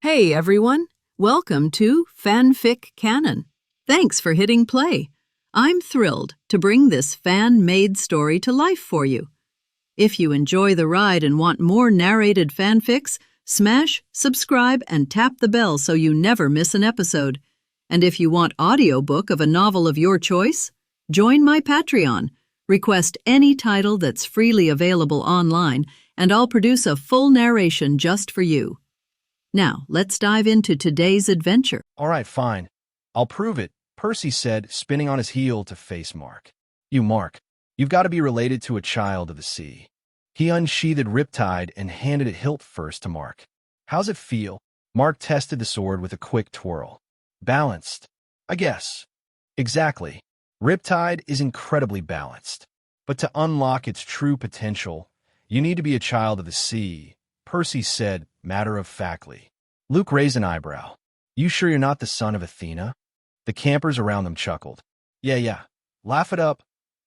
Hey everyone, welcome to FanFic Canon. Thanks for hitting play. I'm thrilled to bring this fan-made story to life for you. If you enjoy the ride and want more narrated fanfics, smash, subscribe, and tap the bell so you never miss an episode. And if you want audiobook of a novel of your choice, join my Patreon. Request any title that's freely available online, and I'll produce a full narration just for you. Now, let's dive into today's adventure. All right, fine. I'll prove it, Percy said, spinning on his heel to face Mark. You, Mark, you've got to be related to a child of the sea. He unsheathed Riptide and handed it hilt first to Mark. How's it feel? Mark tested the sword with a quick twirl. Balanced, I guess. Exactly. Riptide is incredibly balanced. But to unlock its true potential, you need to be a child of the sea, Percy said, matter-of-factly. Luke raised an eyebrow. You sure you're not the son of Athena? The campers around them chuckled. Yeah. Laugh it up,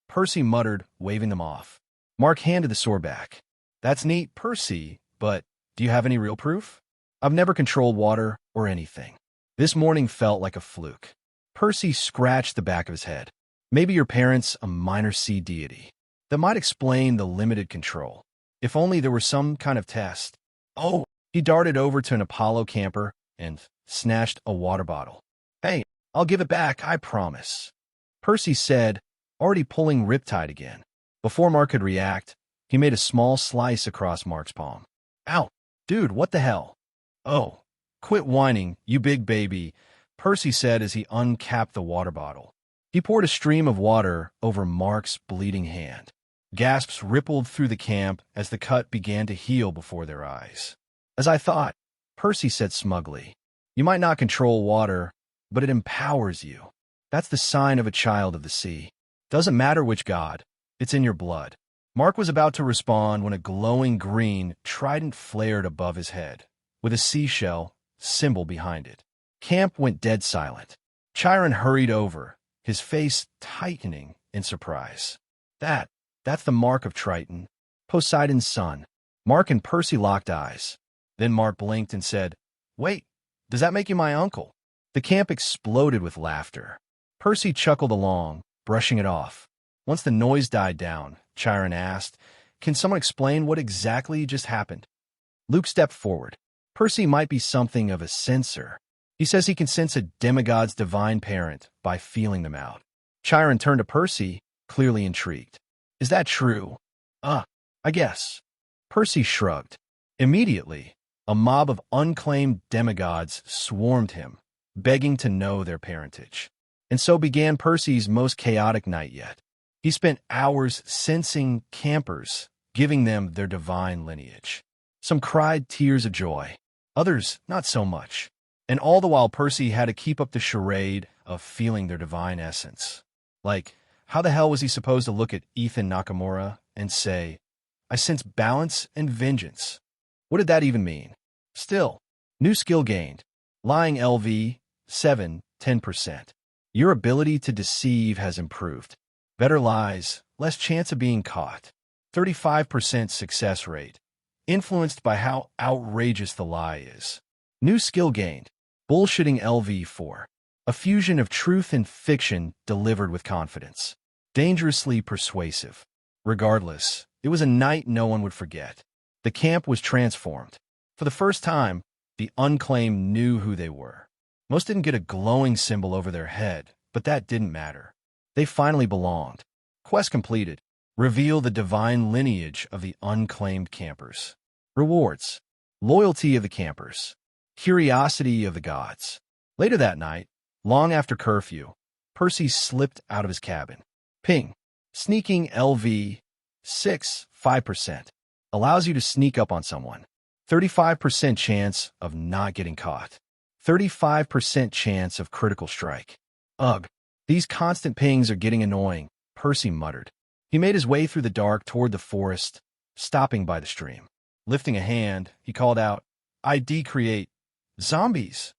Percy muttered, waving them off. Mark handed the sword back. That's neat, Percy, but do you have any real proof? I've never controlled water or anything. This morning felt like a fluke. Percy scratched the back of his head. Maybe your parents a minor sea deity. That might explain the limited control. If only there were some kind of test. Oh, he darted over to an Apollo camper and snatched a water bottle. Hey, I'll give it back, I promise. Percy said, already pulling Riptide again. Before Mark could react, he made a small slice across Mark's palm. Ow, dude, what the hell? Oh, quit whining, you big baby, Percy said as he uncapped the water bottle. He poured a stream of water over Mark's bleeding hand. Gasps rippled through the camp as the cut began to heal before their eyes. As I thought, Percy said smugly. You might not control water, but it empowers you. That's the sign of a child of the sea. Doesn't matter which god, it's in your blood. Mark was about to respond when a glowing green trident flared above his head, with a seashell symbol behind it. Camp went dead silent. Chiron hurried over, his face tightening in surprise. That's the mark of Triton, Poseidon's son. Mark and Percy locked eyes. Then Mark blinked and said, Wait, does that make you my uncle? The camp exploded with laughter. Percy chuckled along, brushing it off. Once the noise died down, Chiron asked, Can someone explain what exactly just happened? Luke stepped forward. Percy might be something of a sensor. He says he can sense a demigod's divine parent by feeling them out. Chiron turned to Percy, clearly intrigued. Is that true? I guess. Percy shrugged. Immediately, a mob of unclaimed demigods swarmed him, begging to know their parentage. And so began Percy's most chaotic night yet. He spent hours sensing campers, giving them their divine lineage. Some cried tears of joy, others not so much. And all the while Percy had to keep up the charade of feeling their divine essence. Like, how the hell was he supposed to look at Ethan Nakamura and say, I sense balance and vengeance? What did that even mean? Still, new skill gained. Lying LV, 10%. Your ability to deceive has improved. Better lies, less chance of being caught. 35% success rate. Influenced by how outrageous the lie is. New skill gained. Bullshitting LV4. A fusion of truth and fiction delivered with confidence. Dangerously persuasive. Regardless, it was a night no one would forget. The camp was transformed. For the first time, the unclaimed knew who they were. Most didn't get a glowing symbol over their head, but that didn't matter. They finally belonged. Quest completed. Reveal the divine lineage of the unclaimed campers. Rewards. Loyalty of the campers. Curiosity of the gods. Later that night, long after curfew, Percy slipped out of his cabin. Ping. Sneaking LV 5%. Allows you to sneak up on someone. 35% chance of not getting caught. 35% chance of critical strike. Ugh, these constant pings are getting annoying, Percy muttered. He made his way through the dark toward the forest, stopping by the stream. Lifting a hand, he called out, ID create. Zombies!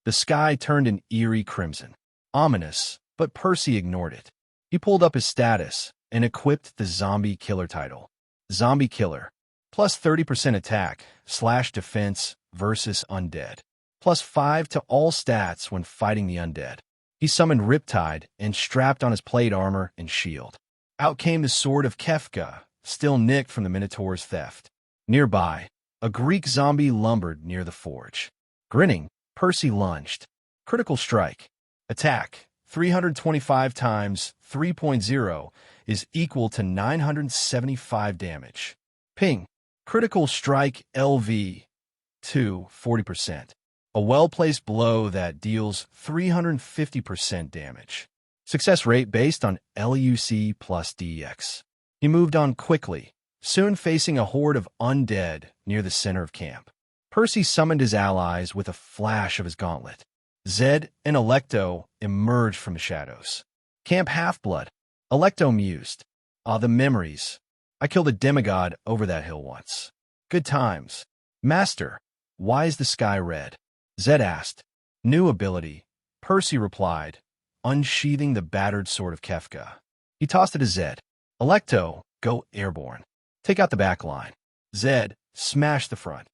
The sky turned an eerie crimson. Ominous, but Percy ignored it. He pulled up his status and equipped the zombie killer title. Zombie killer. Plus 30% attack / defense versus undead. +5 to all stats when fighting the undead. He summoned Riptide and strapped on his plate armor and shield. Out came the sword of Kefka, still nicked from the Minotaur's theft. Nearby, a Greek zombie lumbered near the forge. Grinning, Percy lunged. Critical strike. Attack, 325 times 3.0 is equal to 975 damage. Ping, critical strike LV, 40%. A well-placed blow that deals 350% damage. Success rate based on LUC plus DEX. He moved on quickly, soon facing a horde of undead near the center of camp. Percy summoned his allies with a flash of his gauntlet. Zed and Alecto emerged from the shadows. Camp Half-Blood. Alecto mused. Ah, the memories. I killed a demigod over that hill once. Good times. Master, why is the sky red? Zed asked. New ability. Percy replied, unsheathing the battered sword of Kefka. He tossed it to Zed. Alecto, go airborne. Take out the back line. Zed, smash the front.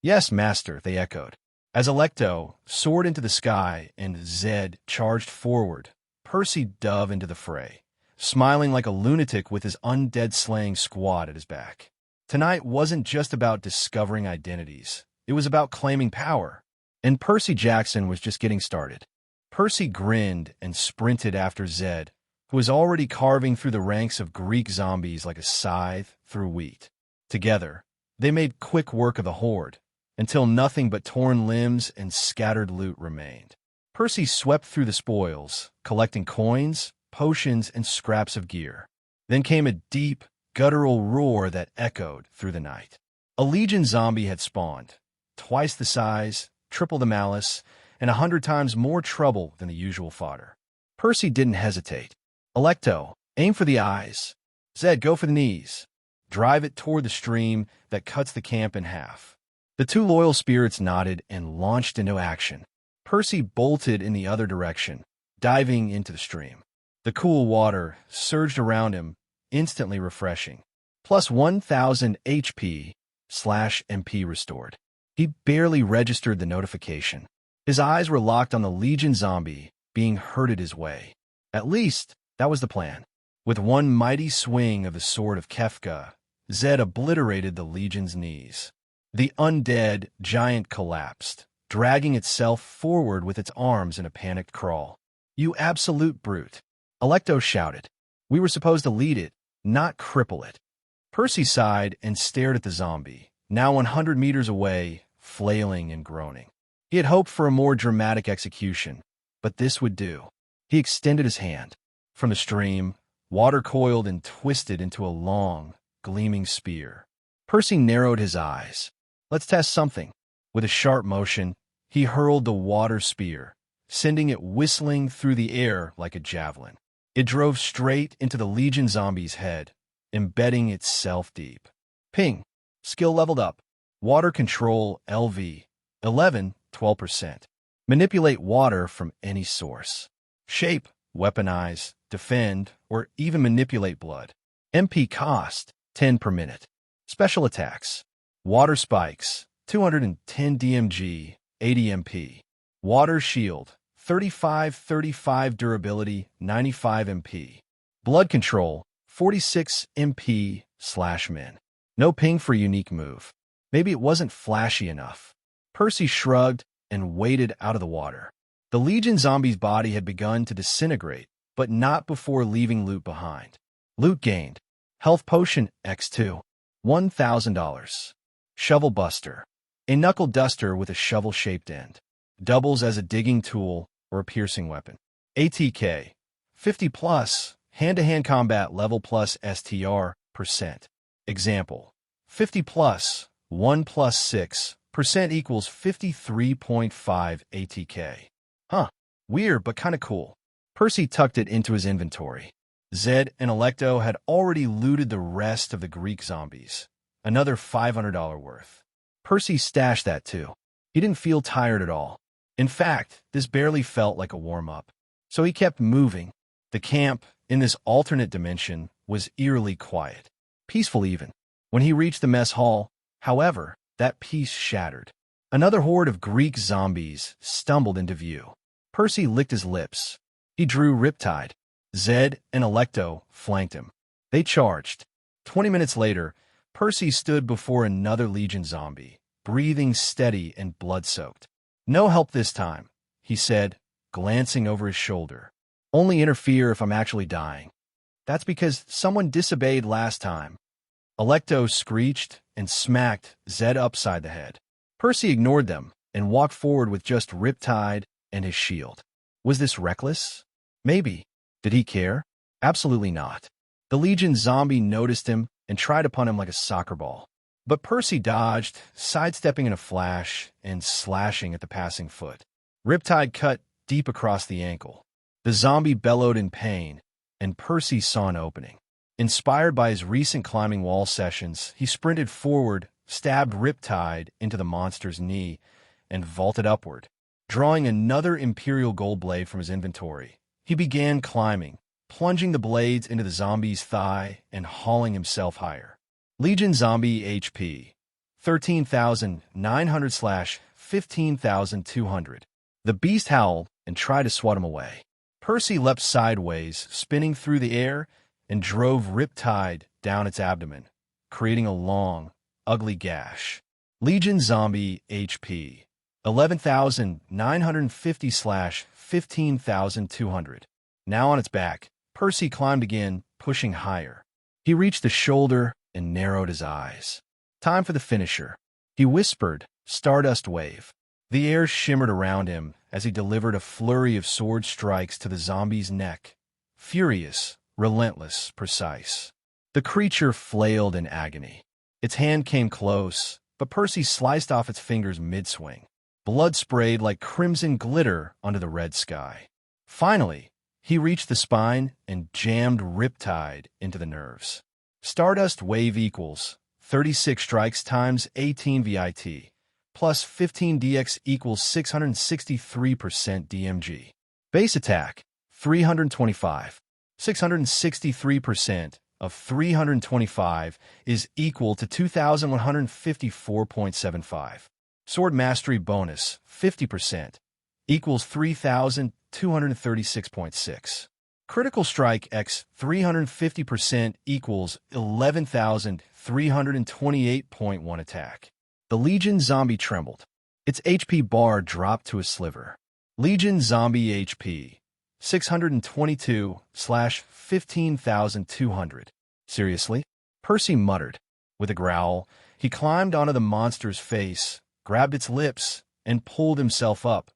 Yes, master, they echoed. As Alecto soared into the sky and Zed charged forward, Percy dove into the fray, smiling like a lunatic with his undead-slaying squad at his back. Tonight wasn't just about discovering identities. It was about claiming power. And Percy Jackson was just getting started. Percy grinned and sprinted after Zed, who was already carving through the ranks of Greek zombies like a scythe through wheat. Together, they made quick work of the Horde, until nothing but torn limbs and scattered loot remained. Percy swept through the spoils, collecting coins, potions, and scraps of gear. Then came a deep, guttural roar that echoed through the night. A legion zombie had spawned, twice the size, triple the malice, and 100 times more trouble than the usual fodder. Percy didn't hesitate. Alecto, aim for the eyes. Zed, go for the knees. Drive it toward the stream that cuts the camp in half. The two loyal spirits nodded and launched into action. Percy bolted in the other direction, diving into the stream. The cool water surged around him, instantly refreshing. Plus 1,000 HP/MP restored. He barely registered the notification. His eyes were locked on the Legion zombie being herded his way. At least, that was the plan. With one mighty swing of the sword of Kefka, Zed obliterated the Legion's knees. The undead giant collapsed, dragging itself forward with its arms in a panicked crawl. You absolute brute, Alecto shouted. We were supposed to lead it, not cripple it. Percy sighed and stared at the zombie, now 100 meters away, flailing and groaning. He had hoped for a more dramatic execution, but this would do. He extended his hand. From the stream, water coiled and twisted into a long, gleaming spear. Percy narrowed his eyes. Let's test something. With a sharp motion, he hurled the water spear, sending it whistling through the air like a javelin. It drove straight into the Legion zombie's head, embedding itself deep. Ping. Skill leveled up. Water control LV. 11, 12%. Manipulate water from any source. Shape, weaponize, defend, or even manipulate blood. MP cost, 10 per minute. Special attacks. Water spikes, 210 DMG, 80 MP. Water shield, 35 durability, 95 MP. Blood control, 46 MP/min. No ping for unique move. Maybe it wasn't flashy enough. Percy shrugged and waded out of the water. The Legion zombie's body had begun to disintegrate, but not before leaving loot behind. Loot gained. Health potion X2. $1,000. Shovel buster. A knuckle duster with a shovel-shaped end. Doubles as a digging tool or a piercing weapon. ATK. 50+. Hand-to-hand combat level plus STR %. Example. 50+. 1+6% equals 53.5 ATK. Huh. Weird, but kinda cool. Percy tucked it into his inventory. Zed and Alecto had already looted the rest of the Greek zombies. Another $500 worth. Percy stashed that too. He didn't feel tired at all. In fact, this barely felt like a warm-up. So he kept moving. The camp, in this alternate dimension, was eerily quiet. Peaceful even. When he reached the mess hall, however, that peace shattered. Another horde of Greek zombies stumbled into view. Percy licked his lips. He drew Riptide. Zed and Alecto flanked him. They charged. 20 minutes later, Percy stood before another Legion zombie, breathing steady and blood-soaked. "No help this time," he said, glancing over his shoulder. "Only interfere if I'm actually dying." "That's because someone disobeyed last time." Alecto screeched and smacked Zed upside the head. Percy ignored them and walked forward with just Riptide and his shield. Was this reckless? Maybe. Did he care? Absolutely not. The Legion zombie noticed him and tried upon him like a soccer ball. But Percy dodged, sidestepping in a flash and slashing at the passing foot. Riptide cut deep across the ankle. The zombie bellowed in pain, and Percy saw an opening. Inspired by his recent climbing wall sessions, he sprinted forward, stabbed Riptide into the monster's knee, and vaulted upward. Drawing another Imperial gold blade from his inventory, he began climbing, plunging the blades into the zombie's thigh and hauling himself higher. Legion zombie HP 13,900/15,200. The beast howled and tried to swat him away. Percy leapt sideways, spinning through the air, and drove Riptide down its abdomen, creating a long, ugly gash. Legion zombie HP 11,950/15,200. Now on its back, Percy climbed again, pushing higher. He reached the shoulder and narrowed his eyes. Time for the finisher. He whispered, "Stardust wave." The air shimmered around him as he delivered a flurry of sword strikes to the zombie's neck. Furious, relentless, precise. The creature flailed in agony. Its hand came close, but Percy sliced off its fingers mid-swing. Blood sprayed like crimson glitter onto the red sky. Finally, he reached the spine and jammed Riptide into the nerves. Stardust wave equals 36 strikes times 18 VIT, plus 15 DX equals 663% DMG. Base attack, 325. 663% of 325 is equal to 2,154.75. Sword Mastery bonus, 50%, equals 3,236.6. Critical Strike x 350% equals 11,328.1 attack. The Legion zombie trembled. Its HP bar dropped to a sliver. Legion zombie HP 622/15,200. Seriously? Percy muttered. With a growl, he climbed onto the monster's face, grabbed its lips, and pulled himself up,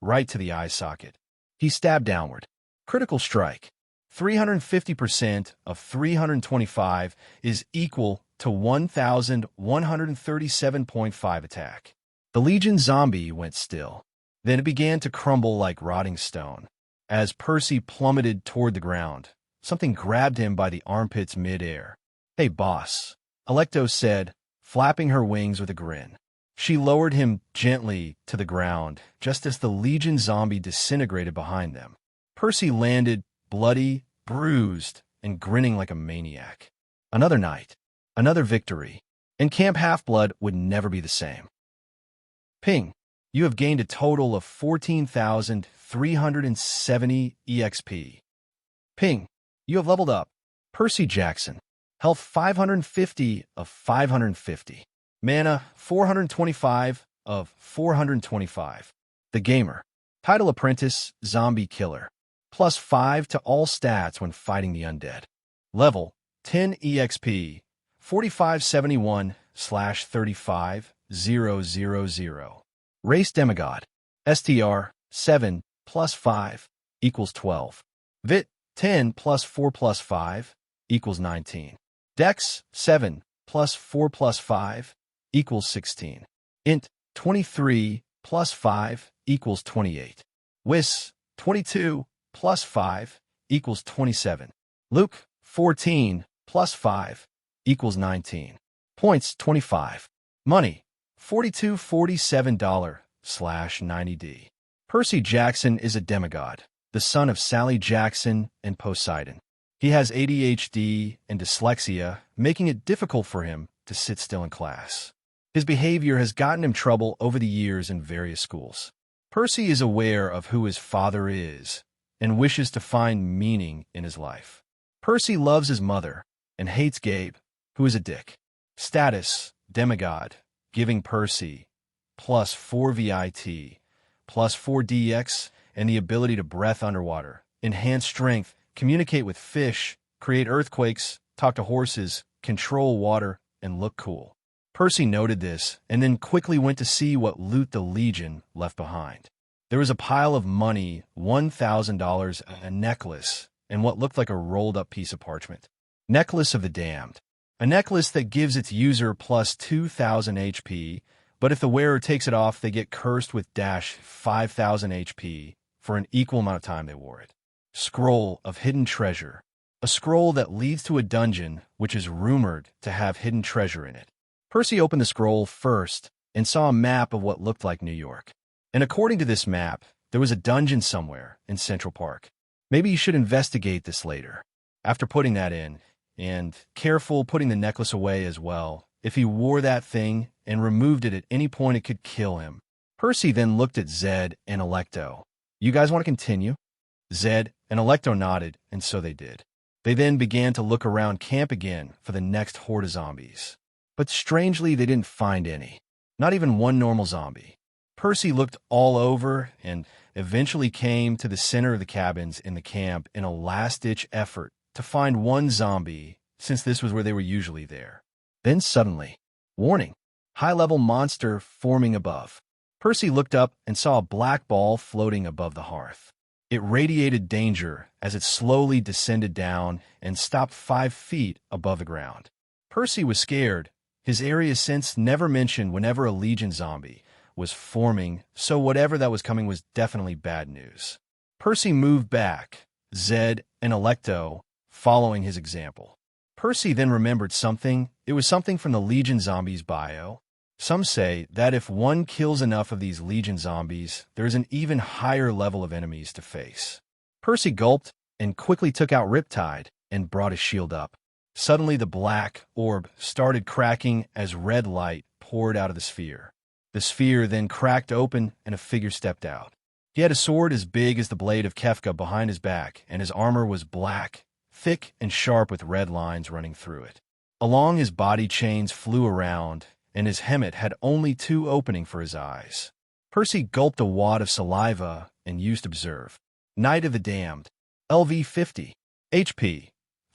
right to the eye socket. He stabbed downward. Critical Strike. 350% of 325 is equal to 1,137.5 attack. The Legion zombie went still. Then it began to crumble like rotting stone. As Percy plummeted toward the ground, something grabbed him by the armpits mid-air. "Hey, boss," Alecto said, flapping her wings with a grin. She lowered him gently to the ground, just as the Legion zombie disintegrated behind them. Percy landed, bloody, bruised, and grinning like a maniac. Another night, another victory, and Camp Half-Blood would never be the same. Ping. You have gained a total of 14,370 EXP. Ping. You have leveled up. Percy Jackson. Health 550 of 550. Mana 425 of 425. The Gamer. Title Apprentice, Zombie Killer. Plus 5 to all stats when fighting the undead. Level 10 EXP 4571/35000. Race Demigod. STR 7 plus 5 equals 12. Vit 10 plus 4 plus 5 equals 19. Dex 7 plus 4 plus 5 equals 16. Int 23 plus 5 equals 28. Wis 22 plus 5 equals 27. Luke 14 plus 5 equals 19. Points 25. Money $4247/90D. Percy Jackson is a demigod, the son of Sally Jackson and Poseidon. He has ADHD and dyslexia, making it difficult for him to sit still in class. His behavior has gotten him trouble over the years in various schools. Percy is aware of who his father is and wishes to find meaning in his life. Percy loves his mother and hates Gabe, who is a dick. Status, demigod, giving Percy plus 4 VIT, plus 4 DX, and the ability to breath underwater, enhance strength, communicate with fish, create earthquakes, talk to horses, control water, and look cool. Percy noted this and then quickly went to see what loot the Legion left behind. There was a pile of money, $1,000, a necklace, and what looked like a rolled-up piece of parchment. Necklace of the Damned. A necklace that gives its user plus 2,000 HP, but if the wearer takes it off, they get cursed with dash 5,000 HP for an equal amount of time they wore it. Scroll of Hidden Treasure. A scroll that leads to a dungeon which is rumored to have hidden treasure in it. Percy opened the scroll first and saw a map of what looked like New York. And according to this map, there was a dungeon somewhere in Central Park. Maybe you should investigate this later. After putting that in, and careful putting the necklace away as well, if he wore that thing and removed it at any point, it could kill him. Percy then looked at Zed and Alecto. You guys want to continue? Zed and Alecto nodded, and so they did. They then began to look around camp again for the next horde of zombies. But strangely, they didn't find any. Not even one normal zombie. Percy looked all over and eventually came to the center of the cabins in the camp in a last-ditch effort to find one zombie, since this was where they were usually there. Then suddenly, warning, high-level monster forming above. Percy looked up and saw a black ball floating above the hearth. It radiated danger as it slowly descended down and stopped 5 feet above the ground. Percy was scared. His area sense never mentioned whenever a Legion zombie was forming, so whatever that was coming was definitely bad news. Percy moved back, Zed and Alecto following his example. Percy then remembered something. It was something from the Legion zombies bio. Some say that if one kills enough of these Legion zombies, there is an even higher level of enemies to face. Percy gulped and quickly took out Riptide and brought his shield up. Suddenly the black orb started cracking as red light poured out of the sphere. The sphere then cracked open and a figure stepped out. He had a sword as big as the blade of Kefka behind his back, and his armor was black, thick and sharp with red lines running through it. Along his body chains flew around, and his helmet had only 2 openings for his eyes. Percy gulped a wad of saliva and used Observe. Knight of the Damned. LV 50. HP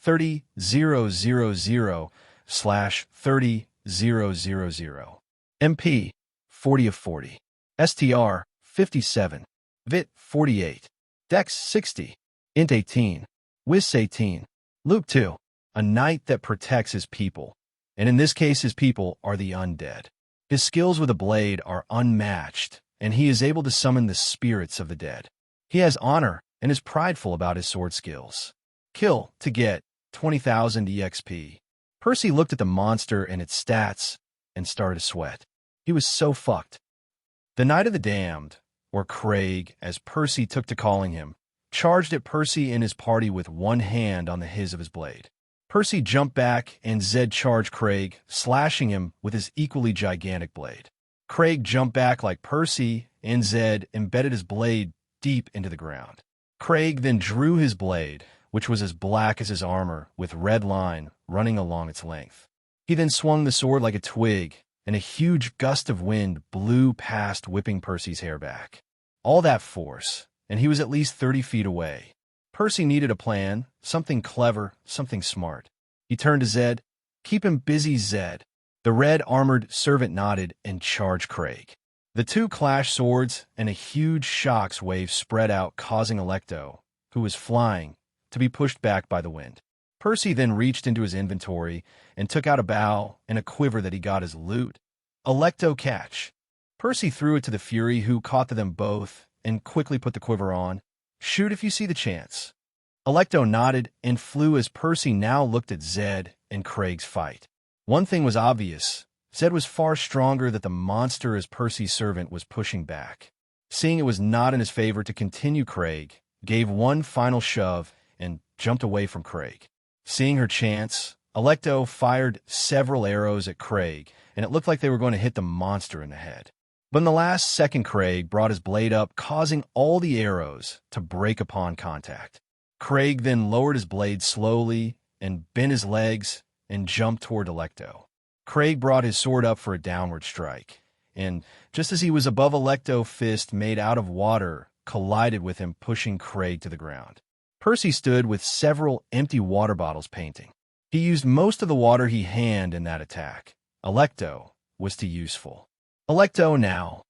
30,000/30,000. MP 40 of 40. STR 57. Vit 48. Dex 60. Int 18. Wis 18. Luke 2. A knight that protects his people. And in this case, his people are the undead. His skills with a blade are unmatched, and he is able to summon the spirits of the dead. He has honor and is prideful about his sword skills. Kill to get 20,000 EXP. Percy looked at the monster and its stats and started to sweat. He was so fucked. The Knight of the Damned, or Craig, as Percy took to calling him, charged at Percy and his party with one hand on the hiz of his blade. Percy jumped back and Zed charged Craig, slashing him with his equally gigantic blade. Craig jumped back like Percy, and Zed embedded his blade deep into the ground. Craig then drew his blade, which was as black as his armor, with red line running along its length. He then swung the sword like a twig, and a huge gust of wind blew past, whipping Percy's hair back. All that force, and he was at least 30 feet away. Percy needed a plan, something clever, something smart. He turned to Zed. Keep him busy, Zed. The red-armored servant nodded and charged Craig. The 2 clashed swords, and a huge shocks wave spread out, causing Alecto, who was flying, to be pushed back by the wind. Percy then reached into his inventory and took out a bow and a quiver that he got as loot. Alecto catch. Percy threw it to the Fury, who caught them both and quickly put the quiver on. Shoot if you see the chance. Alecto nodded and flew as Percy now looked at Zed and Craig's fight. One thing was obvious. Zed was far stronger than the monster as Percy's servant was pushing back. Seeing it was not in his favor to continue, Craig gave one final shove and jumped away from Craig. Seeing her chance, Alecto fired several arrows at Craig, and it looked like they were going to hit the monster in the head. But in the last second, Craig brought his blade up, causing all the arrows to break upon contact. Craig then lowered his blade slowly and bent his legs and jumped toward Alecto. Craig brought his sword up for a downward strike, and just as he was above, Alecto's fist made out of water collided with him, pushing Craig to the ground. Percy stood with several empty water bottles painting. He used most of the water he had in that attack. Alecto was too useful. Alecto now.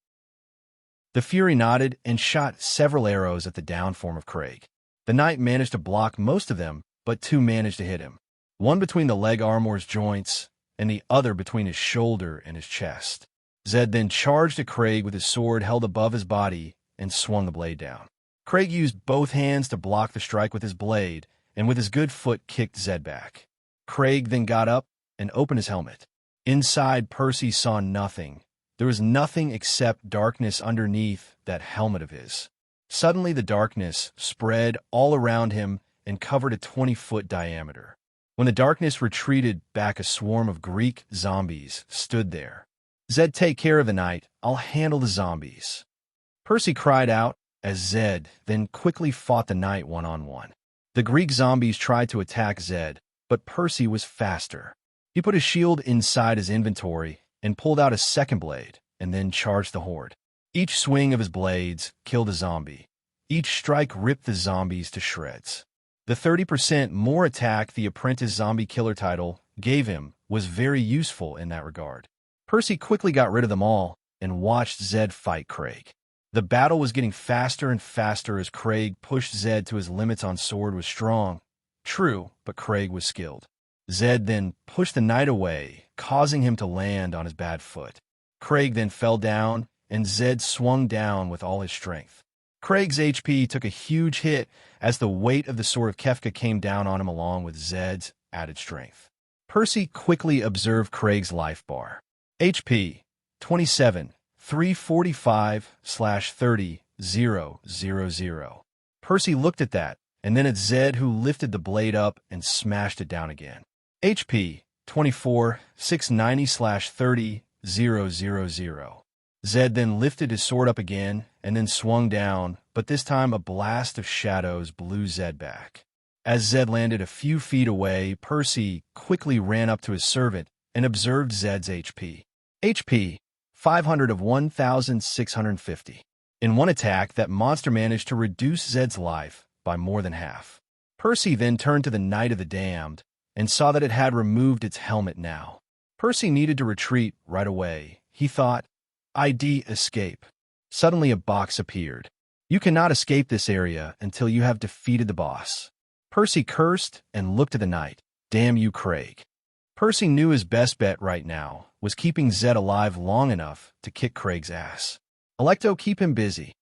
The Fury nodded and shot several arrows at the down form of Craig. The knight managed to block most of them, but two managed to hit him. One between the leg armor's joints, and the other between his shoulder and his chest. Zed then charged at Craig with his sword held above his body and swung the blade down. Craig used both hands to block the strike with his blade, and with his good foot kicked Zed back. Craig then got up and opened his helmet. Inside, Percy saw nothing. There was nothing except darkness underneath that helmet of his. Suddenly, the darkness spread all around him and covered a 20-foot diameter. When the darkness retreated back, a swarm of Greek zombies stood there. Zed, take care of the knight. I'll handle the zombies. Percy cried out as Zed then quickly fought the knight one-on-one. The Greek zombies tried to attack Zed, but Percy was faster. He put his shield inside his inventory and pulled out a second blade, and then charged the Horde. Each swing of his blades killed a zombie. Each strike ripped the zombies to shreds. The 30% more attack the Apprentice Zombie Killer title gave him was very useful in that regard. Percy quickly got rid of them all and watched Zed fight Craig. The battle was getting faster and faster as Craig pushed Zed to his limits. On sword was strong. True, but Craig was skilled. Zed then pushed the knight away, causing him to land on his bad foot. Craig then fell down, and Zed swung down with all his strength. Craig's HP took a huge hit as the weight of the sword of Kefka came down on him along with Zed's added strength. Percy quickly observed Craig's life bar. HP 27, 345/30, 000. Percy looked at that, and then at Zed, who lifted the blade up and smashed it down again. HP 24, 690/30, 000. Zed then lifted his sword up again and then swung down, but this time a blast of shadows blew Zed back. As Zed landed a few feet away, Percy quickly ran up to his servant and observed Zed's HP. HP 500 of 1,650. In one attack, that monster managed to reduce Zed's life by more than half. Percy then turned to the Knight of the Damned and saw that it had removed its helmet now. Percy needed to retreat right away. He thought, ID escape. Suddenly a box appeared. You cannot escape this area until you have defeated the boss. Percy cursed and looked at the knight. Damn you, Craig. Percy knew his best bet right now was keeping Zed alive long enough to kick Craig's ass. Alecto, keep him busy.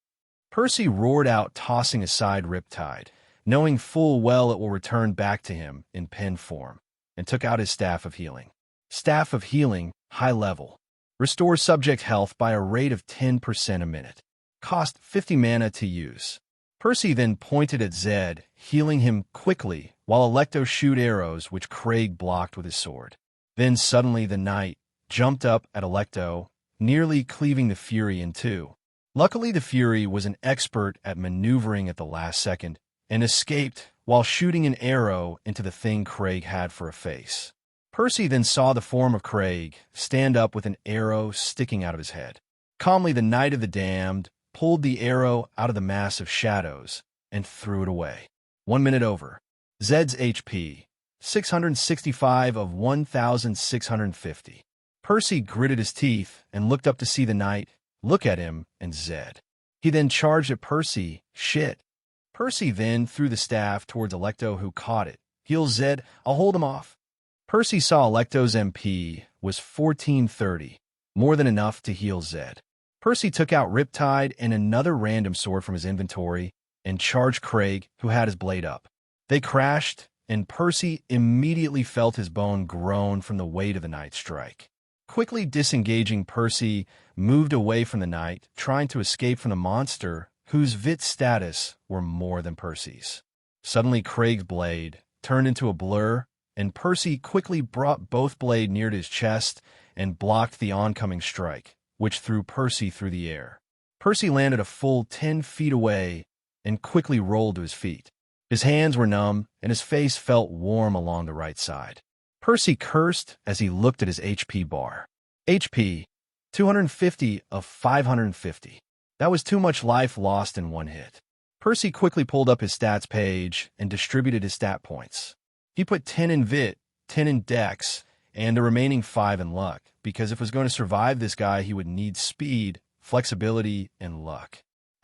Percy roared out, tossing aside Riptide, knowing full well it will return back to him in pen form, and took out his Staff of Healing. Staff of Healing, high level. Restore subject health by a rate of 10% a minute. Cost 50 mana to use. Percy then pointed at Zed, healing him quickly, while Alecto shoot arrows which Craig blocked with his sword. Then suddenly the knight jumped up at Alecto, nearly cleaving the Fury in two. Luckily, the Fury was an expert at maneuvering at the last second and escaped while shooting an arrow into the thing Craig had for a face. Percy then saw the form of Craig stand up with an arrow sticking out of his head. Calmly, the Knight of the Damned pulled the arrow out of the mass of shadows and threw it away. 1 minute over. Zed's HP, 665 of 1,650. Percy gritted his teeth and looked up to see the knight look at him and Zed. He then charged at Percy. Shit. Percy then threw the staff towards Alecto, who caught it. Heal Zed, I'll hold him off. Percy saw Alecto's MP was 1430, more than enough to heal Zed. Percy took out Riptide and another random sword from his inventory and charged Craig, who had his blade up. They crashed, and Percy immediately felt his bone groan from the weight of the knight's strike. Quickly disengaging, Percy moved away from the knight, trying to escape from the monster, whose Vit status were more than Percy's. Suddenly, Craig's blade turned into a blur and Percy quickly brought both blade near to his chest and blocked the oncoming strike, which threw Percy through the air. Percy landed a full 10 feet away and quickly rolled to his feet. His hands were numb, and his face felt warm along the right side. Percy cursed as he looked at his HP bar. HP, 250 of 550. That was too much life lost in one hit. Percy quickly pulled up his stats page and distributed his stat points. He put 10 in Vit, 10 in Dex, and the remaining 5 in Luck, because if he was going to survive this guy, he would need speed, flexibility, and luck.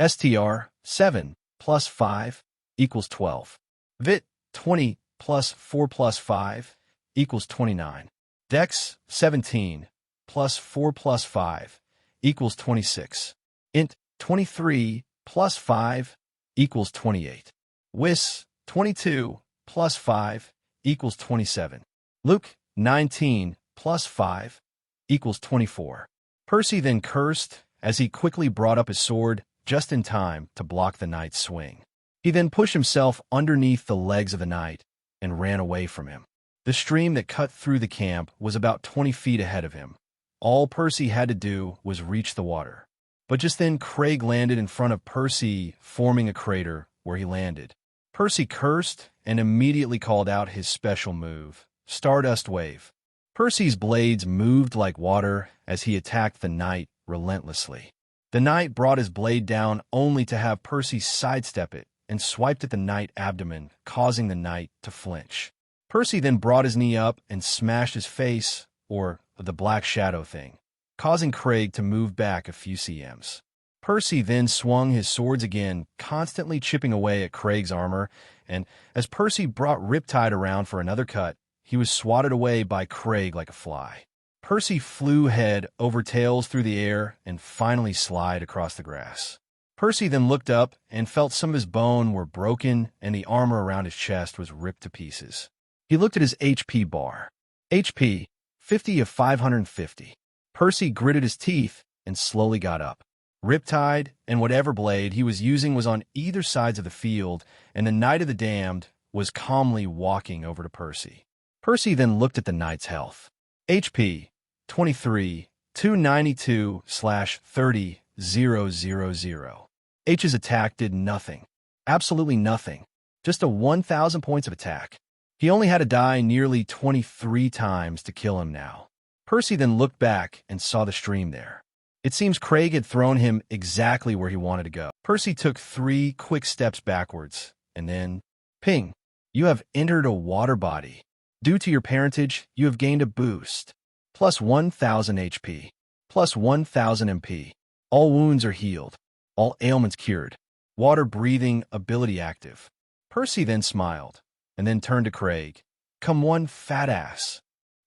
STR, 7 plus 5 equals 12. Vit, 20 plus 4 plus 5 equals 29. Dex, 17 plus 4 plus 5 equals 26. Int, 23 plus 5 equals 28. Wis, 22 plus 5 equals 27. Luke, 19 plus 5 equals 24. Percy then cursed as he quickly brought up his sword just in time to block the knight's swing. He then pushed himself underneath the legs of the knight and ran away from him. The stream that cut through the camp was about 20 feet ahead of him. All Percy had to do was reach the water. But just then Craig landed in front of Percy, forming a crater where he landed. Percy cursed and immediately called out his special move, Stardust Wave. Percy's blades moved like water as he attacked the knight relentlessly. The knight brought his blade down only to have Percy sidestep it and swiped at the knight's abdomen, causing the knight to flinch. Percy then brought his knee up and smashed his face, or the black shadow thing, causing Craig to move back a few cms. Percy then swung his swords again, constantly chipping away at Craig's armor, and as Percy brought Riptide around for another cut, he was swatted away by Craig like a fly. Percy flew head over tails through the air and finally slid across the grass. Percy then looked up and felt some of his bone were broken and the armor around his chest was ripped to pieces. He looked at his HP bar. HP, 50 of 550. Percy gritted his teeth and slowly got up. Riptide and whatever blade he was using was on either sides of the field, and the Knight of the Damned was calmly walking over to Percy. Percy then looked at the knight's health. HP, 23, 292/30,000. H's attack did nothing. Absolutely nothing. Just a 1,000 points of attack. He only had to die nearly 23 times to kill him now. Percy then looked back and saw the stream there. It seems Craig had thrown him exactly where he wanted to go. Percy took 3 quick steps backwards, and then, ping, you have entered a water body. Due to your parentage, you have gained a boost. Plus 1,000 HP. Plus 1,000 MP. All wounds are healed. All ailments cured. Water breathing ability active. Percy then smiled, and then turned to Craig. Come one fat ass.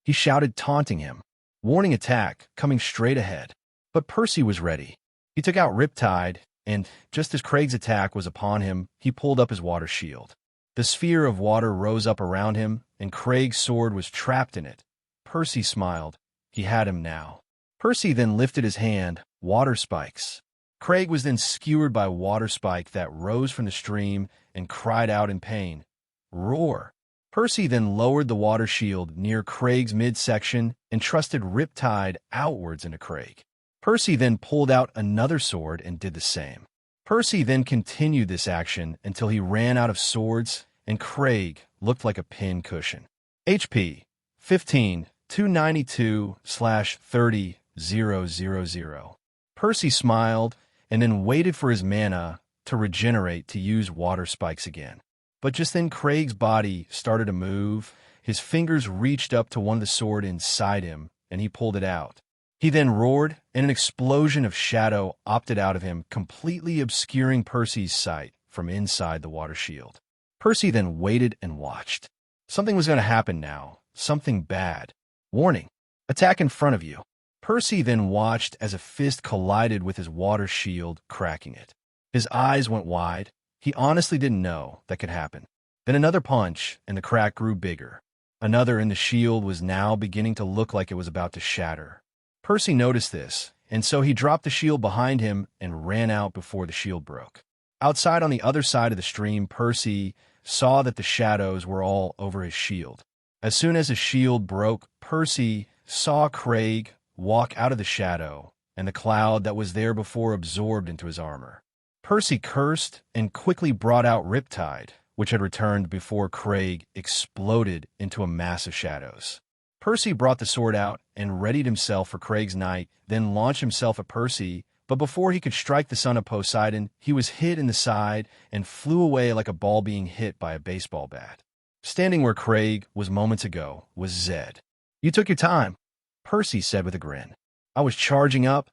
He shouted, taunting him. Warning attack coming straight ahead. But Percy was ready. He took out Riptide, and just as Craig's attack was upon him, he pulled up his water shield. The sphere of water rose up around him, and Craig's sword was trapped in it. Percy smiled. He had him now. Percy then lifted his hand, water spikes. Craig was then skewered by water spike that rose from the stream and cried out in pain. Roar! Percy then lowered the water shield near Craig's midsection and trusted Riptide outwards into Craig. Percy then pulled out another sword and did the same. Percy then continued this action until he ran out of swords, and Craig looked like a pin cushion. HP, 15, 292/30,000. Percy smiled and then waited for his mana to regenerate to use water spikes again. But just then Craig's body started to move. His fingers reached up to one of the sword inside him, and he pulled it out. He then roared, and an explosion of shadow opted out of him, completely obscuring Percy's sight from inside the water shield. Percy then waited and watched. Something was going to happen now. Something bad. Warning. Attack in front of you. Percy then watched as a fist collided with his water shield, cracking it. His eyes went wide. He honestly didn't know that could happen. Then another punch, and the crack grew bigger. Another, and the shield was now beginning to look like it was about to shatter. Percy noticed this, and so he dropped the shield behind him and ran out before the shield broke. Outside on the other side of the stream, Percy saw that the shadows were all over his shield. As soon as his shield broke, Percy saw Craig walk out of the shadow, and the cloud that was there before absorbed into his armor. Percy cursed and quickly brought out Riptide, which had returned before Craig exploded into a mass of shadows. Percy brought the sword out and readied himself for Craig's knight, then launched himself at Percy, but before he could strike the son of Poseidon, he was hit in the side and flew away like a ball being hit by a baseball bat. Standing where Craig was moments ago was Zed. "You took your time," Percy said with a grin. "I was charging up,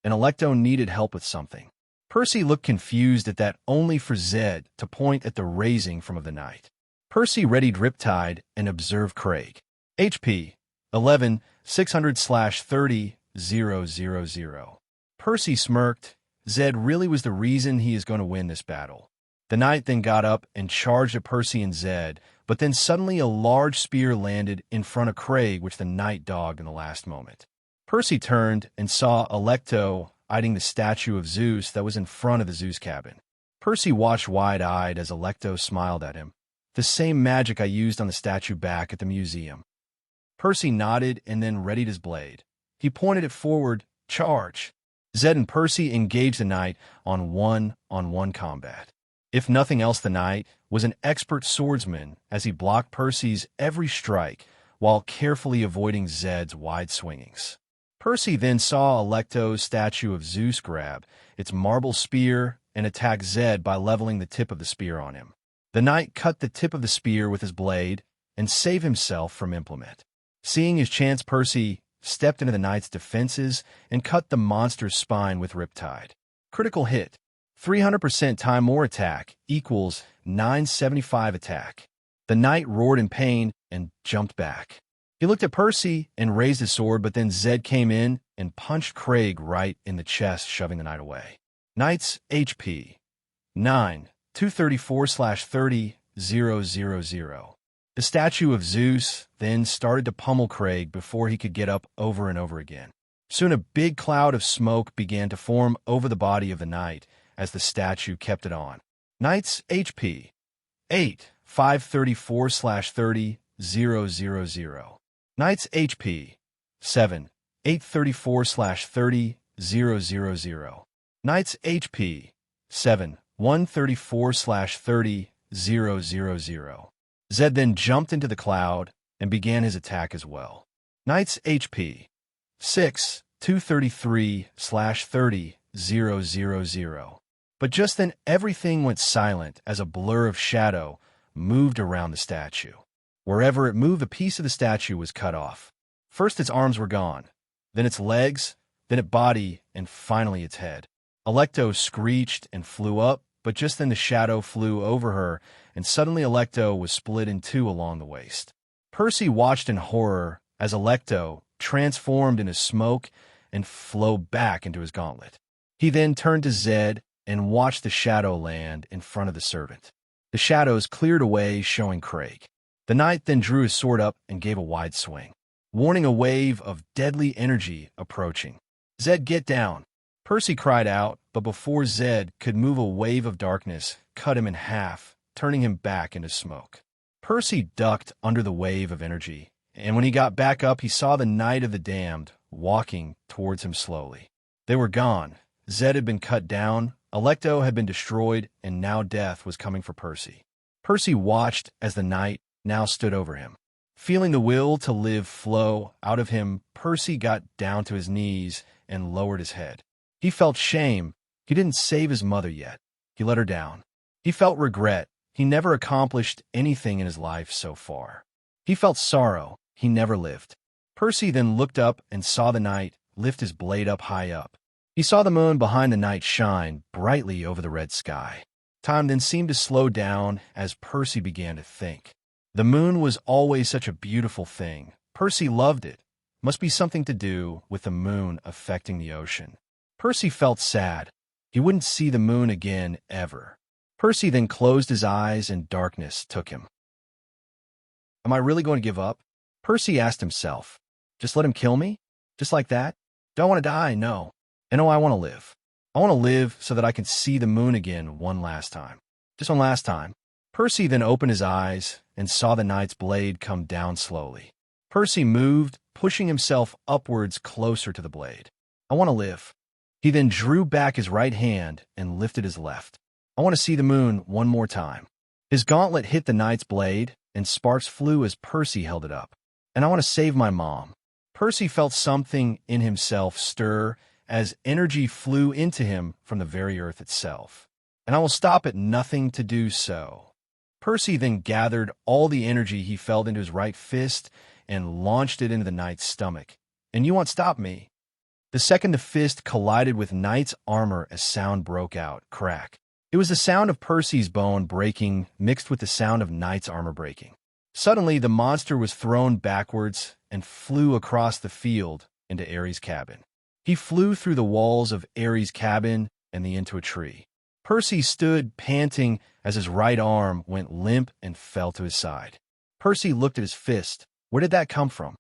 and Alecto needed help with something." Percy looked confused at that, only for Zed to point at the raising from of the knight. Percy readied Riptide and observed Craig. HP 11 600/30 000. Percy smirked. Zed really was the reason he is going to win this battle. The knight then got up and charged at Percy and Zed, but then suddenly a large spear landed in front of Craig, which the knight dogged in the last moment. Percy turned and saw Alecto eyeing the statue of Zeus that was in front of the Zeus cabin. Percy watched wide-eyed as Alecto smiled at him. "The same magic I used on the statue back at the museum." Percy nodded and then readied his blade. He pointed it forward. "Charge!" Zed and Percy engaged the knight on one-on-one combat. If nothing else, the knight was an expert swordsman as he blocked Percy's every strike while carefully avoiding Zed's wide swingings. Percy then saw Alecto's statue of Zeus grab its marble spear and attack Zed by leveling the tip of the spear on him. The knight cut the tip of the spear with his blade and saved himself from implement. Seeing his chance, Percy stepped into the knight's defenses and cut the monster's spine with Riptide. Critical hit. 300% time more attack equals 975 attack. The knight roared in pain and jumped back. He looked at Percy and raised his sword, but then Zed came in and punched Craig right in the chest, shoving the knight away. Knight's HP 9 234/30 000. The statue of Zeus then started to pummel Craig before he could get up over and over again. Soon a big cloud of smoke began to form over the body of the knight as the statue kept it on. Knight's HP 8 534/30 000. Knight's HP 7 834/30 000. Knight's HP 7 134/30 000. Zed then jumped into the cloud and began his attack as well. Knight's HP 6 233/30 000. But just then everything went silent as a blur of shadow moved around the statue. Wherever it moved, a piece of the statue was cut off. First its arms were gone, then its legs, then its body, and finally its head. Alecto screeched and flew up, but just then the shadow flew over her, and suddenly Alecto was split in two along the waist. Percy watched in horror as Alecto transformed into smoke and flowed back into his gauntlet. He then turned to Zed and watched the shadow land in front of the servant. The shadows cleared away, showing Craig. The knight then drew his sword up and gave a wide swing, warning a wave of deadly energy approaching. "Zed, get down!" Percy cried out, but before Zed could move, a wave of darkness cut him in half, turning him back into smoke. Percy ducked under the wave of energy, and when he got back up, he saw the Knight of the Damned walking towards him slowly. They were gone. Zed had been cut down, Alecto had been destroyed, and now death was coming for Percy. Percy watched as the knight now stood over him. Feeling the will to live flow out of him, Percy got down to his knees and lowered his head. He felt shame. He didn't save his mother yet. He let her down. He felt regret. He never accomplished anything in his life so far. He felt sorrow. He never lived. Percy then looked up and saw the knight lift his blade up high up. He saw the moon behind the knight shine brightly over the red sky. Time then seemed to slow down as Percy began to think. The moon was always such a beautiful thing. Percy loved it. Must be something to do with the moon affecting the ocean. Percy felt sad. He wouldn't see the moon again ever. Percy then closed his eyes and darkness took him. Am I really going to give up? Percy asked himself. Just let him kill me? Just like that? Do I want to die? No. I know I want to live. I want to live so that I can see the moon again one last time. Just one last time. Percy then opened his eyes and saw the knight's blade come down slowly. Percy moved, pushing himself upwards closer to the blade. I want to live. He then drew back his right hand and lifted his left. I want to see the moon one more time. His gauntlet hit the knight's blade, and sparks flew as Percy held it up. And I want to save my mom. Percy felt something in himself stir as energy flew into him from the very earth itself. And I will stop at nothing to do so. Percy then gathered all the energy he felt into his right fist and launched it into the knight's stomach. And you won't stop me. The second the fist collided with knight's armor, a sound broke out, crack. It was the sound of Percy's bone breaking mixed with the sound of knight's armor breaking. Suddenly, the monster was thrown backwards and flew across the field into Ares' cabin. He flew through the walls of Ares' cabin and into a tree. Percy stood panting as his right arm went limp and fell to his side. Percy looked at his fist. Where did that come from?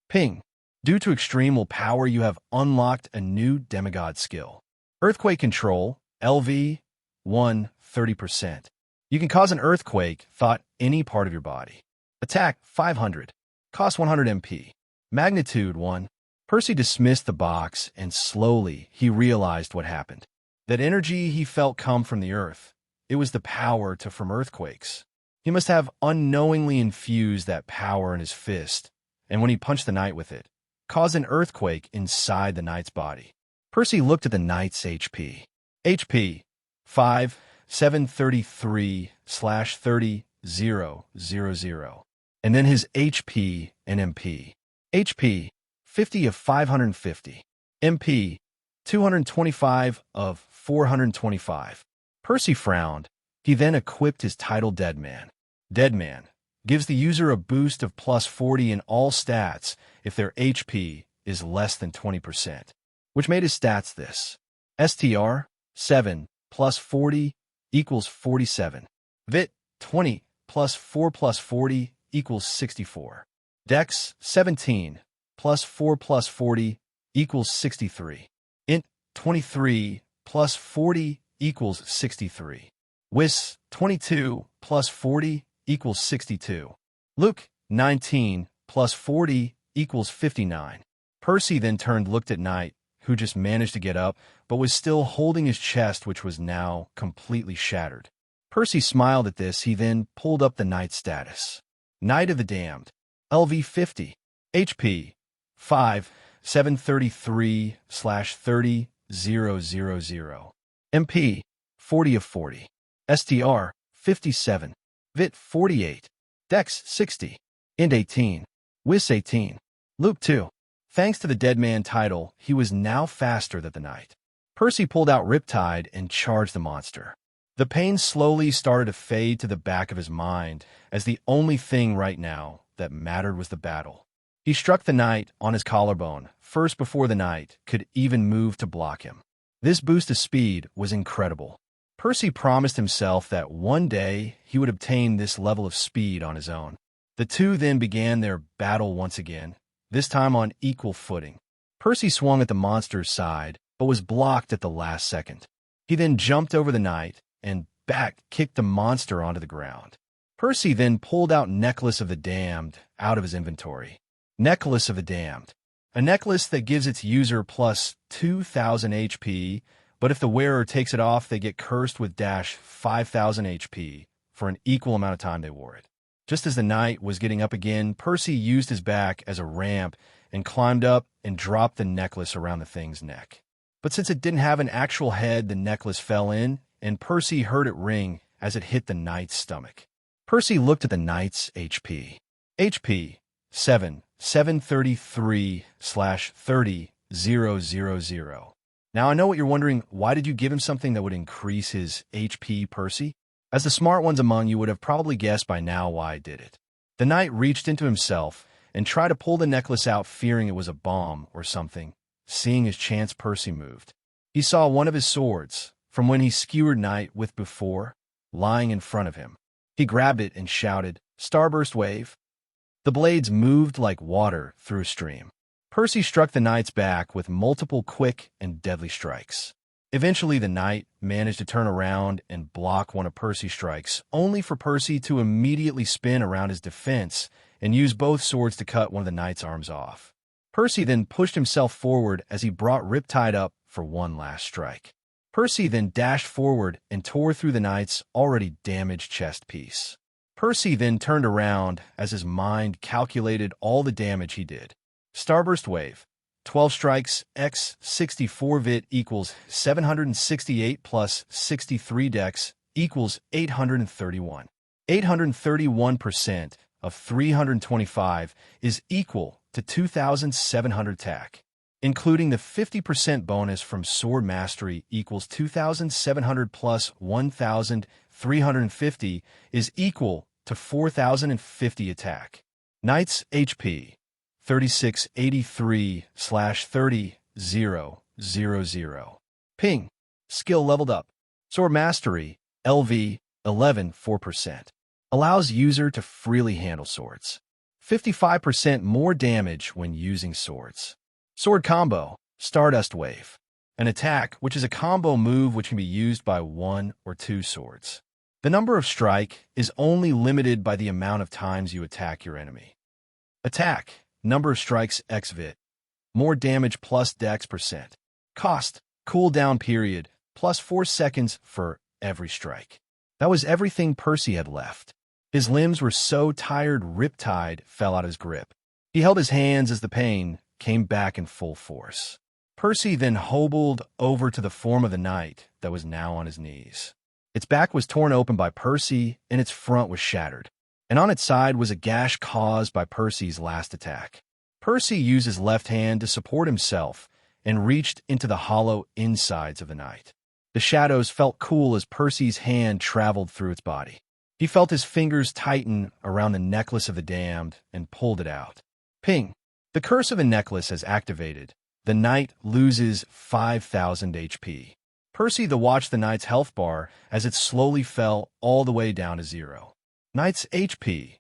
Ping. Due to extreme willpower, you have unlocked a new demigod skill. Earthquake Control, LV, 1, 30%. You can cause an earthquake thought any part of your body. Attack, 500. Cost 100 MP. Magnitude, 1. Percy dismissed the box, and slowly he realized what happened. That energy he felt come from the earth. It was the power to form earthquakes. He must have unknowingly infused that power in his fist, and when he punched the knight with it, caused an earthquake inside the knight's body. Percy looked at the knight's HP. HP, 5, 733/30,000. And then his HP and MP. HP, 50 of 550. MP, 225 of 425. Percy frowned. He then equipped his title Dead Man. Dead Man gives the user a boost of plus 40 in all stats if their HP is less than 20%, which made his stats this. STR, 7 plus 40 equals 47. Vit, 20 plus 4 plus 40 equals 64. Dex, 17 plus 4 plus 40 equals 63. Int, 23 plus 40 equals 63. Wis, 22 plus 40 equals 62. Luke, 19 plus 40 equals 59. Percy then looked at Knight, who just managed to get up, but was still holding his chest, which was now completely shattered. Percy smiled at this. He then pulled up the Knight status. Knight of the Damned, LV 50, HP, 5, 733/30,000. MP, 40 of 40. STR, 57. Vit, 48. Dex, 60. Int, 18. Wis, 18. Luke, 2. Thanks to the Dead Man title, he was now faster than the Knight. Percy pulled out Riptide and charged the monster. The pain slowly started to fade to the back of his mind, as the only thing right now that mattered was the battle. He struck the Knight on his collarbone, first before the Knight could even move to block him. This boost of speed was incredible. Percy promised himself that one day he would obtain this level of speed on his own. The two then began their battle once again, this time on equal footing. Percy swung at the monster's side, but was blocked at the last second. He then jumped over the Knight and back-kicked the monster onto the ground. Percy then pulled out Necklace of the Damned out of his inventory. Necklace of the Damned. A necklace that gives its user plus 2,000 HP, but if the wearer takes it off, they get cursed with dash 5,000 HP for an equal amount of time they wore it. Just as the Knight was getting up again, Percy used his back as a ramp and climbed up and dropped the necklace around the thing's neck. But since it didn't have an actual head, the necklace fell in, and Percy heard it ring as it hit the Knight's stomach. Percy looked at the Knight's HP. HP, 7, 733/30,000. Now I know what you're wondering, why did you give him something that would increase his HP, Percy? As the smart ones among you would have probably guessed by now why I did it. The Knight reached into himself and tried to pull the necklace out, fearing it was a bomb or something. Seeing his chance, Percy moved. He saw one of his swords, from when he skewered Knight with before, lying in front of him. He grabbed it and shouted, "Starburst wave." The blades moved like water through a stream. Percy struck the Knight's back with multiple quick and deadly strikes. Eventually, the knight managed to turn around and block one of Percy's strikes, only for Percy to immediately spin around his defense and use both swords to cut one of the knight's arms off. Percy then pushed himself forward as he brought Riptide up for one last strike. Percy then dashed forward and tore through the knight's already damaged chest piece. Percy then turned around as his mind calculated all the damage he did. Starburst Wave. 12 strikes x 64 vit equals 768 plus 63 dex equals 831. 831% of 325 is equal to 2,700 attack. Including the 50% bonus from Sword Mastery equals 2,700 plus 1,350 is equal to 4,050 attack. Knight's HP 3683/30,000. Ping. Skill leveled up. Sword Mastery LV 11 4%. Allows user to freely handle swords. 55% more damage when using swords. Sword Combo, Stardust Wave. An attack, which is a combo move which can be used by one or two swords. The number of strike is only limited by the amount of times you attack your enemy. Attack, number of strikes x vit. More damage plus dex %. Cost, cooldown period, plus 4 seconds for every strike. That was everything Percy had left. His limbs were so tired Riptide fell out his grip. He held his hands as the pain came back in full force. Percy then hobbled over to the form of the knight that was now on his knees. Its back was torn open by Percy, and its front was shattered. And on its side was a gash caused by Percy's last attack. Percy used his left hand to support himself and reached into the hollow insides of the knight. The shadows felt cool as Percy's hand traveled through its body. He felt his fingers tighten around the necklace of the damned and pulled it out. Ping. The curse of a necklace has activated. The knight loses 5,000 HP. Percy watched the knight's health bar as it slowly fell all the way down to 0. Knight's HP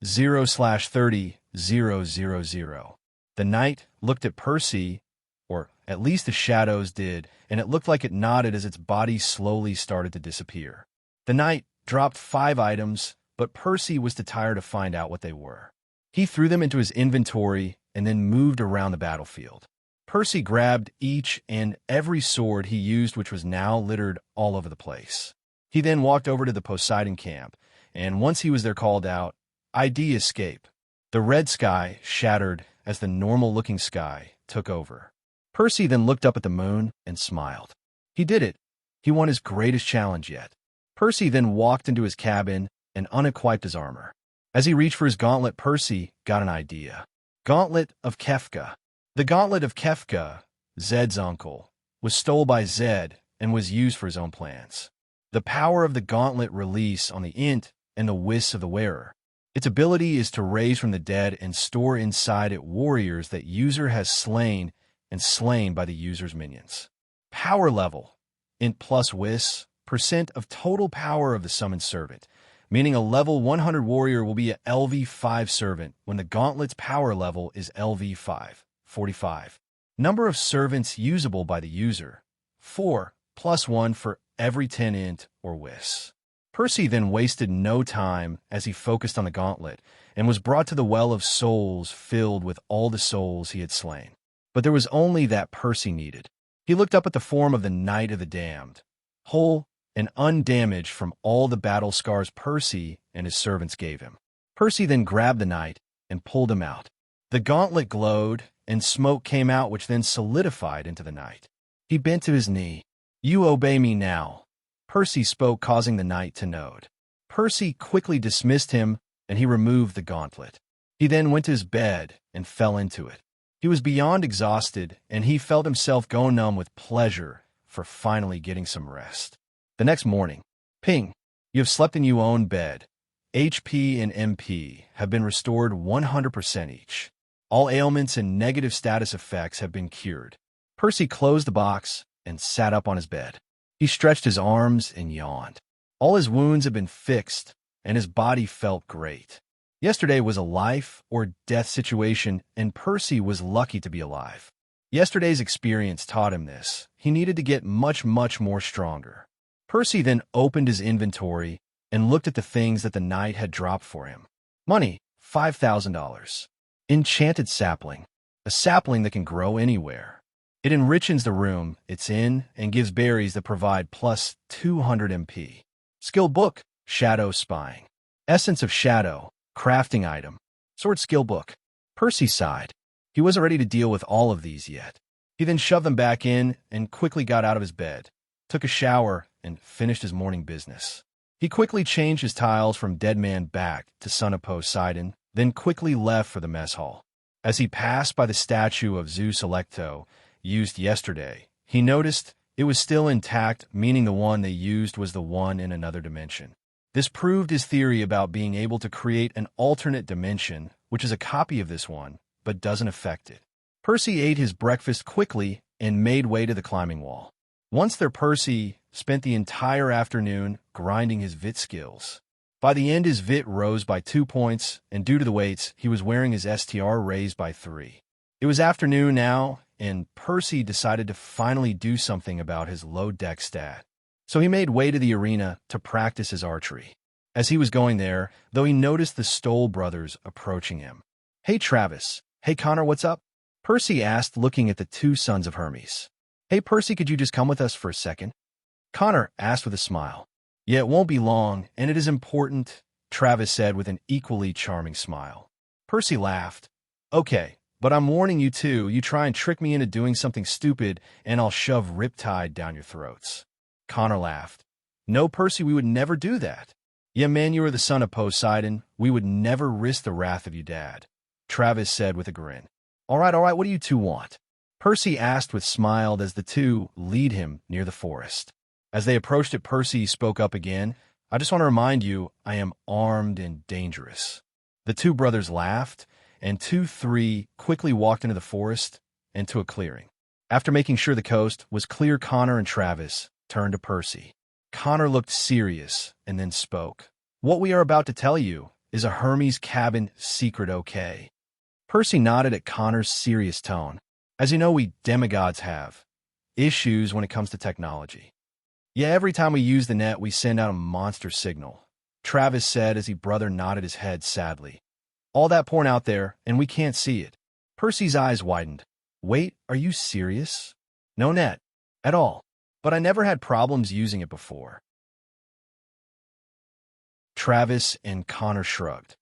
0/30,000. The knight looked at Percy, or at least the shadows did, and it looked like it nodded as its body slowly started to disappear. The knight dropped 5 items, but Percy was too tired to find out what they were. He threw them into his inventory and then moved around the battlefield. Percy grabbed each and every sword he used, which was now littered all over the place. He then walked over to the Poseidon camp, and once he was there called out, ID escape. The red sky shattered as the normal-looking sky took over. Percy then looked up at the moon and smiled. He did it. He won his greatest challenge yet. Percy then walked into his cabin and unequipped his armor. As he reached for his gauntlet, Percy got an idea. Gauntlet of Kefka. The Gauntlet of Kefka, Zed's uncle, was stolen by Zed and was used for his own plans. The power of the gauntlet release on the int and the whis of the wearer. Its ability is to raise from the dead and store inside it warriors that user has slain and slain by the user's minions. Power level, int plus whis, % of total power of the summoned servant, meaning a level 100 warrior will be a LV5 servant when the gauntlet's power level is LV5, 45. Number of servants usable by the user, 4, plus 1 for every 10 int or whis. Percy then wasted no time as he focused on the gauntlet and was brought to the well of souls filled with all the souls he had slain. But there was only that Percy needed. He looked up at the form of the Knight of the Damned, whole and undamaged from all the battle scars Percy and his servants gave him. Percy then grabbed the knight and pulled him out. The gauntlet glowed, and smoke came out which then solidified into the knight. He bent to his knee. "You obey me now," Percy spoke, causing the knight to nod. Percy quickly dismissed him, and he removed the gauntlet. He then went to his bed and fell into it. He was beyond exhausted, and he felt himself go numb with pleasure for finally getting some rest. The next morning, ping, you have slept in your own bed. HP and MP have been restored 100% each. All ailments and negative status effects have been cured. Percy closed the box and sat up on his bed. He stretched his arms and yawned. All his wounds had been fixed, and his body felt great. Yesterday was a life or death situation, and Percy was lucky to be alive. Yesterday's experience taught him this. He needed to get much more stronger. Percy then opened his inventory and looked at the things that the night had dropped for him. Money, $5,000. Enchanted sapling, a sapling that can grow anywhere. It enriches the room it's in and gives berries that provide plus 200 MP. Skill book, shadow spying. Essence of shadow, crafting item. Sword skill book. Percy sighed. He wasn't ready to deal with all of these yet. He then shoved them back in and quickly got out of his bed, took a shower, and finished his morning business. He quickly changed his tiles from Dead Man back to Son of Poseidon, then quickly left for the mess hall. As he passed by the statue of Zeus Electo, used yesterday, he noticed it was still intact, meaning the one they used was the one in another dimension. This proved his theory about being able to create an alternate dimension, which is a copy of this one, but doesn't affect it. Percy ate his breakfast quickly and made way to the climbing wall. Once there, Percy spent the entire afternoon grinding his VIT skills. By the end, his VIT rose by 2 points, and due to the weights, he was wearing his STR raised by 3. It was afternoon now, and Percy decided to finally do something about his low deck stat. So he made way to the arena to practice his archery. As he was going there, though, he noticed the Stoll brothers approaching him. "Hey, Travis. Hey, Connor, what's up?" Percy asked, looking at the two sons of Hermes. "Hey, Percy, could you just come with us for a second?" Connor asked with a smile. "Yeah, it won't be long, and it is important," Travis said with an equally charming smile. Percy laughed. "Okay, but I'm warning you too, you try and trick me into doing something stupid, and I'll shove Riptide down your throats." Connor laughed. "No, Percy, we would never do that." "Yeah, man, you are the son of Poseidon. We would never risk the wrath of your dad," Travis said with a grin. All right, what do you two want?" Percy asked with smiled as the two lead him near the forest. As they approached it, Percy spoke up again. "I just want to remind you, I am armed and dangerous." The two brothers laughed, and 2-3 quickly walked into the forest and to a clearing. After making sure the coast was clear, Connor and Travis turned to Percy. Connor looked serious and then spoke. "What we are about to tell you is a Hermes cabin secret, okay?" Percy nodded at Connor's serious tone. "As you know, we demigods have issues when it comes to technology. Yeah, every time we use the net, we send out a monster signal," Travis said as his brother nodded his head sadly. "All that porn out there, and we can't see it." Percy's eyes widened. "Wait, are you serious?" "No net. At all. But I never had problems using it before." Travis and Connor shrugged.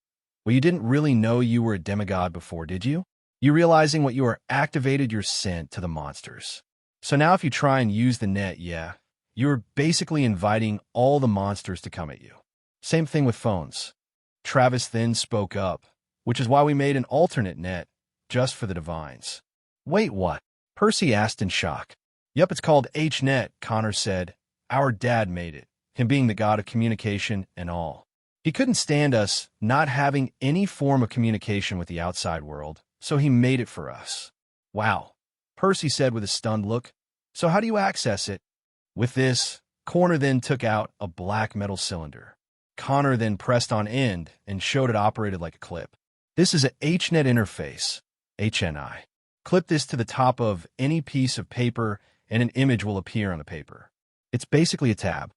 "Well, you didn't really know you were a demigod before, did you? You realizing what you are activated your scent to the monsters. So now if you try and use the net, yeah, you're basically inviting all the monsters to come at you. Same thing with phones." Travis then spoke up, "Which is why we made an alternate net, just for the divines." "Wait, what?" Percy asked in shock. "Yep, it's called Hnet," Connor said. "Our dad made it, him being the god of communication and all. He couldn't stand us not having any form of communication with the outside world, so he made it for us." "Wow," Percy said with a stunned look. "So how do you access it?" With this, Connor then took out a black metal cylinder. Connor then pressed on end and showed it operated like a clip. "This is a Hnet interface, HNI. Clip this to the top of any piece of paper and an image will appear on the paper. It's basically a tab."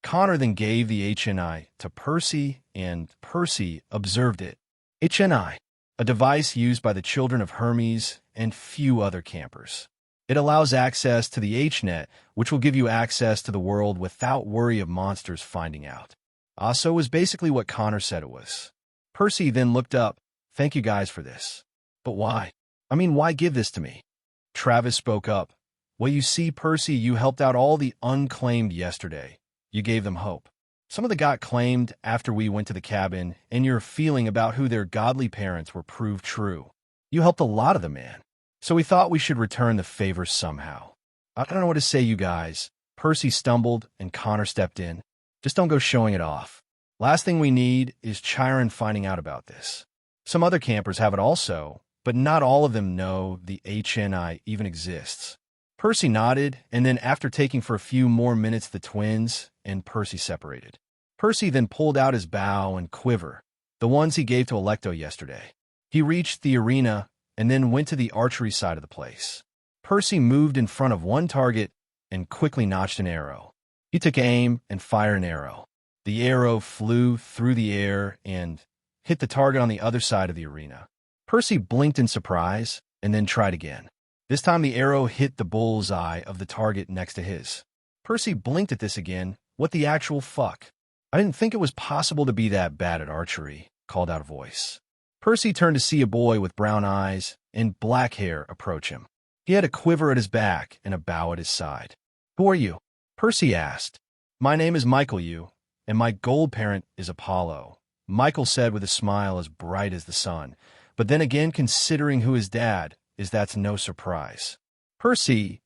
Connor then gave the HNI to Percy, and Percy observed it. HNI, a device used by the children of Hermes and few other campers. It allows access to the Hnet, which will give you access to the world without worry of monsters finding out. Also was basically what Connor said it was. Percy then looked up. "Thank you guys for this. But why? Why give this to me?" Travis spoke up. "Well, you see, Percy, you helped out all the unclaimed yesterday. You gave them hope. Some of them got claimed after we went to the cabin, and your feeling about who their godly parents were proved true. You helped a lot of them, man. So we thought we should return the favor somehow. I don't know what to say, you guys." Percy stumbled, and Connor stepped in. "Just don't go showing it off. Last thing we need is Chiron finding out about this. Some other campers have it also, but not all of them know the HNI even exists." Percy nodded, and then after taking for a few more minutes, the twins and Percy separated. Percy then pulled out his bow and quiver, the ones he gave to Electo yesterday. He reached the arena and then went to the archery side of the place. Percy moved in front of one target and quickly notched an arrow. He took aim and fired an arrow. The arrow flew through the air and hit the target on the other side of the arena. Percy blinked in surprise and then tried again. This time the arrow hit the bullseye of the target next to his. Percy blinked at this again. What the actual fuck? I didn't think it was possible to be that bad at archery, called out a voice. Percy turned to see a boy with brown eyes and black hair approach him. He had a quiver at his back and a bow at his side. Who are you? Percy asked. My name is Michael, and my gold parent is Apollo, Michael said with a smile as bright as the sun. But then again, considering who his dad is, that's no surprise. Percy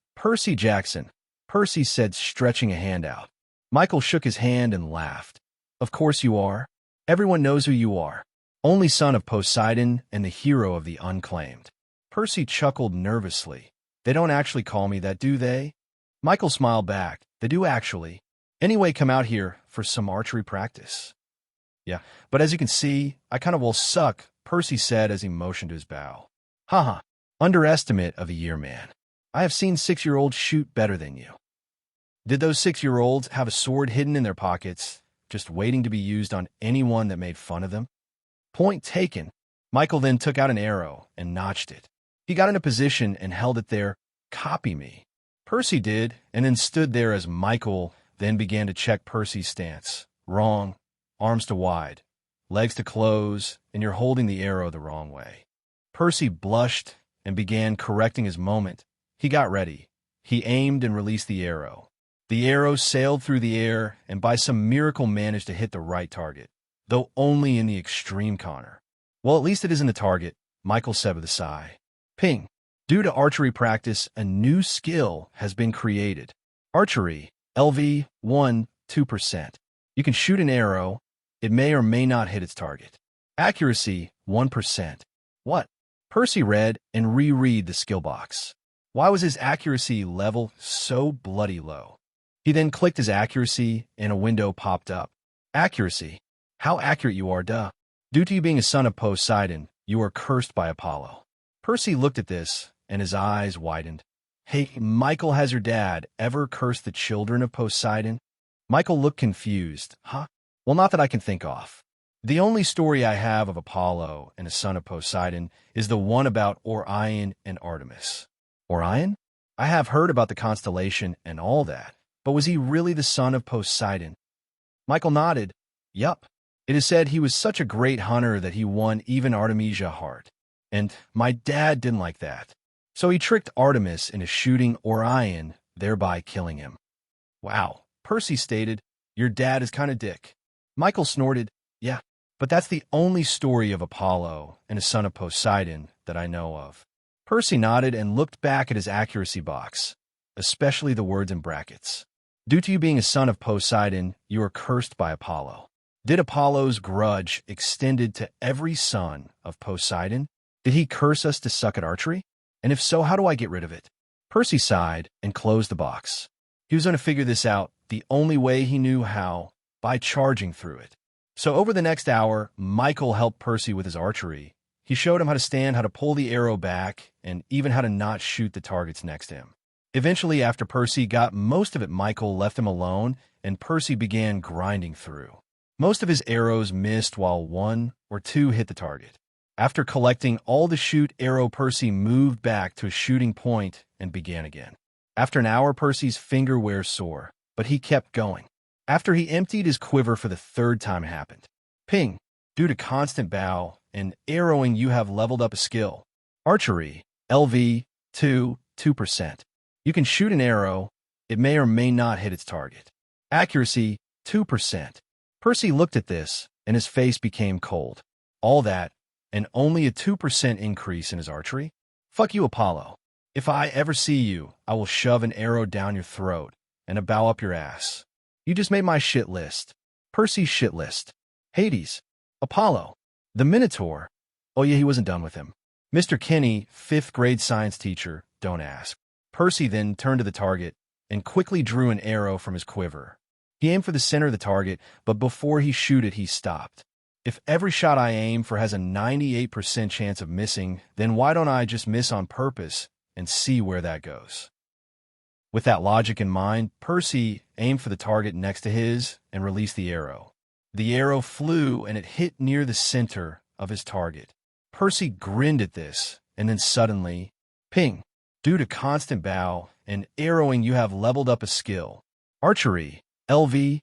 Jackson, Percy said, stretching a hand out. Michael shook his hand and laughed. Of course you are. Everyone knows who you are. Only son of Poseidon and the hero of the unclaimed. Percy chuckled nervously. They don't actually call me that, do they? Michael smiled back. They do actually. Anyway, come out here for some archery practice. Yeah, but as you can see, I kind of will suck, Percy said as he motioned to his bow. Haha, underestimate of a year man. I have seen 6-year-olds shoot better than you. Did those 6-year-olds have a sword hidden in their pockets, just waiting to be used on anyone that made fun of them? Point taken. Michael then took out an arrow and notched it. He got in a position and held it there. Copy me. Percy did, and then stood there as Michael then began to check Percy's stance. Wrong. Arms to wide. Legs to close, and you're holding the arrow the wrong way. Percy blushed and began correcting his moment. He got ready. He aimed and released the arrow. The arrow sailed through the air and by some miracle managed to hit the right target, though only in the extreme corner. Well, at least it isn't a target, Michael said with a sigh. Ping. Due to archery practice, a new skill has been created. Archery, LV, 2%. You can shoot an arrow. It may or may not hit its target. Accuracy, 1%. What? Percy read and reread the skill box. Why was his accuracy level so bloody low? He then clicked his accuracy and a window popped up. Accuracy. How accurate you are, duh. Due to you being a son of Poseidon, you are cursed by Apollo. Percy looked at this and his eyes widened. Hey, Michael, has your dad ever cursed the children of Poseidon? Michael looked confused. Huh? Well, not that I can think of. The only story I have of Apollo and a son of Poseidon is the one about Orion and Artemis. Orion? I have heard about the constellation and all that, but was he really the son of Poseidon? Michael nodded. Yup. It is said he was such a great hunter that he won even Artemisia' heart. And my dad didn't like that. So he tricked Artemis into shooting Orion, thereby killing him. Wow, Percy stated, your dad is kind of dick. Michael snorted, yeah, but that's the only story of Apollo and a son of Poseidon that I know of. Percy nodded and looked back at his accuracy box, especially the words in brackets. Due to you being a son of Poseidon, you are cursed by Apollo. Did Apollo's grudge extended to every son of Poseidon? Did he curse us to suck at archery? And if so, how do I get rid of it? Percy sighed and closed the box. He was going to figure this out the only way he knew how, by charging through it. So over the next hour, Michael helped Percy with his archery. He showed him how to stand, how to pull the arrow back, and even how to not shoot the targets next to him. Eventually, after Percy got most of it, Michael left him alone, and Percy began grinding through. Most of his arrows missed while 1 or 2 hit the target. After collecting all the shoot arrow, Percy moved back to a shooting point and began again. After an hour, Percy's finger wears sore, but he kept going. After he emptied his quiver for the 3rd time, it happened. Ping. Due to constant bow and arrowing, you have leveled up a skill. Archery, LV, 2%. You can shoot an arrow. It may or may not hit its target. Accuracy, 2%. Percy looked at this, and his face became cold. All that, and only a 2% increase in his archery? Fuck you, Apollo. If I ever see you, I will shove an arrow down your throat and a bow up your ass. You just made my shit list. Percy's shit list. Hades. Apollo. The Minotaur. Oh yeah, he wasn't done with him. Mr. Kenny, 5th grade science teacher, don't ask. Percy then turned to the target and quickly drew an arrow from his quiver. He aimed for the center of the target, but before he shoot it, he stopped. If every shot I aim for has a 98% chance of missing, then why don't I just miss on purpose and see where that goes. With that logic in mind, Percy aimed for the target next to his and released the arrow. The arrow flew and it hit near the center of his target. Percy grinned at this, and then suddenly, ping! Due to constant bow and arrowing, you have leveled up a skill. Archery, LV,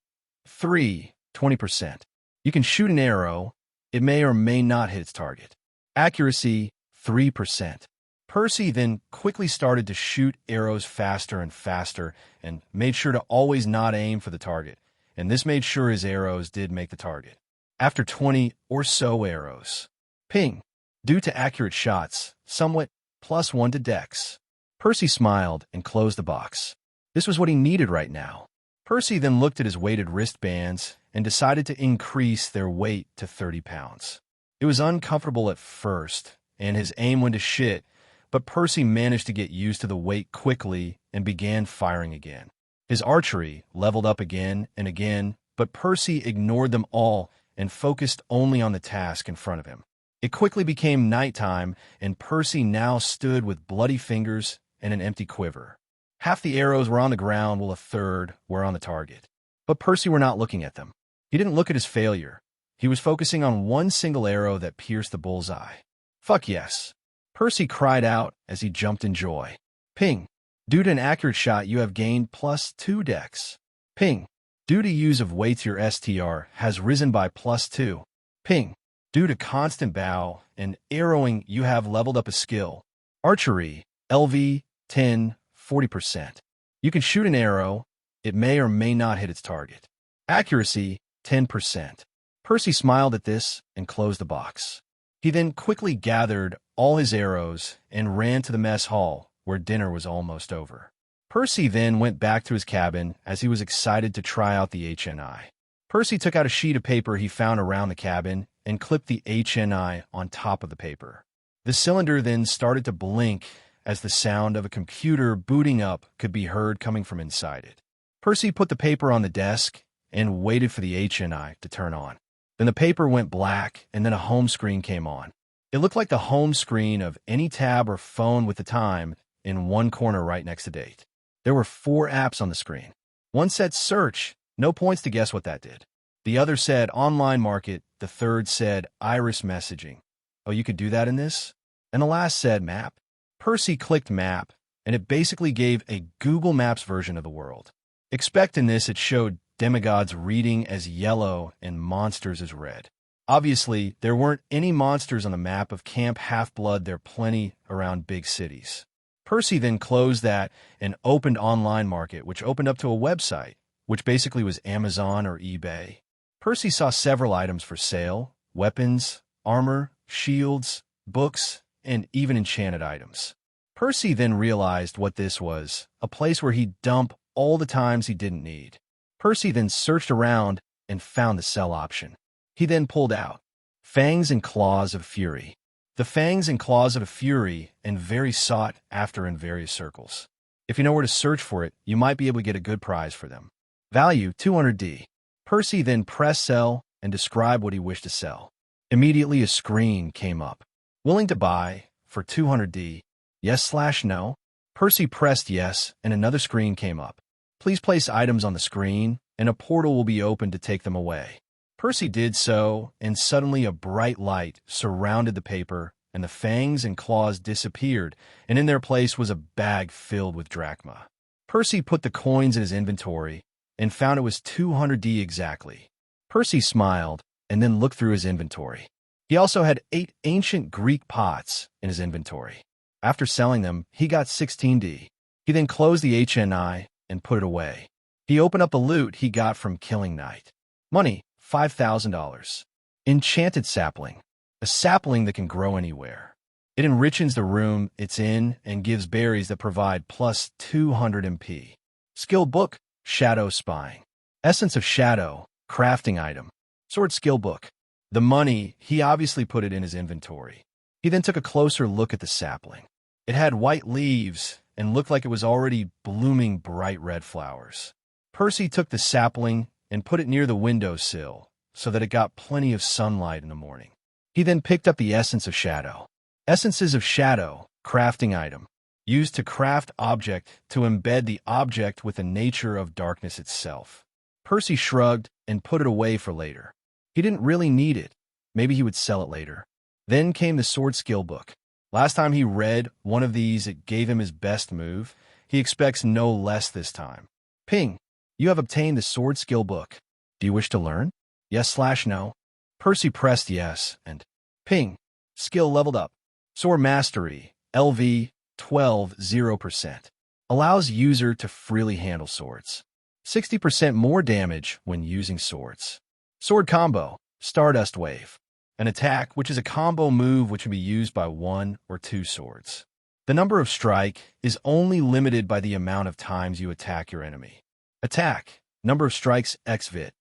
3, 20%. You can shoot an arrow. It may or may not hit its target. Accuracy, 3%. Percy then quickly started to shoot arrows faster and faster and made sure to always not aim for the target, and this made sure his arrows did make the target. After 20 or so arrows, ping! Due to accurate shots, somewhat +1 to dex. Percy smiled and closed the box. This was what he needed right now. Percy then looked at his weighted wristbands and decided to increase their weight to 30 pounds. It was uncomfortable at first, and his aim went to shit, but Percy managed to get used to the weight quickly and began firing again. His archery leveled up again and again, but Percy ignored them all and focused only on the task in front of him. It quickly became nighttime, and Percy now stood with bloody fingers and an empty quiver. Half the arrows were on the ground while a third were on the target. But Percy were not looking at them. He didn't look at his failure. He was focusing on one single arrow that pierced the bullseye. Fuck yes. Percy cried out as he jumped in joy. Ping! Due to an accurate shot, you have gained +2 dex. Ping! Due to use of weights, your STR has risen by +2. Ping! Due to constant bow and arrowing, you have leveled up a skill. Archery, LV, 10, 40%. You can shoot an arrow. It may or may not hit its target. Accuracy, 10%. Percy smiled at this and closed the box. He then quickly gathered all his arrows and ran to the mess hall, where dinner was almost over. Percy then went back to his cabin as he was excited to try out the HNI. Percy took out a sheet of paper he found around the cabin and clipped the HNI on top of the paper. The cylinder then started to blink as the sound of a computer booting up could be heard coming from inside it. Percy put the paper on the desk and waited for the HNI to turn on. Then the paper went black, and then a home screen came on. It looked like the home screen of any tab or phone with the time in one corner right next to date. There were 4 apps on the screen. One said search, no points to guess what that did. The other said online market. The third said iris messaging. Oh, you could do that in this? And the last said map. Percy clicked map, and it basically gave a Google Maps version of the world. Except in this, it showed demigods reading as yellow and monsters as red. Obviously, there weren't any monsters on the map of Camp Half-Blood. There are plenty around big cities. Percy then closed that and opened online market, which opened up to a website, which basically was Amazon or eBay. Percy saw several items for sale: weapons, armor, shields, books, and even enchanted items. Percy then realized what this was, a place where he'd dump all the times he didn't need. Percy then searched around and found the sell option. He then pulled out Fangs and Claws of Fury. The Fangs and Claws of Fury and very sought after in various circles. If you know where to search for it, you might be able to get a good prize for them. Value 200D. Percy then pressed sell and described what he wished to sell. Immediately a screen came up. Willing to buy for 200D. Yes/no. Percy pressed yes and another screen came up. Please place items on the screen and a portal will be open to take them away. Percy did so, and suddenly a bright light surrounded the paper, and the fangs and claws disappeared, and in their place was a bag filled with drachma. Percy put the coins in his inventory and found it was 200D exactly. Percy smiled and then looked through his inventory. He also had 8 ancient Greek pots in his inventory. After selling them, he got 16D. He then closed the HNI and put it away. He opened up the loot he got from Killing Night. Money, $5,000. Enchanted sapling. A sapling that can grow anywhere. It enriches the room it's in and gives berries that provide plus 200 MP. Skill book, Shadow Spying. Essence of Shadow, crafting item. Sword skill book. The money, he obviously put it in his inventory. He then took a closer look at the sapling. It had white leaves and looked like it was already blooming bright red flowers. Percy took the sapling and put it near the windowsill so that it got plenty of sunlight in the morning. He then picked up the Essence of Shadow. Essences of Shadow, crafting item. used to craft object to embed the object with the nature of darkness itself. Percy shrugged and put it away for later. He didn't really need it. Maybe he would sell it later. Then came the sword skill book. Last time he read one of these, it gave him his best move. He expects no less this time. Ping. You have obtained the sword skill book. Do you wish to learn? Yes/no. Percy pressed yes, and ping. Skill leveled up. Sword Mastery, LV, 12, 0%. Allows user to freely handle swords. 60% more damage when using swords. Sword Combo, Stardust Wave. An attack which is a combo move which can be used by 1 or 2 swords. The number of strike is only limited by the amount of times you attack your enemy. Attack, number of strikes xvit.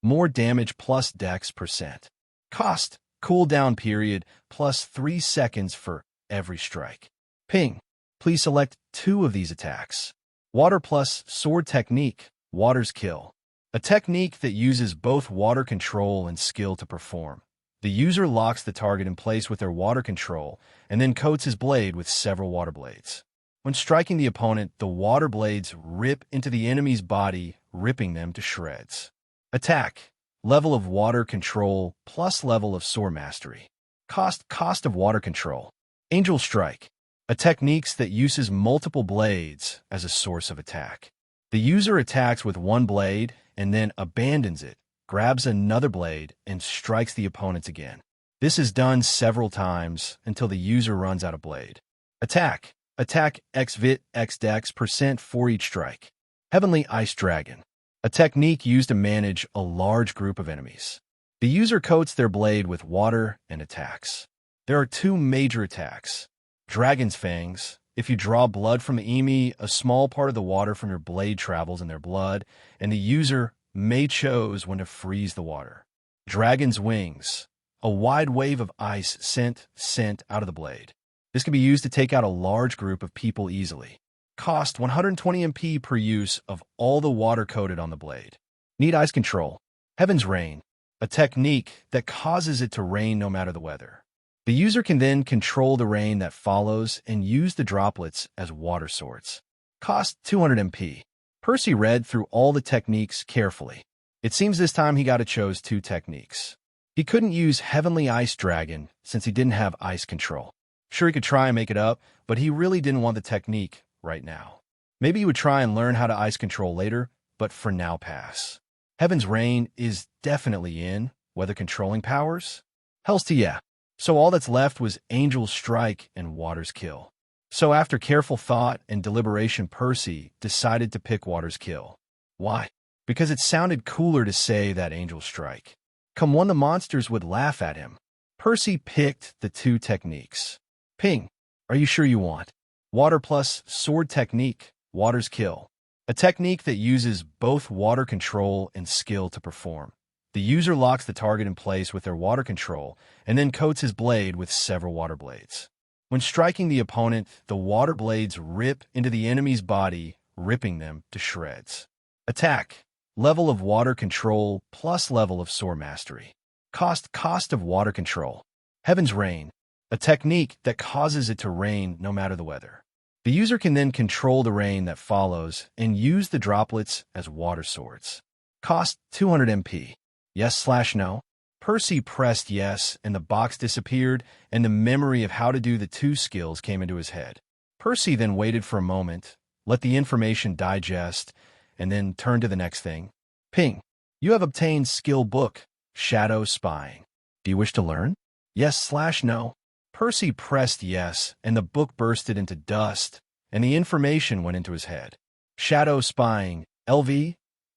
More damage plus dex %. Cost, cooldown period plus 3 seconds for every strike. Ping, please select 2 of these attacks. Water plus sword technique, water's kill. A technique that uses both water control and skill to perform. The user locks the target in place with their water control and then coats his blade with several water blades. When striking the opponent, the water blades rip into the enemy's body, ripping them to shreds. Attack, level of water control plus level of sword mastery. Cost of water control. Angel Strike, a technique that uses multiple blades as a source of attack. The user attacks with one blade and then abandons it, grabs another blade, and strikes the opponent again. This is done several times until the user runs out of blade. Attack xvit xdex % for each strike. Heavenly Ice Dragon, a technique used to manage a large group of enemies. The user coats their blade with water and attacks. There are 2 major attacks. Dragon's Fangs. If you draw blood from the enemy, a small part of the water from your blade travels in their blood, and the user may choose when to freeze the water. Dragon's Wings. A wide wave of ice sent out of the blade. This can be used to take out a large group of people easily. Cost 120 MP per use of all the water coated on the blade. Need Ice Control. Heaven's Rain. A technique that causes it to rain no matter the weather. The user can then control the rain that follows and use the droplets as water swords. Cost 200 MP. Percy read through all the techniques carefully. It seems this time he got to choose 2 techniques. He couldn't use Heavenly Ice Dragon since he didn't have ice control. Sure, he could try and make it up, but he really didn't want the technique right now. Maybe he would try and learn how to ice control later, but for now pass. Heaven's Rain is definitely in, weather controlling powers. Hell's to yeah. So all that's left was Angel's Strike and Water's Kill. So after careful thought and deliberation, Percy decided to pick Water's Kill. Why? Because it sounded cooler to say that Angel's Strike. Come one, the monsters would laugh at him. Percy picked the 2 techniques. Ping, are you sure you want? Water plus sword technique, Water's Kill. A technique that uses both water control and skill to perform. The user locks the target in place with their water control and then coats his blade with several water blades. When striking the opponent, the water blades rip into the enemy's body, ripping them to shreds. Attack, level of water control plus level of sword mastery. Cost of water control. Heaven's Rain, a technique that causes it to rain no matter the weather. The user can then control the rain that follows and use the droplets as water swords. Cost 200 MP. Yes/no. Percy pressed yes, and the box disappeared, and the memory of how to do the 2 skills came into his head. Percy then waited for a moment, let the information digest, and then turned to the next thing. Ping, you have obtained skill book, Shadow Spying. Do you wish to learn? Yes/no. Percy pressed yes, and the book bursted into dust, and the information went into his head. Shadow Spying, LV,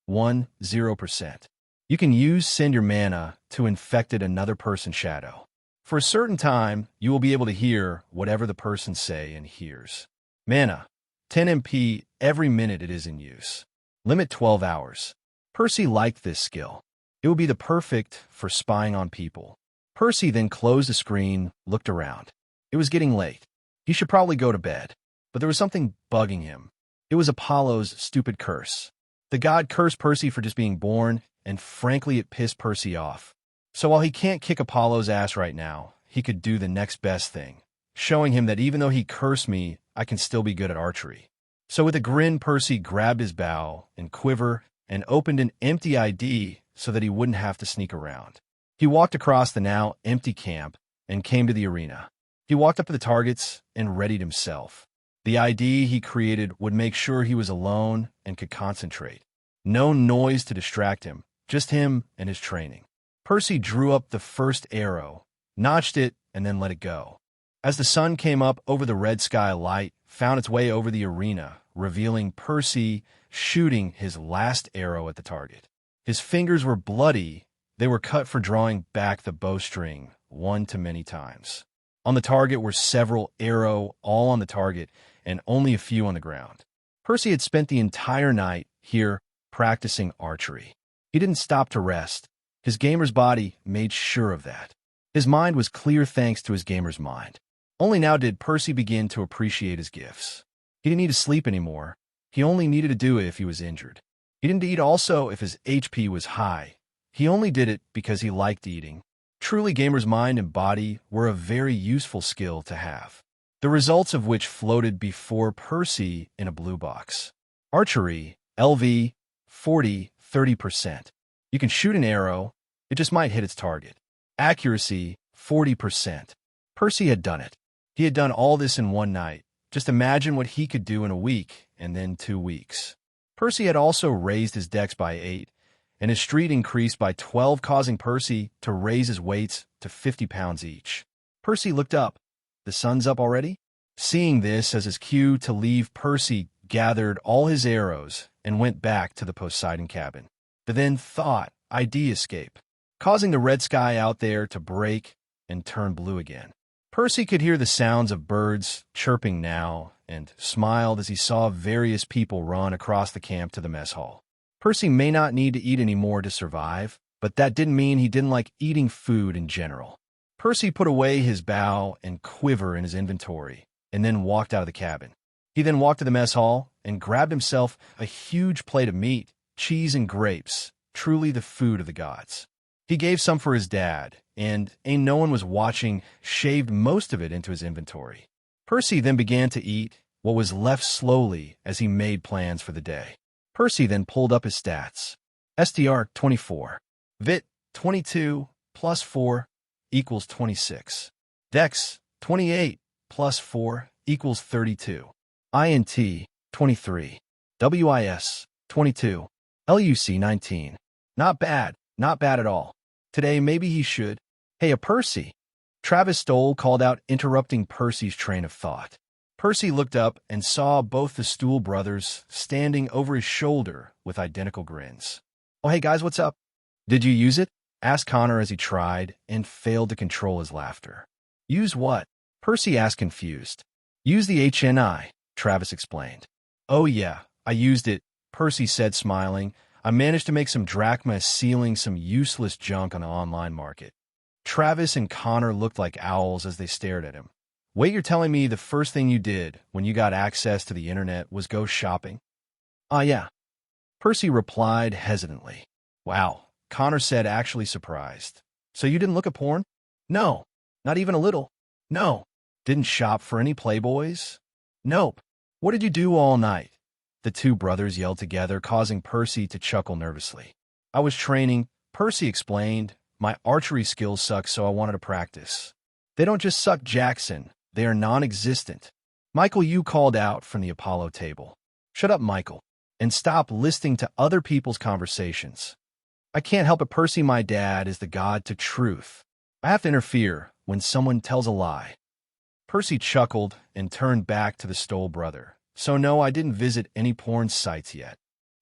0%. You can send your mana to infected another person's shadow. For a certain time, you will be able to hear whatever the person say and hears. Mana, 10 MP every minute it is in use. Limit 12 hours. Percy liked this skill. It would be the perfect for spying on people. Percy then closed the screen, looked around. It was getting late. He should probably go to bed. But there was something bugging him. It was Apollo's stupid curse. The god cursed Percy for just being born, and frankly it pissed Percy off. So while he can't kick Apollo's ass right now, he could do the next best thing, showing him that even though he cursed me, I can still be good at archery. So with a grin, Percy grabbed his bow and quiver and opened an empty ID so that he wouldn't have to sneak around. He walked across the now empty camp and came to the arena. He walked up to the targets and readied himself. The ID he created would make sure he was alone and could concentrate. No noise to distract him, just him and his training. Percy drew up the first arrow, notched it, and then let it go. As the sun came up over the red sky, light found its way over the arena, revealing Percy shooting his last arrow at the target. His fingers were bloody. They were cut for drawing back the bowstring one too many times. On the target were several arrows, all on the target, and only a few on the ground. Percy had spent the entire night here practicing archery. He didn't stop to rest. His gamer's body made sure of that. His mind was clear thanks to his gamer's mind. Only now did Percy begin to appreciate his gifts. He didn't need to sleep anymore. He only needed to do it if he was injured. He didn't eat also if his HP was high. He only did it because he liked eating. Truly, gamer's mind and body were a very useful skill to have, the results of which floated before Percy in a blue box. Archery, LV, 30%. You can shoot an arrow, it just might hit its target. Accuracy, 40%. Percy had done it. He had done all this in one night. Just imagine what he could do in a week and then 2 weeks. Percy had also raised his dex by 8, and his street increased by 12, causing Percy to raise his weights to 50 pounds each. Percy looked up. The sun's up already? Seeing this as his cue to leave, Percy gathered all his arrows and went back to the Poseidon cabin. The then thought ID escape, causing the red sky out there to break and turn blue again. Percy could hear the sounds of birds chirping now and smiled as he saw various people run across the camp to the mess hall. Percy may not need to eat anymore to survive, but that didn't mean he didn't like eating food in general. Percy put away his bow and quiver in his inventory and then walked out of the cabin. He then walked to the mess hall and grabbed himself a huge plate of meat, cheese, and grapes, truly the food of the gods. He gave some for his dad, and ain't no one was watching, shaved most of it into his inventory. Percy then began to eat what was left slowly as he made plans for the day. Percy then pulled up his stats. STR 24. Vit 22 plus 4 equals 26. Dex 28 plus 4 equals 32. INT 23. WIS 22. LUC 19. Not bad at all. Today maybe he should. Hey, Percy. Travis Stoll called out, interrupting Percy's train of thought. Percy looked up and saw both the Stool brothers standing over his shoulder with identical grins. Oh, hey guys, what's up? Did you use it? Asked Connor as he tried and failed to control his laughter. Use what? Percy asked, confused. Use the HNI, Travis explained. Oh yeah, I used it, Percy said, smiling. I managed to make some drachma sealing some useless junk on the online market. Travis and Connor looked like owls as they stared at him. Wait, you're telling me the first thing you did when you got access to the internet was go shopping? Yeah. Percy replied hesitantly. Wow, Connor said, actually surprised. So you didn't look at porn? No, not even a little. No. Didn't shop for any Playboys? Nope. What did you do all night? The two brothers yelled together, causing Percy to chuckle nervously. I was training, Percy explained. My archery skills suck, so I wanted to practice. They don't just suck, Jackson. They are non-existent. Michael, you called out from the Apollo table. Shut up, Michael, and stop listening to other people's conversations. I can't help it, Percy. My dad is the god to truth. I have to interfere when someone tells a lie. Percy chuckled and turned back to the Stoll brother. So no, I didn't visit any porn sites yet.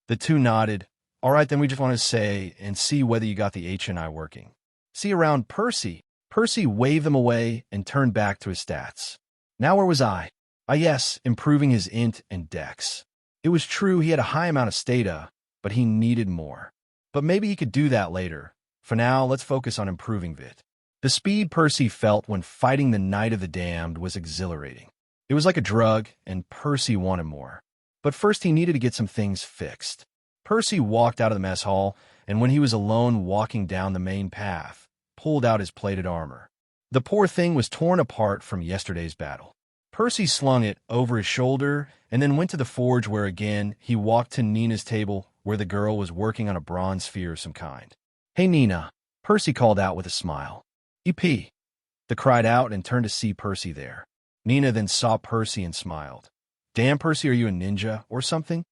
The two nodded. All right, then we just want to say and see whether you got the HNI working. See you around, Percy. Percy waved them away and turned back to his stats. Now where was I? Yes, improving his int and dex. It was true he had a high amount of stata, but he needed more. But maybe he could do that later. For now, let's focus on improving Vit. The speed Percy felt when fighting the Knight of the Damned was exhilarating. It was like a drug, and Percy wanted more. But first he needed to get some things fixed. Percy walked out of the mess hall, and when he was alone walking down the main path, pulled out his plated armor. The poor thing was torn apart from yesterday's battle. Percy slung it over his shoulder and then went to the forge where again he walked to Nina's table where the girl was working on a bronze sphere of some kind. "Hey, Nina," Percy called out with a smile. "EP." The cried out and turned to see Percy there. Nina then saw Percy and smiled. "Damn, Percy, are you a ninja or something?"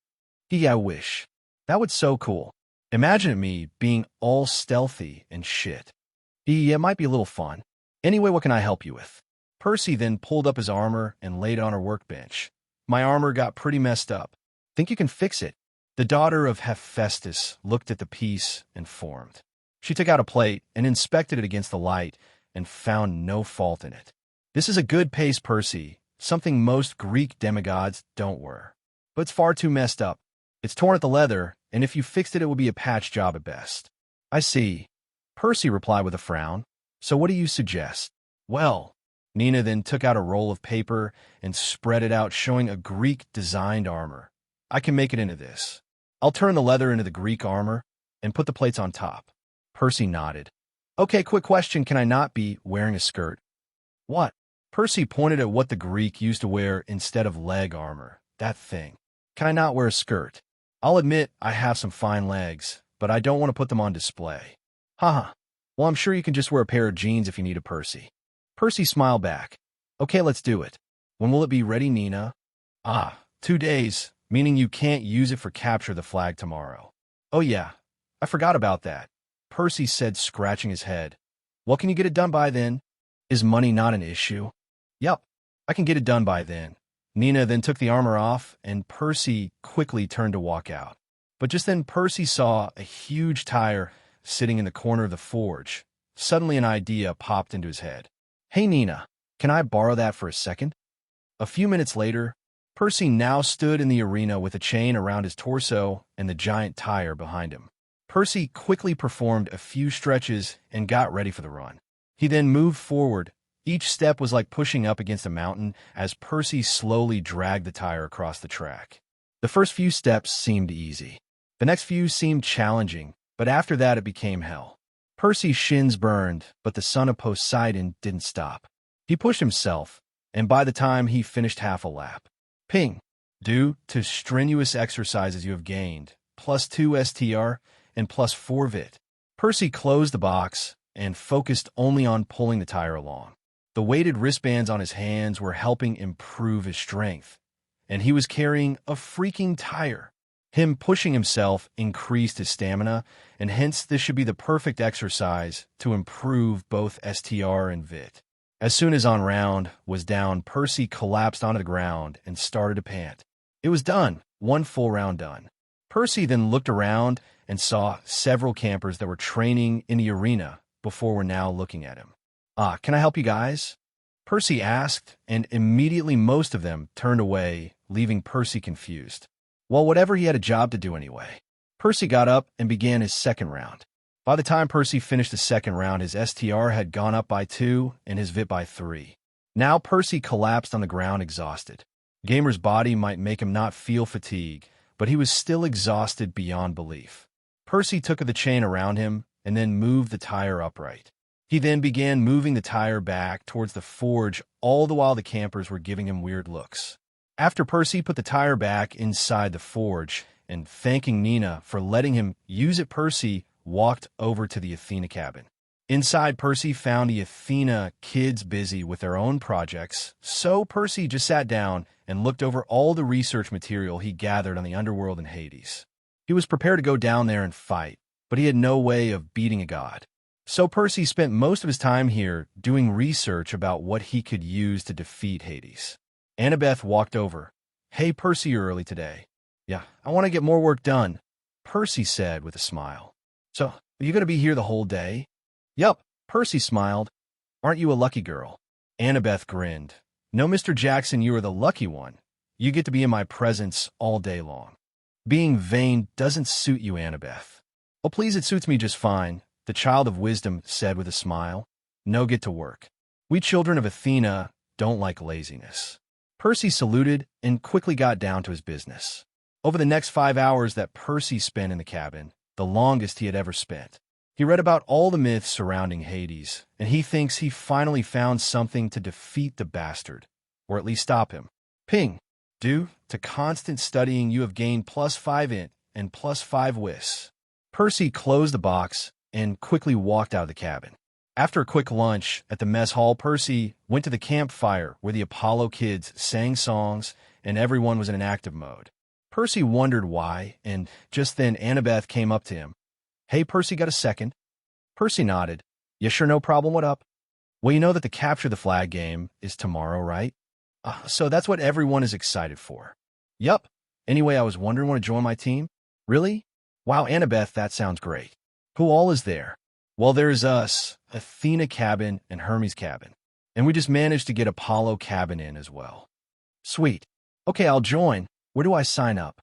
"Yeah, I wish. That would so cool. Imagine me being all stealthy and shit. Yeah, it might be a little fun. Anyway, what can I help you with?" Percy then pulled up his armor and laid it on her workbench. "My armor got pretty messed up. Think you can fix it?" The daughter of Hephaestus looked at the piece and formed. She took out a plate and inspected it against the light and found no fault in it. "This is a good pace, Percy, something most Greek demigods don't wear. But it's far too messed up. It's torn at the leather, and if you fixed it, it would be a patch job at best." "I see," Percy replied with a frown. "So what do you suggest?" "Well," Nina then took out a roll of paper and spread it out, showing a Greek-designed armor. "I can make it into this. I'll turn the leather into the Greek armor and put the plates on top." Percy nodded. "Okay, quick question. Can I not be wearing a skirt?" "What?" Percy pointed at what the Greek used to wear instead of leg armor. "That thing. Can I not wear a skirt? I'll admit I have some fine legs, but I don't want to put them on display." "Haha. Well, I'm sure you can just wear a pair of jeans if you need a, Percy." Percy smiled back. "Okay, let's do it. When will it be ready, Nina?" 2 days, meaning you can't use it for capture the flag tomorrow." "Oh yeah, I forgot about that," Percy said, scratching his head. "Well, can you get it done by then? Is money not an issue?" "Yep, I can get it done by then." Nina then took the armor off, and Percy quickly turned to walk out. But just then Percy saw a huge tire sitting in the corner of the forge. Suddenly an idea popped into his head. "Hey, Nina, can I borrow that for a second?" A few minutes later, Percy now stood in the arena with a chain around his torso and the giant tire behind him. Percy quickly performed a few stretches and got ready for the run. He then moved forward. Each step was like pushing up against a mountain as Percy slowly dragged the tire across the track. The first few steps seemed easy. The next few seemed challenging, but after that it became hell. Percy's shins burned, but the son of Poseidon didn't stop. He pushed himself, and by the time he finished half a lap, ping, due to strenuous exercises you have gained, +2 STR and +4 VIT. Percy closed the box and focused only on pulling the tire along. The weighted wristbands on his hands were helping improve his strength, and he was carrying a freaking tire. Him pushing himself increased his stamina, and hence this should be the perfect exercise to improve both STR and VIT. As soon as on round was down, Percy collapsed onto the ground and started to pant. It was done, 1 full round done. Percy then looked around and saw several campers that were training in the arena before were now looking at him. "Can I help you guys?" Percy asked, and immediately most of them turned away, leaving Percy confused. Well, whatever, he had a job to do anyway. Percy got up and began his second round. By the time Percy finished the second round, his STR had gone up by 2 and his VIT by 3. Now Percy collapsed on the ground exhausted. Gamer's body might make him not feel fatigue, but he was still exhausted beyond belief. Percy took the chain around him and then moved the tire upright. He then began moving the tire back towards the forge, all the while the campers were giving him weird looks. After Percy put the tire back inside the forge and thanking Nina for letting him use it, Percy walked over to the Athena cabin. Inside, Percy found the Athena kids busy with their own projects, so Percy just sat down and looked over all the research material he gathered on the underworld and Hades. He was prepared to go down there and fight, but he had no way of beating a god. So Percy spent most of his time here doing research about what he could use to defeat Hades. Annabeth walked over. "Hey, Percy, you're early today." "Yeah, I want to get more work done," Percy said with a smile. "So, are you going to be here the whole day?" "Yup," Percy smiled. "Aren't you a lucky girl?" Annabeth grinned. "No, Mr. Jackson, you are the lucky one. You get to be in my presence all day long." "Being vain doesn't suit you, Annabeth." "Oh, please, it suits me just fine," the child of wisdom said with a smile. "No, get to work. We children of Athena don't like laziness." Percy saluted and quickly got down to his business. Over the next 5 hours that Percy spent in the cabin, the longest he had ever spent, he read about all the myths surrounding Hades, and he thinks he finally found something to defeat the bastard. or at least stop him. Ping. Due to constant studying, you have gained +5 int and +5 wis. Percy closed the box and quickly walked out of the cabin. After a quick lunch at the mess hall, Percy went to the campfire where the Apollo kids sang songs and everyone was in an active mode. Percy wondered why, and just then Annabeth came up to him. "Hey, Percy, got a second?" Percy nodded. "Yeah, sure, no problem, what up?" "Well, you know that the Capture the Flag game is tomorrow, right? So that's what everyone is excited for." "Yup. Anyway, I was wondering, want to join my team?" "Really? Wow, Annabeth, that sounds great. Who all is there?" "Well, there's us, Athena cabin, and Hermes cabin. And we just managed to get Apollo cabin in as well." "Sweet. Okay, I'll join. Where do I sign up?"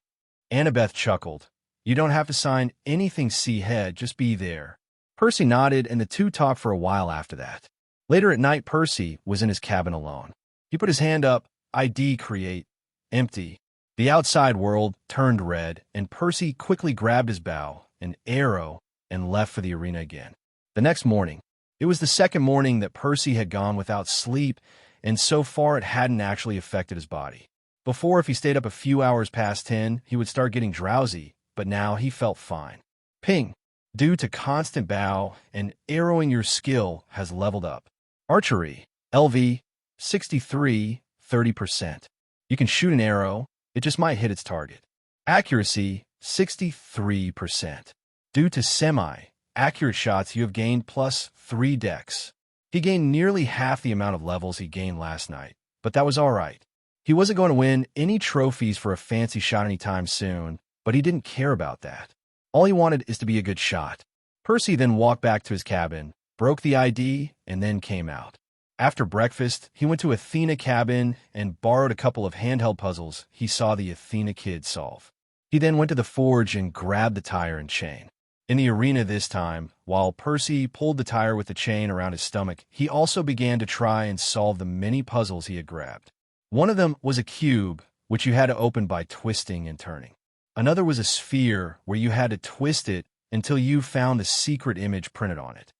Annabeth chuckled. "You don't have to sign anything, C-head, just be there." Percy nodded, and the two talked for a while after that. Later at night, Percy was in his cabin alone. He put his hand up, ID create, empty. The outside world turned red, and Percy quickly grabbed his bow, an arrow, and left for the arena again. The next morning, it was the second morning that Percy had gone without sleep, and so far it hadn't actually affected his body. Before, if he stayed up a few hours past 10, he would start getting drowsy, but now he felt fine. Ping. Due to constant bow and arrowing, your skill has leveled up. Archery, LV, 63, 30%. You can shoot an arrow, it just might hit its target. Accuracy, 63%. Due to semi-accurate shots, you have gained +3 dex. He gained nearly half the amount of levels he gained last night, but that was all right. He wasn't going to win any trophies for a fancy shot anytime soon, but he didn't care about that. All he wanted is to be a good shot. Percy then walked back to his cabin, broke the ID, and then came out. After breakfast, he went to Athena cabin and borrowed a couple of handheld puzzles he saw the Athena kids solve. He then went to the forge and grabbed the tire and chain. In the arena this time, while Percy pulled the tire with the chain around his stomach, he also began to try and solve the many puzzles he had grabbed. One of them was a cube, which you had to open by twisting and turning. Another was a sphere, where you had to twist it until you found the secret image printed on it.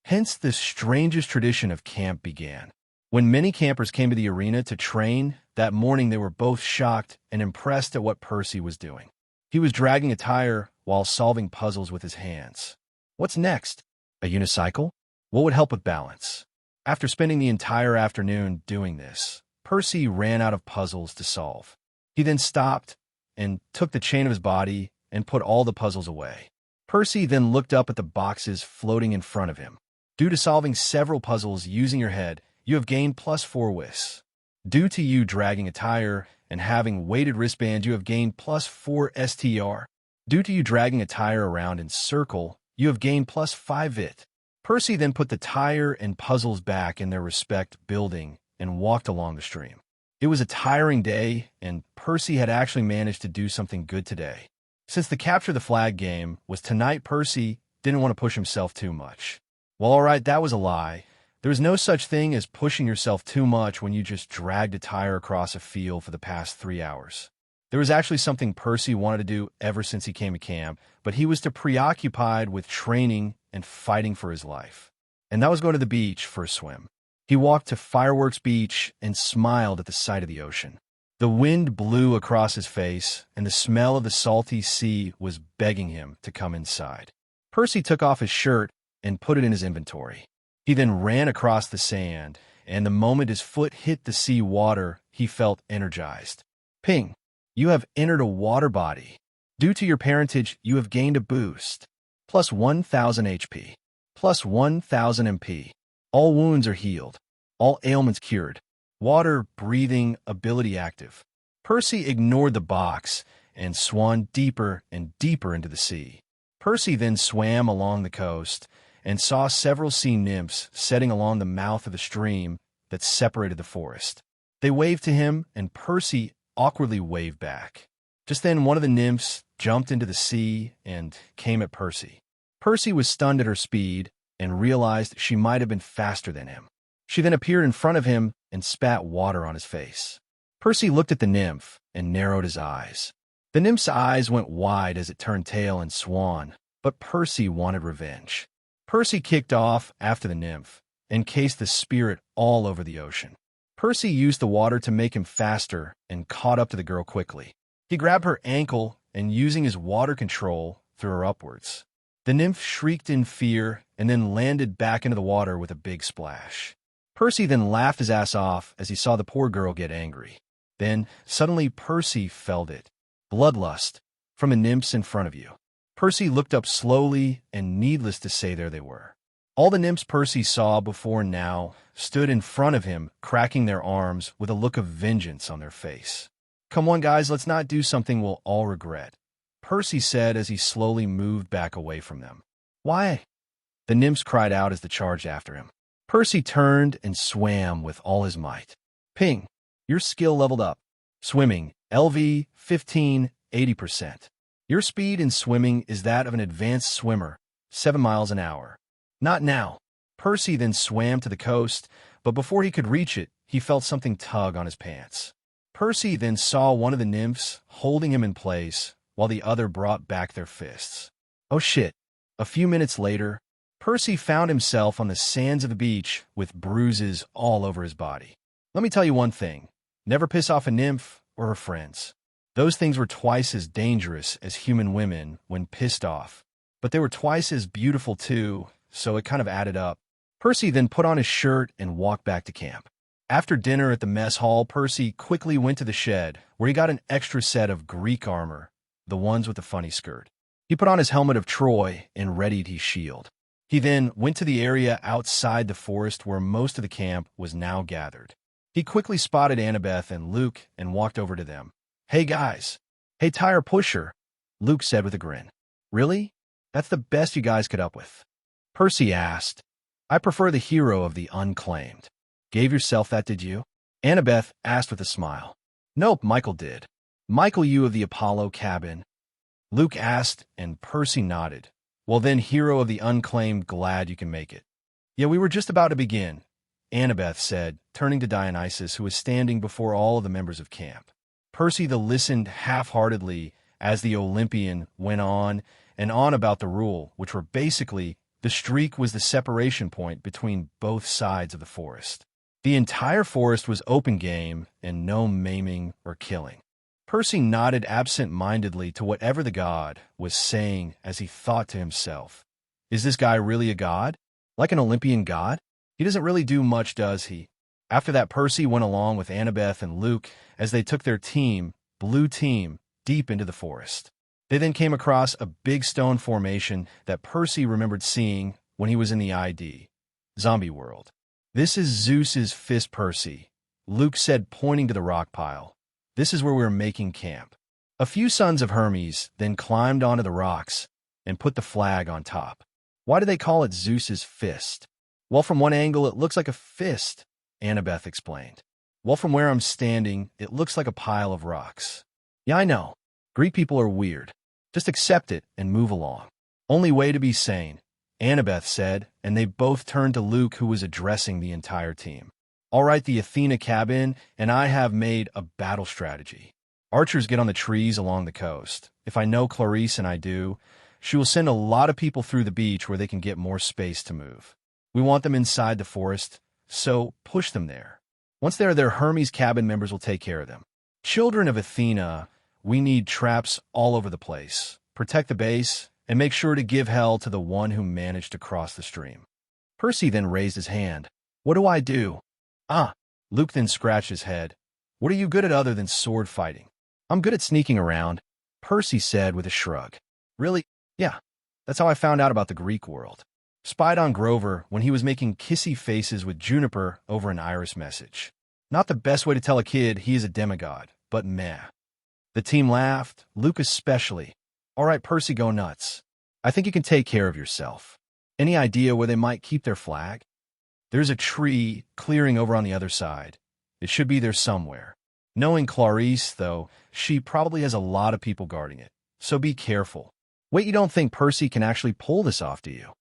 Hence, the strangest tradition of camp began. When many campers came to the arena to train, that morning they were both shocked and impressed at what Percy was doing. He was dragging a tire while solving puzzles with his hands. What's next? A unicycle? What would help with balance? After spending the entire afternoon doing this, Percy ran out of puzzles to solve. He then stopped and took the chain of his body and put all the puzzles away. Percy then looked up at the boxes floating in front of him. Due to solving several puzzles using your head, you have gained +4 wis. Due to you dragging a tire and having weighted wristbands, you have gained +4 STR. Due to you dragging a tire around in circle, you have gained +5 VIT. Percy then put the tire and puzzles back in their respective building and walked along the stream. It was a tiring day, and Percy had actually managed to do something good today. Since the Capture the Flag game was tonight, Percy didn't want to push himself too much. Well, all right, that was a lie. There is no such thing as pushing yourself too much when you just dragged a tire across a field for the past 3 hours. There was actually something Percy wanted to do ever since he came to camp, but he was too preoccupied with training and fighting for his life. And that was going to the beach for a swim. He walked to Fireworks Beach and smiled at the sight of the ocean. The wind blew across his face, and the smell of the salty sea was begging him to come inside. Percy took off his shirt and put it in his inventory. He then ran across the sand, and the moment his foot hit the sea water, he felt energized. Ping. You have entered a water body. Due to your parentage, you have gained a boost. +1000 HP. +1000 MP. All wounds are healed. All ailments cured. Water breathing ability active. Percy ignored the box and swam deeper and deeper into the sea. Percy then swam along the coast and saw several sea nymphs setting along the mouth of the stream that separated the forest. They waved to him, and Percy awkwardly waved back. Just then, one of the nymphs jumped into the sea and came at Percy. Percy was stunned at her speed and realized she might have been faster than him. She then appeared in front of him and spat water on his face. Percy looked at the nymph and narrowed his eyes. The nymph's eyes went wide as it turned tail and swam, but Percy wanted revenge. Percy kicked off after the nymph and cased the spirit all over the ocean. Percy used the water to make him faster and caught up to the girl quickly. He grabbed her ankle and, using his water control, threw her upwards. The nymph shrieked in fear and then landed back into the water with a big splash. Percy then laughed his ass off as he saw the poor girl get angry. Then, suddenly, Percy felt it. Bloodlust from the nymphs in front of you. Percy looked up slowly, and needless to say, there they were. All the nymphs Percy saw before now stood in front of him, cracking their arms with a look of vengeance on their face. "Come on, guys, let's not do something we'll all regret," Percy said as he slowly moved back away from them. "Why?" the nymphs cried out as they charged after him. Percy turned and swam with all his might. "Ping, your skill leveled up. Swimming, LV 15, 80%. Your speed in swimming is that of an advanced swimmer, 7 miles an hour. Not now." Percy then swam to the coast, but before he could reach it, he felt something tug on his pants. Percy then saw one of the nymphs holding him in place, while the other brought back their fists. Oh shit. A few minutes later, Percy found himself on the sands of the beach with bruises all over his body. Let me tell you one thing. Never piss off a nymph or her friends. Those things were twice as dangerous as human women when pissed off, but they were twice as beautiful too, so it kind of added up. Percy then put on his shirt and walked back to camp. After dinner at the mess hall, Percy quickly went to the shed, where he got an extra set of Greek armor, the ones with the funny skirt. He put on his helmet of Troy and readied his shield. He then went to the area outside the forest where most of the camp was now gathered. He quickly spotted Annabeth and Luke and walked over to them. "Hey guys." "Hey tire pusher," Luke said with a grin. "Really? That's the best you guys could up with?" Percy asked. "I prefer the hero of the unclaimed." "Gave yourself that, did you?" Annabeth asked with a smile. "Nope, Michael did." "Michael, you of the Apollo cabin?" Luke asked, and Percy nodded. "Well then, hero of the unclaimed, glad you can make it." "Yeah, we were just about to begin," Annabeth said, turning to Dionysus, who was standing before all of the members of camp. Percy listened half-heartedly as the Olympian went on and on about the rule, which were basically the streak was the separation point between both sides of the forest. The entire forest was open game and no maiming or killing. Percy nodded absent-mindedly to whatever the god was saying as he thought to himself, "Is this guy really a god? Like an Olympian god? He doesn't really do much, does he?" After that, Percy went along with Annabeth and Luke as they took their team, blue team, deep into the forest. They then came across a big stone formation that Percy remembered seeing when he was in the ID, Zombie World. "This is Zeus's fist, Percy," Luke said, pointing to the rock pile. "This is where we're making camp." A few sons of Hermes then climbed onto the rocks and put the flag on top. "Why do they call it Zeus's fist?" "Well, from one angle, it looks like a fist," Annabeth explained. "Well, from where I'm standing, it looks like a pile of rocks." "Yeah, I know. Greek people are weird. Just accept it and move along. Only way to be sane," Annabeth said, and they both turned to Luke, who was addressing the entire team. "All right, the Athena cabin and I have made a battle strategy. Archers get on the trees along the coast. If I know Clarice, and I do, she will send a lot of people through the beach where they can get more space to move. We want them inside the forest, so push them there. Once they're there, Hermes cabin members will take care of them. Children of Athena, we need traps all over the place. Protect the base, and make sure to give hell to the one who managed to cross the stream." Percy then raised his hand. "What do I do?" "Ah." Luke then scratched his head. "What are you good at other than sword fighting?" "I'm good at sneaking around," Percy said with a shrug. "Really? Yeah. That's how I found out about the Greek world. Spied on Grover when he was making kissy faces with Juniper over an iris message. Not the best way to tell a kid he is a demigod, but meh." The team laughed, Luke especially. "All right, Percy, go nuts. I think you can take care of yourself. Any idea where they might keep their flag?" "There's a tree clearing over on the other side. It should be there somewhere. Knowing Clarice, though, she probably has a lot of people guarding it, so be careful." "Wait, you don't think Percy can actually pull this off, do you?"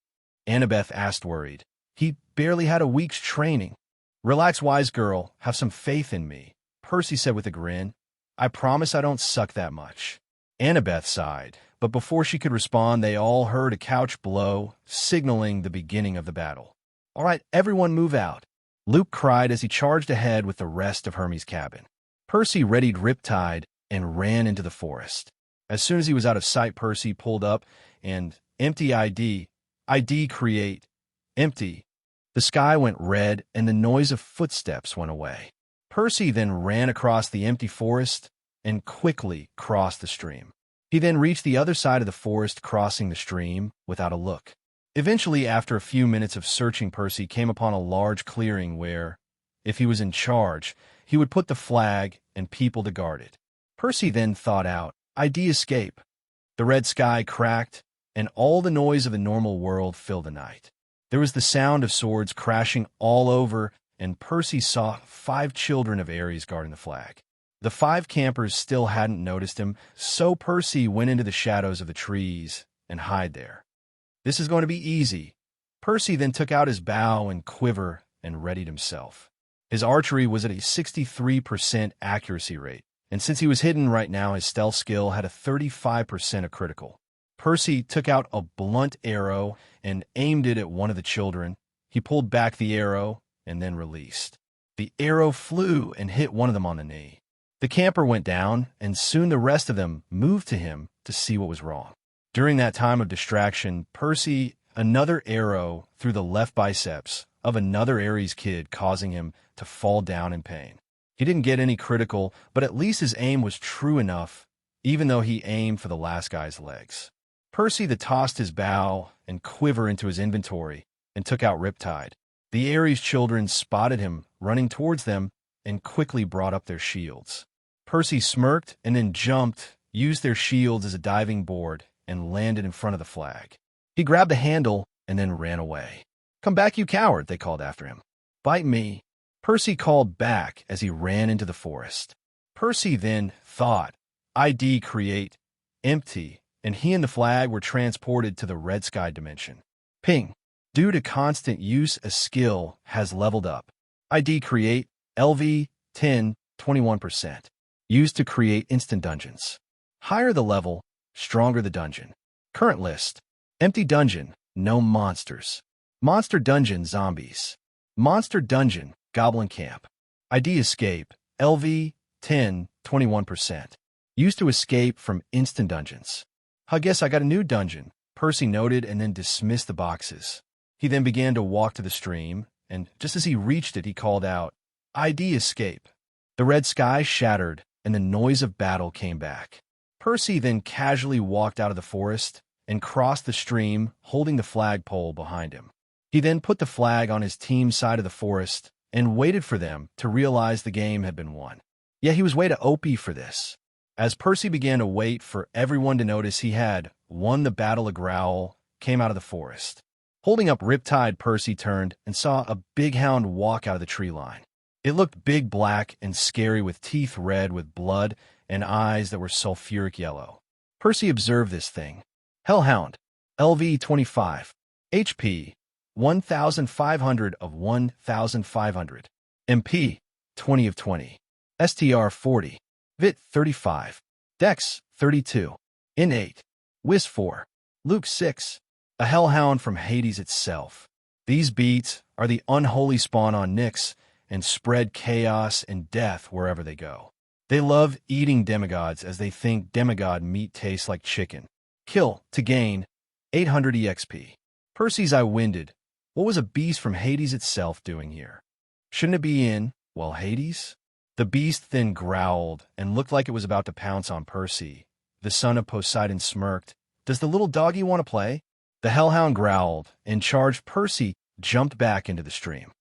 Annabeth asked, worried. "He barely had a week's training." "Relax, wise girl. Have some faith in me," Percy said with a grin. "I promise I don't suck that much." Annabeth sighed, but before she could respond, they all heard a couch below, signaling the beginning of the battle. "All right, everyone move out." Luke cried as he charged ahead with the rest of Hermes' cabin. Percy readied Riptide and ran into the forest. As soon as he was out of sight, Percy pulled up and empty ID create, empty. The sky went red and the noise of footsteps went away. Percy then ran across the empty forest and quickly crossed the stream. He then reached the other side of the forest, crossing the stream without a look. Eventually, after a few minutes of searching, Percy came upon a large clearing where, if he was in charge, he would put the flag and people to guard it. Percy then thought out, ID escape. The red sky cracked, and all the noise of the normal world filled the night. There was the sound of swords crashing all over, and Percy saw 5 children of Ares guarding the flag. The 5 campers still hadn't noticed him, so Percy went into the shadows of the trees and hid there. This is going to be easy. Percy then took out his bow and quiver and readied himself. His archery was at a 63% accuracy rate, and since he was hidden right now, his stealth skill had a 35% of critical. Percy took out a blunt arrow and aimed it at one of the children. He pulled back the arrow and then released. The arrow flew and hit one of them on the knee. The camper went down, and soon the rest of them moved to him to see what was wrong. During that time of distraction, Percy, another arrow through the left biceps of another Ares kid, causing him to fall down in pain. He didn't get any critical, but at least his aim was true enough, even though he aimed for the last guy's legs. Percy tossed his bow and quiver into his inventory and took out Riptide. The Ares children spotted him running towards them and quickly brought up their shields. Percy smirked and then jumped, used their shields as a diving board, and landed in front of the flag. He grabbed the handle and then ran away. "Come back, you coward," they called after him. "Bite me." Percy called back as he ran into the forest. Percy then thought, ID create, empty, and he and the flag were transported to the red sky dimension. Ping. Due to constant use, a skill has leveled up. ID create, LV 10, 21%. Used to create instant dungeons. Higher the level, stronger the dungeon. Current list. Empty dungeon, no monsters. Monster dungeon, zombies. Monster dungeon, goblin camp. ID escape, LV 10, 21%. Used to escape from instant dungeons. I guess I got a new dungeon, Percy noted and then dismissed the boxes. He then began to walk to the stream, and just as he reached it, he called out, ID escape. The red sky shattered, and the noise of battle came back. Percy then casually walked out of the forest and crossed the stream, holding the flagpole behind him. He then put the flag on his team's side of the forest and waited for them to realize the game had been won. Yet he was way too OP for this. As Percy began to wait for everyone to notice he had won the battle, a growl came out of the forest. Holding up Riptide, Percy turned and saw a big hound walk out of the tree line. It looked big, black, and scary, with teeth red with blood and eyes that were sulfuric yellow. Percy observed this thing. Hellhound, LV 25, HP 1,500 of 1,500, MP 20 of 20, STR 40, Vit 35, Dex 32, Innate, Whiz 4, Luke 6, a hellhound from Hades itself. These beats are the unholy spawn on Nyx and spread chaos and death wherever they go. They love eating demigods as they think demigod meat tastes like chicken. Kill to gain 800 EXP. Percy's eye winded. What was a beast from Hades itself doing here? Shouldn't it be in, well, Hades? The beast then growled and looked like it was about to pounce on Percy. The son of Poseidon smirked. Does the little doggy want to play? The hellhound growled and charged. Percy jumped back into the stream.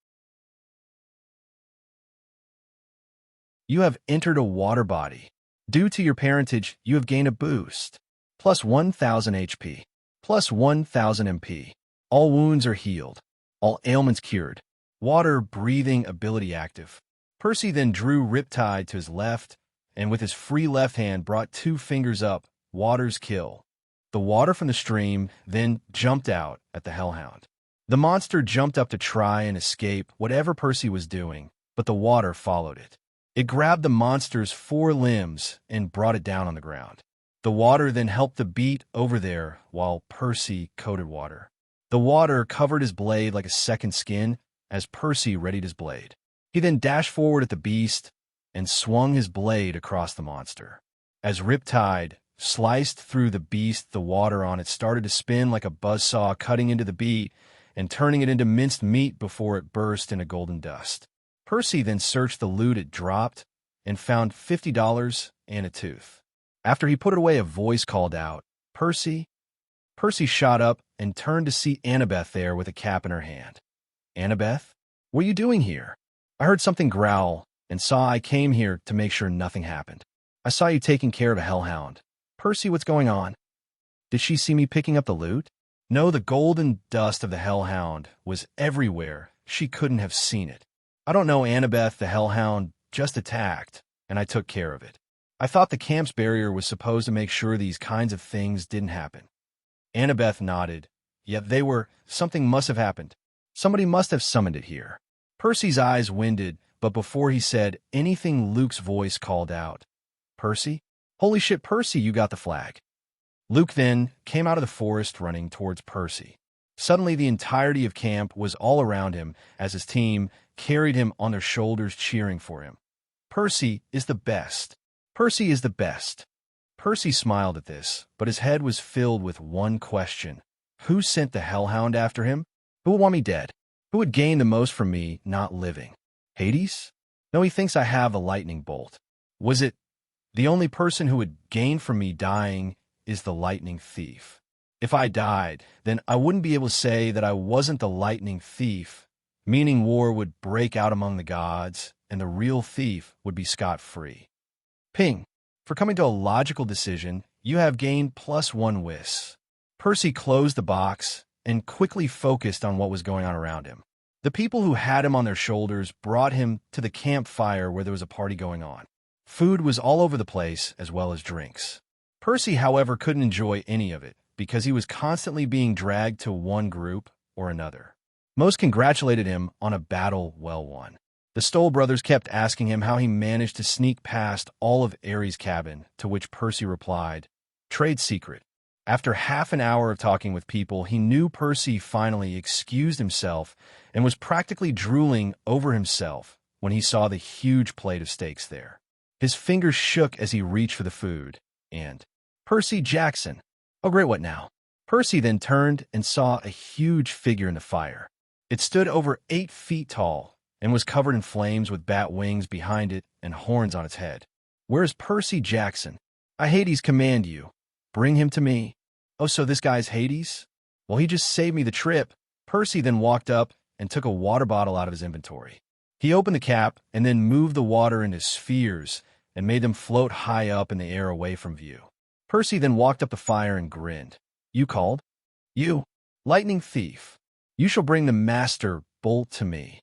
You have entered a water body. Due to your parentage, you have gained a boost. Plus 1,000 HP. Plus 1,000 MP. All wounds are healed. All ailments cured. Water breathing ability active. Percy then drew Riptide to his left, and with his free left hand brought 2 fingers up, water's kill. The water from the stream then jumped out at the hellhound. The monster jumped up to try and escape whatever Percy was doing, but the water followed it. It grabbed the monster's 4 limbs and brought it down on the ground. The water then helped the beat over there while Percy coated water. The water covered his blade like a second skin, as Percy readied his blade. He then dashed forward at the beast and swung his blade across the monster. As Riptide sliced through the beast, the water on it started to spin like a buzzsaw, cutting into the beast and turning it into minced meat before it burst into golden dust. Percy then searched the loot it dropped and found $50 and a tooth. After he put it away, a voice called out, "Percy?" Percy shot up and turned to see Annabeth there with a cap in her hand. "Annabeth, what are you doing here?" "I heard something growl and saw I came here to make sure nothing happened. I saw you taking care of a hellhound." "Percy, what's going on?" "Did she see me picking up the loot?" "No, the golden dust of the hellhound was everywhere. She couldn't have seen it." "I don't know, Annabeth. The hellhound just attacked, and I took care of it. I thought the camp's barrier was supposed to make sure these kinds of things didn't happen." Annabeth nodded. "Yet they were. Something must have happened. Somebody must have summoned it here." Percy's eyes winded, but before he said anything, Luke's voice called out, "Percy? Holy shit, Percy, you got the flag." Luke then came out of the forest running towards Percy. Suddenly, the entirety of camp was all around him as his team carried him on their shoulders, cheering for him. "Percy is the best. Percy is the best." Percy smiled at this, but his head was filled with one question. Who sent the hellhound after him? Who would want me dead? Who would gain the most from me not living? Hades? No, he thinks I have a lightning bolt. Was it? The only person who would gain from me dying is the lightning thief. If I died, then I wouldn't be able to say that I wasn't the lightning thief, meaning war would break out among the gods, and the real thief would be scot-free. Ping. For coming to a logical decision, you have gained +1 whiz. Percy closed the box and quickly focused on what was going on around him. The people who had him on their shoulders brought him to the campfire where there was a party going on. Food was all over the place, as well as drinks. Percy, however, couldn't enjoy any of it because he was constantly being dragged to one group or another. Most congratulated him on a battle well won. The Stoll brothers kept asking him how he managed to sneak past all of Ares' cabin, to which Percy replied, "Trade secret." After half an hour of talking with people, he knew Percy finally excused himself and was practically drooling over himself when he saw the huge plate of steaks there. His fingers shook as he reached for the food, and Percy Jackson. Oh great, what now? Percy then turned and saw a huge figure in the fire. It stood over 8 feet tall and was covered in flames with bat wings behind it and horns on its head. "Where's Percy Jackson? I Hades command you. Bring him to me." "Oh, so this guy's Hades? Well, he just saved me the trip." Percy then walked up and took a water bottle out of his inventory. He opened the cap and then moved the water into spheres and made them float high up in the air away from view. Percy then walked up the fire and grinned. "You called? You, lightning thief. You shall bring the master bolt to me."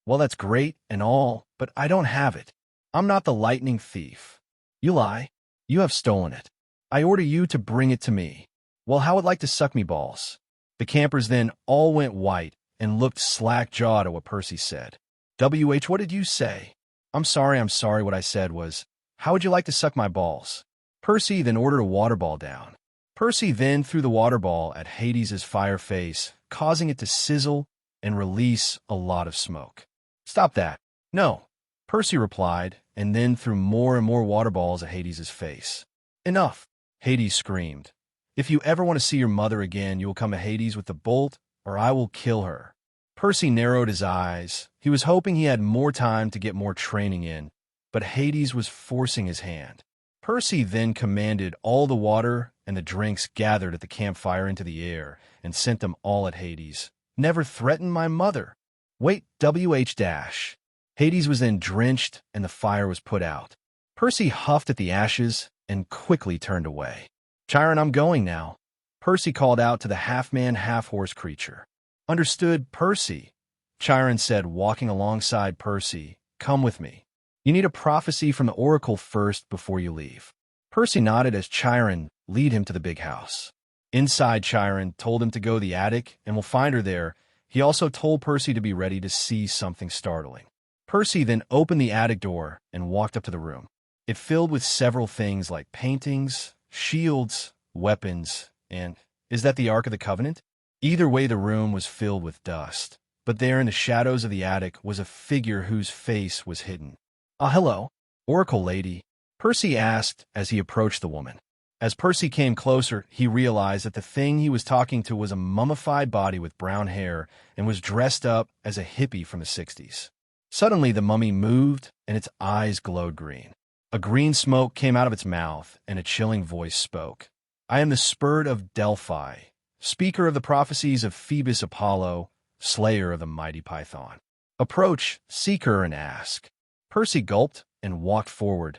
"Well, that's great and all, but I don't have it. I'm not the lightning thief." "You lie. You have stolen it. I order you to bring it to me." "Well, how would like to suck me balls?" The campers then all went white and looked slack-jawed at what Percy said. "WH, what did you say?" I'm sorry. What I said was, how would you like to suck my balls?" Percy then ordered a water ball down. Percy then threw the water ball at Hades' fire face, causing it to sizzle and release a lot of smoke. "Stop that." "No," Percy replied, and then threw more and more water balls at Hades' face. "Enough," Hades screamed. "If you ever want to see your mother again, you will come to Hades with the bolt, or I will kill her." Percy narrowed his eyes. He was hoping he had more time to get more training in, but Hades was forcing his hand. Percy then commanded all the water and the drinks gathered at the campfire into the air and sent them all at Hades. "Never threaten my mother." "Wait, WH-. Hades was then drenched and the fire was put out. Percy huffed at the ashes and quickly turned away. "Chiron, I'm going now," Percy called out to the half-man, half-horse creature. "Understood, Percy," Chiron said, walking alongside Percy. "Come with me. You need a prophecy from the oracle first before you leave." Percy nodded as Chiron led him to the big house. Inside, Chiron told him to go to the attic and will find her there. He also told Percy to be ready to see something startling. Percy then opened the attic door and walked up to the room. It filled with several things like paintings, shields, weapons, and is that the Ark of the Covenant? Either way, the room was filled with dust. but there in the shadows of the attic was a figure whose face was hidden. Hello, Oracle Lady," Percy asked as he approached the woman. As Percy came closer, he realized that the thing he was talking to was a mummified body with brown hair and was dressed up as a hippie from the 60s. Suddenly, the mummy moved, and its eyes glowed green. A green smoke came out of its mouth, and a chilling voice spoke. "I am the Spirit of Delphi, speaker of the prophecies of Phoebus Apollo, slayer of the mighty Python. Approach, seek her, and ask." Percy gulped and walked forward.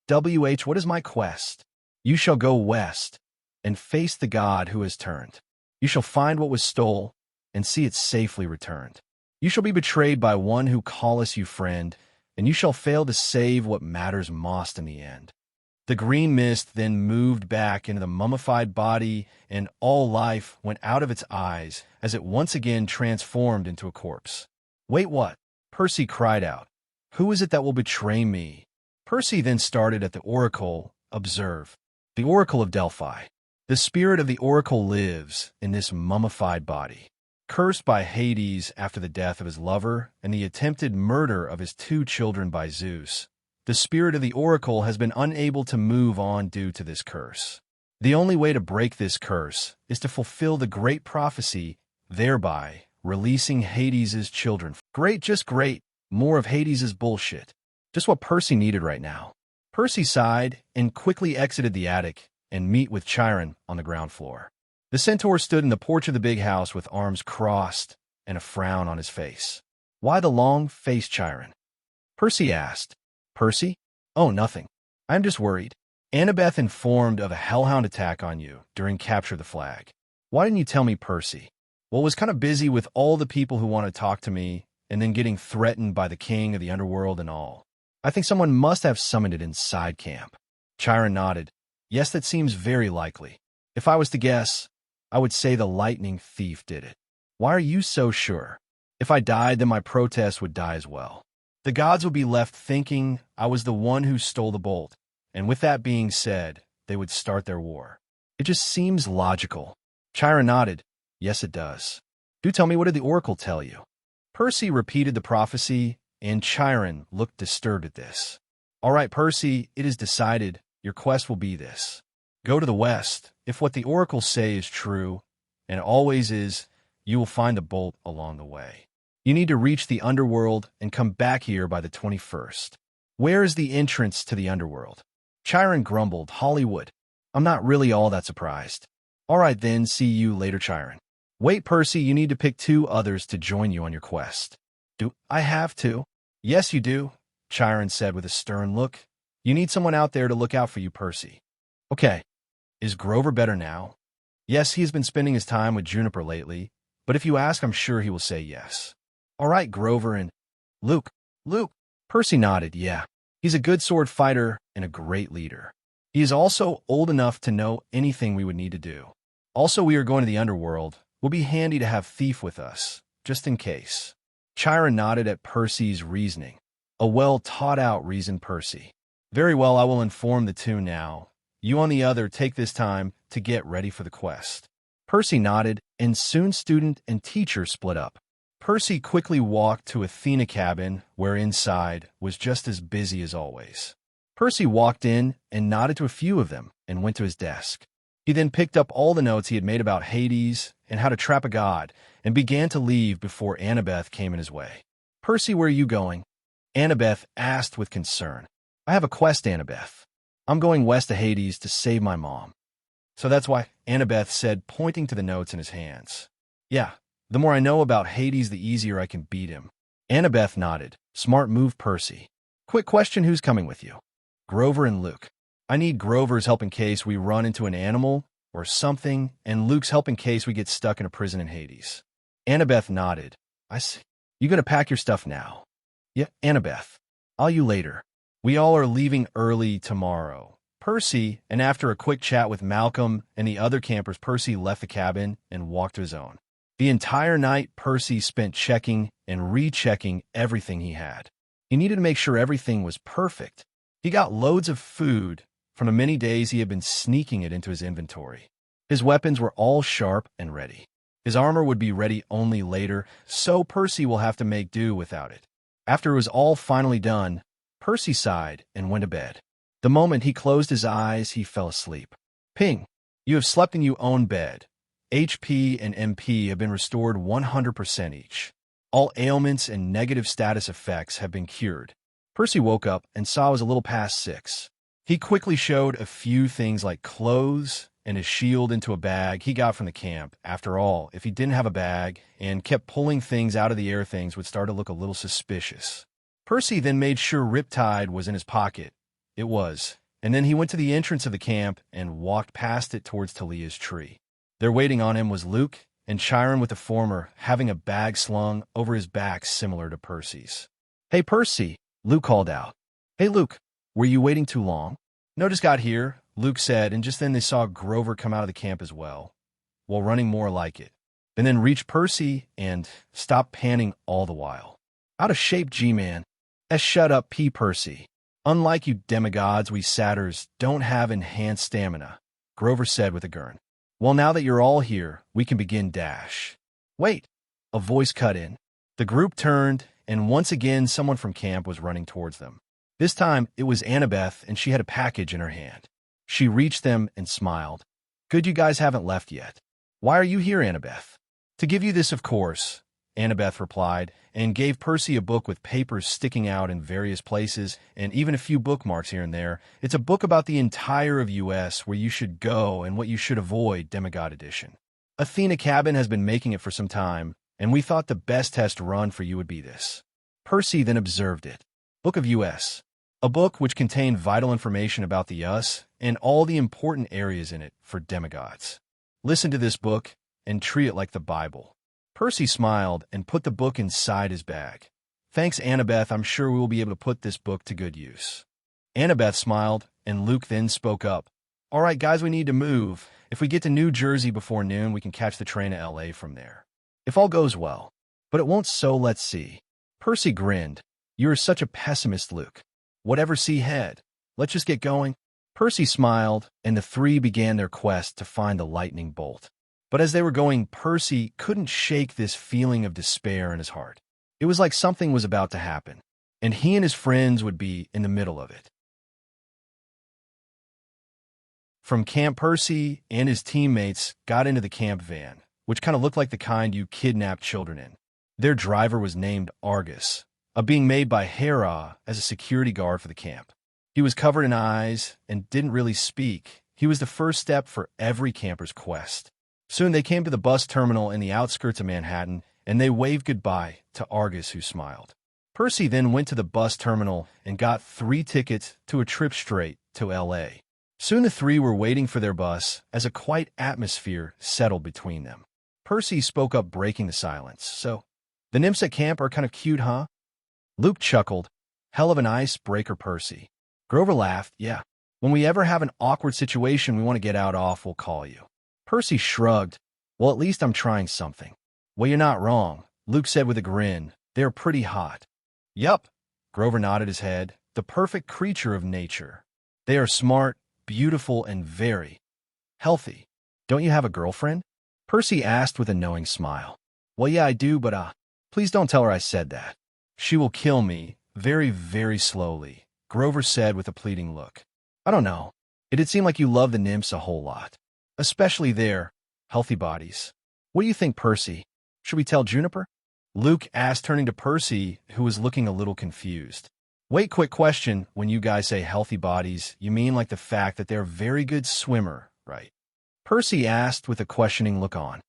What is my quest?" "You shall go west and face the god who has turned. You shall find what was stole and see it safely returned. You shall be betrayed by one who calleth you friend, and you shall fail to save what matters most in the end." The green mist then moved back into the mummified body, and all life went out of its eyes as it once again transformed into a corpse. "Wait, what?" Percy cried out. "Who is it that will betray me?" Percy then started at the oracle. Observe. The Oracle of Delphi. The spirit of the oracle lives in this mummified body. Cursed by Hades after the death of his lover and the attempted murder of his 2 children by Zeus, the spirit of the oracle has been unable to move on due to this curse. The only way to break this curse is to fulfill the great prophecy, thereby releasing Hades' children. Great, just great. More of Hades' bullshit. Just what Percy needed right now. Percy sighed and quickly exited the attic and met with Chiron on the ground floor. The centaur stood in the porch of the big house with arms crossed and a frown on his face. "Why the long face, Chiron?" Percy asked. "Percy? Oh, nothing. I'm just worried. Annabeth informed of a Hellhound attack on you during capture of the flag. Why didn't you tell me, Percy?" "Well, was kind of busy with all the people who want to talk to me and then getting threatened by the king of the underworld and all. I think someone must have summoned it inside camp." Chiron nodded. "Yes, that seems very likely. If I was to guess, I would say the lightning thief did it." "Why are you so sure?" "If I died, then my protest would die as well. The gods would be left thinking I was the one who stole the bolt, and with that being said, they would start their war. It just seems logical." Chiron nodded. "Yes, it does. Do tell me, what did the oracle tell you?" Percy repeated the prophecy, and Chiron looked disturbed at this. "All right, Percy, it is decided. Your quest will be this. Go to the west. If what the oracles say is true, and it always is, you will find the bolt along the way. You need to reach the underworld and come back here by the 21st. Where is the entrance to the underworld?" Chiron grumbled. "Hollywood." "I'm not really all that surprised." "All right then, see you later, Chiron." "Wait, Percy, you need to pick 2 others to join you on your quest." "Do I have to?" "Yes, you do," Chiron said with a stern look. "You need someone out there to look out for you, Percy." "Okay. Is Grover better now?" "Yes, he has been spending his time with Juniper lately, but if you ask, I'm sure he will say yes." "All right, Grover and Luke." "Luke." Percy nodded. "Yeah. He's a good sword fighter and a great leader. He is also old enough to know anything we would need to do. Also, we are going to the underworld. Will be handy to have Thief with us, just in case." Chiron nodded at Percy's reasoning. A well-thought-out reason, Percy. "Very well, I will inform the 2 now. You on the other take this time to get ready for the quest." Percy nodded, and soon student and teacher split up. Percy quickly walked to Athena cabin, where inside was just as busy as always. Percy walked in and nodded to a few of them and went to his desk. He then picked up all the notes he had made about Hades and how to trap a god and began to leave before Annabeth came in his way. "Percy, where are you going?" Annabeth asked with concern. "I have a quest, Annabeth. I'm going west to Hades to save my mom." "So that's why," Annabeth said, pointing to the notes in his hands. "Yeah, the more I know about Hades, the easier I can beat him." Annabeth nodded. "Smart move, Percy. Quick question, who's coming with you?" "Grover and Luke. I need Grover's help in case we run into an animal or something, and Luke's help in case we get stuck in a prison in Hades." Annabeth nodded. "I see. You gonna pack your stuff now?" "Yeah, Annabeth. I'll you later. We all are leaving early tomorrow." Percy, and after a quick chat with Malcolm and the other campers, Percy left the cabin and walked to his own. The entire night, Percy spent checking and rechecking everything he had. He needed to make sure everything was perfect. He got loads of food from the many days he had been sneaking it into his inventory. His weapons were all sharp and ready. His armor would be ready only later, so Percy will have to make do without it. After it was all finally done, Percy sighed and went to bed. The moment he closed his eyes, he fell asleep. Ping. You have slept and you own bed. HP and MP have been restored 100% each. All ailments and negative status effects have been cured. Percy woke up and saw it was a little past 6. He quickly showed a few things like clothes and his shield into a bag he got from the camp. After all, if he didn't have a bag and kept pulling things out of the air, things would start to look a little suspicious. Percy then made sure Riptide was in his pocket. It was. And then he went to the entrance of the camp and walked past it towards Talia's tree. There waiting on him was Luke and Chiron, with the former having a bag slung over his back similar to Percy's. "Hey, Percy," Luke called out. "Hey, Luke, were you waiting too long?" "No, just got here," Luke said, and just then they saw Grover come out of the camp as well, while running more like it, and then reach Percy and stop panting all the while. "Out of shape, G-Man." Shut up, P. Percy. "Unlike you demigods, we satyrs don't have enhanced stamina," Grover said with a grin. "Well, now that you're all here, we can begin dash." "Wait," a voice cut in. The group turned, and once again someone from camp was running towards them. This time it was Annabeth, and she had a package in her hand. She reached them and smiled. "Good you guys haven't left yet." "Why are you here, Annabeth?" "To give you this, of course," Annabeth replied, and gave Percy a book with papers sticking out in various places, and even a few bookmarks here and there. "It's a book about the entire of US, where you should go and what you should avoid, Demigod Edition. Athena Cabin has been making it for some time, and we thought the best test run for you would be this." Percy then observed it. Book of US. A book which contained vital information about the US and all the important areas in it for demigods. Listen to this book and treat it like the Bible. Percy smiled and put the book inside his bag. "Thanks, Annabeth. I'm sure we will be able to put this book to good use." Annabeth smiled, and Luke then spoke up. "All right, guys, we need to move. If we get to New Jersey before noon, we can catch the train to LA from there. If all goes well. But it won't, so let's see." Percy grinned. "You are such a pessimist, Luke. Whatever see ahead. Let's just get going." Percy smiled, and the three began their quest to find the lightning bolt. But as they were going, Percy couldn't shake this feeling of despair in his heart. It was like something was about to happen, and he and his friends would be in the middle of it. From camp, Percy and his teammates got into the camp van, which kind of looked like the kind you kidnap children in. Their driver was named Argus, a being made by Hera as a security guard for the camp. He was covered in eyes and didn't really speak. He was the first step for every camper's quest. Soon they came to the bus terminal in the outskirts of Manhattan, and they waved goodbye to Argus, who smiled. Percy then went to the bus terminal and got 3 tickets to a trip straight to LA. Soon the three were waiting for their bus as a quiet atmosphere settled between them. Percy spoke up, breaking the silence. "So, the nymphs at camp are kind of cute, huh?" Luke chuckled. "Hell of an icebreaker, Percy." Grover laughed. "Yeah. When we ever have an awkward situation we want to get out of, we'll call you." Percy shrugged. "Well, at least I'm trying something." "Well, you're not wrong," Luke said with a grin. "They're pretty hot." "Yup," Grover nodded his head. "The perfect creature of nature. They are smart, beautiful, and very healthy." "Don't you have a girlfriend?" Percy asked with a knowing smile. "Well, yeah, I do, but please don't tell her I said that. She will kill me, very, very slowly," Grover said with a pleading look. "I don't know. It did seem like you love the nymphs a whole lot. Especially their healthy bodies. What do you think, Percy? Should we tell Juniper?" Luke asked, turning to Percy, who was looking a little confused. "Wait, quick question. When you guys say healthy bodies, you mean like the fact that they're a very good swimmer, right?" Percy asked with a questioning look on.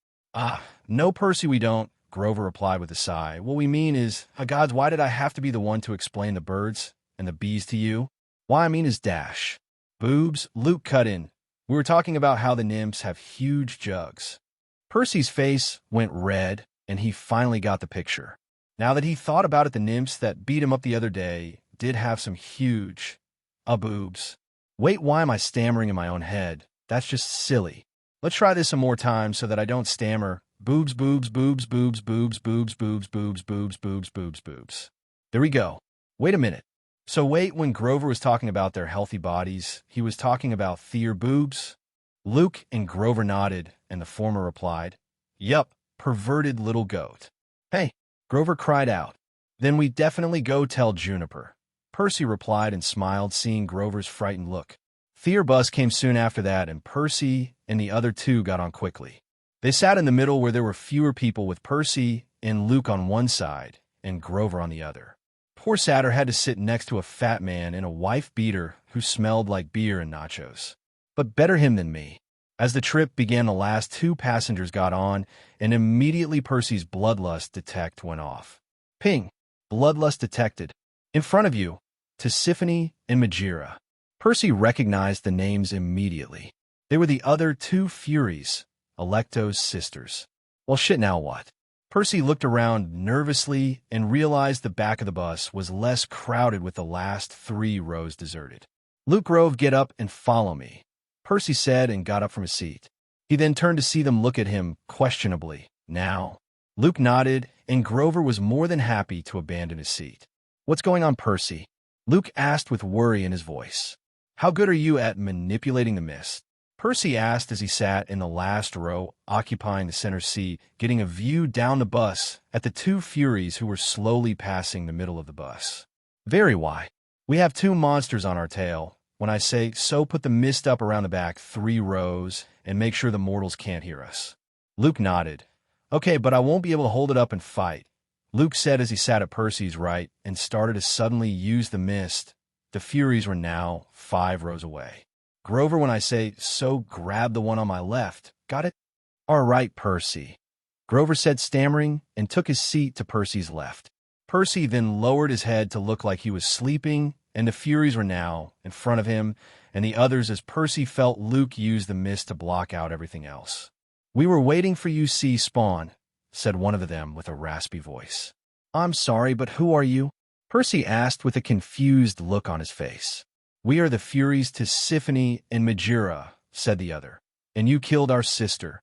No, Percy, we don't," Grover replied with a sigh. "What we mean is, gods, why did I have to be the one to explain the birds and the bees to you? Why I mean is dash. Boobs," Luke cut in. "We were talking about how the nymphs have huge jugs." Percy's face went red, and he finally got the picture. Now that he thought about it, the nymphs that beat him up the other day did have some huge boobs. Wait, why am I stammering in my own head? That's just silly. Let's try this some more time so that I don't stammer. Boobs, boobs, boobs, boobs, boobs, boobs, boobs, boobs, boobs, boobs, boobs, boobs. There we go. Wait a minute. So wait, when Grover was talking about their healthy bodies, he was talking about their boobs? Luke and Grover nodded, and the former replied, "Yup, perverted little goat. Hey, Grover cried out. Then we definitely go tell Juniper. Percy replied and smiled, seeing Grover's frightened look. Fear bus came soon after that, and Percy and the other two got on quickly. They sat in the middle where there were fewer people, with Percy and Luke on one side and Grover on the other. Poor Satyr had to sit next to a fat man in a wife-beater who smelled like beer and nachos. But better him than me. As the trip began, the last two passengers got on, and immediately Percy's bloodlust detect went off. Ping! Bloodlust detected. In front of you, Tisiphone and Magira. Percy recognized the names immediately. They were the other two Furies, Alecto's sisters. Well, shit, now what? Percy looked around nervously and realized the back of the bus was less crowded, with the last 3 rows deserted. Luke Grove, get up and follow me, Percy said, and got up from his seat. He then turned to see them look at him questionably. Now? Luke nodded, and Grover was more than happy to abandon his seat. What's going on, Percy? Luke asked with worry in his voice. How good are you at manipulating the mist? Percy asked as he sat in the last row, occupying the center seat, getting a view down the bus at the two Furies who were slowly passing the middle of the bus. Very. Why? We have 2 monsters on our tail. When I say so, put the mist up around the back 3 rows and make sure the mortals can't hear us. Luke nodded. Okay, but I won't be able to hold it up and fight, Luke said as he sat at Percy's right and started to suddenly use the mist. The Furies were now 5 rows away. Grover, when I say so, grab the one on my left. Got it? All right, Percy, Grover said, stammering, and took his seat to Percy's left. Percy then lowered his head to look like he was sleeping, and the Furies were now in front of him and the others as Percy felt Luke use the mist to block out everything else. We were waiting for you, see Spawn, said one of them with a raspy voice. I'm sorry, but who are you? Percy asked with a confused look on his face. We are the Furies Tisiphone and Magira, said the other. And you killed our sister.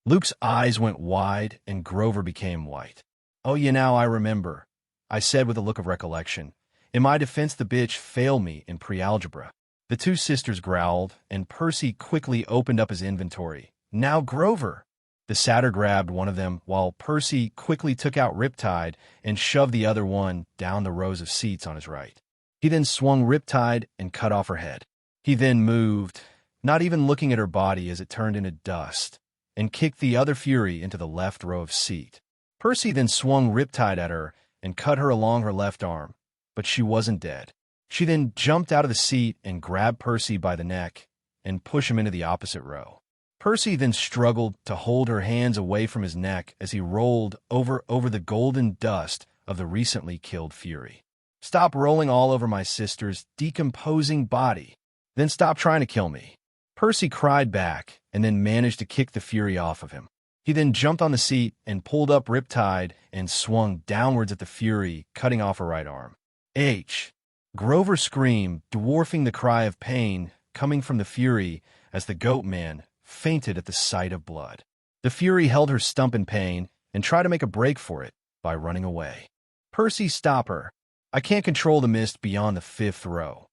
Luke's eyes went wide and Grover became white. Oh, now I remember, I said with a look of recollection. In my defense, the bitch failed me in pre-algebra. The 2 sisters growled, and Percy quickly opened up his inventory. Now, Grover. The Satyr grabbed one of them, while Percy quickly took out Riptide and shoved the other one down the rows of seats on his right. He then swung Riptide and cut off her head. He then moved, not even looking at her body as it turned into dust, and kicked the other Fury into the left row of seat. Percy then swung Riptide at her and cut her along her left arm, but she wasn't dead. She then jumped out of the seat and grabbed Percy by the neck and pushed him into the opposite row. Percy then struggled to hold her hands away from his neck as he rolled over the golden dust of the recently killed Fury. Stop rolling all over my sister's decomposing body. Then stop trying to kill me, Percy cried back, and then managed to kick the Fury off of him. He then jumped on the seat and pulled up Riptide and swung downwards at the Fury, cutting off her right arm. H. Grover screamed, dwarfing the cry of pain coming from the Fury as the goat man fainted at the sight of blood. The Fury held her stump in pain and tried to make a break for it by running away. Percy, stop her. I can't control the mist beyond the 5th row.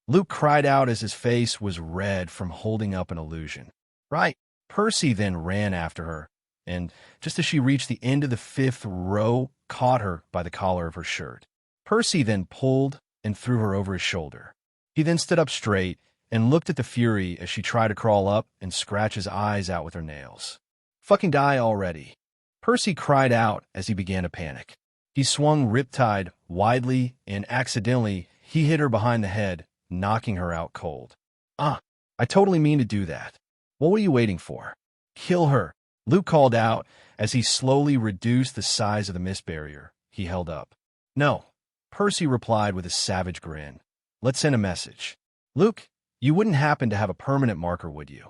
Luke cried out as his face was red from holding up an illusion. Right. Percy then ran after her, and just as she reached the end of the 5th row, caught her by the collar of her shirt. Percy then pulled and threw her over his shoulder. He then stood up straight and looked at the Fury as she tried to crawl up and scratch his eyes out with her nails. Fucking die already, Percy cried out as he began to panic. He swung Riptide widely, and accidentally, he hit her behind the head, knocking her out cold. I totally mean to do that. What were you waiting for? Kill her, Luke called out as he slowly reduced the size of the mist barrier he held up. No, Percy replied with a savage grin. Let's send a message. Luke, you wouldn't happen to have a permanent marker, would you?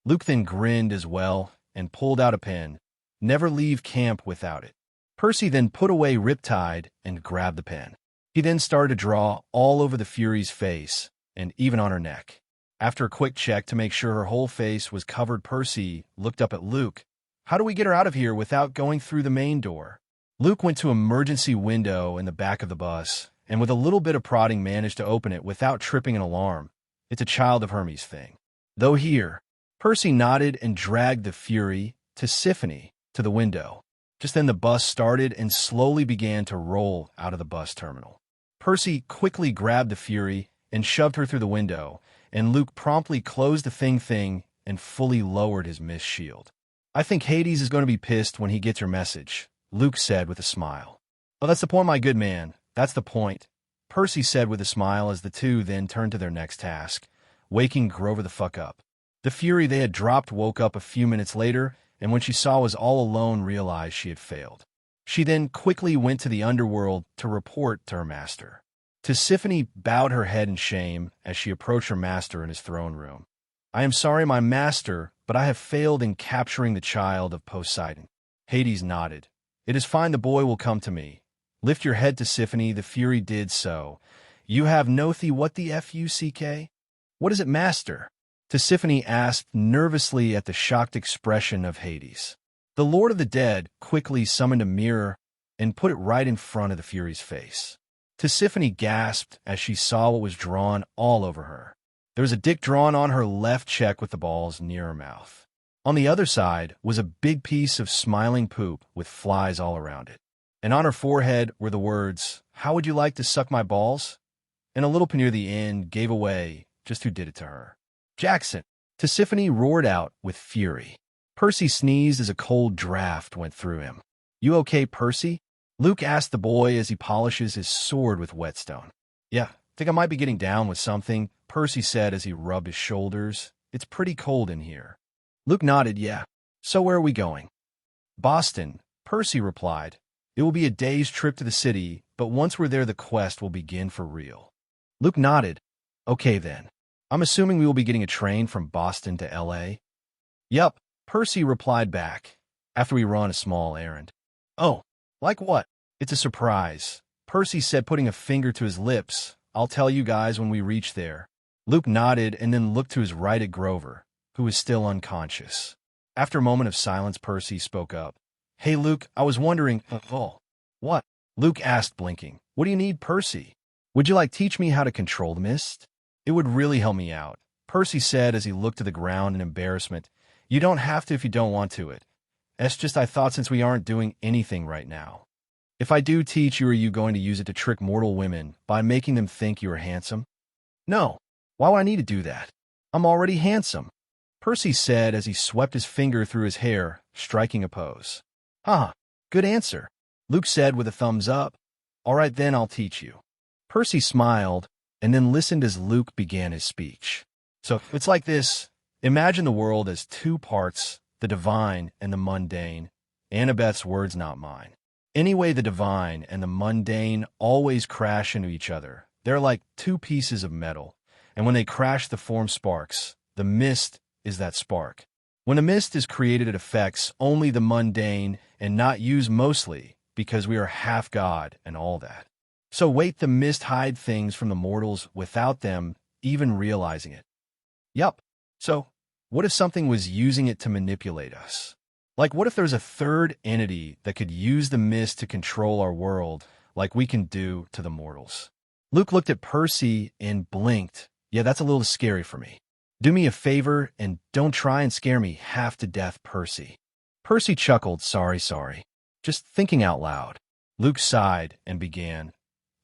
Luke then grinned as well and pulled out a pen. Never leave camp without it. Percy then put away Riptide and grabbed the pen. He then started to draw all over the Fury's face and even on her neck. After a quick check to make sure her whole face was covered, Percy looked up at Luke. How do we get her out of here without going through the main door? Luke went to an emergency window in the back of the bus, and with a little bit of prodding managed to open it without tripping an alarm. It's a Child of Hermes thing. Though here, Percy nodded and dragged the Fury to Tisiphone to the window. Just then the bus started and slowly began to roll out of the bus terminal. Percy quickly grabbed the Fury and shoved her through the window, and Luke promptly closed the thing and fully lowered his mist shield. "I think Hades is going to be pissed when he gets your message," Luke said with a smile. "Oh, that's the point, my good man. That's the point," Percy said with a smile as the two then turned to their next task, waking Grover the fuck up. The Fury they had dropped woke up a few minutes later, and when she saw was all alone realized she had failed. She then quickly went to the underworld to report to her master. Tisiphone bowed her head in shame as she approached her master in his throne room. "I am sorry, my master, but I have failed in capturing the child of Poseidon." Hades nodded. "It is fine, the boy will come to me." "Lift your head, Tisiphone." The Fury did so. "You have no what the fuck? What is it, master?" Tisiphone asked nervously at the shocked expression of Hades. The Lord of the Dead quickly summoned a mirror and put it right in front of the Fury's face. Tisiphone gasped as she saw what was drawn all over her. There was a dick drawn on her left cheek with the balls near her mouth. On the other side was a big piece of smiling poop with flies all around it. And on her forehead were the words, "How would you like to suck my balls?" And a little near the end gave away just who did it to her. "Jackson!" Tisiphone roared out with fury. Percy sneezed as a cold draft went through him. "You okay, Percy?" Luke asked the boy as he polishes his sword with whetstone. "Yeah, think I might be getting down with something," Percy said as he rubbed his shoulders. "It's pretty cold in here." Luke nodded. "Yeah. So where are we going?" "Boston," Percy replied. "It will be a day's trip to the city, but once we're there the quest will begin for real." Luke nodded. "Okay then. I'm assuming we will be getting a train from Boston to LA?" "Yup," Percy replied back, "after we run a small errand." "Oh, like what?" "It's a surprise," Percy said, putting a finger to his lips. "I'll tell you guys when we reach there." Luke nodded and then looked to his right at Grover, who was still unconscious. After a moment of silence, Percy spoke up. "Hey, Luke, I was wondering—" "Oh, what?" Luke asked, blinking. "What do you need, Percy?" "Would you like teach me how to control the mist?" "It would really help me out," Percy said as he looked to the ground in embarrassment. "You don't have to if you don't want to. It's just I thought since we aren't doing anything right now. If I do teach you, are you going to use it to trick mortal women by making them think you are handsome?" "No. Why would I need to do that? I'm already handsome," Percy said as he swept his finger through his hair, striking a pose. "Huh, good answer," Luke said with a thumbs up. "All right then, I'll teach you." Percy smiled and then listened as Luke began his speech. "So it's like this. Imagine the world as two parts, the divine and the mundane. Annabeth's words, not mine. Anyway, the divine and the mundane always crash into each other. They're like two pieces of metal, and when they crash, they form sparks. The mist is that spark. When a mist is created, it affects only the mundane and not used mostly, because we are half God and all that. So wait, the mist hide things from the mortals without them even realizing it." "Yup. So what if something was using it to manipulate us? Like what if there's a third entity that could use the mist to control our world like we can do to the mortals?" Luke looked at Percy and blinked. "Yeah, that's a little scary for me. Do me a favor and don't try and scare me half to death, Percy." Percy chuckled. Sorry. Just thinking out loud." Luke sighed and began.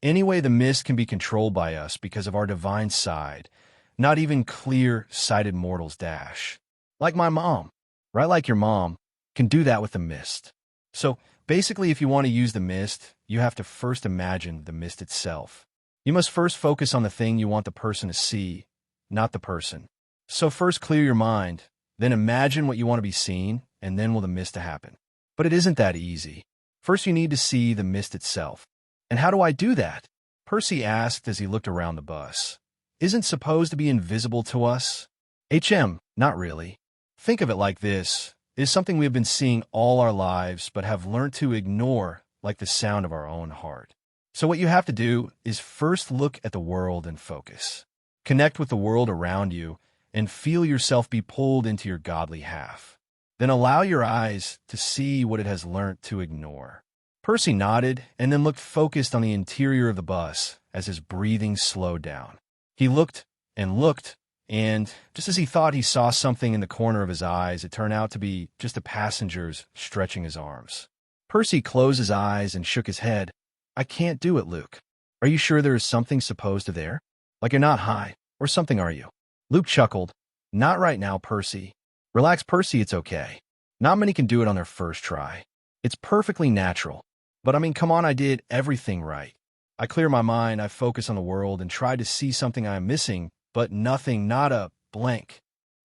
"Anyway, the mist can be controlled by us because of our divine side. Not even clear-sighted mortals dash. Like my mom, right? Like your mom can do that with the mist. So basically, if you want to use the mist, you have to first imagine the mist itself. You must first focus on the thing you want the person to see, not the person. So first clear your mind, then imagine what you want to be seen, and then will the mist to happen. But it isn't that easy. First, you need to see the mist itself. And how do I do that?" Percy asked as he looked around the bus. "Isn't supposed to be invisible to us?" Not really. Think of it like this. It is something we have been seeing all our lives, but have learned to ignore, like the sound of our own heart. So what you have to do is first look at the world and focus. Connect with the world around you and feel yourself be pulled into your godly half. Then allow your eyes to see what it has learnt to ignore. Percy nodded and then looked focused on the interior of the bus as his breathing slowed down. He looked and looked And just as he thought he saw something in the corner of his eyes, it turned out to be just a passenger's stretching his arms. Percy closed his eyes and shook his head. I can't do it, Luke. Are you sure there is something supposed to there? Like you're not high, or something, are you? Luke chuckled. Not right now, Percy. Relax, Percy, it's okay. Not many can do it on their first try. It's perfectly natural. But I mean, come on, I did everything right. I clear my mind, I focus on the world, and try to see something I'm missing, but nothing, not a blank.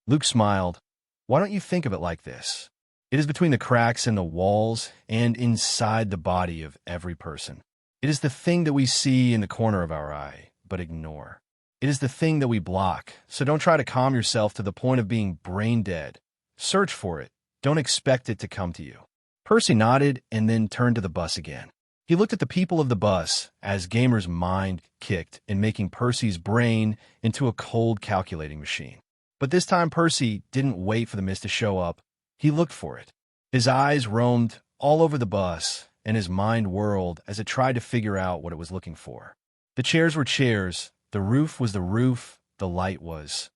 Luke smiled. Why don't you think of it like this? It is between the cracks in the walls and inside the body of every person. It is the thing that we see in the corner of our eye, but ignore. It is the thing that we block, so don't try to calm yourself to the point of being brain dead. Search for it. Don't expect it to come to you. Percy nodded and then turned to the bus again. He looked at the people of the bus as Gamer's mind kicked in making Percy's brain into a cold calculating machine. But this time Percy didn't wait for the mist to show up. He looked for it. His eyes roamed all over the bus, and his mind whirled as it tried to figure out what it was looking for. The chairs were chairs, the roof was the roof, the light was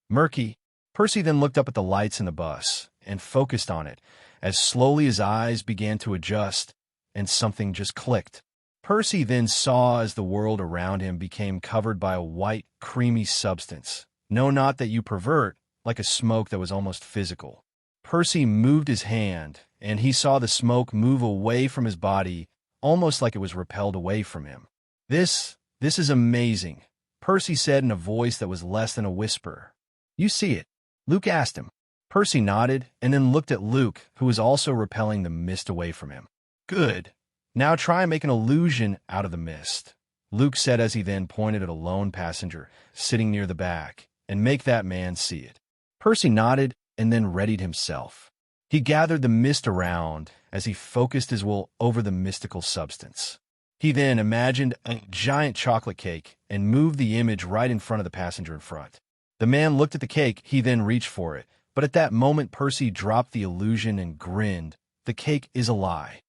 murky. Percy then looked up at the lights in the bus and focused on it as slowly his eyes began to adjust, and something just clicked. Percy then saw as the world around him became covered by a white, creamy substance. No, not that you pervert, like a smoke that was almost physical. Percy moved his hand, and he saw the smoke move away from his body, almost like it was repelled away from him. This is amazing, Percy said in a voice that was less than a whisper. You see it? Luke asked him. Percy nodded, and then looked at Luke, who was also repelling the mist away from him. Good. Now try and make an illusion out of the mist, Luke said as he then pointed at a lone passenger sitting near the back, and make that man see it. Percy nodded and then readied himself. He gathered the mist around as he focused his will over the mystical substance. He then imagined a giant chocolate cake and moved the image right in front of the passenger in front. The man looked at the cake, he then reached for it, but at that moment Percy dropped the illusion and grinned. The cake is a lie.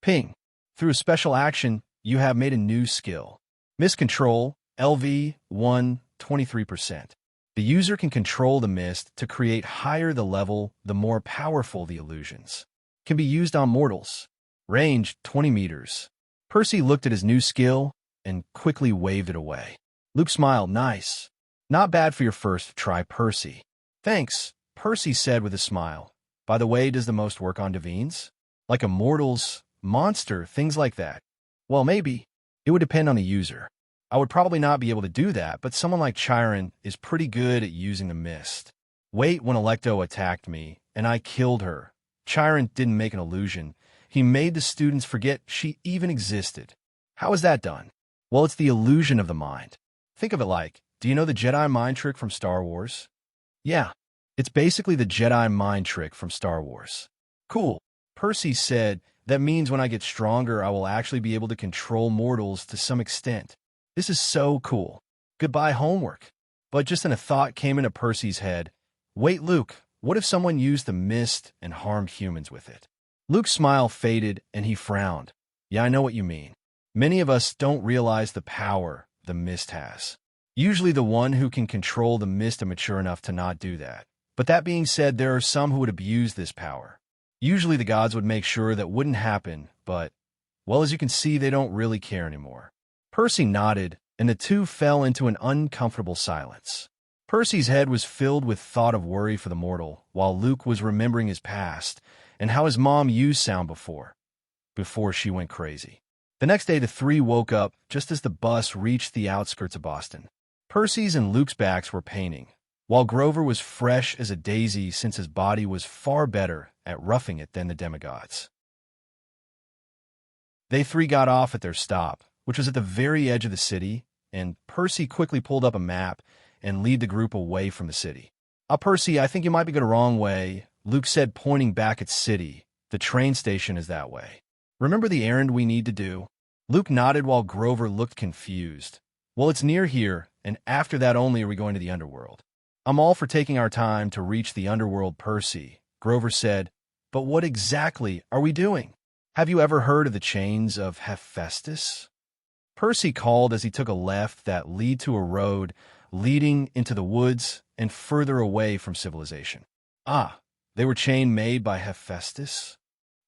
Ping. Through a special action, you have made a new skill. Miscontrol, LV 1, 23%. The user can control the mist to create higher the level, the more powerful the illusions. Can be used on mortals. Range 20 meters. Percy looked at his new skill and quickly waved it away. Luke smiled. Nice. Not bad for your first try, Percy. Thanks, Percy said with a smile. By the way, does the most work on divines? Like immortals, monster, things like that? Well, maybe. It would depend on the user. I would probably not be able to do that, but someone like Chiron is pretty good at using the mist. Wait, when Electo attacked me, and I killed her, Chiron didn't make an illusion. He made the students forget she even existed. How is that done? Well, it's the illusion of the mind. Think of it like, do you know the Jedi mind trick from Star Wars? Yeah, it's basically the Jedi mind trick from Star Wars. Cool. Percy said, that means when I get stronger, I will actually be able to control mortals to some extent. This is so cool. Goodbye, homework. But just then a thought came into Percy's head. Wait, Luke, what if someone used the mist and harmed humans with it? Luke's smile faded and he frowned. Yeah, I know what you mean. Many of us don't realize the power the mist has. Usually the one who can control the mist are mature enough to not do that. But that being said, there are some who would abuse this power. Usually the gods would make sure that wouldn't happen, but, well, as you can see, they don't really care anymore. Percy nodded, and the two fell into an uncomfortable silence. Percy's head was filled with thought of worry for the mortal, while Luke was remembering his past and how his mom used sound before she went crazy. The next day, the three woke up just as the bus reached the outskirts of Boston. Percy's and Luke's backs were paining, while Grover was fresh as a daisy since his body was far better at roughing it than the demigods. They three got off at their stop, which was at the very edge of the city, and Percy quickly pulled up a map and led the group away from the city. Percy, I think you might be going the wrong way, Luke said, pointing back at city. The train station is that way. Remember the errand we need to do? Luke nodded while Grover looked confused. Well, it's near here, and after that only are we going to the underworld. I'm all for taking our time to reach the underworld, Percy, Grover said, but what exactly are we doing? Have you ever heard of the chains of Hephaestus? Percy called as he took a left that led to a road leading into the woods and further away from civilization. Ah, they were chain made by Hephaestus?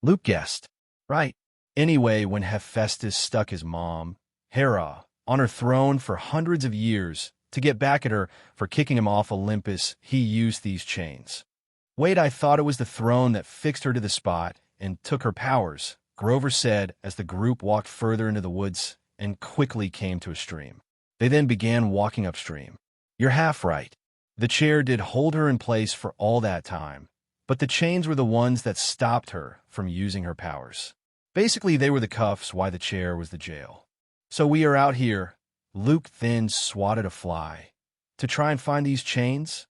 Luke guessed. Right. Anyway, when Hephaestus stuck his mom, Hera, on her throne for hundreds of years to get back at her for kicking him off Olympus, he used these chains. Wait, I thought it was the throne that fixed her to the spot and took her powers, Grover said as the group walked further into the woods and quickly came to a stream. They then began walking upstream. You're half right. The chair did hold her in place for all that time, but the chains were the ones that stopped her from using her powers. Basically, they were the cuffs while the chair was the jail. So we are out here. Luke then swatted a fly. To try and find these chains?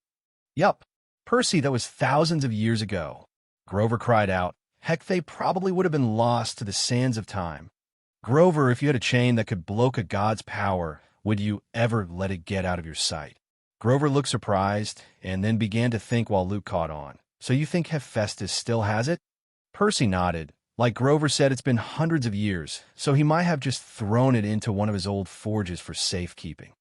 Yup. Percy, that was thousands of years ago. Grover cried out. Heck, they probably would have been lost to the sands of time. Grover, if you had a chain that could block a god's power, would you ever let it get out of your sight? Grover looked surprised and then began to think while Luke caught on. So you think Hephaestus still has it? Percy nodded. Like Grover said, it's been hundreds of years, so he might have just thrown it into one of his old forges for safekeeping.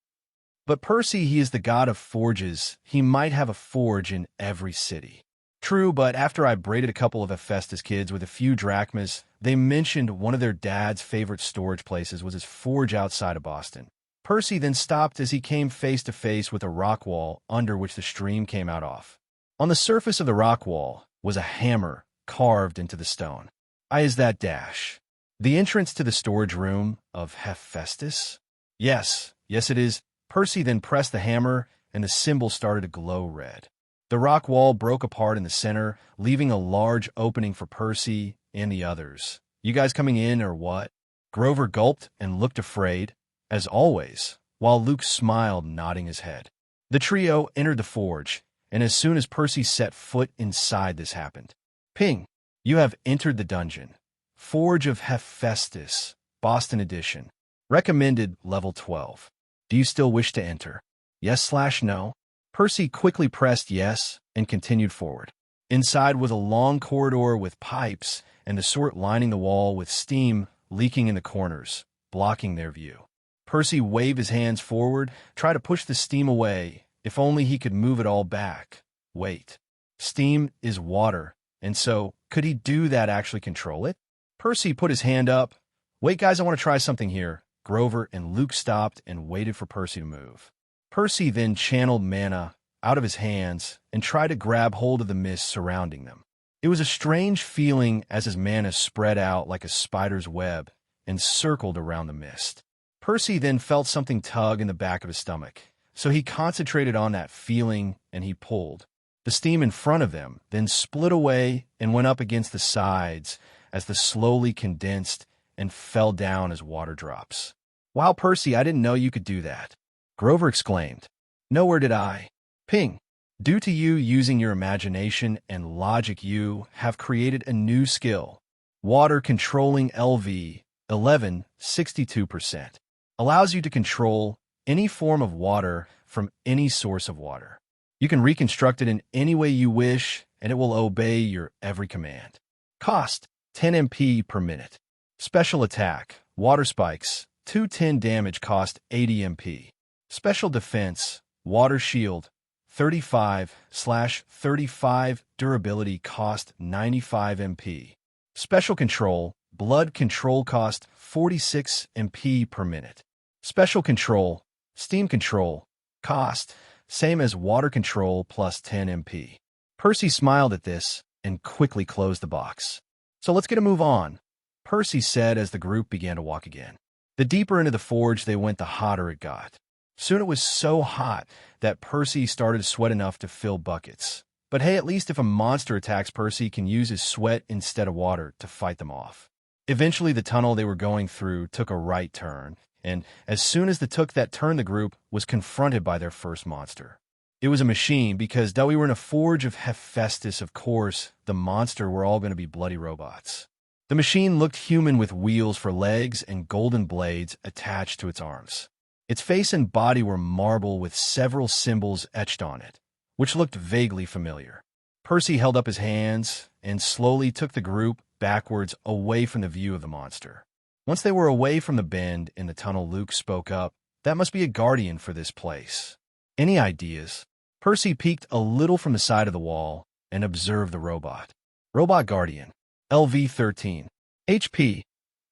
But Percy, he is the god of forges. He might have a forge in every city. True, but after I braided a couple of Hephaestus kids with a few drachmas, they mentioned one of their dad's favorite storage places was his forge outside of Boston. Percy then stopped as he came face to face with a rock wall under which the stream came out off. On the surface of the rock wall was a hammer carved into the stone. Is that dash? The entrance to the storage room of Hephaestus? Yes it is. Percy then pressed the hammer and the symbol started to glow red. The rock wall broke apart in the center, leaving a large opening for Percy and the others. You guys coming in or what? Grover gulped and looked afraid, as always, while Luke smiled, nodding his head. The trio entered the forge, and as soon as Percy set foot inside, this happened. Ping! You have entered the dungeon. Forge of Hephaestus, Boston edition. Recommended level 12. Do you still wish to enter? Yes/no? Percy quickly pressed yes and continued forward. Inside was a long corridor with pipes and the sort lining the wall with steam leaking in the corners, blocking their view. Percy waved his hands forward, tried to push the steam away, if only he could move it all back. Wait. Steam is water, and so could he do that, actually control it? Percy put his hand up. Wait, guys, I want to try something here. Grover and Luke stopped and waited for Percy to move. Percy then channeled mana out of his hands and tried to grab hold of the mist surrounding them. It was a strange feeling as his mana spread out like a spider's web and circled around the mist. Percy then felt something tug in the back of his stomach, so he concentrated on that feeling and he pulled. The steam in front of them then split away and went up against the sides as the slowly condensed and fell down as water drops. Wow, Percy, I didn't know you could do that. Grover exclaimed. Nowhere did I. Ping. Due to you using your imagination and logic, you have created a new skill. Water controlling LV 1162%. Allows you to control any form of water from any source of water. You can reconstruct it in any way you wish, and it will obey your every command. Cost 10 MP per minute. Special attack, water spikes, 210 damage, cost 80 MP. Special defense, water shield, 35/35 durability, cost 95 MP. Special control, blood control, cost 46 MP per minute. Special control, steam control, cost same as water control plus 10 MP. Percy smiled at this and quickly closed the box. So let's get a move on, Percy said as the group began to walk again. The deeper into the forge they went, the hotter it got. Soon it was so hot that Percy started to sweat enough to fill buckets. But hey, at least if a monster attacks, Percy can use his sweat instead of water to fight them off. Eventually, the tunnel they were going through took a right turn, and as soon as they took that turn, the group was confronted by their first monster. It was a machine, because though we were in a forge of Hephaestus, of course, the monster were all going to be bloody robots. The machine looked human with wheels for legs and golden blades attached to its arms. Its face and body were marble with several symbols etched on it, which looked vaguely familiar. Percy held up his hands and slowly took the group backwards away from the view of the monster. Once they were away from the bend in the tunnel, Luke spoke up. That must be a guardian for this place. Any ideas? Percy peeked a little from the side of the wall and observed the robot. Robot Guardian, LV-13, HP,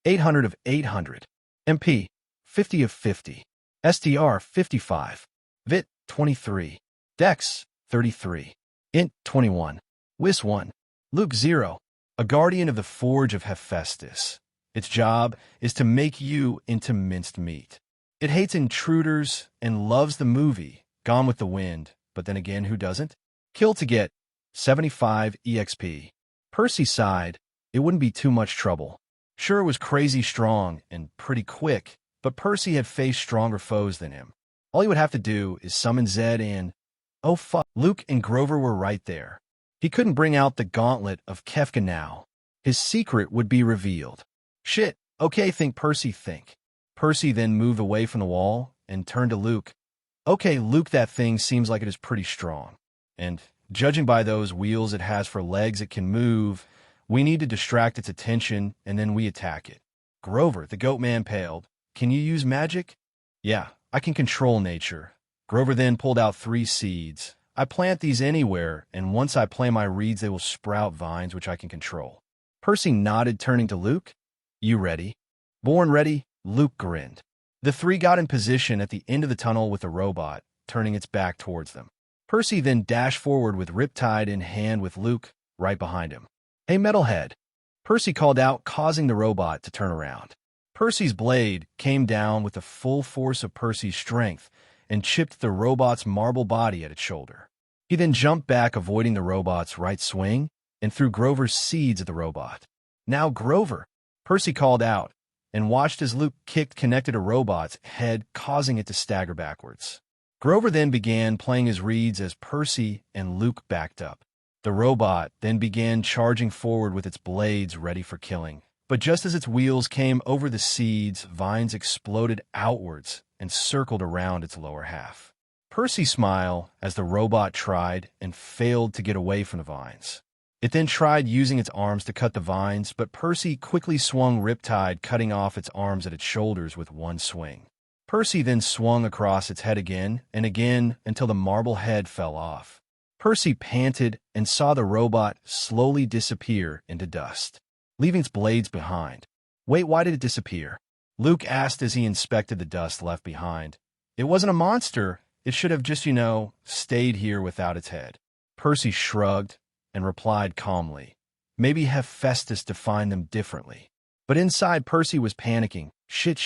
800 of 800, MP, 50 of 50, STR 55, VIT 23, Dex 33, Int 21, Wis 1, Luke 0, a guardian of the Forge of Hephaestus. Its job is to make you into minced meat. It hates intruders and loves the movie Gone with the Wind, but then again, who doesn't? Kill to get 75 EXP. Percy sighed. It wouldn't be too much trouble. Sure, it was crazy strong and pretty quick, but Percy had faced stronger foes than him. All he would have to do is summon Zed and... oh fuck, Luke and Grover were right there. He couldn't bring out the gauntlet of Kefka now. His secret would be revealed. Shit, okay, think Percy. Percy then moved away from the wall and turned to Luke. Okay, Luke, that thing seems like it is pretty strong. And judging by those wheels it has for legs it can move, we need to distract its attention and then we attack it. Grover, the goat man, paled. Can you use magic? Yeah, I can control nature. Grover then pulled out 3 seeds. I plant these anywhere, and once I plant my reeds, they will sprout vines which I can control. Percy nodded, turning to Luke. You ready? Born ready, Luke grinned. The 3 got in position at the end of the tunnel with the robot, turning its back towards them. Percy then dashed forward with Riptide in hand with Luke right behind him. Hey, metalhead! Percy called out, causing the robot to turn around. Percy's blade came down with the full force of Percy's strength and chipped the robot's marble body at its shoulder. He then jumped back, avoiding the robot's right swing, and threw Grover's seeds at the robot. Now, Grover! Percy called out, and watched as Luke connected a robot's head, causing it to stagger backwards. Grover then began playing his reeds as Percy and Luke backed up. The robot then began charging forward with its blades ready for killing. But just as its wheels came over the seeds, vines exploded outwards and circled around its lower half. Percy smiled as the robot tried and failed to get away from the vines. It then tried using its arms to cut the vines, but Percy quickly swung Riptide, cutting off its arms at its shoulders with one swing. Percy then swung across its head again and again until the marble head fell off. Percy panted and saw the robot slowly disappear into dust, leaving its blades behind. Wait, why did it disappear? Luke asked as he inspected the dust left behind. It wasn't a monster. It should have just, stayed here without its head. Percy shrugged and replied calmly. Maybe Hephaestus defined them differently. But inside, Percy was panicking. Shit.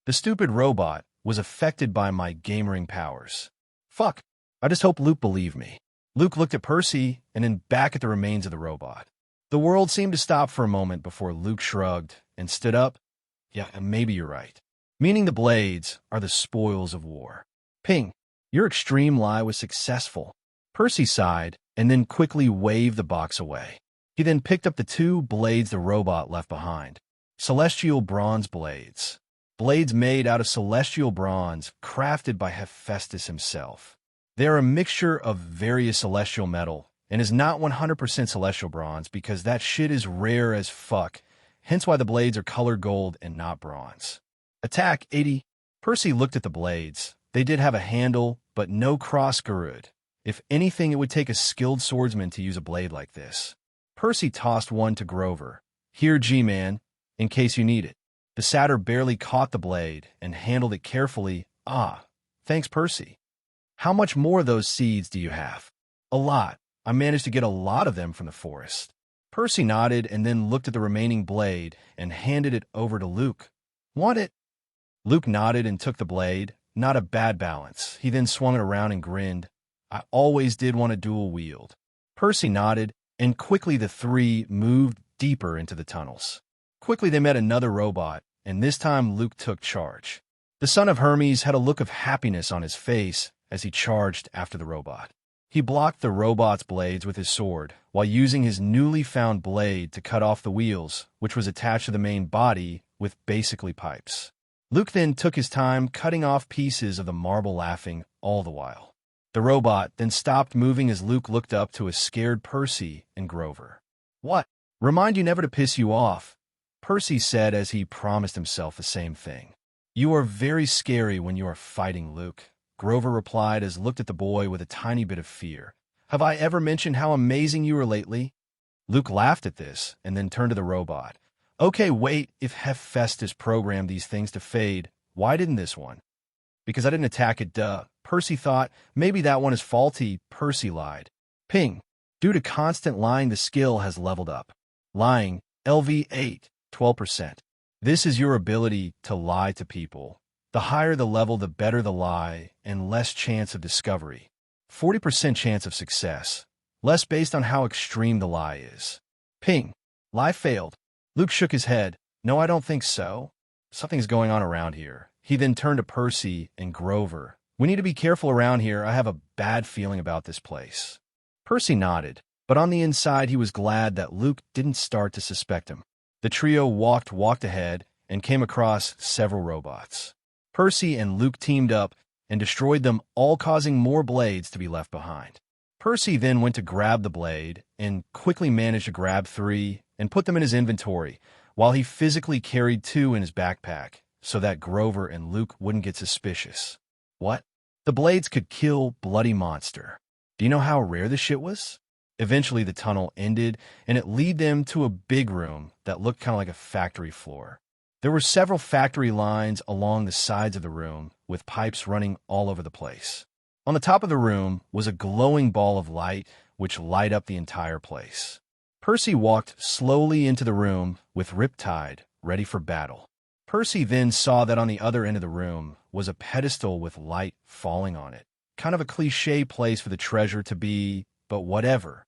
The stupid robot was affected by my gamering powers. Fuck. I just hope Luke believed me. Luke looked at Percy and then back at the remains of the robot. The world seemed to stop for a moment before Luke shrugged and stood up. Yeah, maybe you're right. Meaning the blades are the spoils of war. Ping, your extreme lie was successful. Percy sighed and then quickly waved the box away. He then picked up the 2 blades the robot left behind. Celestial bronze blades. Blades made out of celestial bronze, crafted by Hephaestus himself. They are a mixture of various celestial metal, and is not 100% celestial bronze because that shit is rare as fuck, hence why the blades are colored gold and not bronze. Attack 80. Percy looked at the blades. They did have a handle, but no cross garud. If anything, it would take a skilled swordsman to use a blade like this. Percy tossed one to Grover. Here, G-Man, in case you need it. The satyr barely caught the blade and handled it carefully. Ah, thanks, Percy. How much more of those seeds do you have? A lot. I managed to get a lot of them from the forest. Percy nodded and then looked at the remaining blade and handed it over to Luke. Want it? Luke nodded and took the blade. Not a bad balance. He then swung it around and grinned. I always did want to dual wield. Percy nodded, and quickly the 3 moved deeper into the tunnels. Quickly they met another robot, and this time Luke took charge. The son of Hermes had a look of happiness on his face as he charged after the robot. He blocked the robot's blades with his sword, while using his newly found blade to cut off the wheels, which was attached to the main body with basically pipes. Luke then took his time cutting off pieces of the marble, laughing all the while. The robot then stopped moving as Luke looked up to a scared Percy and Grover. What? Remind you never to piss you off, Percy said as he promised himself the same thing. You are very scary when you are fighting, Luke. Grover replied as looked at the boy with a tiny bit of fear. Have I ever mentioned how amazing you were lately? Luke laughed at this and then turned to the robot. Okay, wait, if Hephaestus programmed these things to fade, why didn't this one? Because I didn't attack it, duh. Percy thought, maybe that one is faulty. Percy lied. Ping. Due to constant lying, the skill has leveled up. Lying, LV8, 12%. This is your ability to lie to people. The higher the level, the better the lie, and less chance of discovery. 40% chance of success. Less based on how extreme the lie is. Ping. Lie failed. Luke shook his head. No, I don't think so. Something's going on around here. He then turned to Percy and Grover. We need to be careful around here. I have a bad feeling about this place. Percy nodded, but on the inside he was glad that Luke didn't start to suspect him. The trio walked ahead and came across several robots. Percy and Luke teamed up and destroyed them, all causing more blades to be left behind. Percy then went to grab the blade and quickly managed to grab 3 and put them in his inventory, while he physically carried 2 in his backpack so that Grover and Luke wouldn't get suspicious. What? The blades could kill bloody monster. Do you know how rare this shit was? Eventually the tunnel ended and it led them to a big room that looked kind of like a factory floor. There were several factory lines along the sides of the room with pipes running all over the place. On the top of the room was a glowing ball of light which light up the entire place. Percy walked slowly into the room with Riptide ready for battle. Percy then saw that on the other end of the room was a pedestal with light falling on it. Kind of a cliché place for the treasure to be, but whatever.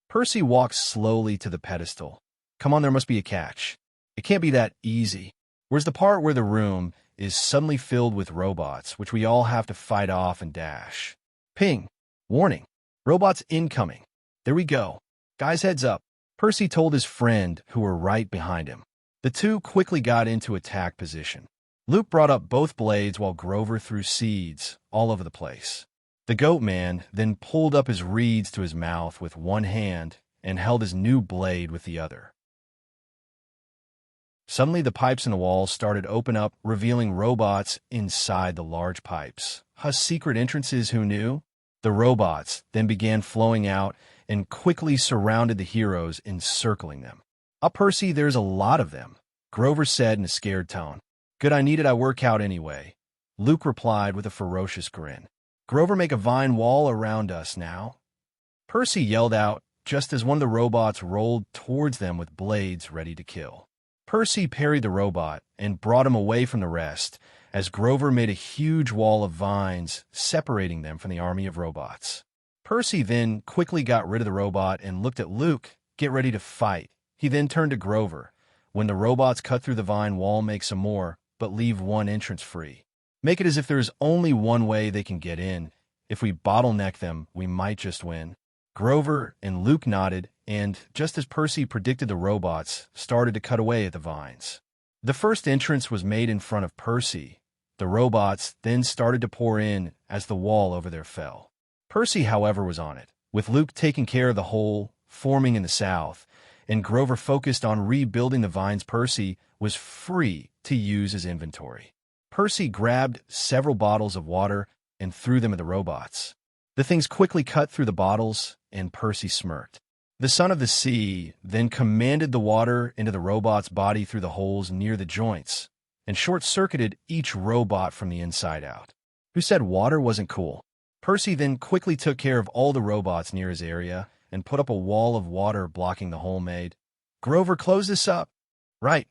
Percy walked slowly to the pedestal. Come on, there must be a catch. It can't be that easy. Where's the part where the room is suddenly filled with robots, which we all have to fight off and dash? Ping. Warning. Robots incoming. There we go. Guys, heads up. Percy told his friend, who were right behind him. The two quickly got into attack position. Luke brought up both blades while Grover threw seeds all over the place. The goat man then pulled up his reeds to his mouth with one hand and held his new blade with the other. Suddenly, the pipes in the walls started to open up, revealing robots inside the large pipes. Secret entrances, who knew? The robots then began flowing out and quickly surrounded the heroes, encircling them. Percy, there's a lot of them, Grover said in a scared tone. Good, I needed I work out anyway. Luke replied with a ferocious grin. Grover, make a vine wall around us now. Percy yelled out just as one of the robots rolled towards them with blades ready to kill. Percy parried the robot and brought him away from the rest as Grover made a huge wall of vines separating them from the army of robots. Percy then quickly got rid of the robot and looked at Luke, get ready to fight. He then turned to Grover. When the robots cut through the vine wall, make some more, but leave one entrance free. Make it as if there's only one way they can get in. If we bottleneck them, we might just win. Grover and Luke nodded, and just as Percy predicted, the robots started to cut away at the vines. The first entrance was made in front of Percy. The robots then started to pour in as the wall over there fell. Percy, however, was on it, with Luke taking care of the hole forming in the south, and Grover focused on rebuilding the vines. Percy was free to use his inventory. Percy grabbed several bottles of water and threw them at the robots. The things quickly cut through the bottles, and Percy smirked. The son of the sea then commanded the water into the robot's body through the holes near the joints, and short-circuited each robot from the inside out. Who said water wasn't cool? Percy then quickly took care of all the robots near his area and put up a wall of water blocking the hole made. Grover, close this up. Right,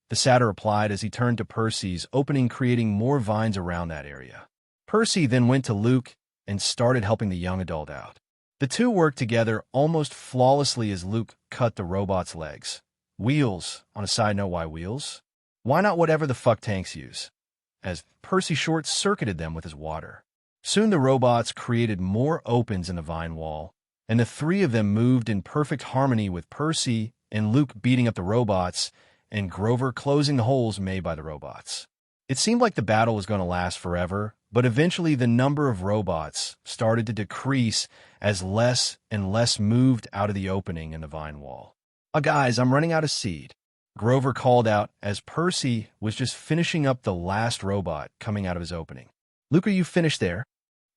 the satyr replied as he turned to Percy's opening, creating more vines around that area. Percy then went to Luke and started helping the young adult out. The two worked together almost flawlessly as Luke cut the robot's legs. Wheels. On a side note, why wheels? Why not whatever the fuck tanks use? As Percy short-circuited them with his water. Soon the robots created more opens in the vine wall, and the three of them moved in perfect harmony, with Percy and Luke beating up the robots and Grover closing the holes made by the robots. It seemed like the battle was going to last forever, but eventually the number of robots started to decrease as less and less moved out of the opening in the vine wall. Guys, I'm running out of seed, Grover called out as Percy was just finishing up the last robot coming out of his opening. Luke, are you finished there?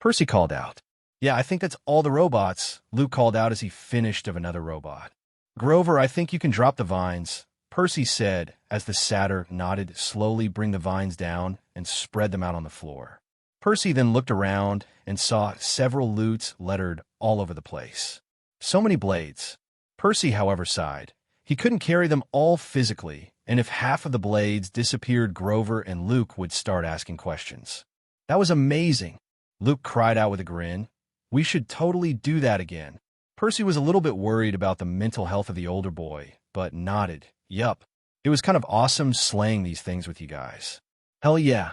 Percy called out. Yeah, I think that's all the robots, Luke called out as he finished of another robot. Grover, I think you can drop the vines, Percy said as the satyr nodded. Slowly bring the vines down and spread them out on the floor. Percy then looked around and saw several loots littered all over the place. So many blades. Percy, however, sighed. He couldn't carry them all physically, and if half of the blades disappeared, Grover and Luke would start asking questions. That was amazing, Luke cried out with a grin. We should totally do that again. Percy was a little bit worried about the mental health of the older boy, but nodded. Yup, it was kind of awesome slaying these things with you guys. Hell yeah,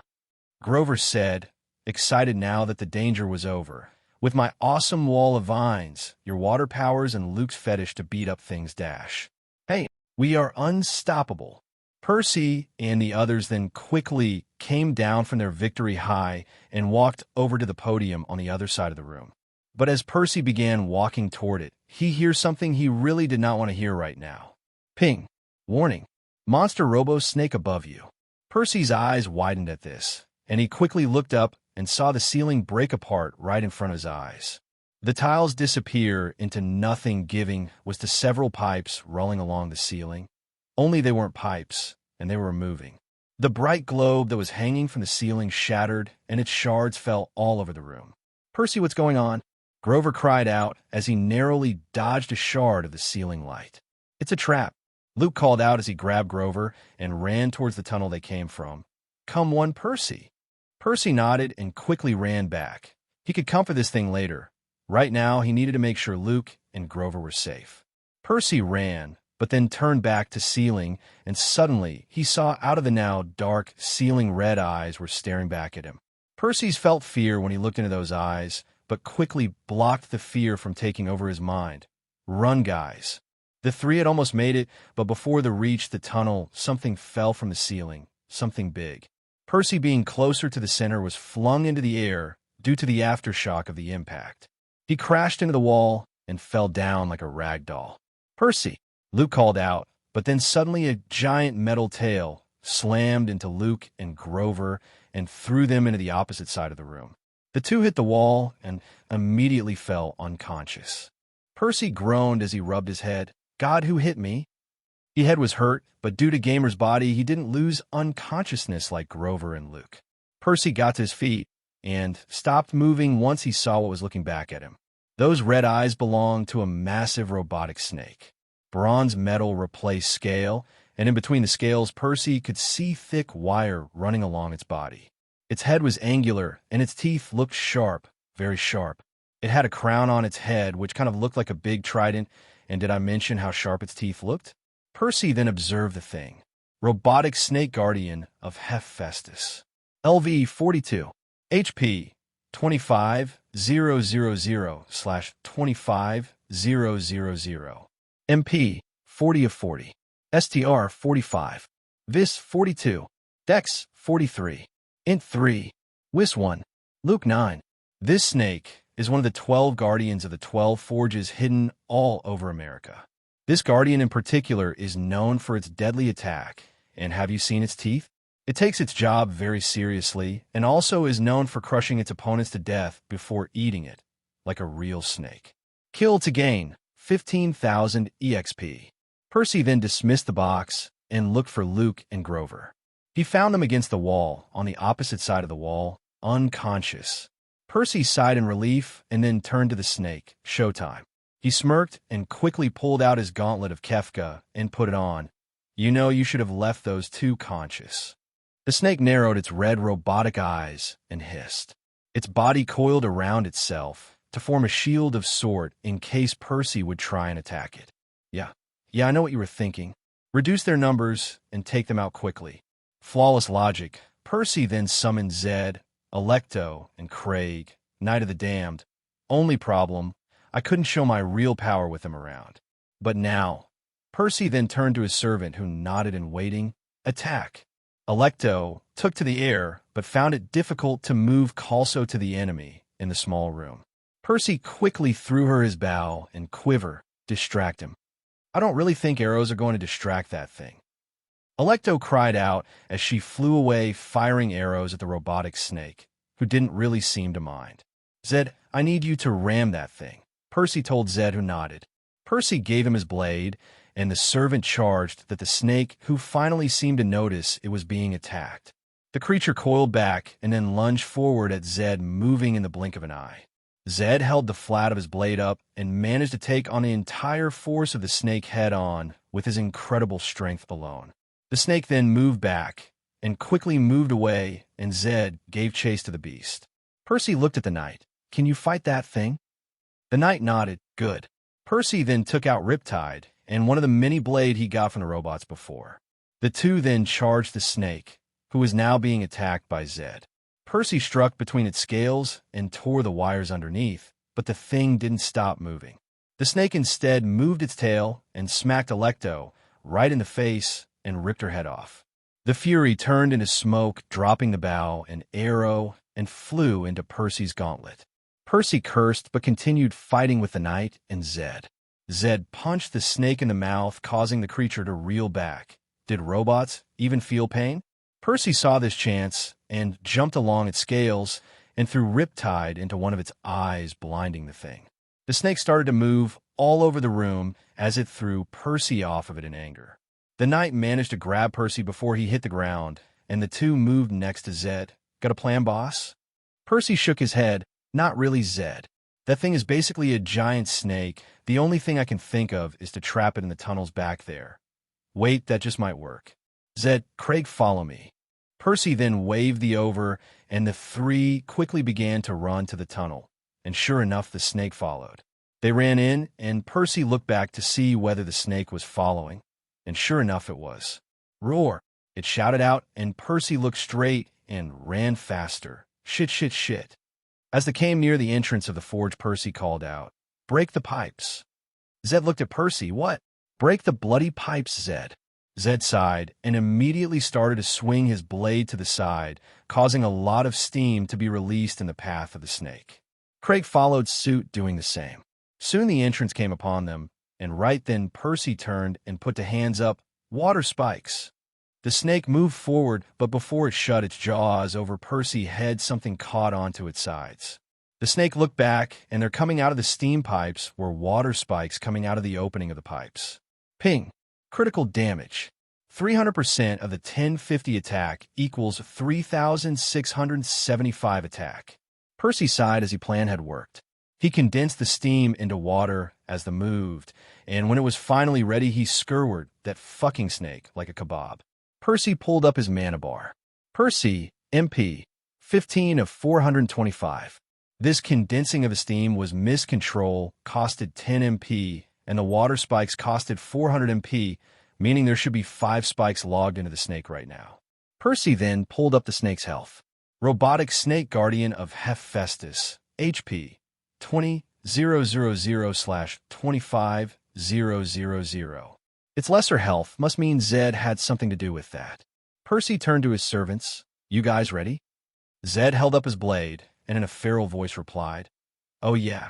Grover said, excited now that the danger was over. With my awesome wall of vines, your water powers, and Luke's fetish to beat up things dash. Hey, we are unstoppable. Percy and the others then quickly came down from their victory high and walked over to the podium on the other side of the room. But as Percy began walking toward it, he hears something he really did not want to hear right now. Ping. Warning. Monster robo-snake above you. Percy's eyes widened at this, and he quickly looked up and saw the ceiling break apart right in front of his eyes. The tiles disappear into nothing, giving was to several pipes rolling along the ceiling. Only they weren't pipes, and they were moving. The bright globe that was hanging from the ceiling shattered, and its shards fell all over the room. Percy, what's going on? Grover cried out as he narrowly dodged a shard of the ceiling light. It's a trap, Luke called out as he grabbed Grover and ran towards the tunnel they came from. Come on, Percy. Percy nodded and quickly ran back. He could come for this thing later. Right now, he needed to make sure Luke and Grover were safe. Percy ran, but then turned back to ceiling, and suddenly he saw out of the now dark ceiling red eyes were staring back at him. Percy's felt fear when he looked into those eyes, but quickly blocked the fear from taking over his mind. Run, guys. The three had almost made it, but before they reached the tunnel, something fell from the ceiling, something big. Percy, being closer to the center, was flung into the air due to the aftershock of the impact. He crashed into the wall and fell down like a rag doll. Percy, Luke called out, but then suddenly a giant metal tail slammed into Luke and Grover and threw them into the opposite side of the room. The two hit the wall and immediately fell unconscious. Percy groaned as he rubbed his head. God, who hit me? His head was hurt, but due to Gamer's body, he didn't lose unconsciousness like Grover and Luke. Percy got to his feet and stopped moving once he saw what was looking back at him. Those red eyes belonged to a massive robotic snake. Bronze metal replaced scale, and in between the scales, Percy could see thick wire running along its body. Its head was angular, and its teeth looked sharp, very sharp. It had a crown on its head, which kind of looked like a big trident, and did I mention how sharp its teeth looked? Percy then observed the thing. Robotic Snake Guardian of Hephaestus. LV 42. HP 25000/25000. MP 40 of 40. STR 45. Vis 42. Dex 43. Int 3. Wis 1. Luke 9. This snake is one of the 12 guardians of the 12 forges hidden all over America. This guardian in particular is known for its deadly attack, and have you seen its teeth? It takes its job very seriously, and also is known for crushing its opponents to death before eating it, like a real snake. Kill to gain 15,000 EXP. Percy then dismissed the box and looked for Luke and Grover. He found them against the wall, on the opposite side of the wall, unconscious. Percy sighed in relief and then turned to the snake. Showtime. He smirked and quickly pulled out his gauntlet of Kefka and put it on. You know, you should have left those two conscious. The snake narrowed its red robotic eyes and hissed. Its body coiled around itself to form a shield of sort in case Percy would try and attack it. Yeah, I know what you were thinking. Reduce their numbers and take them out quickly. Flawless logic. Percy then summoned Zed, Alecto, and Craig, Knight of the Damned. Only problem, I couldn't show my real power with them around. But now, Percy then turned to his servant who nodded in waiting. Attack. Alecto took to the air, but found it difficult to move Calso to the enemy in the small room. Percy quickly threw her his bow and quiver, distract him. I don't really think arrows are going to distract that thing. Alecto cried out as she flew away, firing arrows at the robotic snake, who didn't really seem to mind. Zed, I need you to ram that thing, Percy told Zed, who nodded. Percy gave him his blade, and the servant charged that the snake, who finally seemed to notice it was being attacked. The creature coiled back and then lunged forward at Zed, moving in the blink of an eye. Zed held the flat of his blade up and managed to take on the entire force of the snake head-on with his incredible strength alone. The snake then moved back and quickly moved away, and Zed gave chase to the beast. Percy looked at the knight. Can you fight that thing? The knight nodded. Good. Percy then took out Riptide and one of the mini blade he got from the robots before. The two then charged the snake, who was now being attacked by Zed. Percy struck between its scales and tore the wires underneath, but the thing didn't stop moving. The snake instead moved its tail and smacked Electo right in the face and ripped her head off. The Fury turned into smoke, dropping the bow and arrow, and flew into Percy's gauntlet. Percy cursed but continued fighting with the knight and Zed. Zed punched the snake in the mouth, causing the creature to reel back. Did robots even feel pain? Percy saw this chance and jumped along its scales and threw Riptide into one of its eyes, blinding the thing. The snake started to move all over the room as it threw Percy off of it in anger. The knight managed to grab Percy before he hit the ground, and the two moved next to Zed. Got a plan, boss? Percy shook his head. Not really, Zed. That thing is basically a giant snake. The only thing I can think of is to trap it in the tunnels back there. Wait, that just might work. Zed, Craig, follow me. Percy then waved the over, and the three quickly began to run to the tunnel. And sure enough, the snake followed. They ran in, and Percy looked back to see whether the snake was following. And sure enough, it was. Roar! It shouted out, and Percy looked straight and ran faster. Shit, shit, shit. As they came near the entrance of the forge, Percy called out, Break the pipes. Zed looked at Percy. What? Break the bloody pipes, Zed. Zed sighed and immediately started to swing his blade to the side, causing a lot of steam to be released in the path of the snake. Craig followed suit, doing the same. Soon the entrance came upon them, and right then Percy turned and put the hands up, water spikes. The snake moved forward, but before it shut its jaws over Percy's head, something caught onto its sides. The snake looked back, and there coming out of the steam pipes were water spikes coming out of the opening of the pipes. Ping. Critical damage. 300% of the 1050 attack equals 3,675 attack. Percy sighed as his plan had worked. He condensed the steam into water as the moved, and when it was finally ready, he skewered that fucking snake like a kebab. Percy pulled up his mana bar. Percy, MP, 15 of 425. This condensing of the steam was miscontrol, costed 10 MP, and the water spikes costed 400 MP, meaning there should be 5 spikes logged into the snake right now. Percy then pulled up the snake's health. Robotic Snake Guardian of Hephaestus, HP, 20,000/25000. Its lesser health must mean Zed had something to do with that. Percy turned to his servants. You guys ready? Zed held up his blade, and in a feral voice replied, Oh yeah.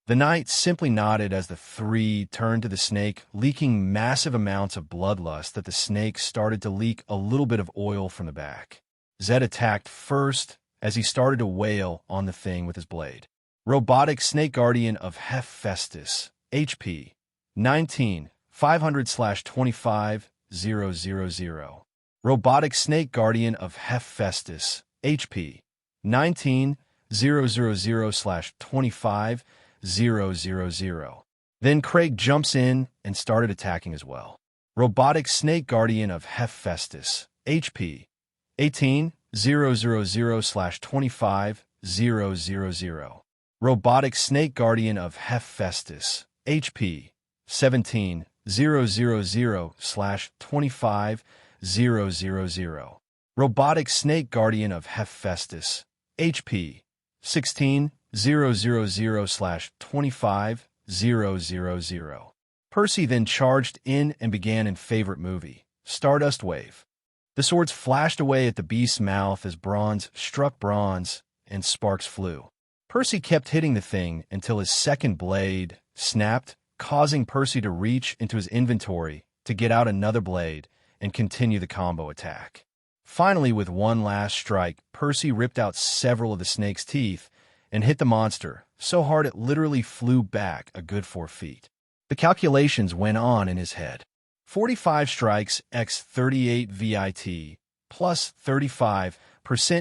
The knight simply nodded as the three turned to the snake, leaking massive amounts of bloodlust that the snake started to leak a little bit of oil from the back. Zed attacked first as he started to wail on the thing with his blade. Robotic Snake Guardian of Hephaestus, HP, 19, 500/25000. Robotic Snake Guardian of Hephaestus, HP, 19, 000/25000. Then Craig jumps in and started attacking as well. Robotic Snake Guardian of Hephaestus, HP, 18, 000/25000. Robotic Snake Guardian of Hephaestus, HP, 17, 000/25000. Robotic Snake Guardian of Hephaestus, HP, 16, 000/25000. Percy then charged in and began in favorite movie, Stardust Wave. The swords flashed away at the beast's mouth as bronze struck bronze and sparks flew. Percy kept hitting the thing until his second blade snapped, causing Percy to reach into his inventory to get out another blade and continue the combo attack. Finally, with one last strike, Percy ripped out several of the snake's teeth and hit the monster so hard it literally flew back a good 4 feet. The calculations went on in his head. 45 strikes x 38 VIT plus 35%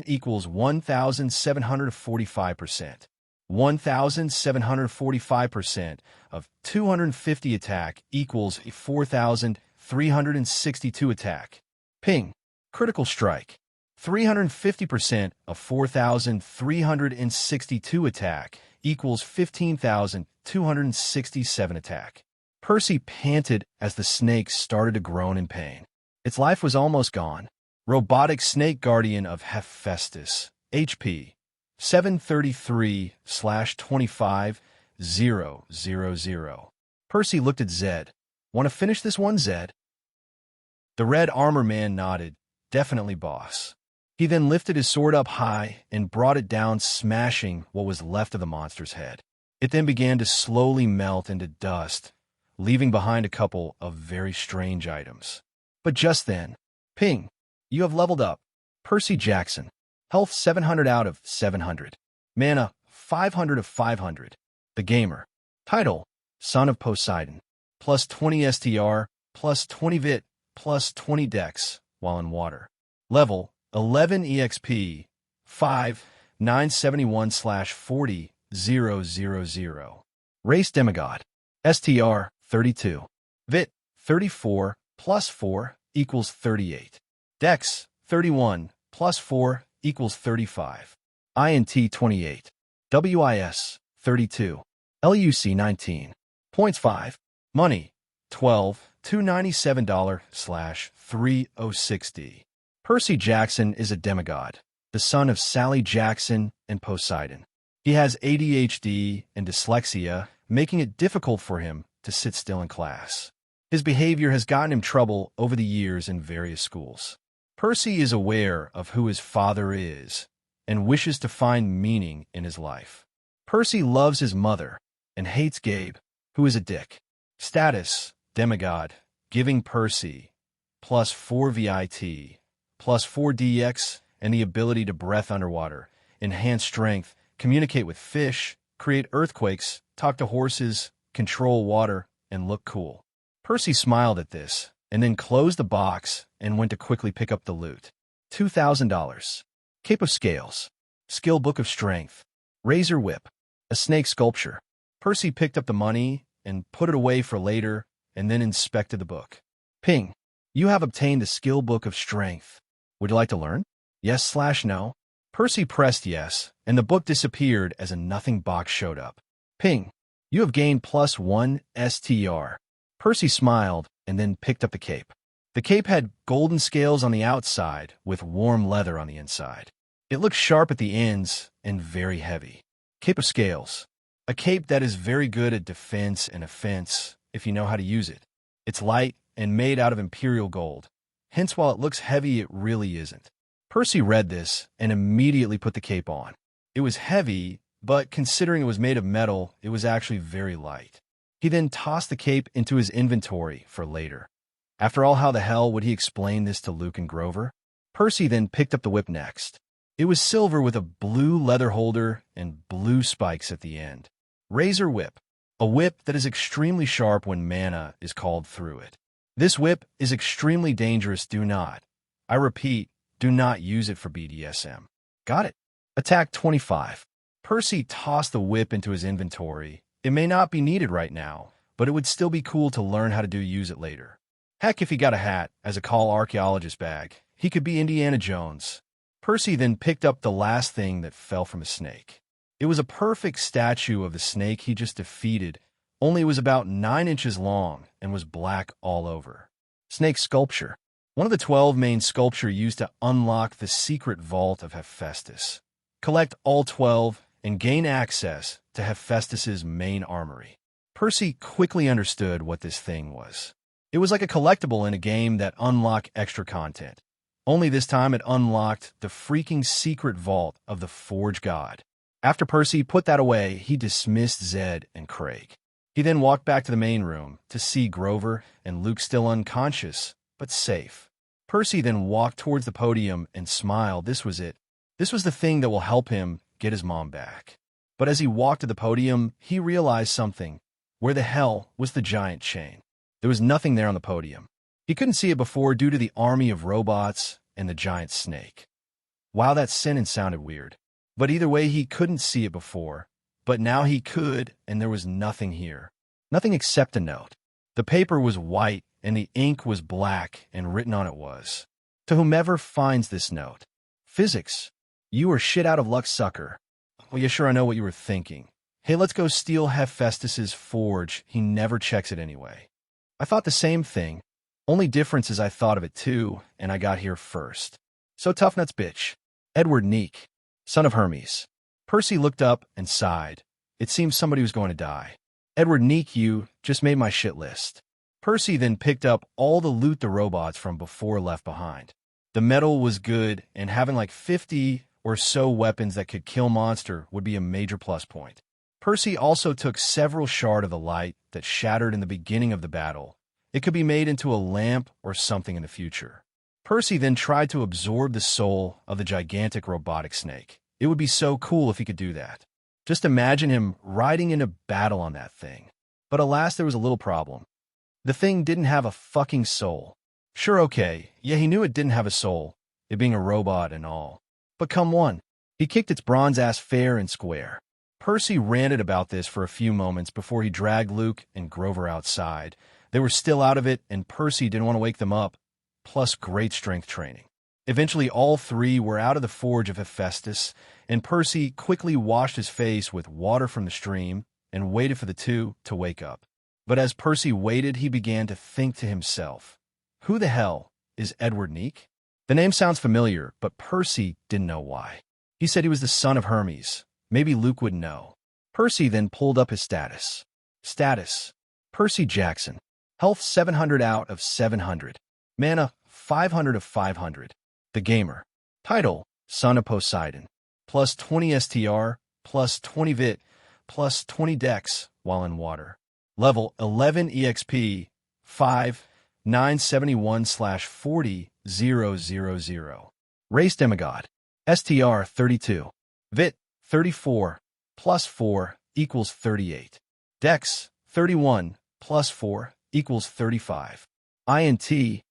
equals 1,745%. 1,745% of 250 attack equals 4,362 attack. Ping. Critical strike. 350% of 4,362 attack equals 15,267 attack. Percy panted as the snake started to groan in pain. Its life was almost gone. Robotic Snake Guardian of Hephaestus, HP 733/25-000. Percy looked at Zed. Want to finish this one, Zed? The red armor man nodded. Definitely, boss. He then lifted his sword up high and brought it down, smashing what was left of the monster's head. It then began to slowly melt into dust, leaving behind a couple of very strange items. But just then, ping, you have leveled up. Percy Jackson. Health 700 out of 700. Mana 500 of 500. The Gamer. Title, Son of Poseidon. Plus 20 STR, plus 20 Vit, plus 20 Dex while in water. Level 11 EXP 5 971/40,000. Race Demigod. STR 32. Vit 34 plus 4 equals 38. Dex 31 plus 4 equals 35. INT 28. WIS 32. LUC 19. Points 5. Money 12 $297/306D. Percy Jackson is a demigod, the son of Sally Jackson and Poseidon. He has ADHD and dyslexia, making it difficult for him to sit still in class. His behavior has gotten him trouble over the years in various schools. Percy is aware of who his father is and wishes to find meaning in his life. Percy loves his mother and hates Gabe, who is a dick. Status, demigod, giving Percy plus 4 VIT, plus 4 DX, and the ability to breath underwater, enhance strength, communicate with fish, create earthquakes, talk to horses, control water, and look cool. Percy smiled at this, and then closed the box and went to quickly pick up the loot. $2,000. Cape of Scales. Skill Book of Strength. Razor Whip. A snake sculpture. Percy picked up the money and put it away for later, and then inspected the book. Ping. You have obtained the Skill Book of Strength. Would you like to learn? Yes/no. Percy pressed yes, and the book disappeared as a nothing box showed up. Ping. You have gained plus 1 STR. Percy smiled and then picked up the cape. The cape had golden scales on the outside with warm leather on the inside. It looked sharp at the ends and very heavy. Cape of Scales. A cape that is very good at defense and offense if you know how to use it. It's light and made out of imperial gold. Hence, while it looks heavy, it really isn't. Percy read this and immediately put the cape on. It was heavy, but considering it was made of metal, it was actually very light. He then tossed the cape into his inventory for later. After all, how the hell would he explain this to Luke and Grover? Percy then picked up the whip next. It was silver with a blue leather holder and blue spikes at the end. Razor Whip. A whip that is extremely sharp when mana is called through it. This whip is extremely dangerous. Do not, I repeat, do not use it for BDSM. Got it. Attack 25. Percy tossed the whip into his inventory. It may not be needed right now, but it would still be cool to learn how to use it later. Heck, if he got a hat as a call archaeologist bag, he could be Indiana Jones. Percy then picked up the last thing that fell from a snake. It was a perfect statue of the snake he just defeated, only it was about 9 inches long and was black all over. Snake sculpture. One of the 12 main sculpture used to unlock the secret vault of Hephaestus. Collect all 12 and gain access to Hephaestus's main armory. Percy quickly understood what this thing was. It was like a collectible in a game that unlocked extra content. Only this time it unlocked the freaking secret vault of the Forge God. After Percy put that away, he dismissed Zed and Craig. He then walked back to the main room to see Grover and Luke still unconscious, but safe. Percy then walked towards the podium and smiled. This was it. This was the thing that will help him get his mom back. But as he walked to the podium, he realized something. Where the hell was the giant chain? There was nothing there on the podium. He couldn't see it before due to the army of robots and the giant snake. Wow, that sentence sounded weird. But either way, he couldn't see it before. But now he could, and there was nothing here. Nothing except a note. The paper was white, and the ink was black, and written on it was, "To whomever finds this note. Physics. You are shit out of luck, sucker." Well, yeah, sure, I know what you were thinking. Hey, let's go steal Hephaestus's forge. He never checks it anyway. I thought the same thing. Only difference is I thought of it too, and I got here first. So tough nuts, bitch. Edward Neek, son of Hermes. Percy looked up and sighed. It seemed somebody was going to die. Edward Neek, you just made my shit list. Percy then picked up all the loot the robots from before left behind. The metal was good, and having like 50 or so weapons that could kill monster would be a major plus point. Percy also took several shards of the light that shattered in the beginning of the battle. It could be made into a lamp or something in the future. Percy then tried to absorb the soul of the gigantic robotic snake. It would be so cool if he could do that. Just imagine him riding into battle on that thing. But alas, there was a little problem. The thing didn't have a fucking soul. Sure, okay, yeah, he knew it didn't have a soul, it being a robot and all. But come on, he kicked its bronze ass fair and square. Percy ranted about this for a few moments before he dragged Luke and Grover outside. They were still out of it, and Percy didn't want to wake them up, plus great strength training. Eventually, all three were out of the forge of Hephaestus, and Percy quickly washed his face with water from the stream and waited for the two to wake up. But as Percy waited, he began to think to himself, who the hell is Edward Neek? The name sounds familiar, but Percy didn't know why. He said he was the son of Hermes. Maybe Luke would know. Percy then pulled up his status. Status: Percy Jackson. Health 700 out of 700. Mana 500 of 500. The Gamer. Title: Son of Poseidon. Plus 20 STR, plus 20 Vit, plus 20 Dex while in water. Level 11 EXP 5 971/40,000. Race demigod. STR 32. Vit 34 plus 4 equals 38. Dex 31 plus 4 equals 35. INT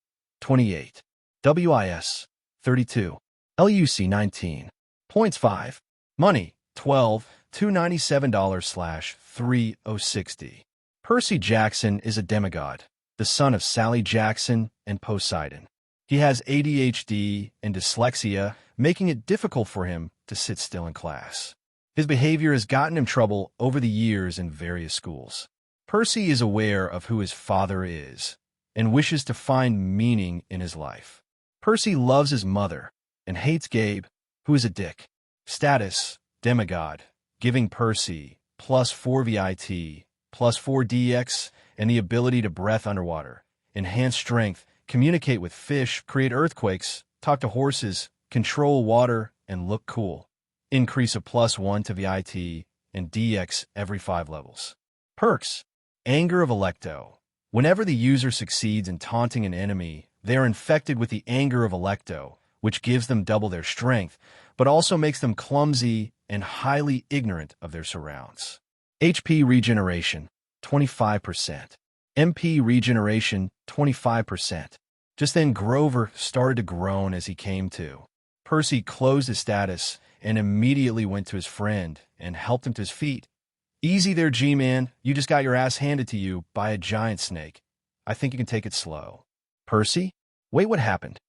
28. WIS 32. LUC 19. Points 5. Money 12 $297/3060. Percy Jackson is a demigod, the son of Sally Jackson and Poseidon. He has ADHD and dyslexia, making it difficult for him to sit still in class. His behavior has gotten him trouble over the years in various schools. Percy is aware of who his father is and wishes to find meaning in his life. Percy loves his mother and hates Gabe, who is a dick. Status: demigod, giving Percy plus 4 VIT, plus 4 DX, and the ability to breath underwater, enhance strength, communicate with fish, create earthquakes, talk to horses, control water, and look cool. Increase of plus 1 to VIT and DX every 5 levels. Perks: Anger of Electo. Whenever the user succeeds in taunting an enemy, they are infected with the anger of Electo, which gives them double their strength, but also makes them clumsy and highly ignorant of their surrounds. HP regeneration, 25%. MP regeneration, 25%. Just then Grover started to groan as he came to. Percy closed his status and immediately went to his friend and helped him to his feet. Easy there, G-Man. You just got your ass handed to you by a giant snake. I think you can take it slow. Percy? Wait, what happened?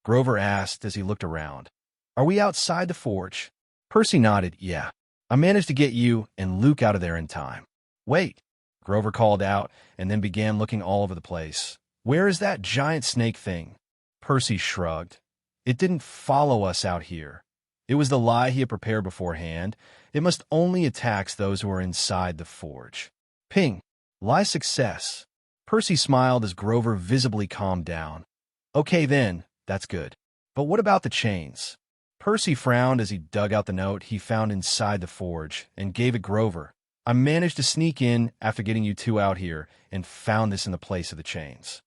Grover asked as he looked around. Are we outside the forge? Percy nodded. Yeah. I managed to get you and Luke out of there in time. Wait, Grover called out and then began looking all over the place. Where is that giant snake thing? Percy shrugged. It didn't follow us out here. It was the lie he had prepared beforehand. It must only attack those who are inside the forge. Ping. Lie success. Percy smiled as Grover visibly calmed down. Okay then, that's good. But what about the chains? Percy frowned as he dug out the note he found inside the forge and gave it Grover. I managed to sneak in after getting you two out here and found this in the place of the chains.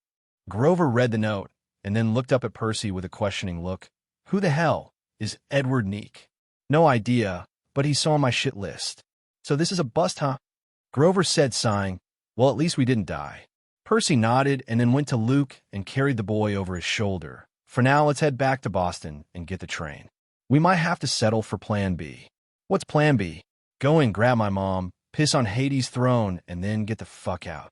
Grover read the note and then looked up at Percy with a questioning look. Who the hell is Edward Neek? No idea, but he saw my shit list. So this is a bust, huh? Grover said, sighing. Well, at least we didn't die. Percy nodded and then went to Luke and carried the boy over his shoulder. For now, let's head back to Boston and get the train. We might have to settle for Plan B. What's Plan B? Go and grab my mom, piss on Hades' throne, and then get the fuck out.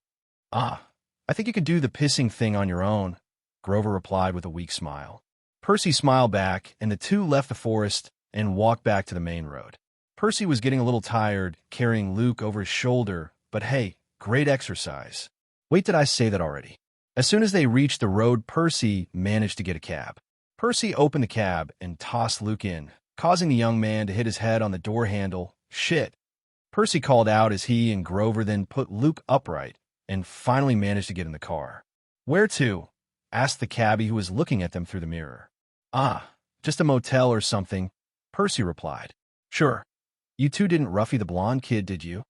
Ah, I think you could do the pissing thing on your own, Grover replied with a weak smile. Percy smiled back, and the two left the forest and walked back to the main road. Percy was getting a little tired, carrying Luke over his shoulder, but hey, great exercise. Wait, did I say that already? As soon as they reached the road, Percy managed to get a cab. Percy opened the cab and tossed Luke in, causing the young man to hit his head on the door handle. Shit. Percy called out as he and Grover then put Luke upright and finally managed to get in the car. Where to? Asked the cabbie who was looking at them through the mirror. Ah, just a motel or something, Percy replied. Sure. You two didn't roughy the blonde kid, did you?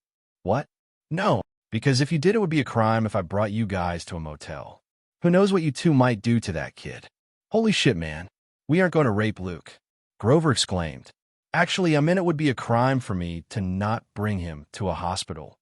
What? No, because if you did, it would be a crime if I brought you guys to a motel. Who knows what you two might do to that kid? Holy shit, man. We aren't going to rape Luke, Grover exclaimed. Actually, I meant it would be a crime for me to not bring him to a hospital,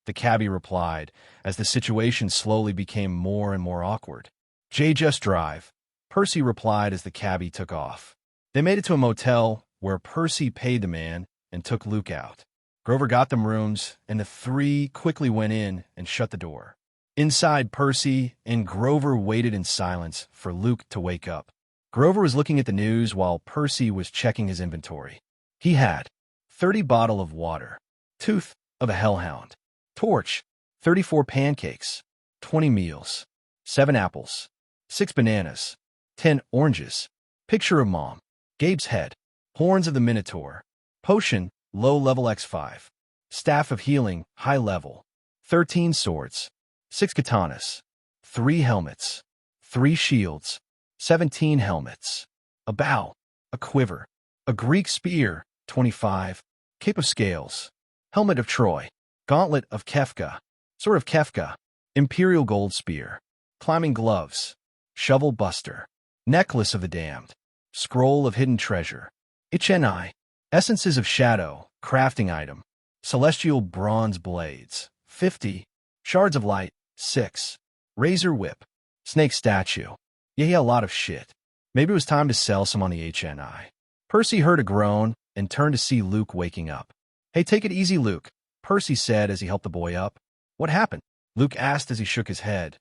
the cabbie replied, as the situation slowly became more and more awkward. Jay, just drive, Percy replied as the cabbie took off. They made it to a motel where Percy paid the man and took Luke out. Grover got them rooms, and the three quickly went in and shut the door. Inside, Percy and Grover waited in silence for Luke to wake up. Grover was looking at the news while Percy was checking his inventory. He had 30 bottles of water, tooth of a hellhound, torch, 34 pancakes, 20 meals, 7 apples, 6 bananas, 10 oranges, picture of mom, Gabe's head, horns of the minotaur, potion, low level X5, staff of healing, high level, 13 swords, 6 katanas, 3 helmets, 3 shields, 17 helmets, a bow, a quiver, a Greek spear, 25, cape of scales, helmet of Troy, gauntlet of Kefka, sword of Kefka, imperial gold spear, climbing gloves, shovel buster, necklace of the damned, scroll of hidden treasure, Hni, essences of shadow, crafting item, celestial bronze blades, 50, shards of light, 6, razor whip, snake statue. Yeah, a lot of shit. Maybe it was time to sell some on the Hni. Percy heard a groan and turned to see Luke waking up. Hey, take it easy, Luke, Percy said as he helped the boy up. What happened? Luke asked as he shook his head.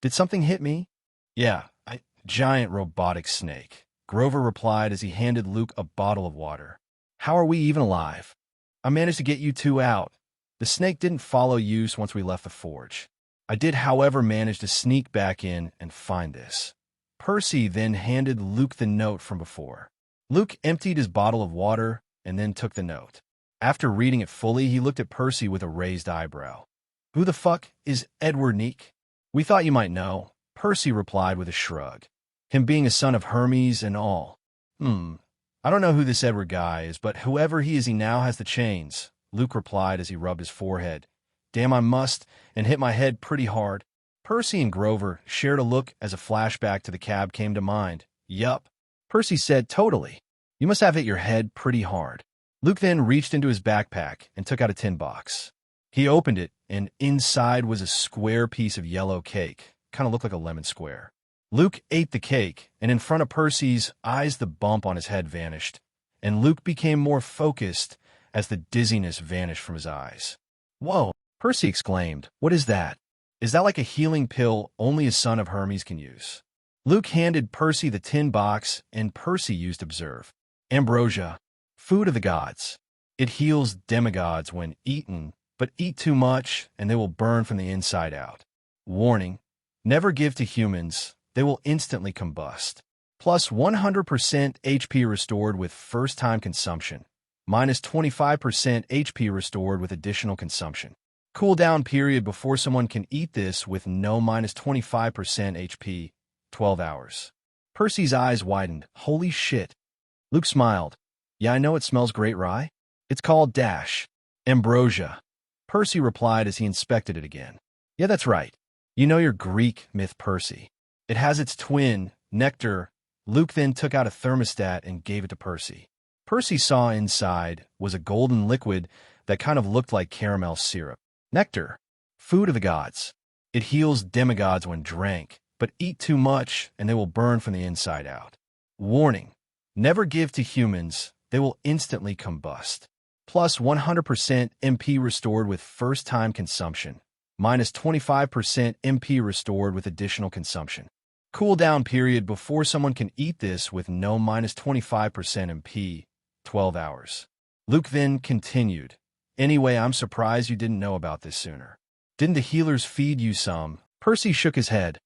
Did something hit me? Yeah, giant robotic snake, Grover replied as he handed Luke a bottle of water. How are we even alive? I managed to get you two out. The snake didn't follow you once we left the forge. I did, however, manage to sneak back in and find this. Percy then handed Luke the note from before. Luke emptied his bottle of water and then took the note. After reading it fully, he looked at Percy with a raised eyebrow. Who the fuck is Edward Neek? We thought you might know, Percy replied with a shrug. Him being a son of Hermes and all. I don't know who this Edward guy is, but whoever he is, he now has the chains, Luke replied as he rubbed his forehead. Damn, I must, and hit my head pretty hard. Percy and Grover shared a look as a flashback to the cab came to mind. Yup. Percy said, totally. You must have hit your head pretty hard. Luke then reached into his backpack and took out a tin box. He opened it, and inside was a square piece of yellow cake. Kind of looked like a lemon square. Luke ate the cake, and in front of Percy's eyes, the bump on his head vanished, and Luke became more focused as the dizziness vanished from his eyes. Whoa, Percy exclaimed. What is that? Is that like a healing pill only a son of Hermes can use? Luke handed Percy the tin box, and Percy used Observe. Ambrosia, food of the gods. It heals demigods when eaten, but eat too much, and they will burn from the inside out. Warning, never give to humans. They will instantly combust. Plus 100% HP restored with first-time consumption. Minus 25% HP restored with additional consumption. Cooldown period before someone can eat this with no minus 25% HP, 12 hours. Percy's eyes widened. Holy shit. Luke smiled. Yeah, I know it smells great, right? It's called Dash. Ambrosia. Percy replied as he inspected it again. Yeah, that's right. You know your Greek myth, Percy. It has its twin, Nectar. Luke then took out a thermostat and gave it to Percy. Percy saw inside was a golden liquid that kind of looked like caramel syrup. Nectar. Food of the gods. It heals demigods when drank, but eat too much and they will burn from the inside out. Warning. Never give to humans, they will instantly combust. Plus 100% MP restored with first-time consumption. Minus 25% MP restored with additional consumption. Cooldown period before someone can eat this with no minus 25% MP, 12 hours. Luke then continued, "Anyway, I'm surprised you didn't know about this sooner. Didn't the healers feed you some?" Percy shook his head.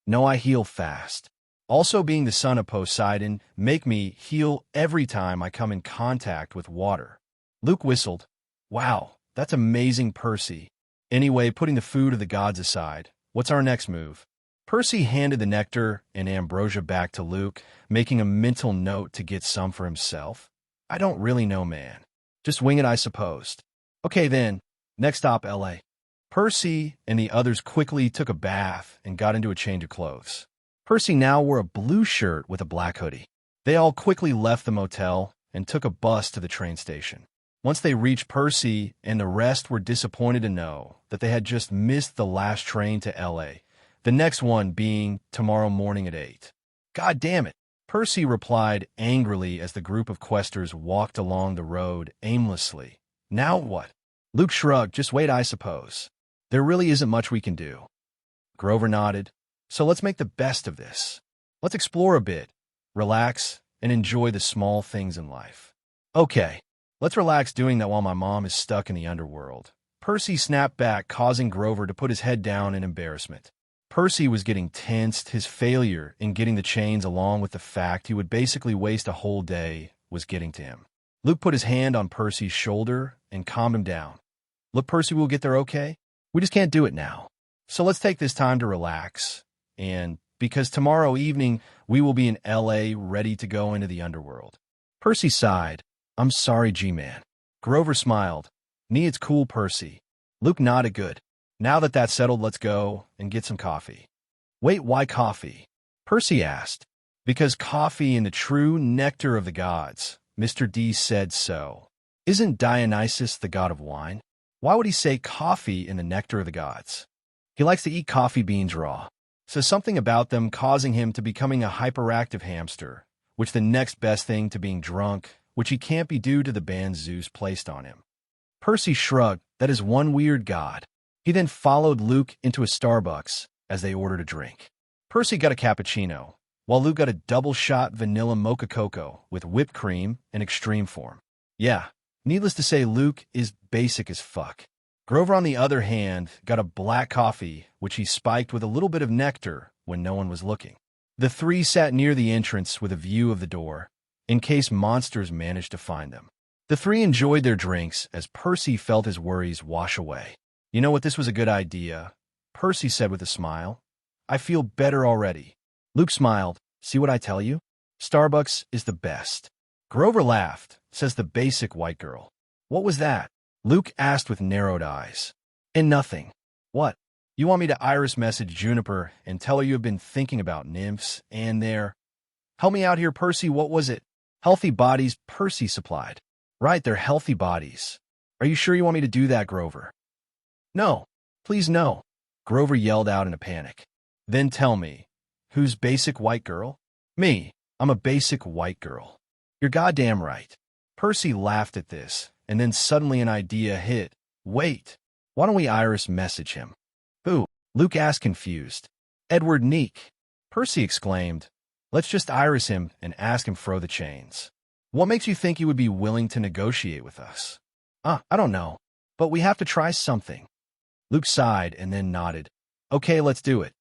"No, I heal fast. Also, being the son of Poseidon, make me heal every time I come in contact with water." Luke whistled. "Wow, that's amazing, Percy. Anyway, putting the food of the gods aside, what's our next move?" Percy handed the nectar and ambrosia back to Luke, making a mental note to get some for himself. "I don't really know, man. Just wing it, I suppose." "Okay then, next stop, LA." Percy and the others quickly took a bath and got into a change of clothes. Percy now wore a blue shirt with a black hoodie. They all quickly left the motel and took a bus to the train station. Once they reached, Percy and the rest were disappointed to know that they had just missed the last train to LA, the next one being tomorrow morning at 8. "God damn it," Percy replied angrily as the group of questers walked along the road aimlessly. "Now what?" Luke shrugged. "Just wait, I suppose. There really isn't much we can do." Grover nodded. "So let's make the best of this. Let's explore a bit, relax, and enjoy the small things in life." "Okay, let's relax doing that while my mom is stuck in the underworld." Percy snapped back, causing Grover to put his head down in embarrassment. Percy was getting tensed. His failure in getting the chains, along with the fact he would basically waste a whole day, was getting to him. Luke put his hand on Percy's shoulder and calmed him down. "Look, Percy, we'll get there, okay? We just can't do it now. So let's take this time to relax. And because tomorrow evening we will be in LA ready to go into the underworld." Percy sighed. "I'm sorry, G-Man." Grover smiled. "Nee, it's cool, Percy." Luke nodded. "Good. Now that that's settled, let's go and get some coffee." "Wait, why coffee?" Percy asked. "Because coffee in the true nectar of the gods. Mr. D said so. Isn't Dionysus the god of wine? Why would he say coffee in the nectar of the gods? He likes to eat coffee beans raw. Says something about them causing him to becoming a hyperactive hamster, which the next best thing to being drunk, which he can't be due to the ban Zeus placed on him." Percy shrugged. "That is one weird god." He then followed Luke into a Starbucks as they ordered a drink. Percy got a cappuccino, while Luke got a double-shot vanilla mocha cocoa with whipped cream in extreme form. Yeah, needless to say, Luke is basic as fuck. Grover, on the other hand, got a black coffee, which he spiked with a little bit of nectar when no one was looking. The three sat near the entrance with a view of the door, in case monsters managed to find them. The three enjoyed their drinks as Percy felt his worries wash away. "You know what, this was a good idea," Percy said with a smile. "I feel better already." Luke smiled. "See what I tell you? Starbucks is the best." Grover laughed. "Says the basic white girl." "What was that?" Luke asked with narrowed eyes. "And nothing." "What? You want me to iris message Juniper and tell her you have been thinking about nymphs and their—" "Help me out here, Percy, what was it?" "Healthy bodies," Percy supplied. "Right, they're healthy bodies." "Are you sure you want me to do that, Grover?" "No. Please, no," Grover yelled out in a panic. "Then tell me, who's basic white girl?" "Me. I'm a basic white girl." "You're goddamn right." Percy laughed at this, and then suddenly an idea hit. "Wait, why don't we iris message him?" "Who?" Luke asked, confused. "Edward Neek," Percy exclaimed. "Let's just iris him and ask him for the chains." "What makes you think he would be willing to negotiate with us?" I don't know, but we have to try something." Luke sighed and then nodded. "Okay, let's do it."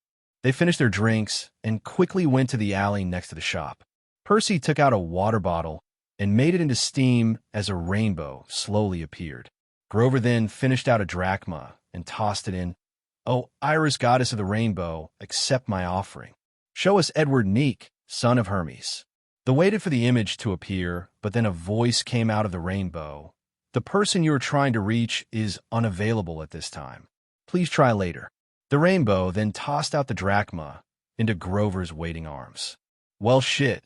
They finished their drinks and quickly went to the alley next to the shop. Percy took out a water bottle and made it into steam as a rainbow slowly appeared. Grover then finished out a drachma and tossed it in. "Oh, Iris, goddess of the rainbow, accept my offering. Show us Edward Neek, son of Hermes." They waited for the image to appear, but then a voice came out of the rainbow. "The person you are trying to reach is unavailable at this time. Please try later." The rainbow then tossed out the drachma into Grover's waiting arms. "Well, shit,"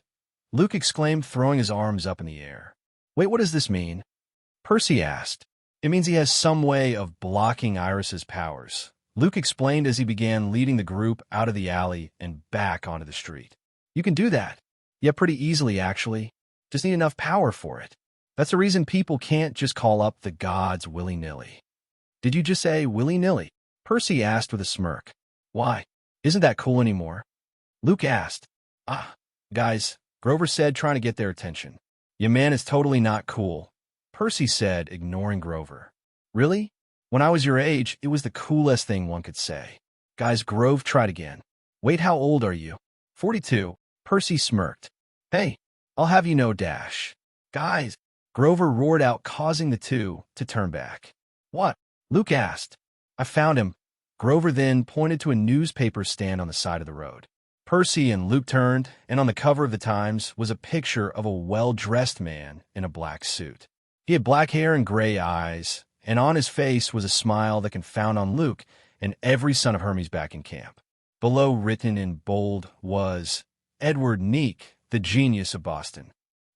Luke exclaimed, throwing his arms up in the air. Wait, what does this mean? Percy asked. It means he has some way of blocking Iris's powers. Luke explained as he began leading the group out of the alley and back onto the street. You can do that. Yeah, pretty easily, actually. Just need enough power for it. That's the reason people can't just call up the gods willy-nilly. Did you just say willy-nilly? Percy asked with a smirk. Why? Isn't that cool anymore? Luke asked. Guys, Grover said, trying to get their attention. Your man is totally not cool, Percy said, ignoring Grover. Really? When I was your age, it was the coolest thing one could say. Guys, Grove tried again. Wait, how old are you? 42, Percy smirked. Hey, I'll have you know, Dash. Guys, Grover roared out, causing the two to turn back. What? Luke asked. I found him. Grover then pointed to a newspaper stand on the side of the road. Percy and Luke turned, and on the cover of the Times was a picture of a well-dressed man in a black suit. He had black hair and gray eyes, and on his face was a smile that can found on Luke and every son of Hermes back in camp. Below, written in bold, was, Edward Neek, the genius of Boston.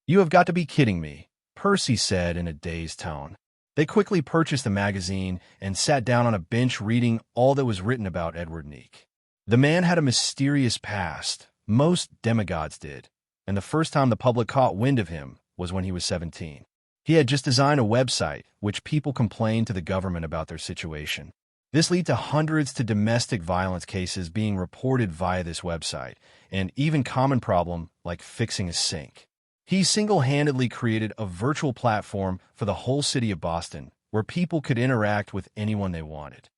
You have got to be kidding me, Percy said in a dazed tone. They quickly purchased the magazine and sat down on a bench reading all that was written about Edward Neek. The man had a mysterious past. Most demigods did, and the first time the public caught wind of him was when he was 17. He had just designed a website which people complained to the government about their situation. This led to hundreds of domestic violence cases being reported via this website, and even common problem like fixing a sink. He single-handedly created a virtual platform for the whole city of Boston where people could interact with anyone they wanted.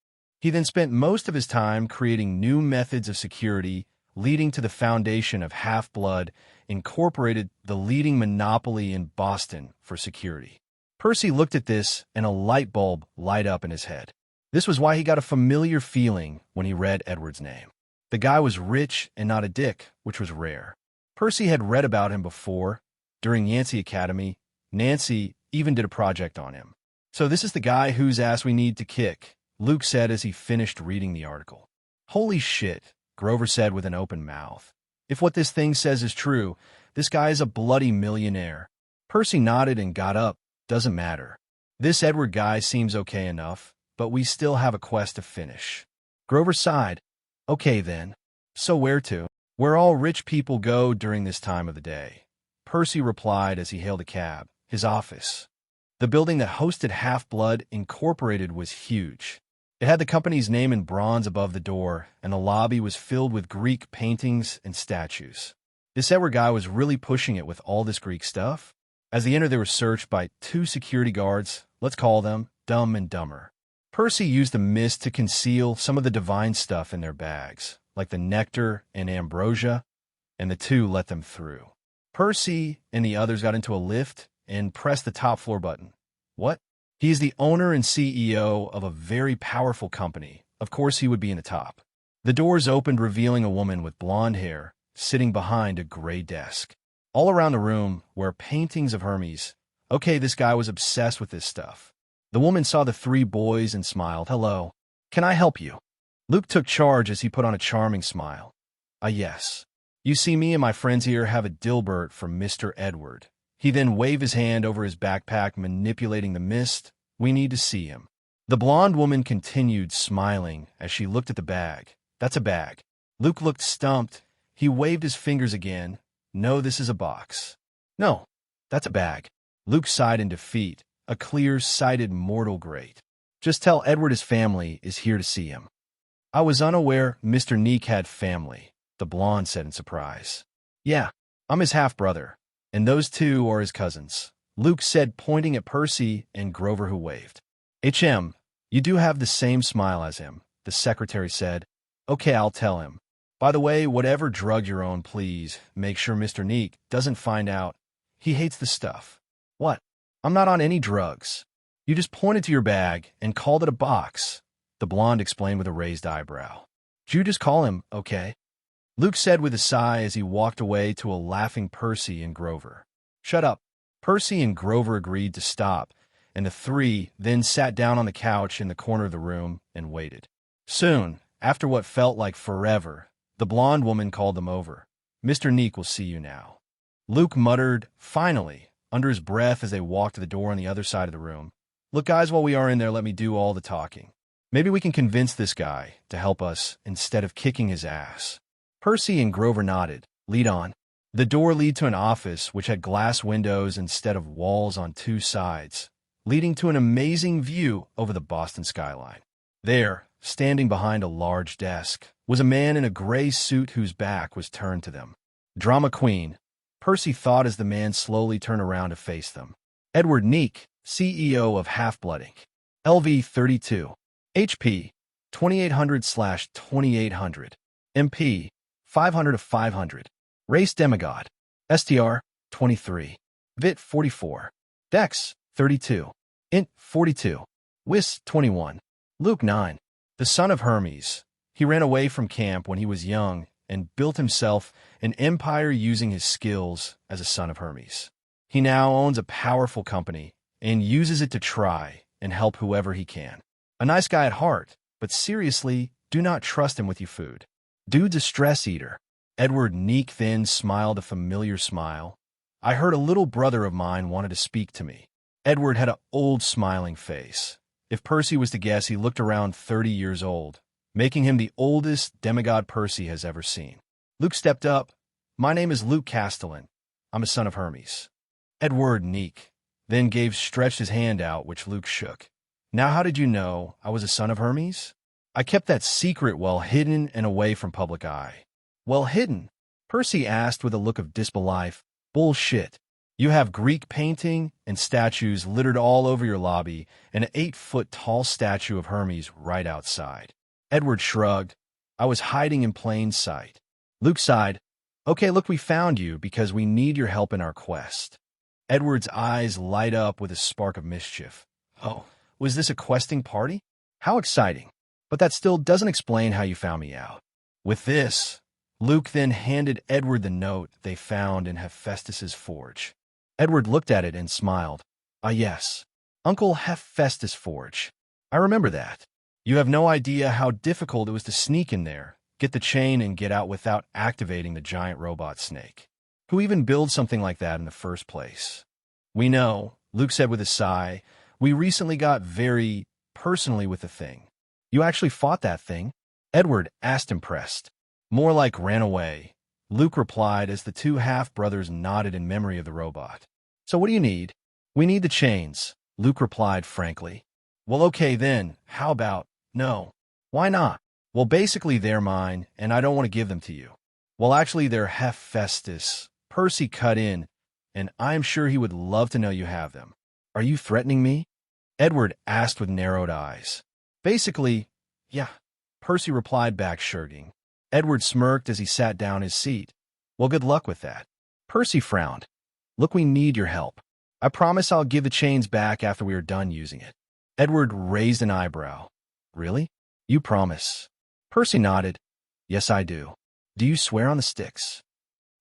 He then spent most of his time creating new methods of security, leading to the foundation of Half-Blood, Incorporated, the leading monopoly in Boston for security. Percy looked at this, and a light bulb light up in his head. This was why he got a familiar feeling when he read Edward's name. The guy was rich and not a dick, which was rare. Percy had read about him before. During Yancey Academy, Nancy even did a project on him. So this is the guy whose ass we need to kick, Luke said as he finished reading the article. Holy shit, Grover said with an open mouth. If what this thing says is true, this guy is a bloody millionaire. Percy nodded and got up. Doesn't matter. This Edward guy seems okay enough, but we still have a quest to finish. Grover sighed. Okay then. So where to? Where all rich people go during this time of the day. Percy replied as he hailed a cab. His office. The building that hosted Half-Blood Incorporated was huge. It had the company's name in bronze above the door, and the lobby was filled with Greek paintings and statues. This Edward guy was really pushing it with all this Greek stuff. As they entered, they were searched by 2 security guards, let's call them Dumb and Dumber. Percy used the mist to conceal some of the divine stuff in their bags, like the nectar and ambrosia, and the 2 let them through. Percy and the others got into a lift and pressed the top floor button. What? He is the owner and CEO of a very powerful company. Of course he would be in the top. The doors opened, revealing a woman with blonde hair sitting behind a gray desk. All around the room were paintings of Hermes. Okay, this guy was obsessed with this stuff. The woman saw the 3 boys and smiled. Hello. Can I help you? Luke took charge as he put on a charming smile. Yes. You see, me and my friends here have a Dilbert from Mr. Edward. He then waved his hand over his backpack, manipulating the mist. We need to see him. The blonde woman continued smiling as she looked at the bag. That's a bag. Luke looked stumped. He waved his fingers again. No, this is a box. No, that's a bag. Luke sighed in defeat. A clear-sighted mortal great. Just tell Edward his family is here to see him. I was unaware Mr. Neek had family, the blonde said in surprise. Yeah, I'm his half-brother. And those 2 are his cousins, Luke said, pointing at Percy and Grover, who waved. You do have the same smile as him, the secretary said. Okay, I'll tell him. By the way, whatever drug you're on, please make sure Mr. Neek doesn't find out. He hates the stuff. What? I'm not on any drugs. You just pointed to your bag and called it a box, the blonde explained with a raised eyebrow. Did you just call him okay? Luke said with a sigh as he walked away to a laughing Percy and Grover. Shut up. Percy and Grover agreed to stop, and the 3 then sat down on the couch in the corner of the room and waited. Soon, after what felt like forever, the blonde woman called them over. Mr. Neek will see you now. Luke muttered, finally, under his breath as they walked to the door on the other side of the room. Look, guys, while we are in there, let me do all the talking. Maybe we can convince this guy to help us instead of kicking his ass. Percy and Grover nodded. Lead on. The door led to an office which had glass windows instead of walls on two sides, leading to an amazing view over the Boston skyline. There, standing behind a large desk, was a man in a gray suit whose back was turned to them. Drama queen, Percy thought as the man slowly turned around to face them. Edward Neek, CEO of Half-Blood Inc. LV 32. HP 2800/2800. MP 500 of 500. Race demigod. STR 23. Vit 44. Dex 32. Int 42. Wis 21. Luke 9. The son of Hermes. He ran away from camp when he was young and built himself an empire using his skills as a son of Hermes. He now owns a powerful company and uses it to try and help whoever he can. A nice guy at heart, but seriously, do not trust him with your food. Dude's a stress eater. Edward Neek then smiled a familiar smile. I heard a little brother of mine wanted to speak to me. Edward had an old smiling face. If Percy was to guess, he looked around 30 years old, making him the oldest demigod Percy has ever seen. Luke stepped up. My name is Luke Castellan. I'm a son of Hermes. Edward Neek then stretched his hand out, which Luke shook. Now how did you know I was a son of Hermes? I kept that secret well hidden and away from public eye. Well hidden? Percy asked with a look of disbelief. Bullshit. You have Greek painting and statues littered all over your lobby and an 8-foot-tall statue of Hermes right outside. Edward shrugged. I was hiding in plain sight. Luke sighed. Okay, look, we found you because we need your help in our quest. Edward's eyes light up with a spark of mischief. Oh, was this a questing party? How exciting. But that still doesn't explain how you found me out. With this, Luke then handed Edward the note they found in Hephaestus's forge. Edward looked at it and smiled. Ah, yes. Uncle Hephaestus' forge. I remember that. You have no idea how difficult it was to sneak in there, get the chain, and get out without activating the giant robot snake. Who even builds something like that in the first place? We know, Luke said with a sigh. We recently got very personally with the thing. You actually fought that thing? Edward asked, impressed. More like ran away, Luke replied as the two half-brothers nodded in memory of the robot. So what do you need? We need the chains, Luke replied frankly. Well, okay then, how about, no. Why not? Well, basically they're mine, and I don't want to give them to you. Well, actually they're Hephaestus. Percy cut in, and I'm sure he would love to know you have them. Are you threatening me? Edward asked with narrowed eyes. Basically, yeah, Percy replied back, shrugging. Edward smirked as he sat down his seat. Well, good luck with that. Percy frowned. Look, we need your help. I promise I'll give the chains back after we are done using it. Edward raised an eyebrow. Really? You promise? Percy nodded. Yes, I do. Do you swear on the sticks?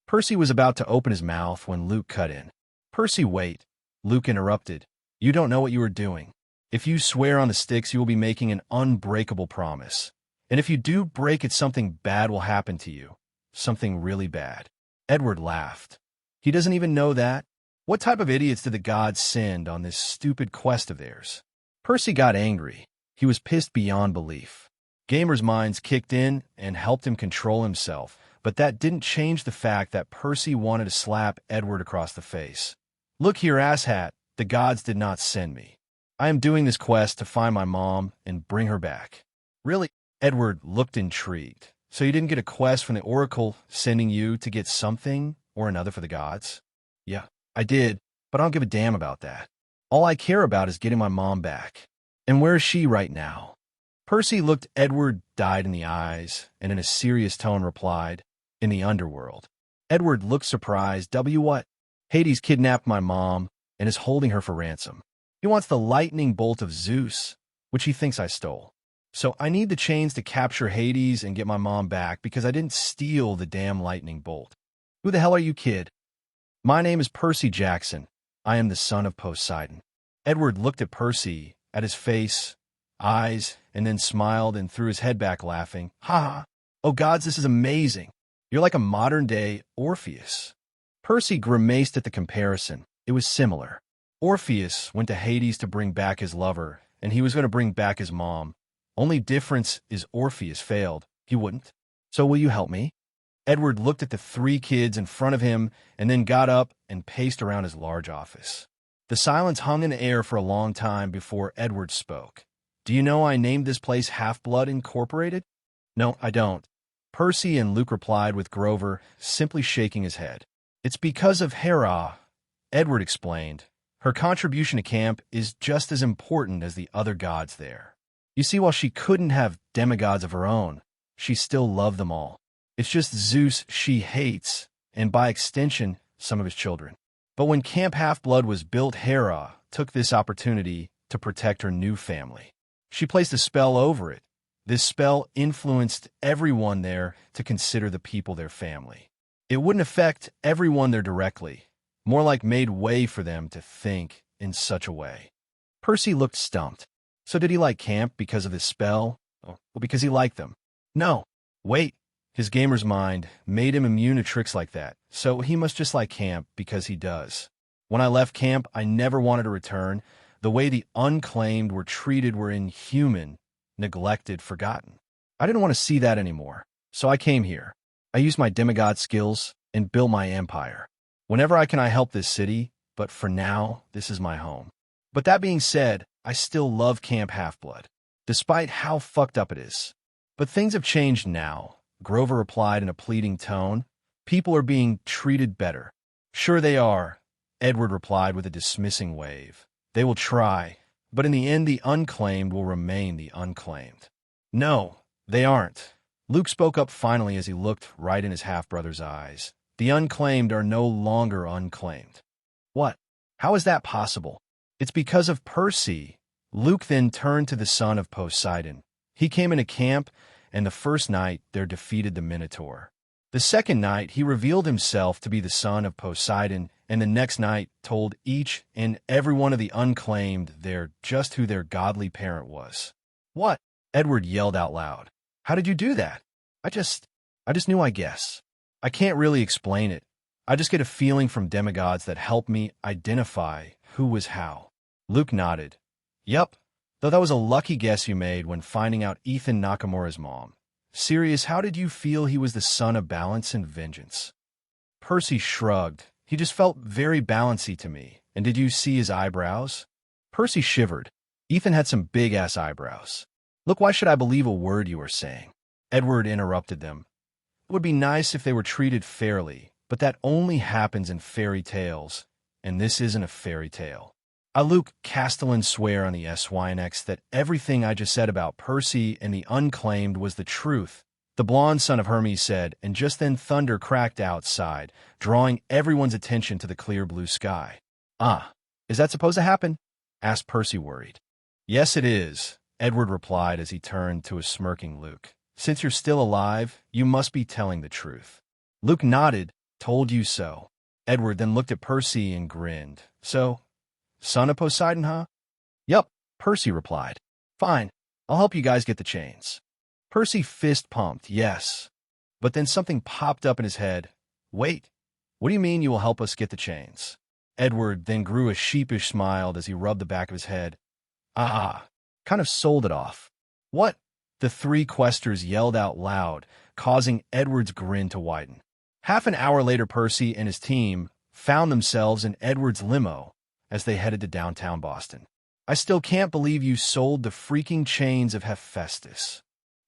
Percy was about to open his mouth when Luke cut in. Percy, wait. Luke interrupted. You don't know what you are doing. If you swear on the sticks, you will be making an unbreakable promise. And if you do break it, something bad will happen to you. Something really bad. Edward laughed. He doesn't even know that? What type of idiots did the gods send on this stupid quest of theirs? Percy got angry. He was pissed beyond belief. Gamers' minds kicked in and helped him control himself, but that didn't change the fact that Percy wanted to slap Edward across the face. Look here, asshat, the gods did not send me. I am doing this quest to find my mom and bring her back. Really? Edward looked intrigued. So you didn't get a quest from the Oracle sending you to get something or another for the gods? Yeah, I did, but I don't give a damn about that. All I care about is getting my mom back. And where is she right now? Percy looked Edward dead in the eyes and in a serious tone replied, in the underworld. Edward looked surprised. What? Hades kidnapped my mom and is holding her for ransom. He wants the lightning bolt of Zeus, which he thinks I stole. So I need the chains to capture Hades and get my mom back because I didn't steal the damn lightning bolt. Who the hell are you, kid? My name is Percy Jackson. I am the son of Poseidon. Edward looked at Percy, at his face, eyes, and then smiled and threw his head back laughing. Ha ha! Oh gods, this is amazing. You're like a modern-day Orpheus. Percy grimaced at the comparison. It was similar. Orpheus went to Hades to bring back his lover, and he was going to bring back his mom. Only difference is Orpheus failed. He wouldn't. So will you help me? Edward looked at the 3 kids in front of him and then got up and paced around his large office. The silence hung in the air for a long time before Edward spoke. Do you know I named this place Half-Blood Incorporated? No, I don't. Percy and Luke replied with Grover simply shaking his head. It's because of Hera, Edward explained. Her contribution to camp is just as important as the other gods there. You see, while she couldn't have demigods of her own, she still loved them all. It's just Zeus she hates, and by extension, some of his children. But when Camp Half-Blood was built, Hera took this opportunity to protect her new family. She placed a spell over it. This spell influenced everyone there to consider the people their family. It wouldn't affect everyone there directly, more like made way for them to think in such a way. Percy looked stumped. So did he like camp because of this spell? Or because he liked them? No. Wait. His gamer's mind made him immune to tricks like that, so he must just like camp because he does. When I left camp, I never wanted to return. The way the unclaimed were treated were inhuman, neglected, forgotten. I didn't want to see that anymore, so I came here. I used my demigod skills and built my empire. Whenever I can, I help this city, but for now, this is my home. But that being said, I still love Camp Half-Blood, despite how fucked up it is. But things have changed now, Grover replied in a pleading tone. People are being treated better. Sure they are, Edward replied with a dismissing wave. They will try, but in the end the unclaimed will remain the unclaimed. No, they aren't. Luke spoke up finally as he looked right in his half-brother's eyes. The unclaimed are no longer unclaimed. What? How is that possible? It's because of Percy. Luke then turned to the son of Poseidon. He came into camp, and the first night there defeated the Minotaur. The second night he revealed himself to be the son of Poseidon, and the next night told each and every one of the unclaimed just who their godly parent was. What? Edward yelled out loud. How did you do that? I just knew, I guess. I can't really explain it. I just get a feeling from demigods that help me identify who was how. Luke nodded. Yep, though that was a lucky guess you made when finding out Ethan Nakamura's mom. Sirius, how did you feel he was the son of balance and vengeance? Percy shrugged. He just felt very balancy to me. And did you see his eyebrows? Percy shivered. Ethan had some big-ass eyebrows. Look, why should I believe a word you are saying? Edward interrupted them. It would be nice if they were treated fairly, but that only happens in fairy tales, and this isn't a fairy tale. I, Luke Castellan, swear on the SYNX that everything I just said about Percy and the unclaimed was the truth, the blonde son of Hermes said, and just then thunder cracked outside, drawing everyone's attention to the clear blue sky. Ah, is that supposed to happen? Asked Percy, worried. Yes, it is, Edward replied as he turned to a smirking Luke. Since you're still alive, you must be telling the truth. Luke nodded. Told you so. Edward then looked at Percy and grinned. So, son of Poseidon, huh? Yup, Percy replied. Fine, I'll help you guys get the chains. Percy fist pumped, yes. But then something popped up in his head. Wait, what do you mean you will help us get the chains? Edward then grew a sheepish smile as he rubbed the back of his head. Ah, kind of sold it off. What? The 3 questers yelled out loud, causing Edward's grin to widen. Half an hour later, Percy and his team found themselves in Edward's limo as they headed to downtown Boston. I still can't believe you sold the freaking chains of Hephaestus.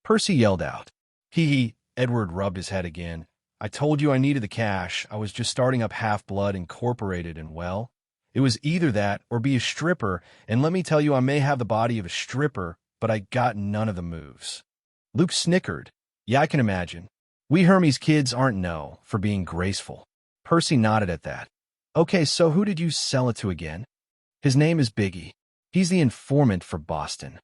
Percy yelled out. Hee, Edward rubbed his head again. I told you I needed the cash. I was just starting up Half-Blood Incorporated, and well, it was either that or be a stripper, and let me tell you, I may have the body of a stripper, but I got none of the moves. Luke snickered. Yeah, I can imagine. We Hermes kids aren't known for being graceful. Percy nodded at that. Okay, so who did you sell it to again? His name is Biggie. He's the informant for Boston.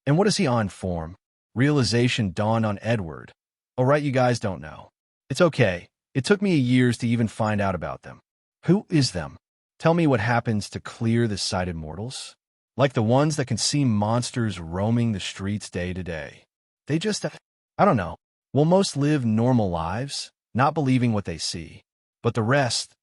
And what is he on form? Realization dawned on Edward. All right, you guys don't know. It's okay. It took me years to even find out about them. Who is them? Tell me what happens to clear the sighted mortals? Like the ones that can see monsters roaming the streets day to day. They just, I don't know. Will most live normal lives, not believing what they see. But the rest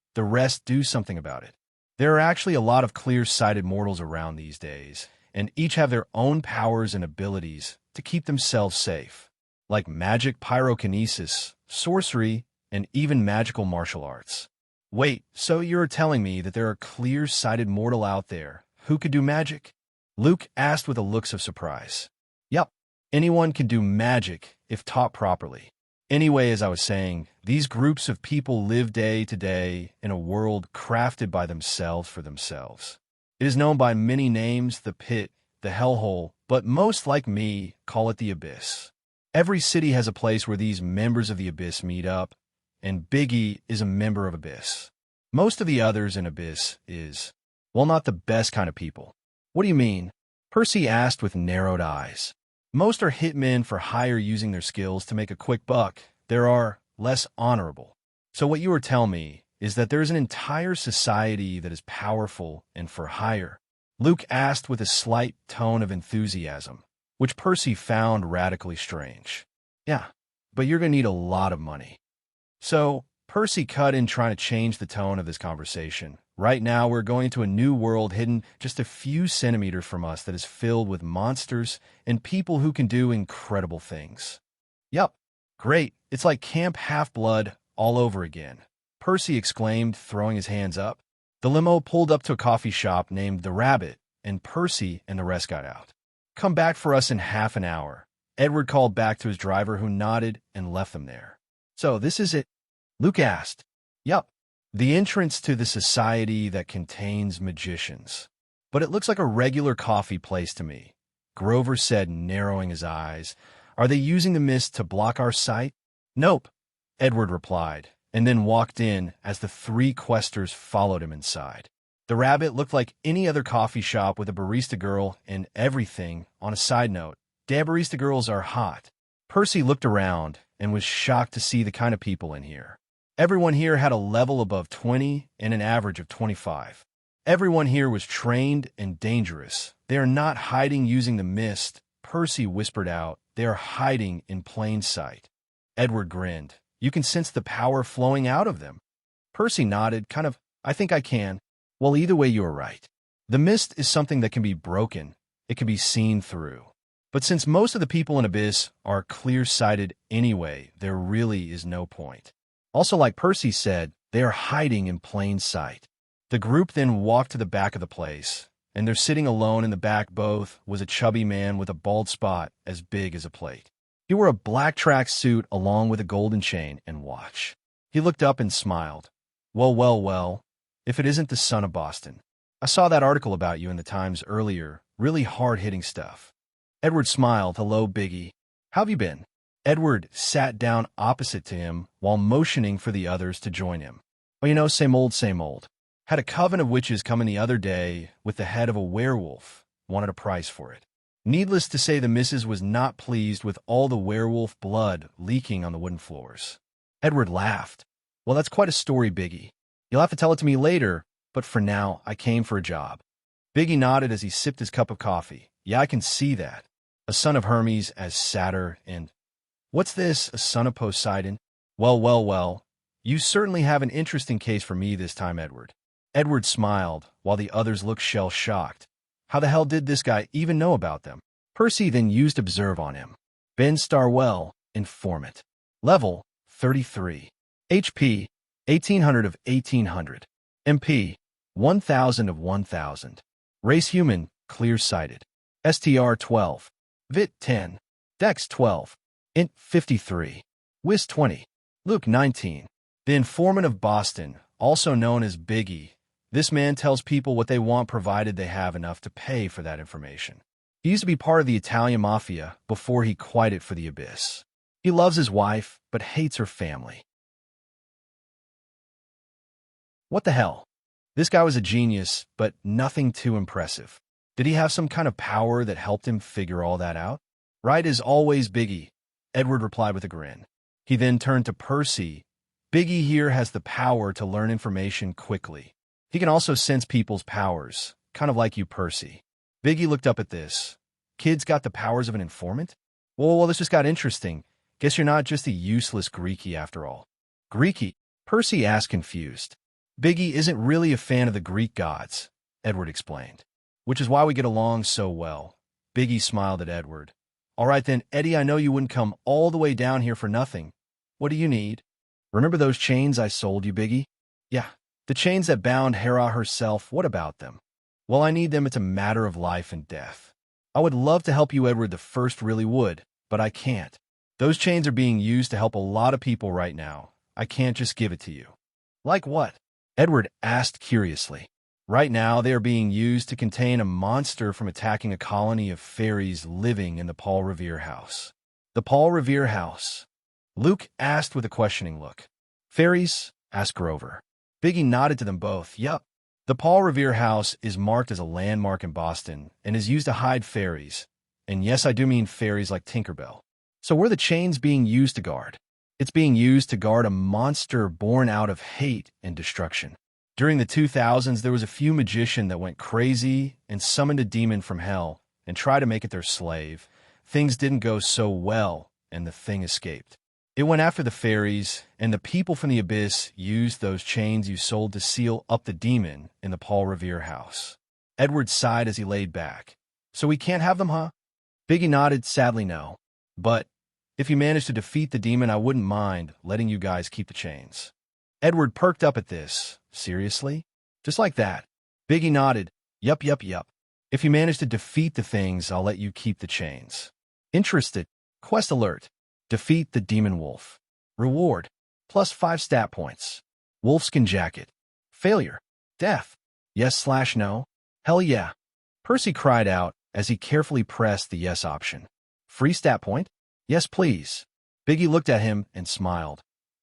do something about it. There are actually a lot of clear-sighted mortals around these days, and each have their own powers and abilities to keep themselves safe, like magic, pyrokinesis, sorcery, and even magical martial arts. Wait, so you're telling me that there are clear-sighted mortal out there who could do magic? Luke asked with a look of surprise. Yup, anyone can do magic if taught properly. Anyway, as I was saying, these groups of people live day to day in a world crafted by themselves for themselves. It is known by many names: the pit, the hellhole, but most, like me, call it the abyss. Every city has a place where these members of the abyss meet up, and Biggie is a member of abyss. Most of the others in abyss is, well, not the best kind of people. What do you mean? Percy asked with narrowed eyes. Most are hitmen for hire, using their skills to make a quick buck. There are less honorable. So what you are telling me is that there is an entire society that is powerful and for hire? Luke asked with a slight tone of enthusiasm, which Percy found radically strange. Yeah, but you're going to need a lot of money. So Percy cut in, trying to change the tone of this conversation. Right now, we're going to a new world hidden just a few centimeters from us that is filled with monsters and people who can do incredible things. Yup, great. It's like Camp Half-Blood all over again, Percy exclaimed, throwing his hands up. The limo pulled up to a coffee shop named The Rabbit, and Percy and the rest got out. Come back for us in half an hour, Edward called back to his driver, who nodded and left them there. So this is it? Luke asked. Yup. The entrance to the society that contains magicians. But it looks like a regular coffee place to me, Grover said, narrowing his eyes. Are they using the mist to block our sight? Nope, Edward replied, and then walked in as the three questers followed him inside. The Rabbit looked like any other coffee shop, with a barista girl and everything. On a side note, damn, barista girls are hot. Percy looked around and was shocked to see the kind of people in here. Everyone here had a level above 20 and an average of 25. Everyone here was trained and dangerous. They are not hiding using the mist, Percy whispered out. They are hiding in plain sight. Edward grinned. You can sense the power flowing out of them. Percy nodded, kind of. I think I can. Well, either way, you are right. The mist is something that can be broken. It can be seen through. But since most of the people in Abyss are clear-sighted anyway, there really is no point. Also, like Percy said, they are hiding in plain sight. The group then walked to the back of the place, and there, sitting alone in the back both, was a chubby man with a bald spot as big as a plate. He wore a black track suit along with a golden chain and watch. He looked up and smiled. Well, if it isn't the son of Boston. I saw that article about you in the Times earlier, really hard-hitting stuff. Edward smiled. Hello, Biggie. How have you been? Edward sat down opposite to him while motioning for the others to join him. Well, you know, same old, same old. Had a coven of witches come in the other day with the head of a werewolf. Wanted a price for it. Needless to say, the missus was not pleased with all the werewolf blood leaking on the wooden floors. Edward laughed. Well, that's quite a story, Biggie. You'll have to tell it to me later, but for now, I came for a job. Biggie nodded as he sipped his cup of coffee. Yeah, I can see that. A son of Hermes as Satyr and... What's this, a son of Poseidon? Well. You certainly have an interesting case for me this time, Edward. Edward smiled, while the others looked shell-shocked. How the hell did this guy even know about them? Percy then used observe on him. Ben Starwell, informant. Level, 33. HP, 1800 of 1800. MP, 1000 of 1000. Race human, clear-sighted. STR 12. Vit 10. Dex 12. Int 53. Wis 20. Luke 19. The informant of Boston, also known as Biggie. This man tells people what they want provided they have enough to pay for that information. He used to be part of the Italian mafia before he quitted for the Abyss. He loves his wife, but hates her family. What the hell? This guy was a genius, but nothing too impressive. Did he have some kind of power that helped him figure all that out? Right as always, Biggie, Edward replied with a grin. He then turned to Percy. Biggie here has the power to learn information quickly. He can also sense people's powers, kind of like you, Percy. Biggie looked up at this. Kid's got the powers of an informant? Well, this just got interesting. Guess you're not just a useless Greekie after all. Greekie? Percy asked, confused. Biggie isn't really a fan of the Greek gods, Edward explained, which is why we get along so well. Biggie smiled at Edward. All right then, Eddie, I know you wouldn't come all the way down here for nothing. What do you need? Remember those chains I sold you, Biggie? Yeah, the chains that bound Hera herself, what about them? Well, I need them. It's a matter of life and death. I would love to help you, Edward the First really would, but I can't. Those chains are being used to help a lot of people right now. I can't just give it to you. Like what? Edward asked curiously. Right now, they are being used to contain a monster from attacking a colony of fairies living in the Paul Revere house. The Paul Revere house? Luke asked with a questioning look. Fairies? Asked Grover. Biggie nodded to them both. Yup. The Paul Revere house is marked as a landmark in Boston and is used to hide fairies. And yes, I do mean fairies like Tinkerbell. So where are the chains being used to guard? It's being used to guard a monster born out of hate and destruction. During the 2000s, there was a few magicians that went crazy and summoned a demon from hell and tried to make it their slave. Things didn't go so well, and the thing escaped. It went after the fairies, and the people from the abyss used those chains you sold to seal up the demon in the Paul Revere house. Edward sighed as he laid back. So we can't have them, huh? Biggie nodded, sadly no. But if you manage to defeat the demon, I wouldn't mind letting you guys keep the chains. Edward perked up at this. Seriously? Just like that. Biggie nodded. Yup. If you manage to defeat the things, I'll let you keep the chains. Interested? Quest alert. Defeat the demon wolf. Reward. +5 stat points. Wolfskin jacket. Failure. Death. Yes/no. Hell yeah. Percy cried out as he carefully pressed the yes option. Free stat point? Yes, please. Biggie looked at him and smiled.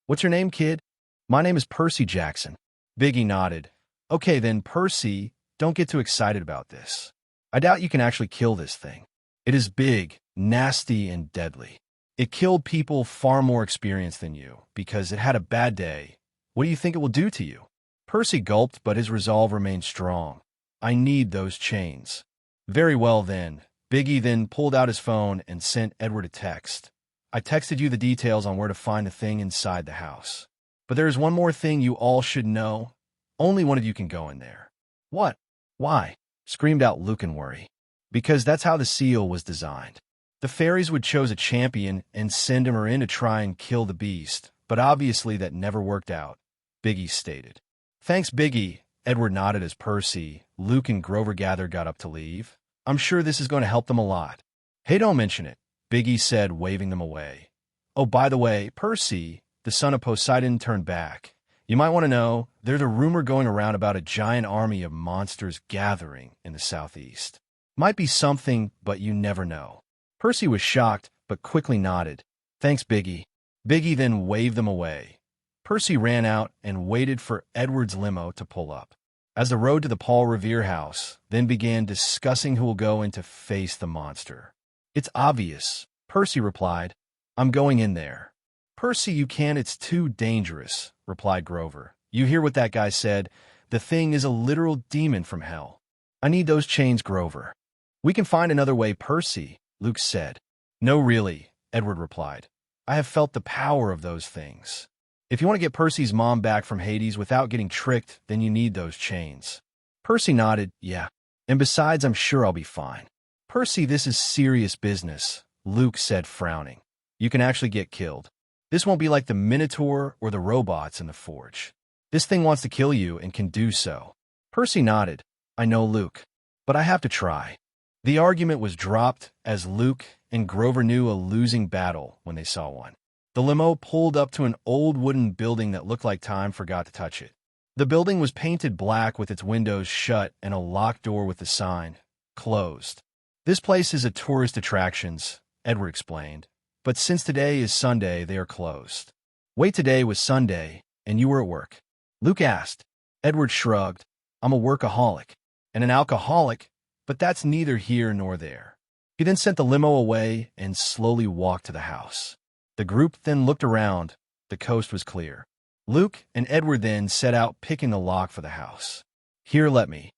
What's your name, kid? My name is Percy Jackson. Biggie nodded. Okay then, Percy, don't get too excited about this. I doubt you can actually kill this thing. It is big, nasty, and deadly. It killed people far more experienced than you because it had a bad day. What do you think it will do to you? Percy gulped, but his resolve remained strong. I need those chains. Very well then. Biggie then pulled out his phone and sent Edward a text. I texted you the details on where to find the thing inside the house. But there is one more thing you all should know. Only one of you can go in there. What? Why? Screamed out Luke in worry. Because that's how the seal was designed. The fairies would choose a champion and send him or in to try and kill the beast, but obviously that never worked out, Biggie stated. Thanks, Biggie, Edward nodded as Percy, Luke, and Grover got up to leave. I'm sure this is going to help them a lot. Hey, don't mention it, Biggie said, waving them away. Oh, by the way, Percy, the son of Poseidon, turned back. You might want to know, there's a rumor going around about a giant army of monsters gathering in the southeast. Might be something, but you never know. Percy was shocked, but quickly nodded. Thanks, Biggie. Biggie then waved them away. Percy ran out and waited for Edward's limo to pull up. As the road to the Paul Revere house, then began discussing who will go in to face the monster. It's obvious, Percy replied. I'm going in there. Percy, you can't, it's too dangerous, replied Grover. You hear what that guy said? The thing is a literal demon from hell. I need those chains, Grover. We can find another way, Percy, Luke said. No, really, Edward replied. I have felt the power of those things. If you want to get Percy's mom back from Hades without getting tricked, then you need those chains. Percy nodded, yeah. And besides, I'm sure I'll be fine. Percy, this is serious business, Luke said, frowning. You can actually get killed. This won't be like the Minotaur or the robots in the Forge. This thing wants to kill you and can do so. Percy nodded. I know, Luke. But I have to try. The argument was dropped as Luke and Grover knew a losing battle when they saw one. The limo pulled up to an old wooden building that looked like time forgot to touch it. The building was painted black with its windows shut and a locked door with the sign, closed. This place is a tourist attractions, Edward explained. But since today is Sunday, they are closed. Wait, today was Sunday, and you were at work? Luke asked. Edward shrugged. I'm a workaholic. And an alcoholic, but that's neither here nor there. He then sent the limo away and slowly walked to the house. The group then looked around. The coast was clear. Luke and Edward then set out picking the lock for the house. Here, let me.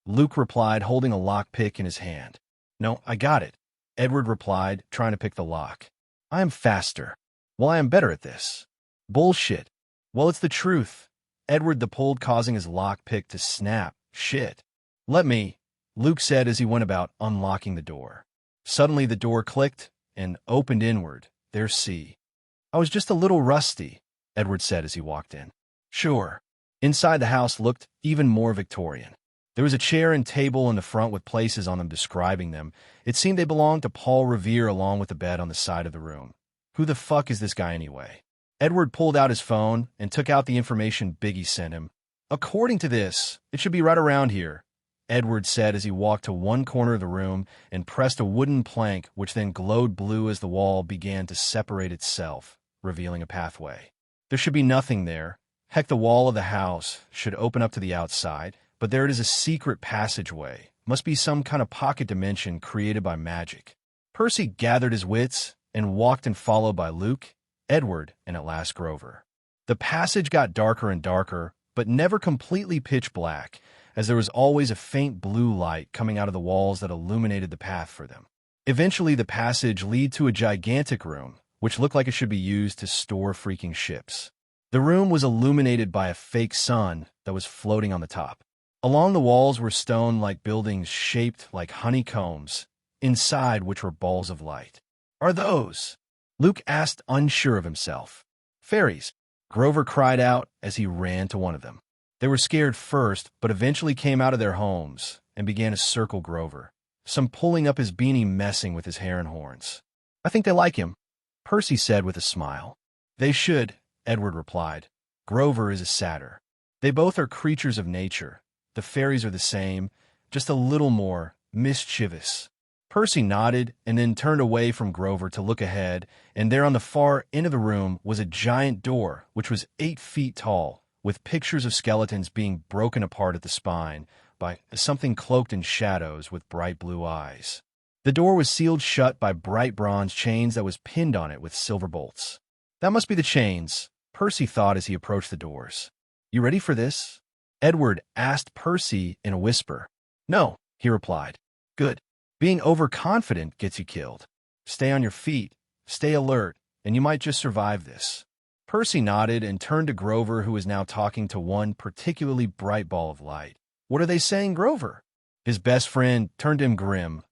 Luke replied, holding a lockpick in his hand. No, I got it, Edward replied, trying to pick the lock. I am faster. Well, I am better at this. Bullshit. Well, it's the truth. Edward the pulled, causing his lockpick to snap. Shit. Let me, Luke said as he went about unlocking the door. Suddenly the door clicked and opened inward. There's C. I was just a little rusty, Edward said as he walked in. Sure. Inside the house looked even more Victorian. There was a chair and table in the front with places on them describing them. It seemed they belonged to Paul Revere along with the bed on the side of the room. Who the fuck is this guy anyway? Edward pulled out his phone and took out the information Biggie sent him. According to this, it should be right around here, Edward said as he walked to one corner of the room and pressed a wooden plank which then glowed blue as the wall began to separate itself, revealing a pathway. There should be nothing there. Heck, the wall of the house should open up to the outside, but there it is, a secret passageway. Must be some kind of pocket dimension created by magic. Percy gathered his wits and walked in, followed by Luke, Edward, and at last Grover. The passage got darker and darker, but never completely pitch black, as there was always a faint blue light coming out of the walls that illuminated the path for them. Eventually, the passage led to a gigantic room, which looked like it should be used to store freaking ships. The room was illuminated by a fake sun that was floating on the top. Along the walls were stone-like buildings shaped like honeycombs, inside which were balls of light. Are those? Luke asked, unsure of himself. Fairies, Grover cried out as he ran to one of them. They were scared first, but eventually came out of their homes and began to circle Grover, some pulling up his beanie, messing with his hair and horns. I think they like him, Percy said with a smile. They should, Edward replied. Grover is a satyr. They both are creatures of nature. The fairies are the same, just a little more mischievous. Percy nodded and then turned away from Grover to look ahead, and there on the far end of the room was a giant door which was 8 feet tall, with pictures of skeletons being broken apart at the spine by something cloaked in shadows with bright blue eyes. The door was sealed shut by bright bronze chains that was pinned on it with silver bolts. That must be the chains, Percy thought as he approached the doors. You ready for this? Edward asked Percy in a whisper. No, he replied. Good. Being overconfident gets you killed. Stay on your feet, stay alert, and you might just survive this. Percy nodded and turned to Grover, who was now talking to one particularly bright ball of light. What are they saying, Grover? His best friend turned to him grim.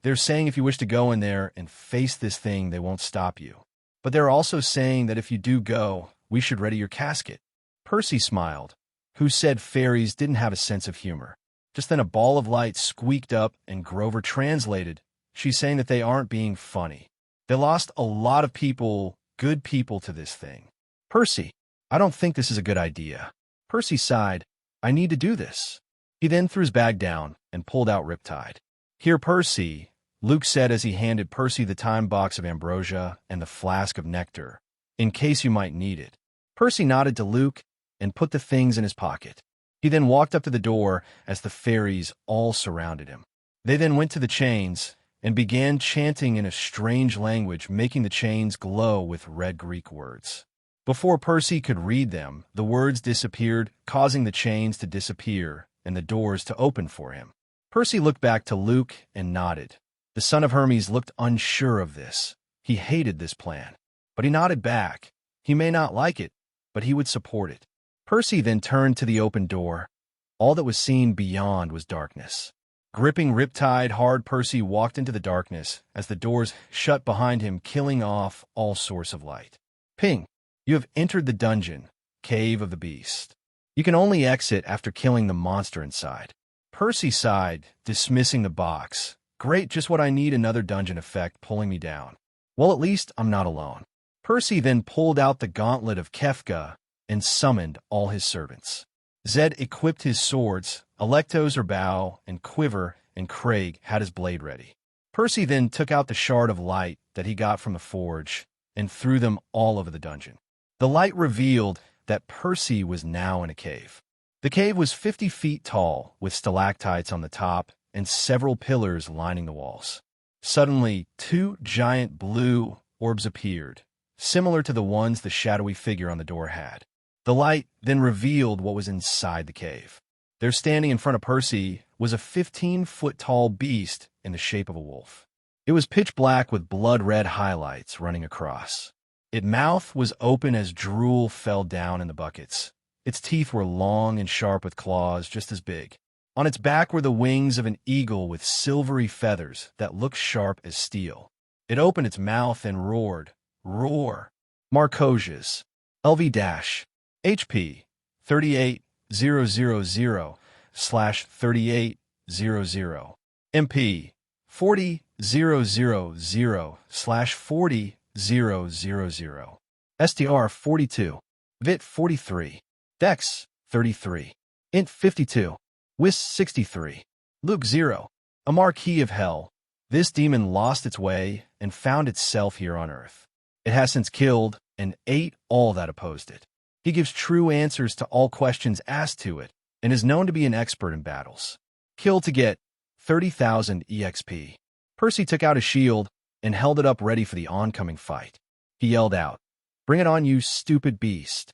They're saying if you wish to go in there and face this thing, they won't stop you. But they're also saying that if you do go, we should ready your casket. Percy smiled. Who said fairies didn't have a sense of humor? Just then a ball of light squeaked up and Grover translated. She's saying that they aren't being funny. They lost a lot of people, good people, to this thing. Percy, I don't think this is a good idea. Percy sighed. I need to do this. He then threw his bag down and pulled out Riptide. Here, Percy, Luke said as he handed Percy the time box of ambrosia and the flask of nectar, in case you might need it. Percy nodded to Luke and put the things in his pocket. He then walked up to the door as the fairies all surrounded him. They then went to the chains and began chanting in a strange language, making the chains glow with red Greek words. Before Percy could read them, the words disappeared, causing the chains to disappear and the doors to open for him. Percy looked back to Luke and nodded. The son of Hermes looked unsure of this. He hated this plan, but he nodded back. He may not like it, but he would support it. Percy then turned to the open door. All that was seen beyond was darkness. Gripping Riptide hard, Percy walked into the darkness as the doors shut behind him, killing off all source of light. Ping, you have entered the dungeon, Cave of the Beast. You can only exit after killing the monster inside. Percy sighed, dismissing the box. Great, just what I need, another dungeon effect pulling me down. Well, at least I'm not alone. Percy then pulled out the gauntlet of Kefka and summoned all his servants. Zed equipped his swords, Electos or bow, and quiver, and Craig had his blade ready. Percy then took out the shard of light that he got from the forge and threw them all over the dungeon. The light revealed that Percy was now in a cave. The cave was 50 feet tall, with stalactites on the top and several pillars lining the walls. Suddenly, 2 giant blue orbs appeared, similar to the ones the shadowy figure on the door had. The light then revealed what was inside the cave. There, standing in front of Percy, was a 15-foot-tall beast in the shape of a wolf. It was pitch black with blood-red highlights running across. Its mouth was open as drool fell down in the buckets. Its teeth were long and sharp with claws just as big. On its back were the wings of an eagle with silvery feathers that looked sharp as steel. It opened its mouth and roared. Roar. Marcosius. LV-HP 38000/3800. MP 40000/40000. STR 42. Vit 43. Dex 33. Int 52. Wis 63. Luke 0. A Marquis of Hell. This demon lost its way and found itself here on Earth. It has since killed and ate all that opposed it. He gives true answers to all questions asked to it and is known to be an expert in battles. Kill to get 30,000 EXP. Percy took out a shield and held it up ready for the oncoming fight. He yelled out, "Bring it on, you stupid beast."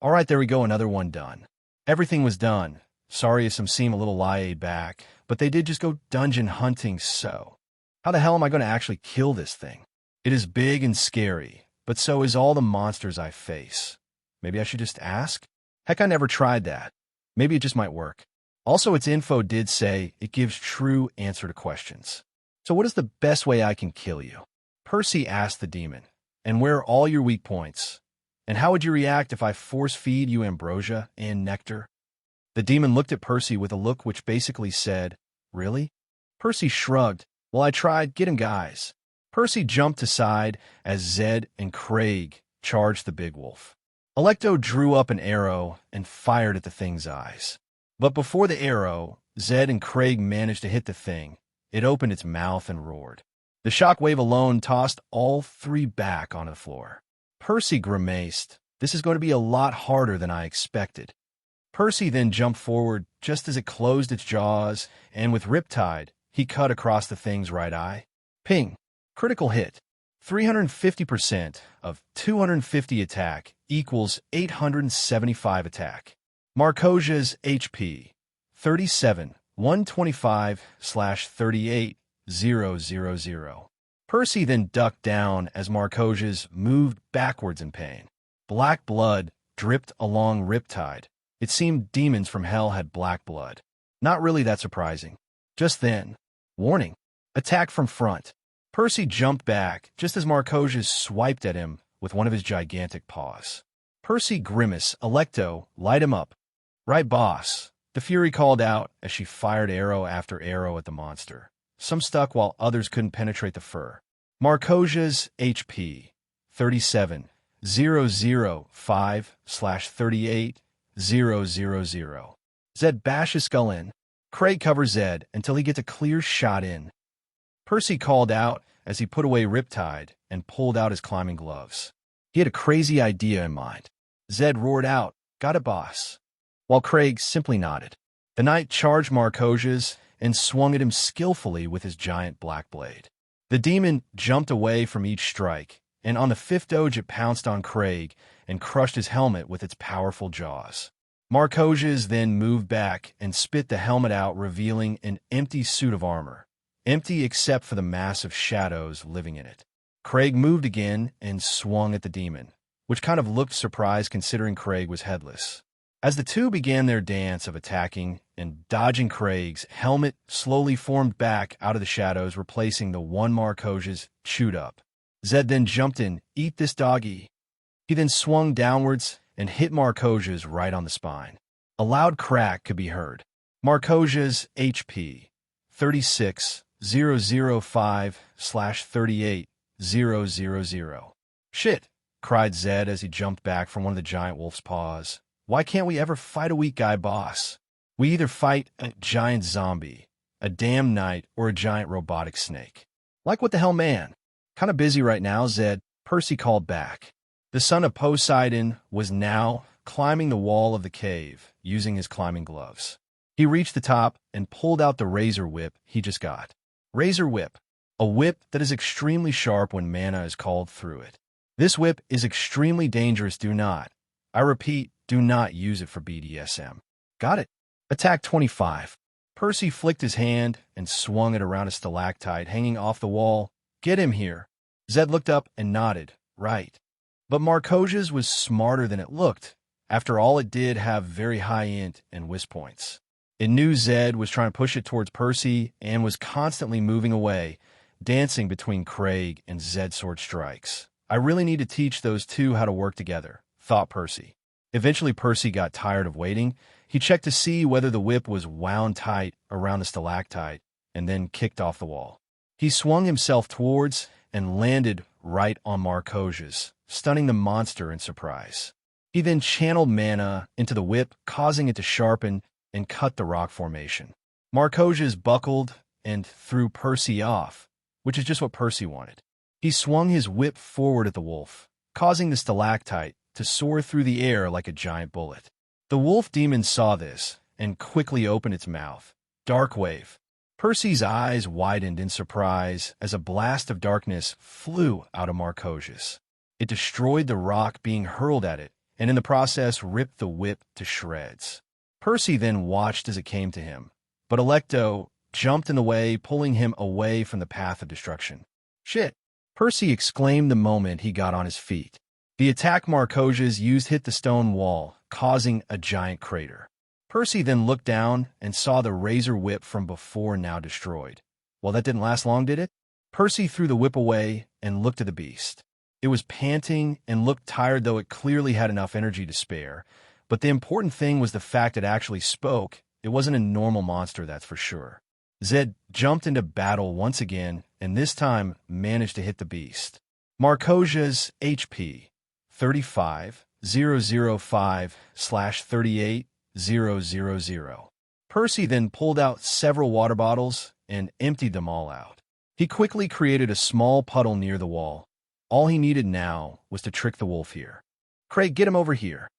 All right, there we go, another one done. Everything was done. Sorry if some seem a little laid back, but they did just go dungeon hunting, so how the hell am I going to actually kill this thing? It is big and scary, but so is all the monsters I face. Maybe I should just ask? Heck, I never tried that. Maybe it just might work. Also, its info did say it gives true answer to questions. So what is the best way I can kill you? Percy asked the demon. And where are all your weak points? And how would you react if I force-feed you ambrosia and nectar? The demon looked at Percy with a look which basically said, "Really?" Percy shrugged. "Well, I tried. Get him, guys." Percy jumped aside as Zed and Craig charged the big wolf. Alecto drew up an arrow and fired at the thing's eyes. But before the arrow, Zed and Craig managed to hit the thing. It opened its mouth and roared. The shockwave alone tossed all three back onto the floor. Percy grimaced. This is going to be a lot harder than I expected. Percy then jumped forward just as it closed its jaws, and with Riptide, he cut across the thing's right eye. Ping. Critical hit. 350% of 250 attack equals 875 attack. Marcosia's HP. 37, 125/38,000. Percy then ducked down as Marcosia's moved backwards in pain. Black blood dripped along Riptide. It seemed demons from hell had black blood. Not really that surprising. Just then, warning, attack from front. Percy jumped back just as Marcosius swiped at him with one of his gigantic paws. Percy grimaced. Alecto, light him up. Right, boss. The Fury called out as she fired arrow after arrow at the monster. Some stuck while others couldn't penetrate the fur. Marcosia's HP. 37, 005/38,000. Zed bashed his skull in. Craig covers Zed until he gets a clear shot in. Percy called out as he put away Riptide and pulled out his climbing gloves. He had a crazy idea in mind. Zed roared out, "Got it, boss," while Craig simply nodded. The knight charged Marcosius and swung at him skillfully with his giant black blade. The demon jumped away from each strike, and on the fifth doge it pounced on Craig and crushed his helmet with its powerful jaws. Marcosius then moved back and spit the helmet out, revealing an empty suit of armor. Empty except for the massive shadows living in it. Craig moved again and swung at the demon, which kind of looked surprised considering Craig was headless. As the two began their dance of attacking and dodging, Craig's helmet slowly formed back out of the shadows, replacing the one Marcosius chewed up. Zed then jumped in, "Eat this, doggy." He then swung downwards and hit Marcosius right on the spine. A loud crack could be heard. Marcosius' HP. 36, 005/38,000. "Shit," cried Zed as he jumped back from one of the giant wolf's paws. "Why can't we ever fight a weak guy boss? We either fight a giant zombie, a damn knight, or a giant robotic snake. Like what the hell, man? Kinda busy right now, Zed," Percy called back. The son of Poseidon was now climbing the wall of the cave, using his climbing gloves. He reached the top and pulled out the razor whip he just got. Razor whip, a whip that is extremely sharp when mana is called through it. This whip is extremely dangerous. Do not, I repeat, do not use it for BDSM. Got it. Attack 25. Percy flicked his hand and swung it around a stalactite hanging off the wall. "Get him here." Zed looked up and nodded. "Right." But Marcosius was smarter than it looked. After all, it did have very high int and whisk points. It knew Zed was trying to push it towards Percy and was constantly moving away, dancing between Craig and Zed's sword strikes. I really need to teach those two how to work together, thought Percy. Eventually, Percy got tired of waiting. He checked to see whether the whip was wound tight around the stalactite and then kicked off the wall. He swung himself towards and landed right on Marcoja's, stunning the monster in surprise. He then channeled mana into the whip, causing it to sharpen and cut the rock formation. Marcoja's buckled and threw Percy off, which is just what Percy wanted. He swung his whip forward at the wolf, causing the stalactite to soar through the air like a giant bullet. The wolf demon saw this and quickly opened its mouth. Dark wave. Percy's eyes widened in surprise as a blast of darkness flew out of Marcoja's. It destroyed the rock being hurled at it, and in the process ripped the whip to shreds. Percy then watched as it came to him, but Alecto jumped in the way, pulling him away from the path of destruction. Shit! Percy exclaimed the moment he got on his feet. The attack Marcoja's used hit the stone wall, causing a giant crater. Percy then looked down and saw the razor whip from before now destroyed. Well, that didn't last long, did it? Percy threw the whip away and looked at the beast. It was panting and looked tired, though it clearly had enough energy to spare. But the important thing was the fact it actually spoke. It wasn't a normal monster, that's for sure. Zed jumped into battle once again, and this time managed to hit the beast. Marcoja's HP, 35,005/38,000. Percy then pulled out several water bottles and emptied them all out. He quickly created a small puddle near the wall. All he needed now was to trick the wolf here. Craig, get him over here.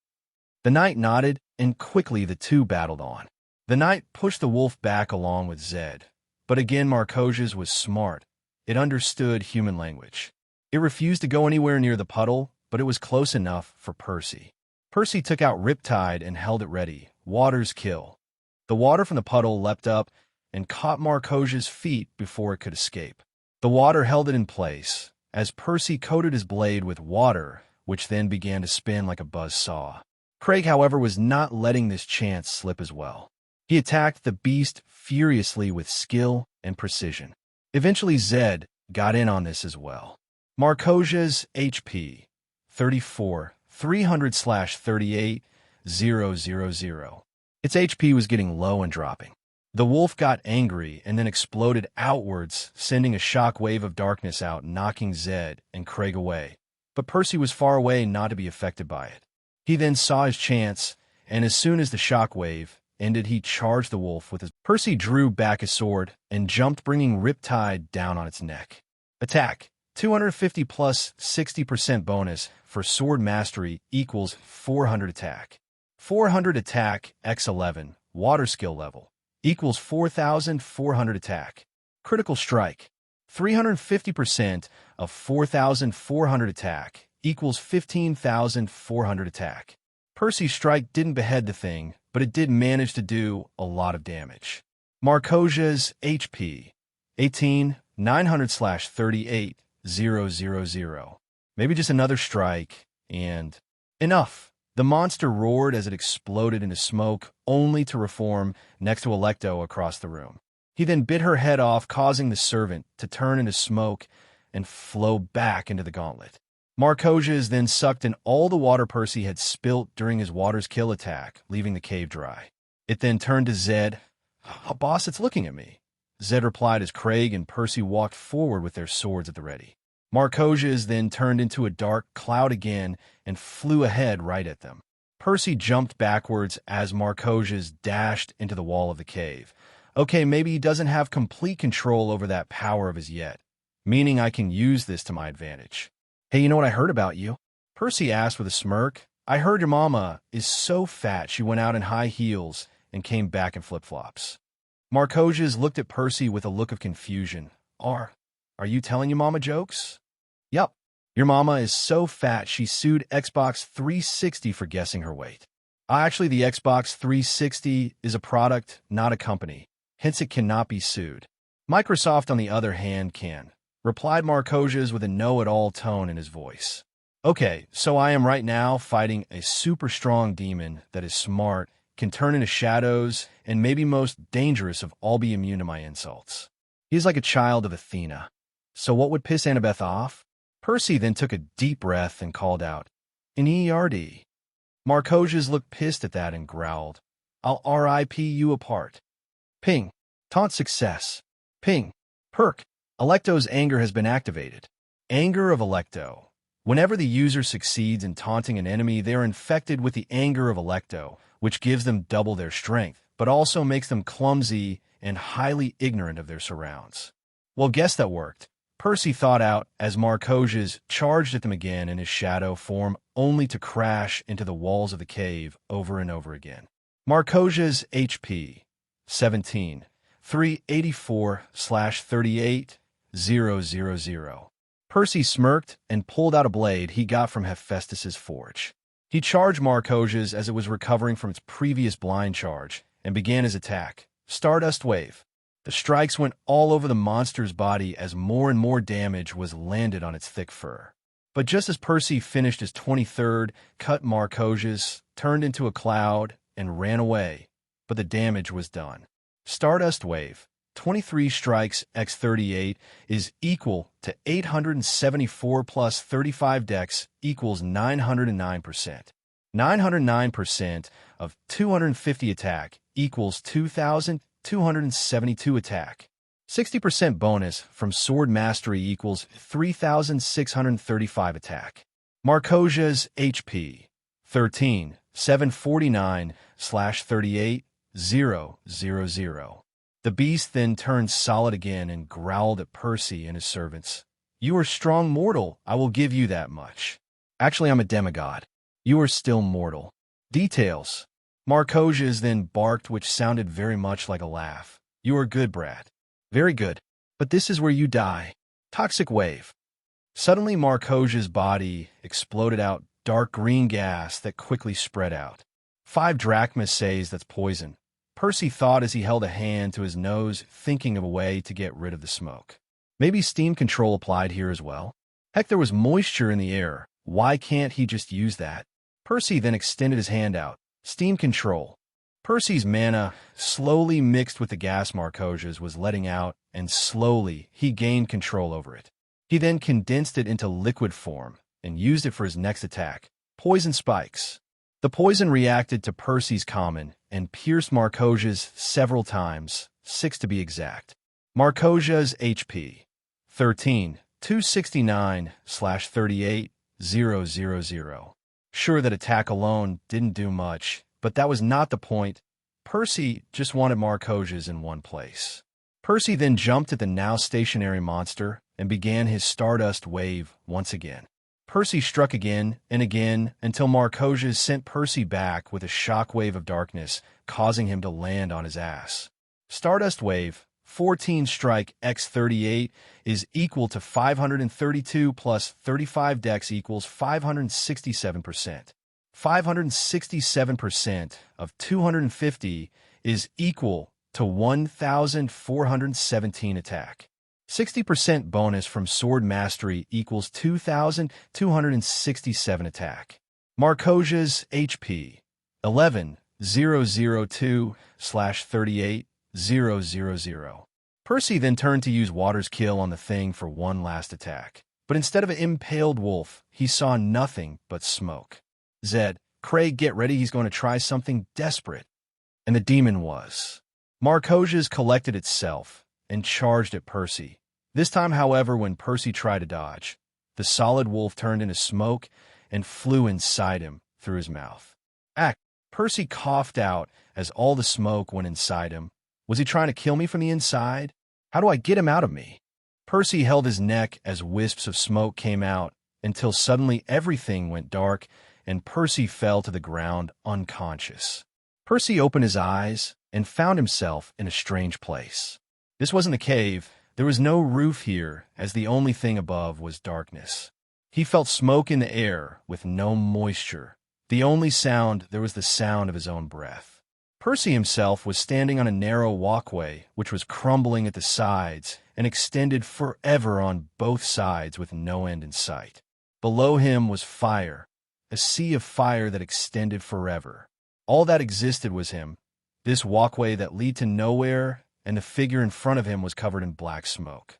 The knight nodded, and quickly the two battled on. The knight pushed the wolf back along with Zed. But again, Marcoja's was smart. It understood human language. It refused to go anywhere near the puddle, but it was close enough for Percy. Percy took out Riptide and held it ready. Water's kill. The water from the puddle leapt up and caught Marcoja's feet before it could escape. The water held it in place, as Percy coated his blade with water, which then began to spin like a buzz saw. Craig, however, was not letting this chance slip as well. He attacked the beast furiously with skill and precision. Eventually, Zed got in on this as well. Marcoja's HP, 34,300/38,000. Its HP was getting low and dropping. The wolf got angry and then exploded outwards, sending a shock wave of darkness out, knocking Zed and Craig away. But Percy was far away not to be affected by it. He then saw his chance, and as soon as the shock wave ended, he charged the wolf with his... Percy drew back his sword and jumped, bringing Riptide down on its neck. Attack, 250 plus 60% bonus for sword mastery equals 400 attack. 400 attack x 11, water skill level, equals 4,400 attack. Critical strike, 350% of 4,400 attack equals 15,400 attack. Percy's strike didn't behead the thing, but it did manage to do a lot of damage. Marcoja's HP, 18,900/38,000. Maybe just another strike, and enough. The monster roared as it exploded into smoke, only to reform next to Alecto across the room. He then bit her head off, causing the servant to turn into smoke and flow back into the gauntlet. Marcoja's then sucked in all the water Percy had spilt during his water's kill attack, leaving the cave dry. It then turned to Zed. "Oh, boss, it's looking at me." Zed replied as Craig and Percy walked forward with their swords at the ready. Marcoja's then turned into a dark cloud again and flew ahead right at them. Percy jumped backwards as Marcoja's dashed into the wall of the cave. Okay, maybe he doesn't have complete control over that power of his yet, meaning I can use this to my advantage. "Hey, you know what I heard about you?" Percy asked with a smirk. "I heard your mama is so fat she went out in high heels and came back in flip-flops." Marcoja's looked at Percy with a look of confusion. Are you telling your mama jokes?" "Yup. Your mama is so fat she sued Xbox 360 for guessing her weight." Actually, the Xbox 360 is a product, not a company. Hence, it cannot be sued. Microsoft, on the other hand, can, replied Marcoja's with a know-it-all tone in his voice. Okay, so I am right now fighting a super strong demon that is smart, can turn into shadows, and maybe most dangerous of all be immune to my insults. He is like a child of Athena. So what would piss Annabeth off? Percy then took a deep breath and called out, "An ERD." Marcosius looked pissed at that and growled, "I'll RIP you apart." Ping. Taunt success. Ping. Perk. Electo's anger has been activated. Anger of Electo. Whenever the user succeeds in taunting an enemy, they are infected with the anger of Electo, which gives them double their strength, but also makes them clumsy and highly ignorant of their surrounds. Well, guess that worked. Percy thought out as Marcosius charged at them again in his shadow form, only to crash into the walls of the cave over and over again. Marcosius HP 17 384/38 Percy smirked and pulled out a blade he got from Hephaestus's forge. He charged Marcosius as it was recovering from its previous blind charge and began his attack. Stardust Wave. The strikes went all over the monster's body as more and more damage was landed on its thick fur. But just as Percy finished his 23rd cut, Marcosius turned into a cloud and ran away, but the damage was done. Stardust Wave. 23 strikes x 38 is equal to 874 plus 35 dex equals 909%. 909% of 250 attack equals 2,272 attack. 60% bonus from Sword Mastery equals 3,635 attack. Marcosius HP 13 749/38 The beast then turned solid again and growled at Percy and his servants. "You are strong mortal, I will give you that much. Actually, I'm a demigod. You are still mortal." Details. Marcosius then barked, which sounded very much like a laugh. "You are good, brat. Very good. But this is where you die." Toxic Wave. Suddenly, Marcosius' body exploded out dark green gas that quickly spread out. 5 drachmas says that's poison. Percy thought as he held a hand to his nose, thinking of a way to get rid of the smoke. Maybe steam control applied here as well? Heck, there was moisture in the air. Why can't he just use that? Percy then extended his hand out. Steam control. Percy's mana slowly mixed with the gas Marcosius was letting out, and slowly he gained control over it. He then condensed it into liquid form and used it for his next attack. Poison Spikes. The poison reacted to Percy's common and pierced Marcosius several times, 6 to be exact. Marcosius HP 13 269/38 Sure, that attack alone didn't do much, but that was not the point. Percy just wanted Marcosius in one place. Percy then jumped at the now stationary monster and began his Stardust Wave once again. Percy struck again and again until Marcosius sent Percy back with a shockwave of darkness, causing him to land on his ass. Stardust Wave, 14 strike x 38 is equal to 532 plus 35 dex equals 567%. 567% of 250 is equal to 1,417 attack. 60% bonus from Sword Mastery equals 2,267 attack. Marcosius HP 11,002/38 Percy then turned to use Water's Kill on the thing for one last attack. But instead of an impaled wolf, he saw nothing but smoke. Zed, Craig, get ready, he's going to try something desperate. And the demon was. Marcosius collected itself and charged at Percy. This time, however, when Percy tried to dodge, the solid wolf turned into smoke and flew inside him through his mouth. Percy coughed out as all the smoke went inside him. Was he trying to kill me from the inside? How do I get him out of me? Percy held his neck as wisps of smoke came out until suddenly everything went dark and Percy fell to the ground unconscious. Percy opened his eyes and found himself in a strange place. This wasn't a cave. There was no roof here, as the only thing above was darkness. He felt smoke in the air with no moisture. The only sound, there was the sound of his own breath. Percy himself was standing on a narrow walkway which was crumbling at the sides and extended forever on both sides with no end in sight. Below him was fire, a sea of fire that extended forever. All that existed was him, this walkway that led to nowhere, and the figure in front of him was covered in black smoke.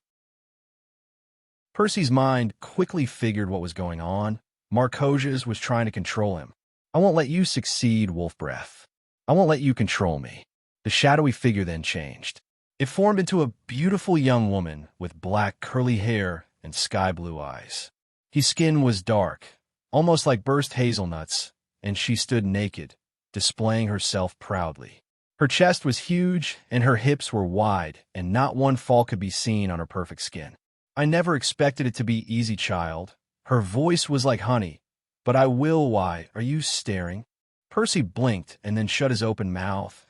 Percy's mind quickly figured what was going on. Marcosius was trying to control him. I won't let you succeed, Wolf Breath. I won't let you control me. The shadowy figure then changed. It formed into a beautiful young woman with black curly hair and sky-blue eyes. His skin was dark, almost like burst hazelnuts, and she stood naked, displaying herself proudly. Her chest was huge, and her hips were wide, and not one fault could be seen on her perfect skin. I never expected it to be easy, child. Her voice was like honey. But I will. Why are you staring? Percy blinked and then shut his open mouth.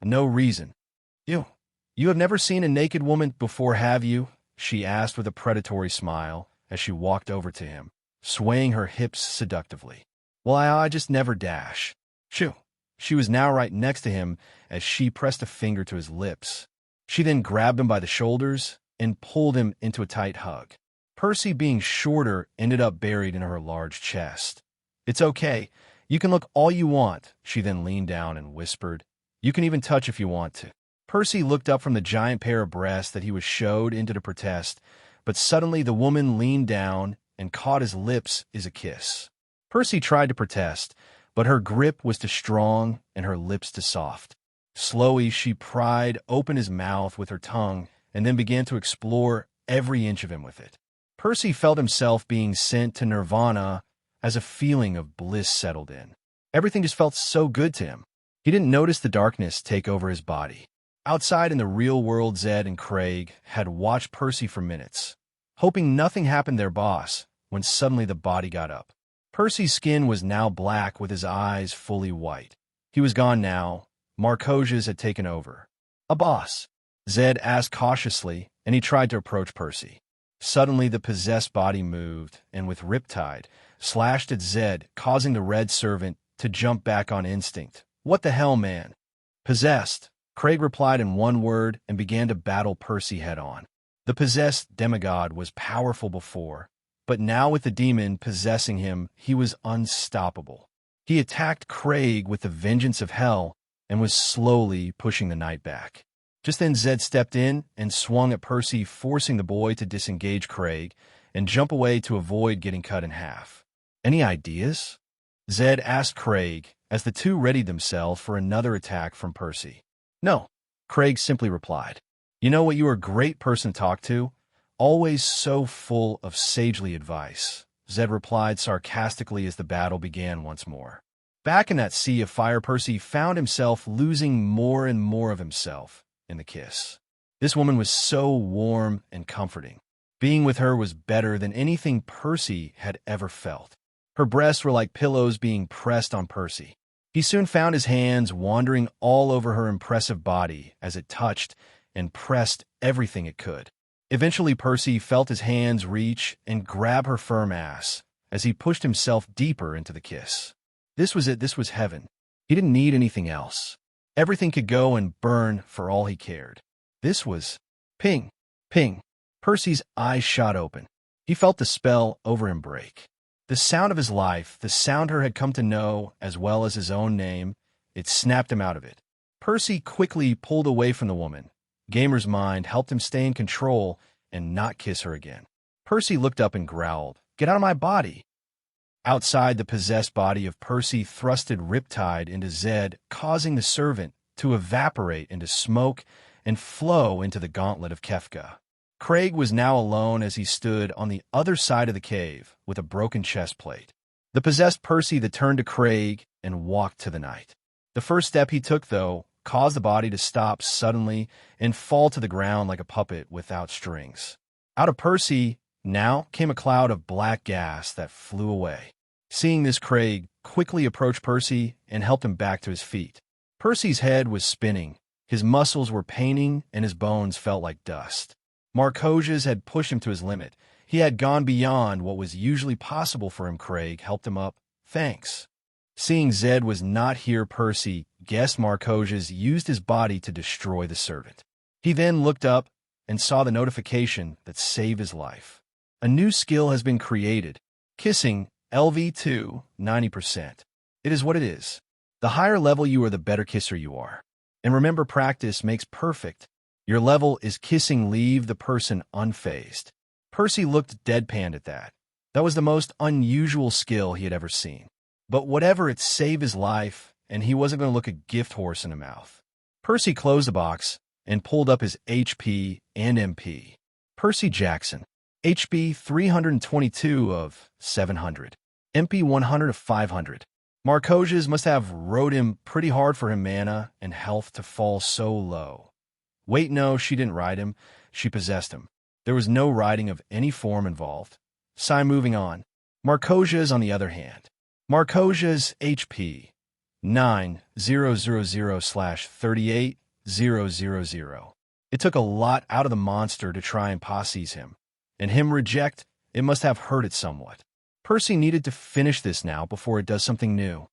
No reason. You have never seen a naked woman before, have you? She asked with a predatory smile as she walked over to him, swaying her hips seductively. Well, I just never dash. Shoo. She was now right next to him as she pressed a finger to his lips. She then grabbed him by the shoulders and pulled him into a tight hug. Percy, being shorter, ended up buried in her large chest. It's okay. You can look all you want, she then leaned down and whispered. You can even touch if you want to. Percy looked up from the giant pair of breasts that he was showed into to protest, but suddenly the woman leaned down and caught his lips as a kiss. Percy tried to protest, but her grip was too strong and her lips too soft. Slowly, she pried open his mouth with her tongue and then began to explore every inch of him with it. Percy felt himself being sent to nirvana as a feeling of bliss settled in. Everything just felt so good to him. He didn't notice the darkness take over his body. Outside in the real world, Zed and Craig had watched Percy for minutes, hoping nothing happened to their boss, when suddenly the body got up. Percy's skin was now black with his eyes fully white. He was gone now. Marcosius had taken over. A boss? Zed asked cautiously, and he tried to approach Percy. Suddenly the possessed body moved, and with Riptide, slashed at Zed, causing the red servant to jump back on instinct. What the hell, man? Possessed, Craig replied in one word and began to battle Percy head-on. The possessed demigod was powerful before, but now with the demon possessing him, he was unstoppable. He attacked Craig with the vengeance of hell and was slowly pushing the knight back. Just then Zed stepped in and swung at Percy, forcing the boy to disengage Craig and jump away to avoid getting cut in half. Any ideas? Zed asked Craig as the two readied themselves for another attack from Percy. No, Craig simply replied. You know what, you are a great person to talk to, always so full of sagely advice, Zed replied sarcastically as the battle began once more. Back in that sea of fire, Percy found himself losing more and more of himself in the kiss. This woman was so warm and comforting. Being with her was better than anything Percy had ever felt. Her breasts were like pillows being pressed on Percy. He soon found his hands wandering all over her impressive body as it touched and pressed everything it could. Eventually, Percy felt his hands reach and grab her firm ass as he pushed himself deeper into the kiss. This was it. This was heaven. He didn't need anything else. Everything could go and burn for all he cared. This was ping, ping. Percy's eyes shot open. He felt the spell over him break. The sound of his life, the sound her had come to know as well as his own name, it snapped him out of it. Percy quickly pulled away from the woman. Gamer's mind helped him stay in control and not kiss her again. Percy looked up and growled, "Get out of my body!" Outside, the possessed body of Percy thrusted Riptide into Zed, causing the servant to evaporate into smoke and flow into the gauntlet of Kefka. Craig was now alone as he stood on the other side of the cave with a broken chest plate. The possessed Percy that turned to Craig and walked to the knight. The first step he took, though, caused the body to stop suddenly and fall to the ground like a puppet without strings. Out of Percy now came a cloud of black gas that flew away. Seeing this, Craig quickly approached Percy and helped him back to his feet. Percy's head was spinning, his muscles were paining, and his bones felt like dust. Marcosius had pushed him to his limit. He had gone beyond what was usually possible for him. Craig helped him up. Thanks. Seeing Zed was not here, Percy guessed Marcosius used his body to destroy the servant. He then looked up and saw the notification that saved his life. A new skill has been created. Kissing, LV2, 90%. It is what it is. The higher level you are, the better kisser you are. And remember, practice makes perfect. Your level is kissing, leave the person unfazed. Percy looked deadpan at that. That was the most unusual skill he had ever seen. But whatever, it saved his life, and he wasn't going to look a gift horse in the mouth. Percy closed the box and pulled up his HP and MP. Percy Jackson, HP 322 of 700, MP 100 of 500. Marcosius must have rode him pretty hard for him mana and health to fall so low. Wait, no, she didn't ride him. She possessed him. There was no riding of any form involved. Moving on. Marcosius, on the other hand. Marcosius HP 9000/38000. It took a lot out of the monster to try and posse's him, and him reject, it must have hurt it somewhat. Percy needed to finish this now before it does something new.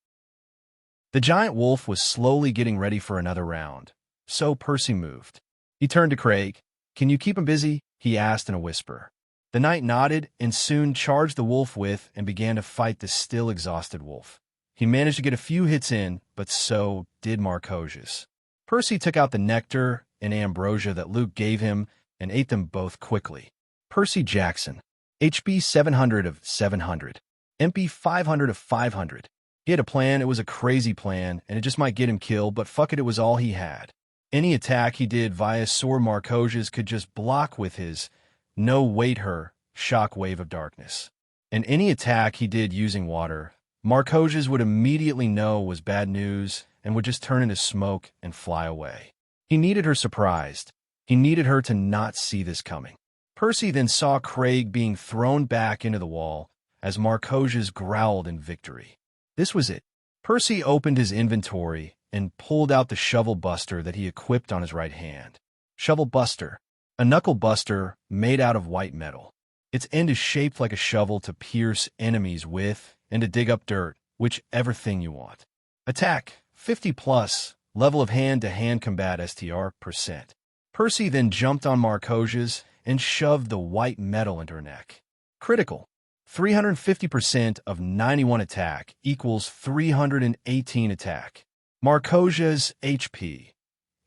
The giant wolf was slowly getting ready for another round, so Percy moved. He turned to Craig. "Can you keep him busy?" he asked in a whisper. The knight nodded and soon charged the wolf with and began to fight the still exhausted wolf. He managed to get a few hits in, but so did Marcosius. Percy took out the nectar and ambrosia that Luke gave him and ate them both quickly. Percy Jackson, HP 700 of 700, MP 500 of 500. He had a plan. It was a crazy plan, and it just might get him killed, but fuck it, it was all he had. Any attack he did via sword, Marcosius could just block with his no-wait her shock wave of darkness. And any attack he did using water, Marcosius would immediately know was bad news and would just turn into smoke and fly away. He needed her surprised. He needed her to not see this coming. Percy then saw Craig being thrown back into the wall as Marcosius growled in victory. This was it. Percy opened his inventory and pulled out the shovel buster that he equipped on his right hand. Shovel buster, a knuckle buster made out of white metal. Its end is shaped like a shovel to pierce enemies with and to dig up dirt, whichever thing you want. Attack, 50+, level of hand-to-hand combat STR%. Percy then jumped on Marcosius and shoved the white metal into her neck. Critical, 350% of 91 attack equals 318 attack. Marcosius HP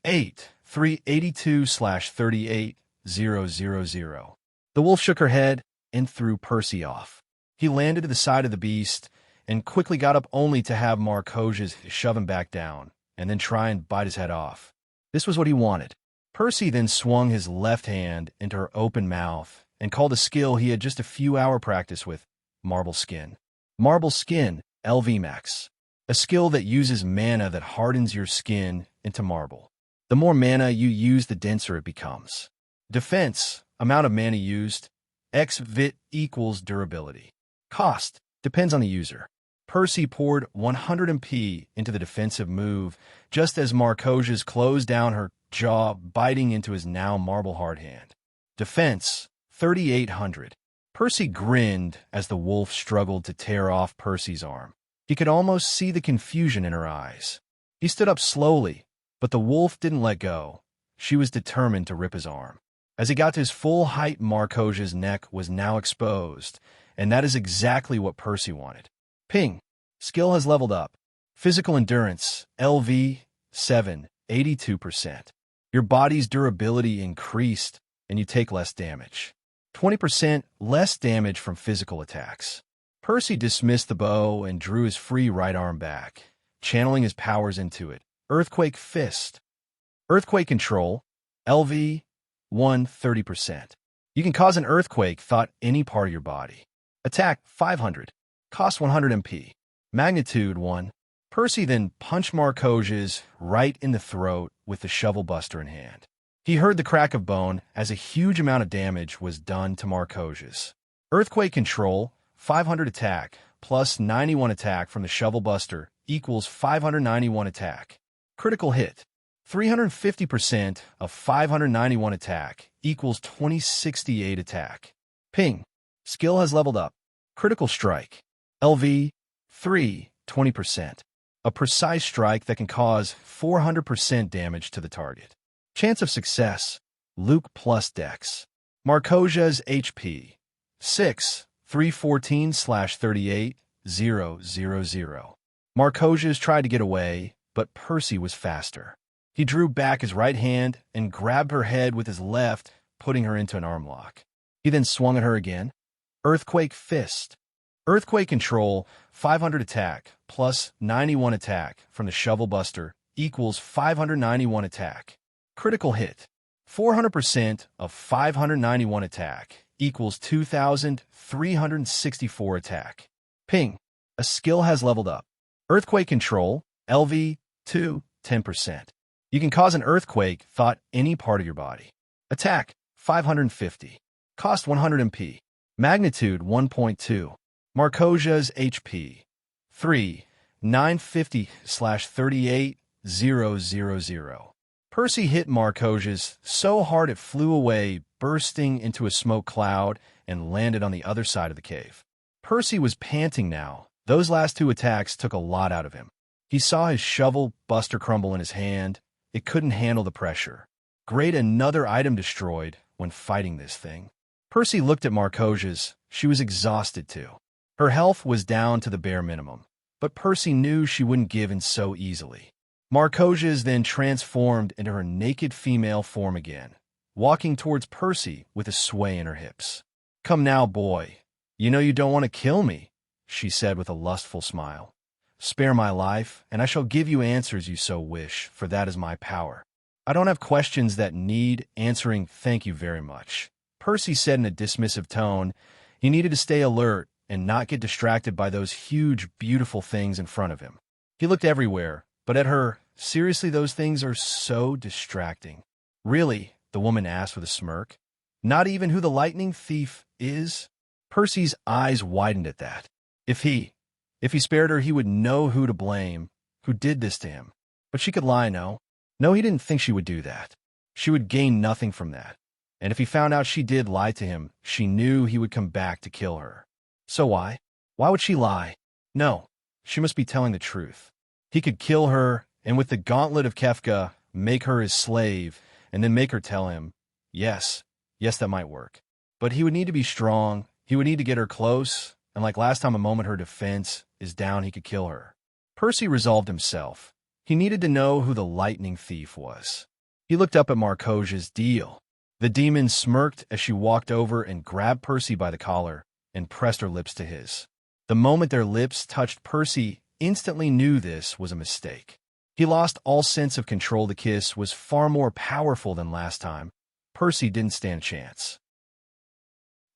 8, 382/38000. The wolf shook her head and threw Percy off. He landed to the side of the beast and quickly got up only to have Marcosius shove him back down and then try and bite his head off. This was what he wanted. Percy then swung his left hand into her open mouth and called a skill he had just a few hour practice with, Marble Skin. Marble Skin, LV Max. A skill that uses mana that hardens your skin into marble. The more mana you use, the denser it becomes. Defense, amount of mana used. X vit equals durability. Cost, depends on the user. Percy poured 100 MP into the defensive move, just as Marcosius closed down her jaw, biting into his now marble-hard hand. Defense, 3,800. Percy grinned as the wolf struggled to tear off Percy's arm. He could almost see the confusion in her eyes. He stood up slowly, but the wolf didn't let go. She was determined to rip his arm. As he got to his full height, Marcosius' neck was now exposed, and that is exactly what Percy wanted. Ping. Skill has leveled up. Physical endurance, LV, 7, 82%. Your body's durability increased, and you take less damage. 20% less damage from physical attacks. Percy dismissed the bow and drew his free right arm back, channeling his powers into it. Earthquake Fist. Earthquake Control, LV, 130%. You can cause an earthquake thought any part of your body. Attack, 500. Cost 100 MP. Magnitude, 1. Percy then punched Marcosius right in the throat with the shovel buster in hand. He heard the crack of bone as a huge amount of damage was done to Marcosius. Earthquake Control, 500 attack, plus 91 attack from the shovel buster equals 591 attack. Critical hit, 350% of 591 attack equals 2068 attack. Ping. Skill has leveled up. Critical strike. LV, 3, 20%. A precise strike that can cause 400% damage to the target. Chance of success. Luke plus Dex. Marcosius HP. 6, 314/38,000. Marcosius tried to get away, but Percy was faster. He drew back his right hand and grabbed her head with his left, putting her into an arm lock. He then swung at her again. Earthquake Fist. Earthquake control, 500 attack, plus 91 attack from the Shovel Buster equals 591 attack. Critical hit. 400% of 591 attack equals 2,364 attack. Ping. A skill has leveled up. Earthquake control, LV 2, 10%. You can cause an earthquake thought any part of your body. Attack, 550. Cost 100 MP. Magnitude, 1.2. Marcosia's HP, 3, 950/38,000. Percy hit Marcosius so hard it flew away, bursting into a smoke cloud, and landed on the other side of the cave. Percy was panting now. Those last two attacks took a lot out of him. He saw his shovel buster crumble in his hand. It couldn't handle the pressure. Great, another item destroyed when fighting this thing. Percy looked at Marcosius. She was exhausted too. Her health was down to the bare minimum, but Percy knew she wouldn't give in so easily. Marcosius then transformed into her naked female form again, walking towards Percy with a sway in her hips. "Come now, boy. You know you don't want to kill me," she said with a lustful smile. "Spare my life, and I shall give you answers you so wish, for that is my power. I don't have questions that need answering, thank you very much," Percy said in a dismissive tone. He needed to stay alert and not get distracted by those huge, beautiful things in front of him. He looked everywhere, but at her. "Seriously, those things are so distracting." "Really?" the woman asked with a smirk. "Not even who the lightning thief is?" Percy's eyes widened at that. If he spared her, he would know who to blame, who did this to him. But she could lie, no. No, he didn't think she would do that. She would gain nothing from that. And if he found out she did lie to him, she knew he would come back to kill her. So why? Why would she lie? No, she must be telling the truth. He could kill her, and with the gauntlet of Kefka, make her his slave, and then make her tell him, yes, that might work. But he would need to be strong, he would need to get her close, and like last time, a moment her defense is down, he could kill her. Percy resolved himself. He needed to know who the lightning thief was. He looked up at Marcosia's deal. The demon smirked as she walked over and grabbed Percy by the collar and pressed her lips to his. The moment their lips touched, Percy instantly knew this was a mistake. He lost all sense of control. The kiss was far more powerful than last time. Percy didn't stand a chance.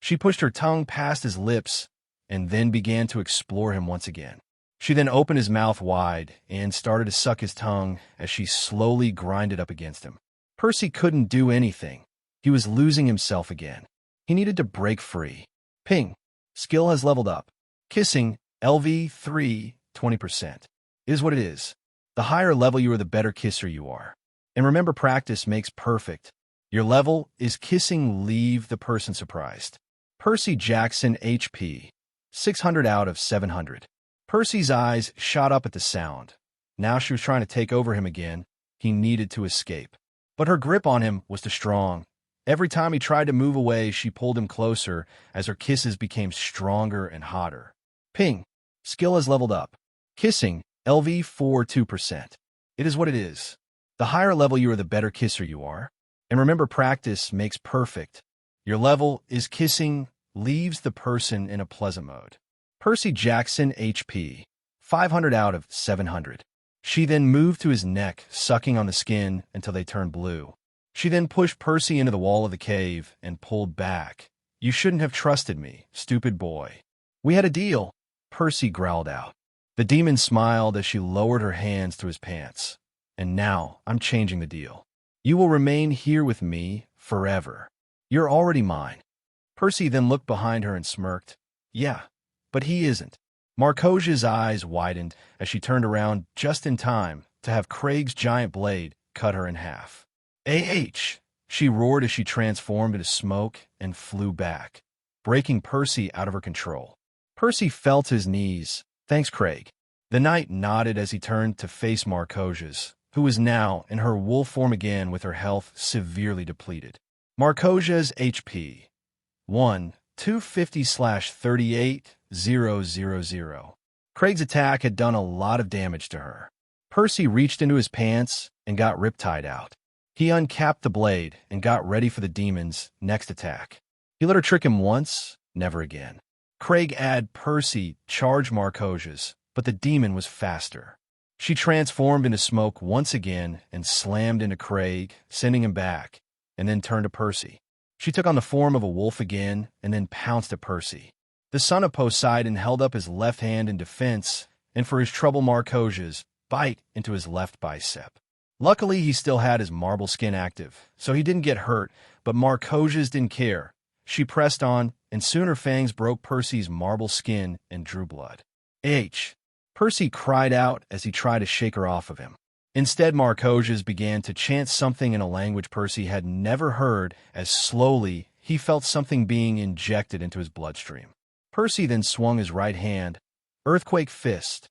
She pushed her tongue past his lips and then began to explore him once again. She then opened his mouth wide and started to suck his tongue as she slowly grinded up against him. Percy couldn't do anything. He was losing himself again. He needed to break free. Ping. Skill has leveled up. Kissing, LV 3, 20%. Is what it is. The higher level you are, the better kisser you are. And remember, practice makes perfect. Your level is kissing, leave the person surprised. Percy Jackson HP, 600 out of 700. Percy's eyes shot up at the sound. Now she was trying to take over him again. He needed to escape. But her grip on him was too strong. Every time he tried to move away, she pulled him closer as her kisses became stronger and hotter. Ping. Skill has leveled up. Kissing, LV 4, 2%. It is what it is. The higher level you are, the better kisser you are. And remember, practice makes perfect. Your level is kissing, leaves the person in a pleasant mode. Percy Jackson HP, 500 out of 700. She then moved to his neck, sucking on the skin until they turned blue. She then pushed Percy into the wall of the cave and pulled back. "You shouldn't have trusted me, stupid boy. We had a deal," Percy growled out. The demon smiled as she lowered her hands to his pants. "And now I'm changing the deal. You will remain here with me forever. You're already mine." Percy then looked behind her and smirked. "Yeah, but he isn't." Marcosia's eyes widened as she turned around just in time to have Craig's giant blade cut her in half. She roared as she transformed into smoke and flew back, breaking Percy out of her control. Percy fell to his knees. "Thanks, Craig." The knight nodded as he turned to face Marcosius, who was now in her wolf form again with her health severely depleted. Marcosia's HP, 1, 250/38,000. Craig's attack had done a lot of damage to her. Percy reached into his pants and got riptide out. He uncapped the blade and got ready for the demon's next attack. He let her trick him once, never again. Craig had Percy charge Marcosius, but the demon was faster. She transformed into smoke once again and slammed into Craig, sending him back, and then turned to Percy. She took on the form of a wolf again and then pounced at Percy. The son of Poseidon held up his left hand in defense, and for his trouble Marcosius bite into his left bicep. Luckily, he still had his marble skin active, so he didn't get hurt, but Marcosius didn't care. She pressed on, and soon her fangs broke Percy's marble skin and drew blood. Percy cried out as he tried to shake her off of him. Instead, Marcosius began to chant something in a language Percy had never heard as slowly he felt something being injected into his bloodstream. Percy then swung his right hand, Earthquake Fist.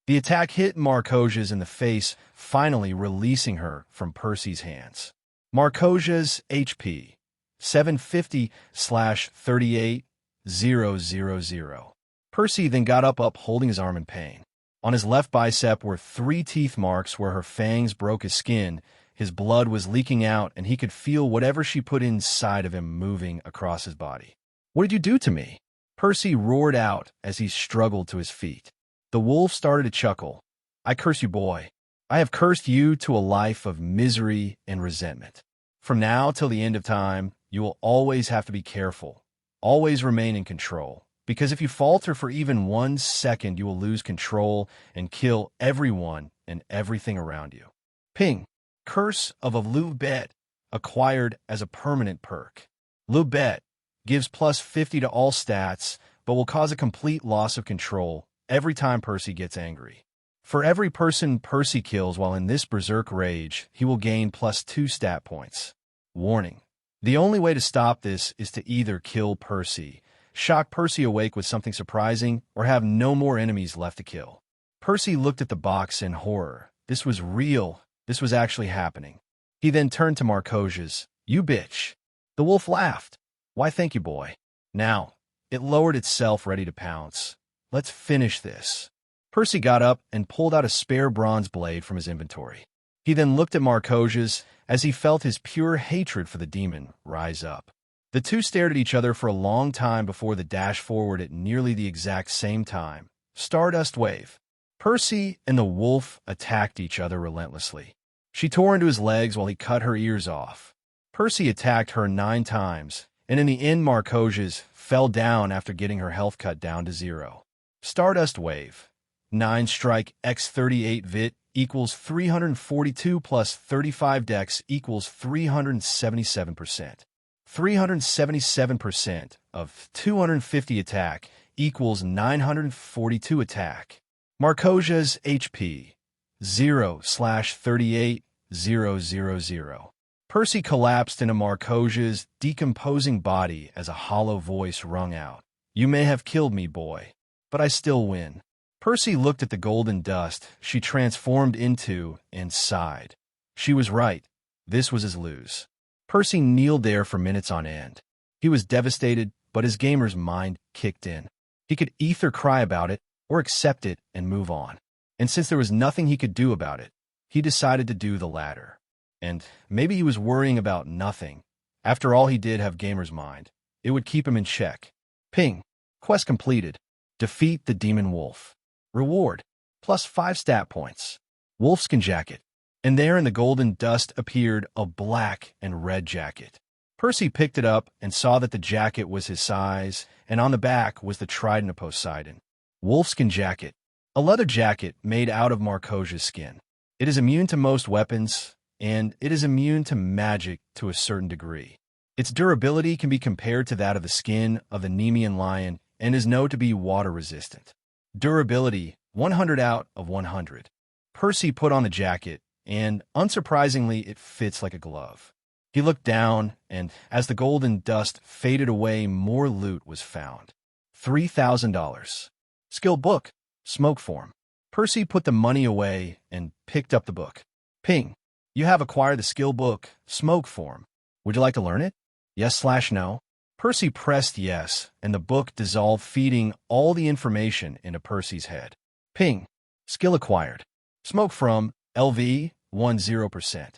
The attack hit Marcosius in the face, finally releasing her from Percy's hands. Marcosius HP 750/38,000. Percy then got up holding his arm in pain. On his left bicep were 3 teeth marks where her fangs broke his skin. His blood was leaking out, and he could feel whatever she put inside of him moving across his body. "What did you do to me?" Percy roared out as he struggled to his feet. The wolf started to chuckle. "I curse you, boy. I have cursed you to a life of misery and resentment. From now till the end of time, you will always have to be careful. Always remain in control. Because if you falter for even 1 second, you will lose control and kill everyone and everything around you." Ping. Curse of a Lubet, acquired as a permanent perk. Lubet gives +50 to all stats, but will cause a complete loss of control every time Percy gets angry. For every person Percy kills while in this berserk rage, he will gain +2 stat points. Warning. The only way to stop this is to either kill Percy, shock Percy awake with something surprising, or have no more enemies left to kill. Percy looked at the box in horror. This was real. This was actually happening. He then turned to Marcosius. "You bitch." The wolf laughed. "Why, thank you, boy." Now, it lowered itself ready to pounce. "Let's finish this." Percy got up and pulled out a spare bronze blade from his inventory. He then looked at Marcosius as he felt his pure hatred for the demon rise up. The two stared at each other for a long time before the dash forward at nearly the exact same time. Stardust Wave. Percy and the wolf attacked each other relentlessly. She tore into his legs while he cut her ears off. Percy attacked her 9 times, and in the end Marcosius fell down after getting her health cut down to 0. Stardust Wave. 9 strike x 38 vit equals 342 plus 35 dex equals 377%. 377% of 250 attack equals 942 attack. Marcosius HP 0/38,000. Percy collapsed into Marcosius' decomposing body as a hollow voice rung out. "You may have killed me, boy, but I still win." Percy looked at the golden dust she transformed into and sighed. She was right. This was his lose. Percy kneeled there for minutes on end. He was devastated, but his gamer's mind kicked in. He could either cry about it or accept it and move on. And since there was nothing he could do about it, he decided to do the latter. And maybe he was worrying about nothing. After all, he did have gamer's mind. It would keep him in check. Ping. Quest completed. Defeat the demon wolf. Reward. +5 stat points. Wolfskin jacket. And there in the golden dust appeared a black and red jacket. Percy picked it up and saw that the jacket was his size, and on the back was the trident of Poseidon. Wolfskin jacket. A leather jacket made out of Marcosius skin. It is immune to most weapons, and it is immune to magic to a certain degree. Its durability can be compared to that of the skin of the Nemean lion and is known to be water-resistant. Durability, 100 out of 100. Percy put on the jacket, and, unsurprisingly, it fits like a glove. He looked down, and as the golden dust faded away, more loot was found. $3,000. Skill book. Smoke form. Percy put the money away and picked up the book. Ping. You have acquired the skill book, Smoke form. Would you like to learn it? Yes/no. Percy pressed yes, and the book dissolved, feeding all the information into Percy's head. Ping. Skill acquired. Smoke from LV 10%.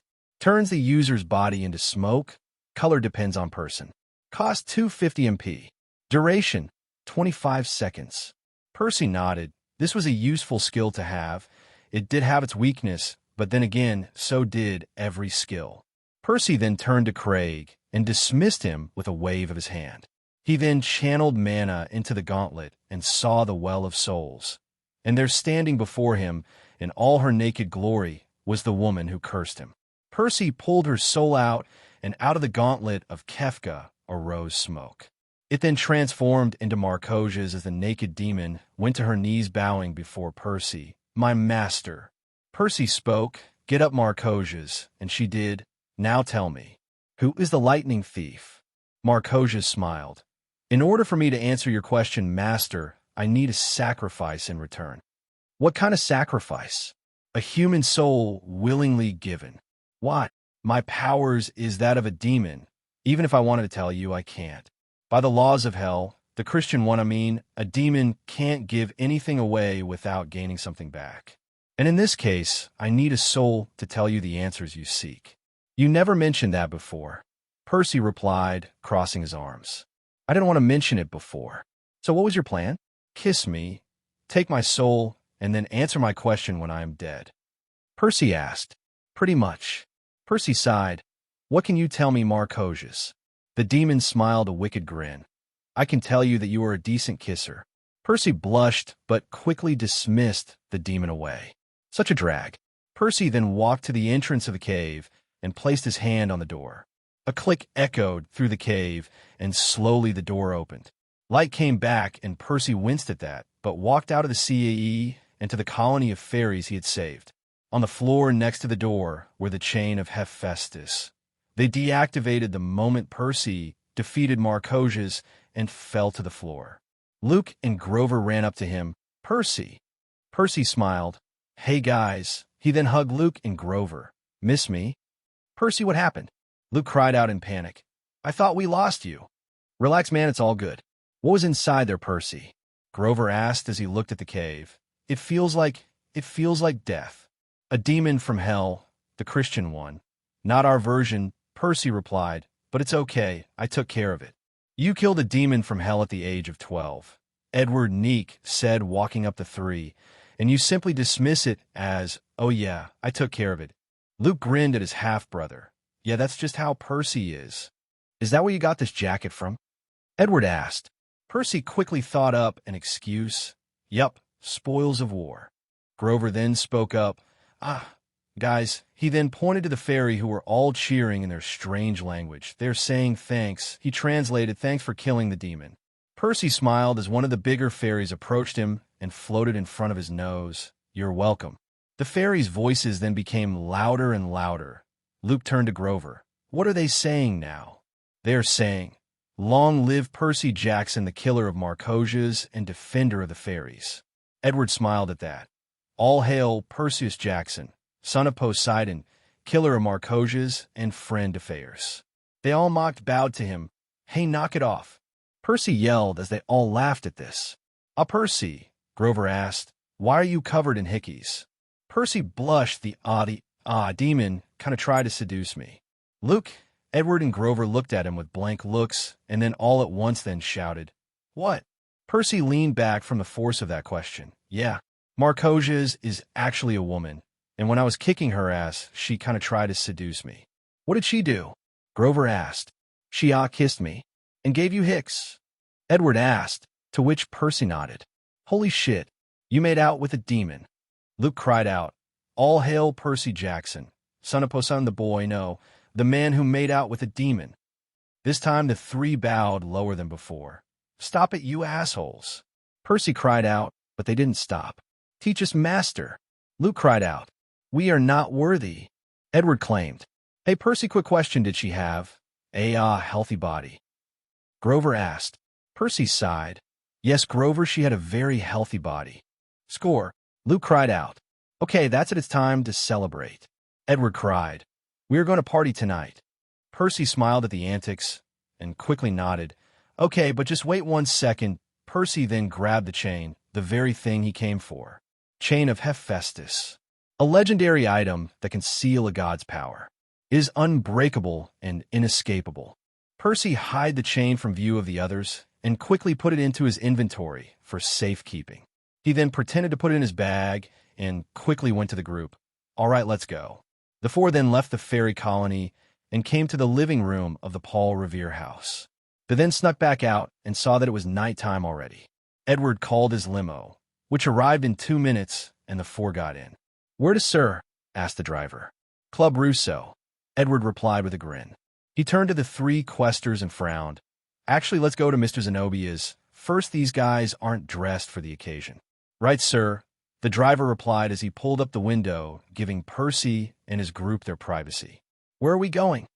Turns the user's body into smoke. Color depends on person. Cost 250 MP. Duration 25 seconds. Percy nodded. This was a useful skill to have. It did have its weakness, but then again, so did every skill. Percy then turned to Craig and dismissed him with a wave of his hand. He then channeled mana into the gauntlet and saw the Well of Souls. And there standing before him, in all her naked glory, was the woman who cursed him. Percy pulled her soul out, and out of the gauntlet of Kefka arose smoke. It then transformed into Marcosia as the naked demon went to her knees bowing before Percy. My master. Percy spoke, get up Marcosia, and she did. Now tell me, who is the lightning thief? Marcosia smiled. In order for me to answer your question, master, I need a sacrifice in return. What kind of sacrifice? A human soul willingly given. What? My powers is that of a demon. Even if I wanted to tell you, I can't. By the laws of hell, the Christian one, I mean, a demon can't give anything away without gaining something back. And in this case, I need a soul to tell you the answers you seek. You never mentioned that before. Percy replied, crossing his arms. I didn't want to mention it before. So what was your plan? Kiss me, take my soul, and then answer my question when I am dead. Percy asked. Pretty much. Percy sighed. What can you tell me, Marcosia? The demon smiled a wicked grin. I can tell you that you are a decent kisser. Percy blushed, but quickly dismissed the demon away. Such a drag. Percy then walked to the entrance of the cave and placed his hand on the door. A click echoed through the cave, and slowly the door opened. Light came back, and Percy winced at that, but walked out of the CAE and to the colony of fairies he had saved. On the floor next to the door were the chain of Hephaestus. They deactivated the moment Percy defeated Marcosia and fell to the floor. Luke and Grover ran up to him. Percy. Percy smiled. Hey guys. He then hugged Luke and Grover. Miss me? Percy, what happened? Luke cried out in panic. I thought we lost you. Relax, man, it's all good. What was inside there, Percy? Grover asked as he looked at the cave. It feels like death. A demon from hell, the Christian one. Not our version, Percy replied, but it's okay, I took care of it. You killed a demon from hell at the age of 12. Edward Neek said, walking up the three, and you simply dismiss it as, oh yeah, I took care of it. Luke grinned at his half-brother. Yeah, that's just how Percy is. Is that where you got this jacket from? Edward asked. Percy quickly thought up an excuse. Yup, spoils of war. Grover then spoke up. Guys, he then pointed to the fairy who were all cheering in their strange language. They're saying thanks. He translated, thanks for killing the demon. Percy smiled as one of the bigger fairies approached him and floated in front of his nose. You're welcome. The fairies' voices then became louder and louder. Luke turned to Grover. What are they saying now? They are saying, long live Percy Jackson, the killer of Marcosias and defender of the fairies. Edward smiled at that. All hail Perseus Jackson, son of Poseidon, killer of Marcosias and friend of fairs. They all mocked, bowed to him. Hey, knock it off. Percy yelled as they all laughed at this. Percy, Grover asked, why are you covered in hickeys? Percy blushed. The demon kinda tried to seduce me. Luke, Edward, and Grover looked at him with blank looks, and then all at once then shouted, what? Percy leaned back from the force of that question. Yeah, Marcosias is actually a woman, and when I was kicking her ass, she kinda tried to seduce me. What did she do? Grover asked. She kissed me, and gave you hicks? Edward asked, to which Percy nodded. Holy shit, you made out with a demon. Luke cried out, all hail Percy Jackson, son of Poseidon, the man who made out with a demon. This time the three bowed lower than before. Stop it, you assholes. Percy cried out, but they didn't stop. Teach us, master. Luke cried out. We are not worthy. Edward claimed. Hey, Percy, quick question, did she have a healthy body? Grover asked. Percy sighed. Yes, Grover, she had a very healthy body. Score. Luke cried out. Okay, that's it, it's time to celebrate. Edward cried. We are going to party tonight. Percy smiled at the antics and quickly nodded. Okay, but just wait 1 second. Percy then grabbed the chain, the very thing he came for. Chain of Hephaestus. A legendary item that can seal a god's power. It is unbreakable and inescapable. Percy hid the chain from view of the others and quickly put it into his inventory for safekeeping. He then pretended to put it in his bag and quickly went to the group. All right, let's go. The four then left the fairy colony and came to the living room of the Paul Revere house. They then snuck back out and saw that it was nighttime already. Edward called his limo, which arrived in 2 minutes, and the four got in. "Where to, sir?" asked the driver. "Club Russo," Edward replied with a grin. He turned to the three questers and frowned. "Actually, let's go to Mr. Zenobia's. First, these guys aren't dressed for the occasion." "Right, sir," the driver replied as he pulled up the window, giving Percy and his group their privacy. "Where are we going?"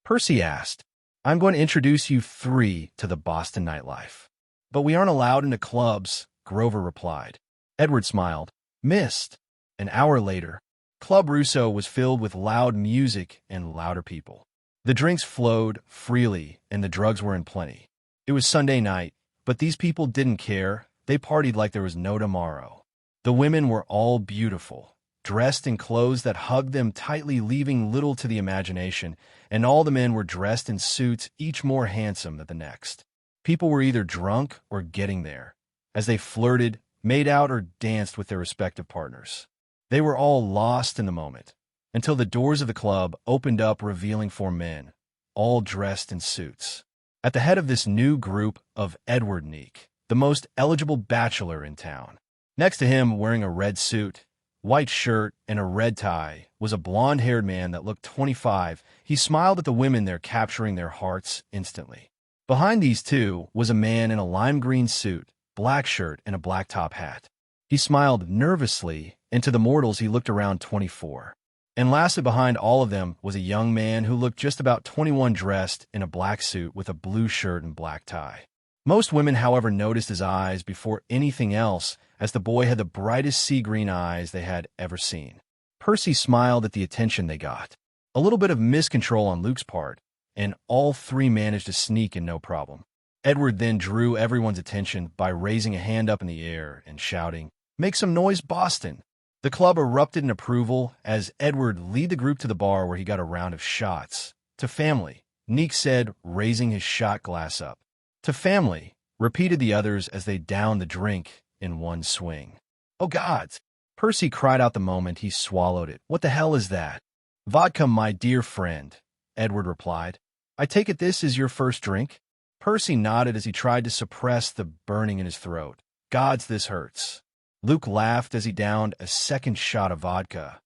Percy asked. "I'm going to introduce you three to the Boston nightlife." "But we aren't allowed into clubs," Grover replied. Edward smiled. "Missed." An hour later, Club Russo was filled with loud music and louder people. The drinks flowed freely and the drugs were in plenty. It was Sunday night, but these people didn't care. They partied like there was no tomorrow. The women were all beautiful, dressed in clothes that hugged them tightly, leaving little to the imagination, and all the men were dressed in suits, each more handsome than the next. People were either drunk or getting there, as they flirted, made out, or danced with their respective partners. They were all lost in the moment, until the doors of the club opened up, revealing four men, all dressed in suits. At the head of this new group of Edward Neek, the most eligible bachelor in town. Next to him, wearing a red suit, white shirt, and a red tie, was a blonde-haired man that looked 25. He smiled at the women there, capturing their hearts instantly. Behind these two was a man in a lime green suit, black shirt, and a black top hat. He smiled nervously, and to the mortals he looked around 24. And lastly, behind all of them was a young man who looked just about 21, dressed in a black suit with a blue shirt and black tie. Most women, however, noticed his eyes before anything else, as the boy had the brightest sea-green eyes they had ever seen. Percy smiled at the attention they got. A little bit of miscontrol on Luke's part, and all three managed to sneak in no problem. Edward then drew everyone's attention by raising a hand up in the air and shouting, "Make some noise, Boston!" The club erupted in approval as Edward led the group to the bar, where he got a round of shots. "To family," Neek said, raising his shot glass up. "To family," repeated the others as they downed the drink in one swing. "Oh, gods!" Percy cried out the moment he swallowed it. "What the hell is that?" "Vodka, my dear friend," Edward replied. "I take it this is your first drink?" Percy nodded as he tried to suppress the burning in his throat. "Gods, this hurts." Luke laughed as he downed a second shot of vodka.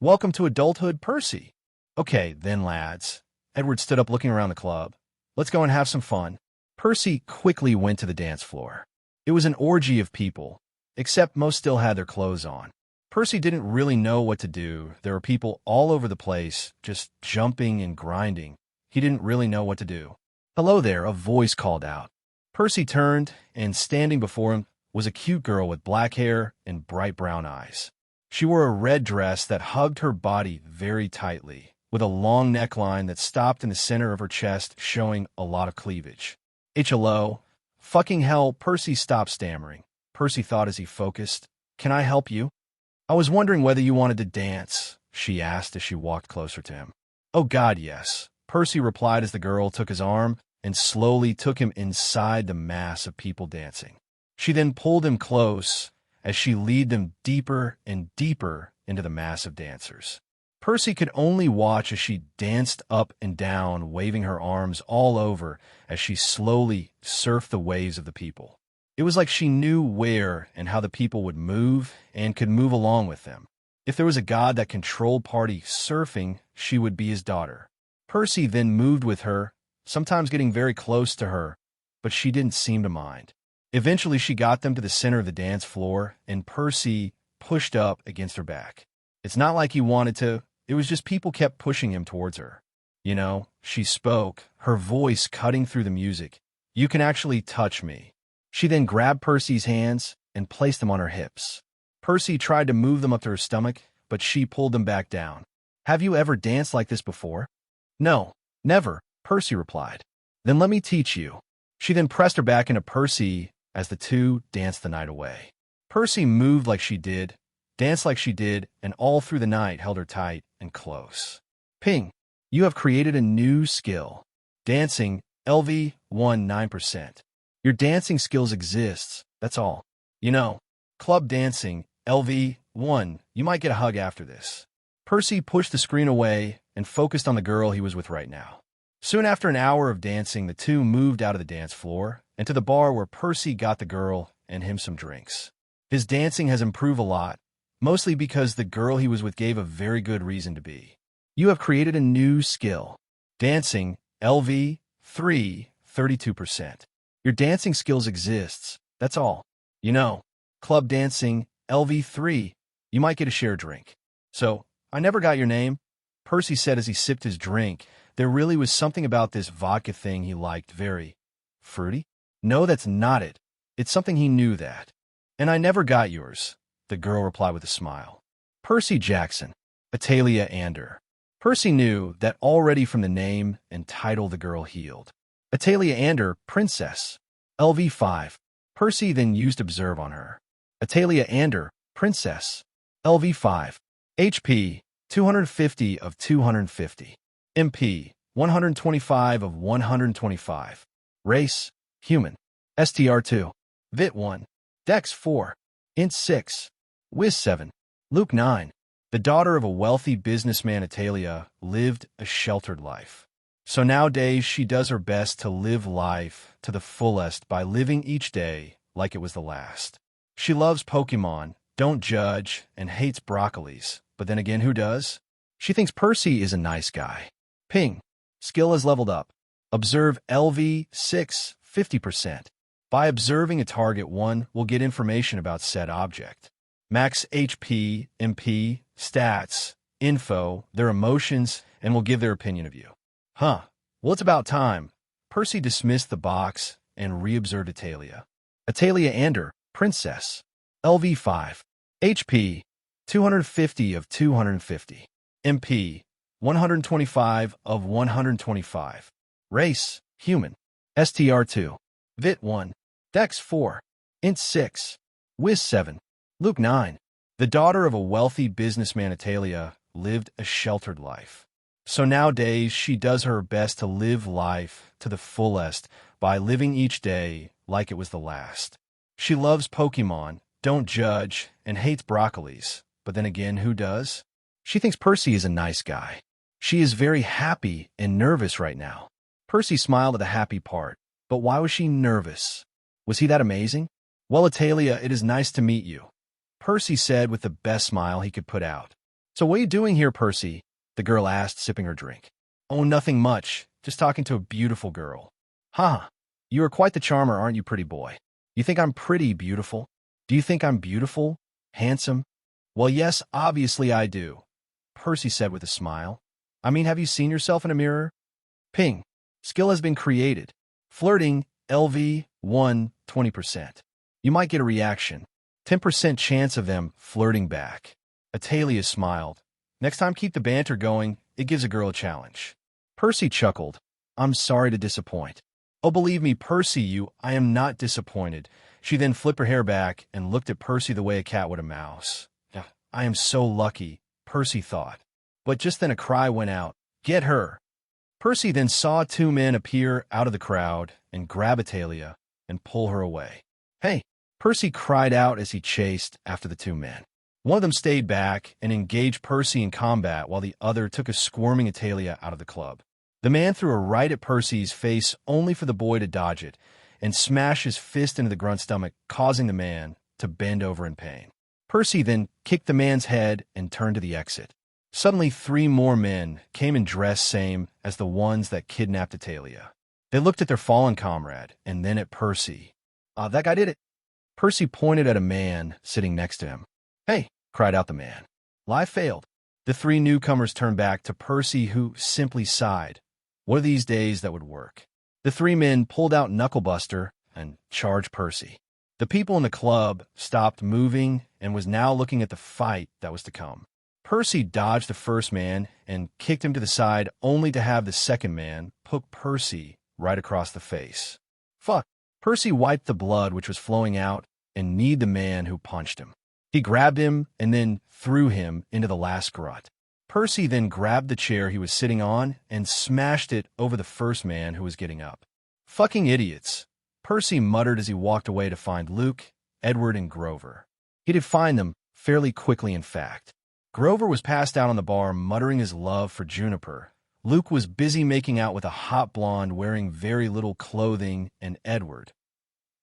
"Welcome to adulthood, Percy." "Okay, then, lads." Edward stood up, looking around the club. "Let's go and have some fun." Percy quickly went to the dance floor. It was an orgy of people, except most still had their clothes on. Percy didn't really know what to do. There were people all over the place, just jumping and grinding. He didn't really know what to do. "Hello there," a voice called out. Percy turned, and standing before him was a cute girl with black hair and bright brown eyes. She wore a red dress that hugged her body very tightly, with a long neckline that stopped in the center of her chest, showing a lot of cleavage. "Hello. Fucking hell," Percy stopped stammering. Percy thought as he focused. "Can I help you?" "I was wondering whether you wanted to dance," she asked as she walked closer to him. "Oh God, yes," Percy replied as the girl took his arm and slowly took him inside the mass of people dancing. She then pulled him close as she led them deeper and deeper into the mass of dancers. Percy could only watch as she danced up and down, waving her arms all over as she slowly surfed the waves of the people. It was like she knew where and how the people would move and could move along with them. If there was a god that controlled party surfing, she would be his daughter. Percy then moved with her, sometimes getting very close to her, but she didn't seem to mind. Eventually, she got them to the center of the dance floor, and Percy pushed up against her back. It's not like he wanted to. It was just people kept pushing him towards her. "You know," she spoke, her voice cutting through the music. "You can actually touch me." She then grabbed Percy's hands and placed them on her hips. Percy tried to move them up to her stomach, but she pulled them back down. "Have you ever danced like this before?" "No, never," Percy replied. "Then let me teach you." She then pressed her back into Percy as the two danced the night away. Percy moved like she did, danced like she did, and all through the night held her tight and close. Ping. You have created a new skill. Dancing, LV 9%. Your dancing skills exists, that's all. You know, club dancing, LV 1, you might get a hug after this. Percy pushed the screen away and focused on the girl he was with right now. Soon after an hour of dancing, the two moved out of the dance floor and to the bar where Percy got the girl and him some drinks. His dancing has improved a lot, mostly because the girl he was with gave a very good reason to be. You have created a new skill. Dancing, LV 32%. Your dancing skills exists, that's all. You know, club dancing, LV 3, you might get a share drink. So, I never got your name, Percy said as he sipped his drink. There really was something about this vodka thing he liked very fruity. No, that's not it. It's something he knew that. And I never got yours, the girl replied with a smile. Percy Jackson, Alia Ander. Percy knew that already from the name and title the girl held. Alia Ander, Princess, LV 5. Percy then used Observe on her. Alia Ander, Princess, LV 5. HP, 250 of 250. MP, 125 of 125. Race, Human. STR2. Vit 1. Dex 4. Int 6. Wiz 7. Luke 9. The daughter of a wealthy businessman, Alia lived a sheltered life. So nowadays she does her best to live life to the fullest by living each day like it was the last. She loves Pokemon, don't judge, and hates broccolis, but then again, who does? She thinks Percy is a nice guy. Ping. Skill has leveled up. Observe LV 6, 50%. By observing a target, one will get information about said object. Max HP, MP, stats, info, their emotions, and will give their opinion of you. Huh. Well, it's about time. Percy dismissed the box and re-observed Alia. Alia Ander, Princess. LV 5. HP, 250 of 250. MP, 125 of 125. Race, Human. STR2. Vit 1. Dex 4. Int 6. Wiz 7. Luke 9. The daughter of a wealthy businessman, Alia lived a sheltered life. So nowadays she does her best to live life to the fullest by living each day like it was the last. She loves Pokemon, don't judge, and hates broccolis, but then again, who does? She thinks Percy is a nice guy. She is very happy and nervous right now. Percy smiled at the happy part, but why was she nervous? Was he that amazing? Well, Alia, it is nice to meet you, Percy said with the best smile he could put out. So what are you doing here, Percy? The girl asked, sipping her drink. Oh, nothing much. Just talking to a beautiful girl. Ha! You are quite the charmer, aren't you, pretty boy? You think I'm pretty beautiful? Do you think I'm beautiful? Handsome? Well, yes, obviously I do, Percy said with a smile. I mean, have you seen yourself in a mirror? Ping. Skill has been created. Flirting, LV 1, 20%. You might get a reaction. 10% chance of them flirting back. Alia smiled. Next time, keep the banter going. It gives a girl a challenge. Percy chuckled. I'm sorry to disappoint. Oh, believe me, Percy, I am not disappointed. She then flipped her hair back and looked at Percy the way a cat would a mouse. I am so lucky, Percy thought. But just then a cry went out. Get her! Percy then saw two men appear out of the crowd and grab Alia and pull her away. Hey! Percy cried out as he chased after the two men. One of them stayed back and engaged Percy in combat while the other took a squirming Alia out of the club. The man threw a right at Percy's face only for the boy to dodge it and smash his fist into the grunt's stomach, causing the man to bend over in pain. Percy then kicked the man's head and turned to the exit. Suddenly, 3 more men came in dress same as the ones that kidnapped Alia. They looked at their fallen comrade and then at Percy. That guy did it. Percy pointed at a man sitting next to him. Hey, cried out the man. Lie failed. The 3 newcomers turned back to Percy, who simply sighed. What are these days that would work? The 3 men pulled out Knucklebuster and charged Percy. The people in the club stopped moving and was now looking at the fight that was to come. Percy dodged the first man and kicked him to the side only to have the second man poke Percy right across the face. Fuck. Percy wiped the blood which was flowing out and kneed the man who punched him. He grabbed him and then threw him into the last garrote. Percy then grabbed the chair he was sitting on and smashed it over the first man who was getting up. Fucking idiots, Percy muttered as he walked away to find Luke, Edward, and Grover. He did find them fairly quickly, in fact. Grover was passed out on the bar muttering his love for Juniper. Luke was busy making out with a hot blonde wearing very little clothing, and Edward,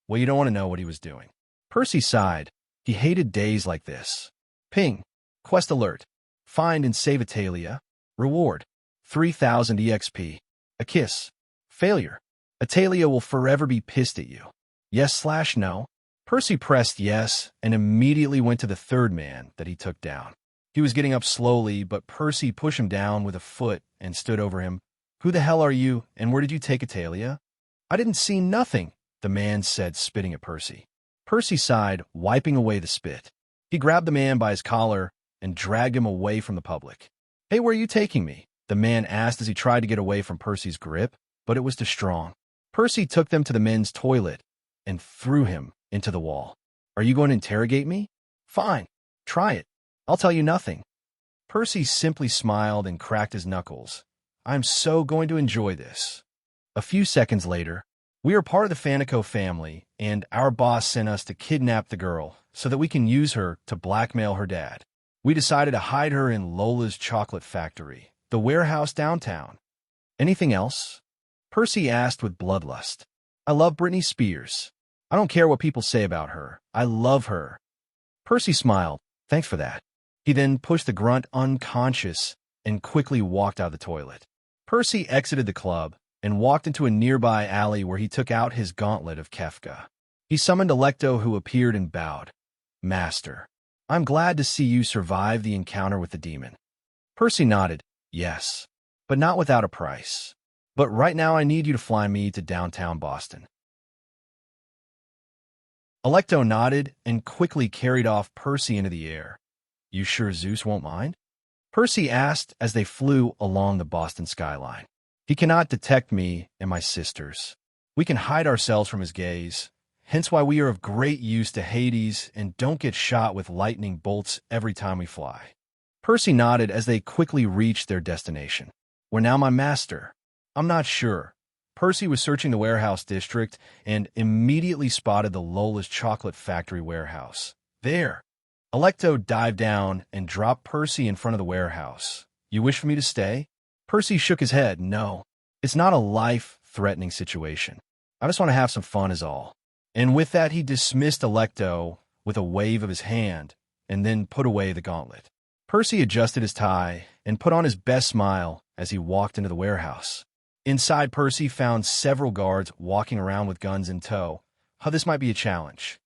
well, you don't want to know what he was doing. Percy sighed. He hated days like this. Ping. Quest alert. Find and save Alia. Reward. 3,000 EXP. A kiss. Failure. Alia will forever be pissed at you. Yes/no. Percy pressed yes and immediately went to the third man that he took down. He was getting up slowly, but Percy pushed him down with a foot and stood over him. Who the hell are you, and where did you take Alia? I didn't see nothing, the man said, spitting at Percy. Percy sighed, wiping away the spit. He grabbed the man by his collar and dragged him away from the public. Hey, where are you taking me? The man asked as he tried to get away from Percy's grip, but it was too strong. Percy took them to the men's toilet and threw him into the wall. Are you going to interrogate me? Fine, try it. I'll tell you nothing. Percy simply smiled and cracked his knuckles. I'm so going to enjoy this. A few seconds later, we are part of the Fanico family, and our boss sent us to kidnap the girl so that we can use her to blackmail her dad. We decided to hide her in Lola's chocolate factory, the warehouse downtown. Anything else? Percy asked with bloodlust. I love Britney Spears. I don't care what people say about her. I love her. Percy smiled. Thanks for that. He then pushed the grunt unconscious and quickly walked out of the toilet. Percy exited the club and walked into a nearby alley where he took out his gauntlet of Kefka. He summoned Alecto, who appeared and bowed. Master, I'm glad to see you survive the encounter with the demon. Percy nodded. Yes, but not without a price. But right now I need you to fly me to downtown Boston. Alecto nodded and quickly carried off Percy into the air. You sure Zeus won't mind? Percy asked as they flew along the Boston skyline. He cannot detect me and my sisters. We can hide ourselves from his gaze, hence why we are of great use to Hades and don't get shot with lightning bolts every time we fly. Percy nodded as they quickly reached their destination. Where now, my master? I'm not sure. Percy was searching the warehouse district and immediately spotted the Lola's chocolate factory warehouse. There. Alecto dived down and dropped Percy in front of the warehouse. You wish for me to stay? Percy shook his head. No, it's not a life-threatening situation. I just want to have some fun is all. And with that, he dismissed Alecto with a wave of his hand and then put away the gauntlet. Percy adjusted his tie and put on his best smile as he walked into the warehouse. Inside, Percy found several guards walking around with guns in tow. This might be a challenge.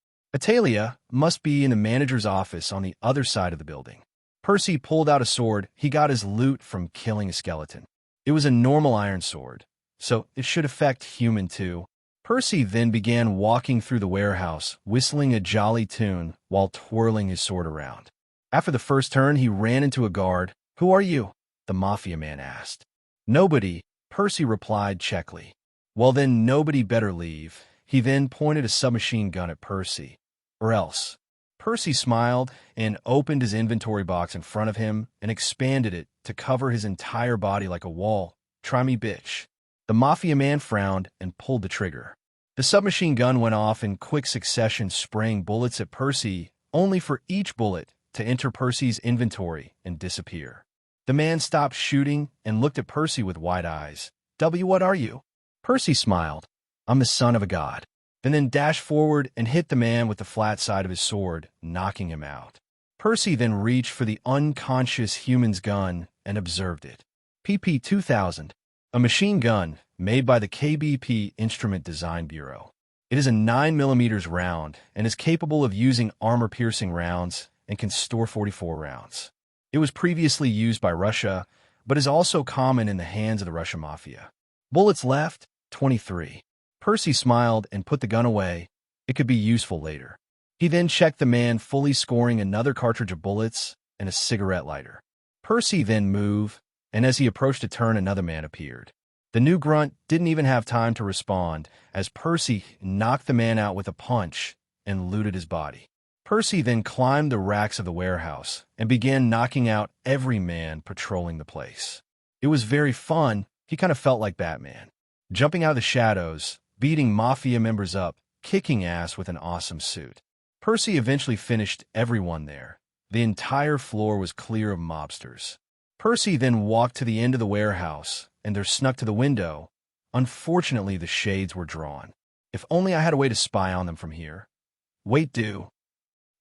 Alia must be in the manager's office on the other side of the building. Percy pulled out a sword. He got his loot from killing a skeleton. It was a normal iron sword, so it should affect human too. Percy then began walking through the warehouse, whistling a jolly tune while twirling his sword around. After the first turn, he ran into a guard. Who are you? The mafia man asked. Nobody, Percy replied checkily. Well then, nobody better leave. He then pointed a submachine gun at Percy. Or else. Percy smiled and opened his inventory box in front of him and expanded it to cover his entire body like a wall. Try me, bitch. The mafia man frowned and pulled the trigger. The submachine gun went off in quick succession, spraying bullets at Percy, only for each bullet to enter Percy's inventory and disappear. The man stopped shooting and looked at Percy with wide eyes. What are you? Percy smiled. I'm the son of a god. And then dashed forward and hit the man with the flat side of his sword, knocking him out. Percy then reached for the unconscious human's gun and observed it. PP-2000, a machine gun made by the KBP Instrument Design Bureau. It is a 9mm round and is capable of using armor-piercing rounds and can store 44 rounds. It was previously used by Russia, but is also common in the hands of the Russian mafia. Bullets left, 23. Percy smiled and put the gun away. It could be useful later. He then checked the man, fully scoring another cartridge of bullets and a cigarette lighter. Percy then moved, and as he approached a turn, another man appeared. The new grunt didn't even have time to respond, as Percy knocked the man out with a punch and looted his body. Percy then climbed the racks of the warehouse and began knocking out every man patrolling the place. It was very fun. He kind of felt like Batman, jumping out of the shadows, beating mafia members up, kicking ass with an awesome suit. Percy eventually finished everyone there. The entire floor was clear of mobsters. Percy then walked to the end of the warehouse, and there snuck to the window. Unfortunately, the shades were drawn. If only I had a way to spy on them from here. Wait, do.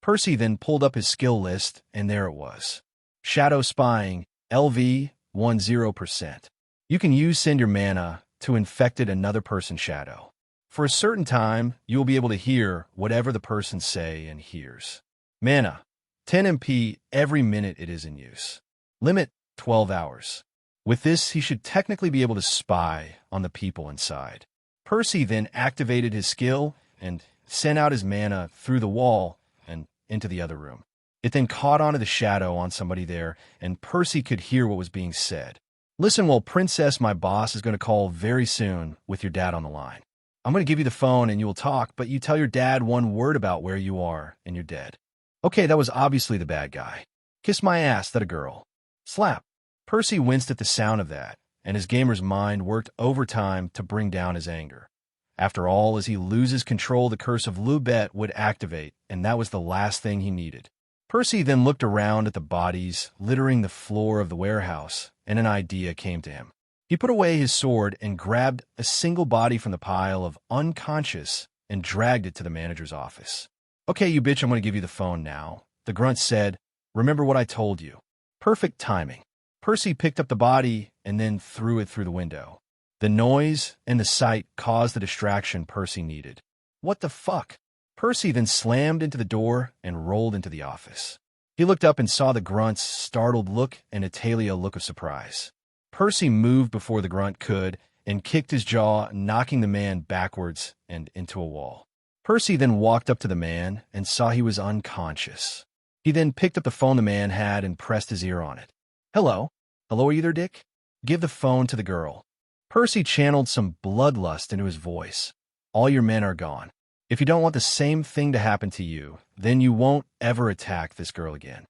Percy then pulled up his skill list, and there it was. Shadow Spying, LV, 10%. You can send your mana to infected another person's shadow. For a certain time, you will be able to hear whatever the person say and hears. Mana, 10 MP every minute it is in use. Limit, 12 hours. With this, he should technically be able to spy on the people inside. Percy then activated his skill and sent out his mana through the wall and into the other room. It then caught onto the shadow on somebody there, and Percy could hear what was being said. Listen, well, Princess, my boss, is going to call very soon with your dad on the line. I'm going to give you the phone and you will talk, but you tell your dad one word about where you are and you're dead. Okay, that was obviously the bad guy. Kiss my ass, that a girl. Slap. Percy winced at the sound of that, and his gamer's mind worked overtime to bring down his anger. After all, as he loses control, the curse of Lubet would activate, and that was the last thing he needed. Percy then looked around at the bodies littering the floor of the warehouse, and an idea came to him. He put away his sword and grabbed a single body from the pile of unconscious and dragged it to the manager's office. Okay, you bitch, I'm going to give you the phone now. The grunt said, remember what I told you. Perfect timing. Percy picked up the body and then threw it through the window. The noise and the sight caused the distraction Percy needed. What the fuck? Percy then slammed into the door and rolled into the office. He looked up and saw the grunt's startled look and Aalia look of surprise. Percy moved before the grunt could and kicked his jaw, knocking the man backwards and into a wall. Percy then walked up to the man and saw he was unconscious. He then picked up the phone the man had and pressed his ear on it. Hello? Hello, are you there, Dick? Give the phone to the girl. Percy channeled some bloodlust into his voice. All your men are gone. If you don't want the same thing to happen to you, then you won't ever attack this girl again.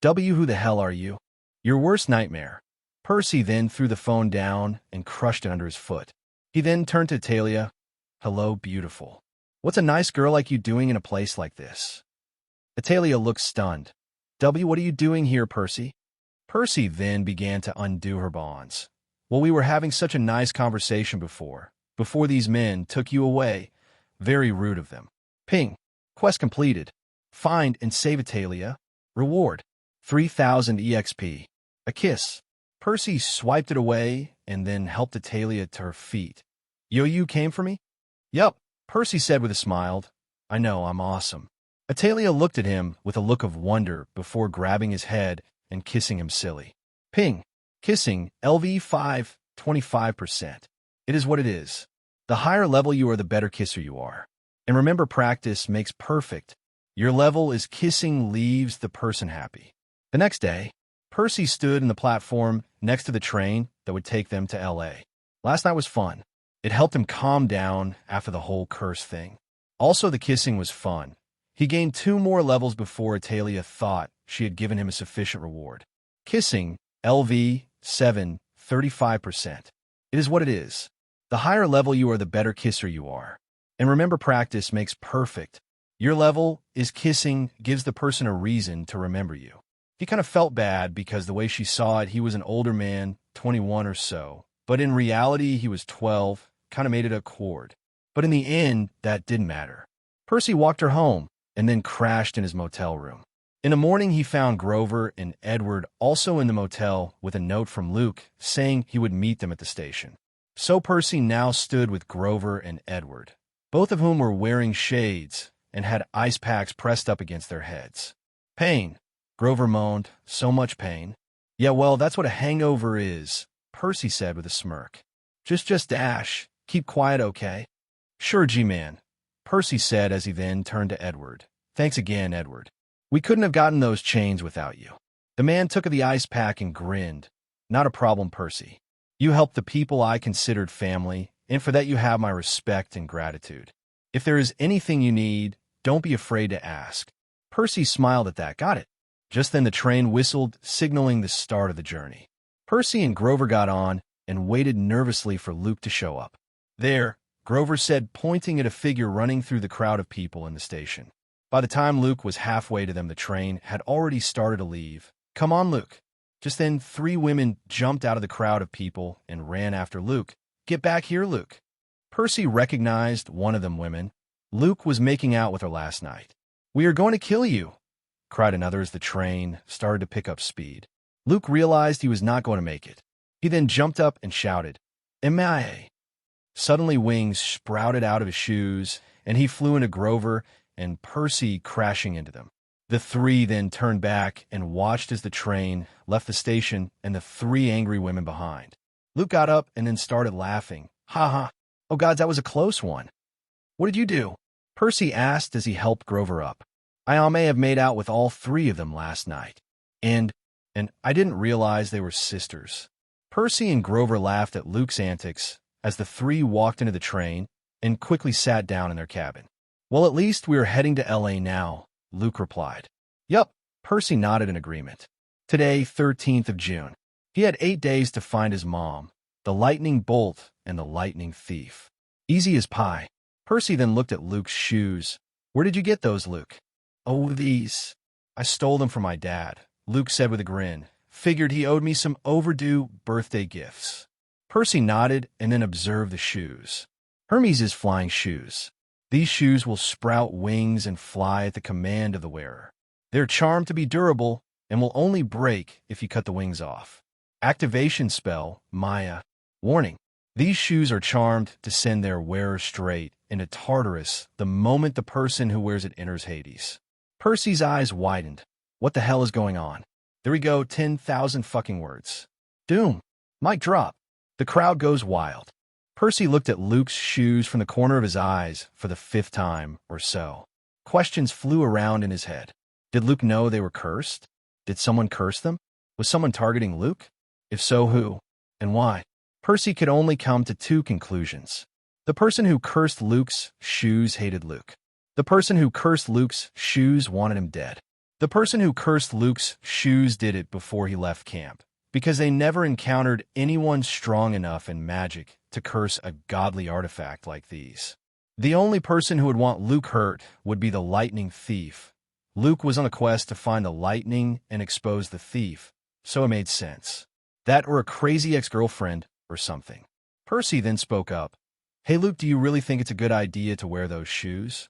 Who the hell are you? Your worst nightmare. Percy then threw the phone down and crushed it under his foot. He then turned to Aalia. Hello, beautiful. What's a nice girl like you doing in a place like this? Aalia looked stunned. What are you doing here, Percy? Percy then began to undo her bonds. Well, we were having such a nice conversation before these men took you away. Very rude of them. Ping. Quest completed. Find and save Aalia. Reward. 3,000 EXP. A kiss. Percy swiped it away and then helped Aalia to her feet. You came for me? Yup, Percy said with a smile. I know, I'm awesome. Aalia looked at him with a look of wonder before grabbing his head and kissing him silly. Ping. Kissing, LV 5, 25%. It is what it is. The higher level you are, the better kisser you are. And remember, practice makes perfect. Your level is kissing leaves the person happy. The next day, Percy stood in the platform next to the train that would take them to LA. Last night was fun. It helped him calm down after the whole curse thing. Also, the kissing was fun. He gained 2 more levels before Aalia thought she had given him a sufficient reward. Kissing, LV 7, 35%. It is what it is. The higher level you are, the better kisser you are. And remember, practice makes perfect. Your level is kissing gives the person a reason to remember you. He kind of felt bad because the way she saw it, he was an older man, 21 or so. But in reality, he was 12, kind of made it a chord. But in the end, that didn't matter. Percy walked her home and then crashed in his motel room. In the morning, he found Grover and Edward also in the motel with a note from Luke saying he would meet them at the station. So Percy now stood with Grover and Edward, both of whom were wearing shades and had ice packs pressed up against their heads. Pain. Grover moaned, so much pain. Yeah, well, that's what a hangover is, Percy said with a smirk. Just Ash. Keep quiet, okay? Sure, G-Man, Percy said as he then turned to Edward. Thanks again, Edward. We couldn't have gotten those chains without you. The man took the ice pack and grinned. Not a problem, Percy. You helped the people I considered family, and for that you have my respect and gratitude. If there is anything you need, don't be afraid to ask. Percy smiled at that. Got it. Just then the train whistled, signaling the start of the journey. Percy and Grover got on and waited nervously for Luke to show up. There, Grover said, pointing at a figure running through the crowd of people in the station. By the time Luke was halfway to them, the train had already started to leave. Come on, Luke. Just then, 3 women jumped out of the crowd of people and ran after Luke. Get back here, Luke. Percy recognized one of them women. Luke was making out with her last night. We are going to kill you, cried another as the train started to pick up speed. Luke realized he was not going to make it. He then jumped up and shouted, "MIA!" Suddenly wings sprouted out of his shoes, and he flew into Grover and Percy, crashing into them. The 3 then turned back and watched as the train left the station and the 3 angry women behind. Luke got up and then started laughing. Ha ha. Oh God, that was a close one. What did you do? Percy asked as he helped Grover up. I may have made out with all 3 of them last night. And I didn't realize they were sisters. Percy and Grover laughed at Luke's antics as the 3 walked into the train and quickly sat down in their cabin. Well, at least we are heading to LA now, Luke replied. Yup, Percy nodded in agreement. Today, 13th of June. He had 8 days to find his mom, the lightning bolt and the lightning thief. Easy as pie. Percy then looked at Luke's shoes. Where did you get those, Luke? Oh, these. I stole them from my dad, Luke said with a grin. Figured he owed me some overdue birthday gifts. Percy nodded and then observed the shoes. Hermes' flying shoes. These shoes will sprout wings and fly at the command of the wearer. They're charmed to be durable and will only break if you cut the wings off. Activation spell, Maya. Warning. These shoes are charmed to send their wearer straight into Tartarus the moment the person who wears it enters Hades. Percy's eyes widened. What the hell is going on? There we go, 10,000 fucking words. Doom. Mic drop. The crowd goes wild. Percy looked at Luke's shoes from the corner of his eyes for the 5th time or so. Questions flew around in his head. Did Luke know they were cursed? Did someone curse them? Was someone targeting Luke? If so, who? And why? Percy could only come to 2 conclusions. The person who cursed Luke's shoes hated Luke. The person who cursed Luke's shoes wanted him dead. The person who cursed Luke's shoes did it before he left camp, because they never encountered anyone strong enough in magic to curse a godly artifact like these. The only person who would want Luke hurt would be the lightning thief. Luke was on a quest to find the lightning and expose the thief, so it made sense. That or a crazy ex-girlfriend or something. Percy then spoke up. Hey Luke, do you really think it's a good idea to wear those shoes?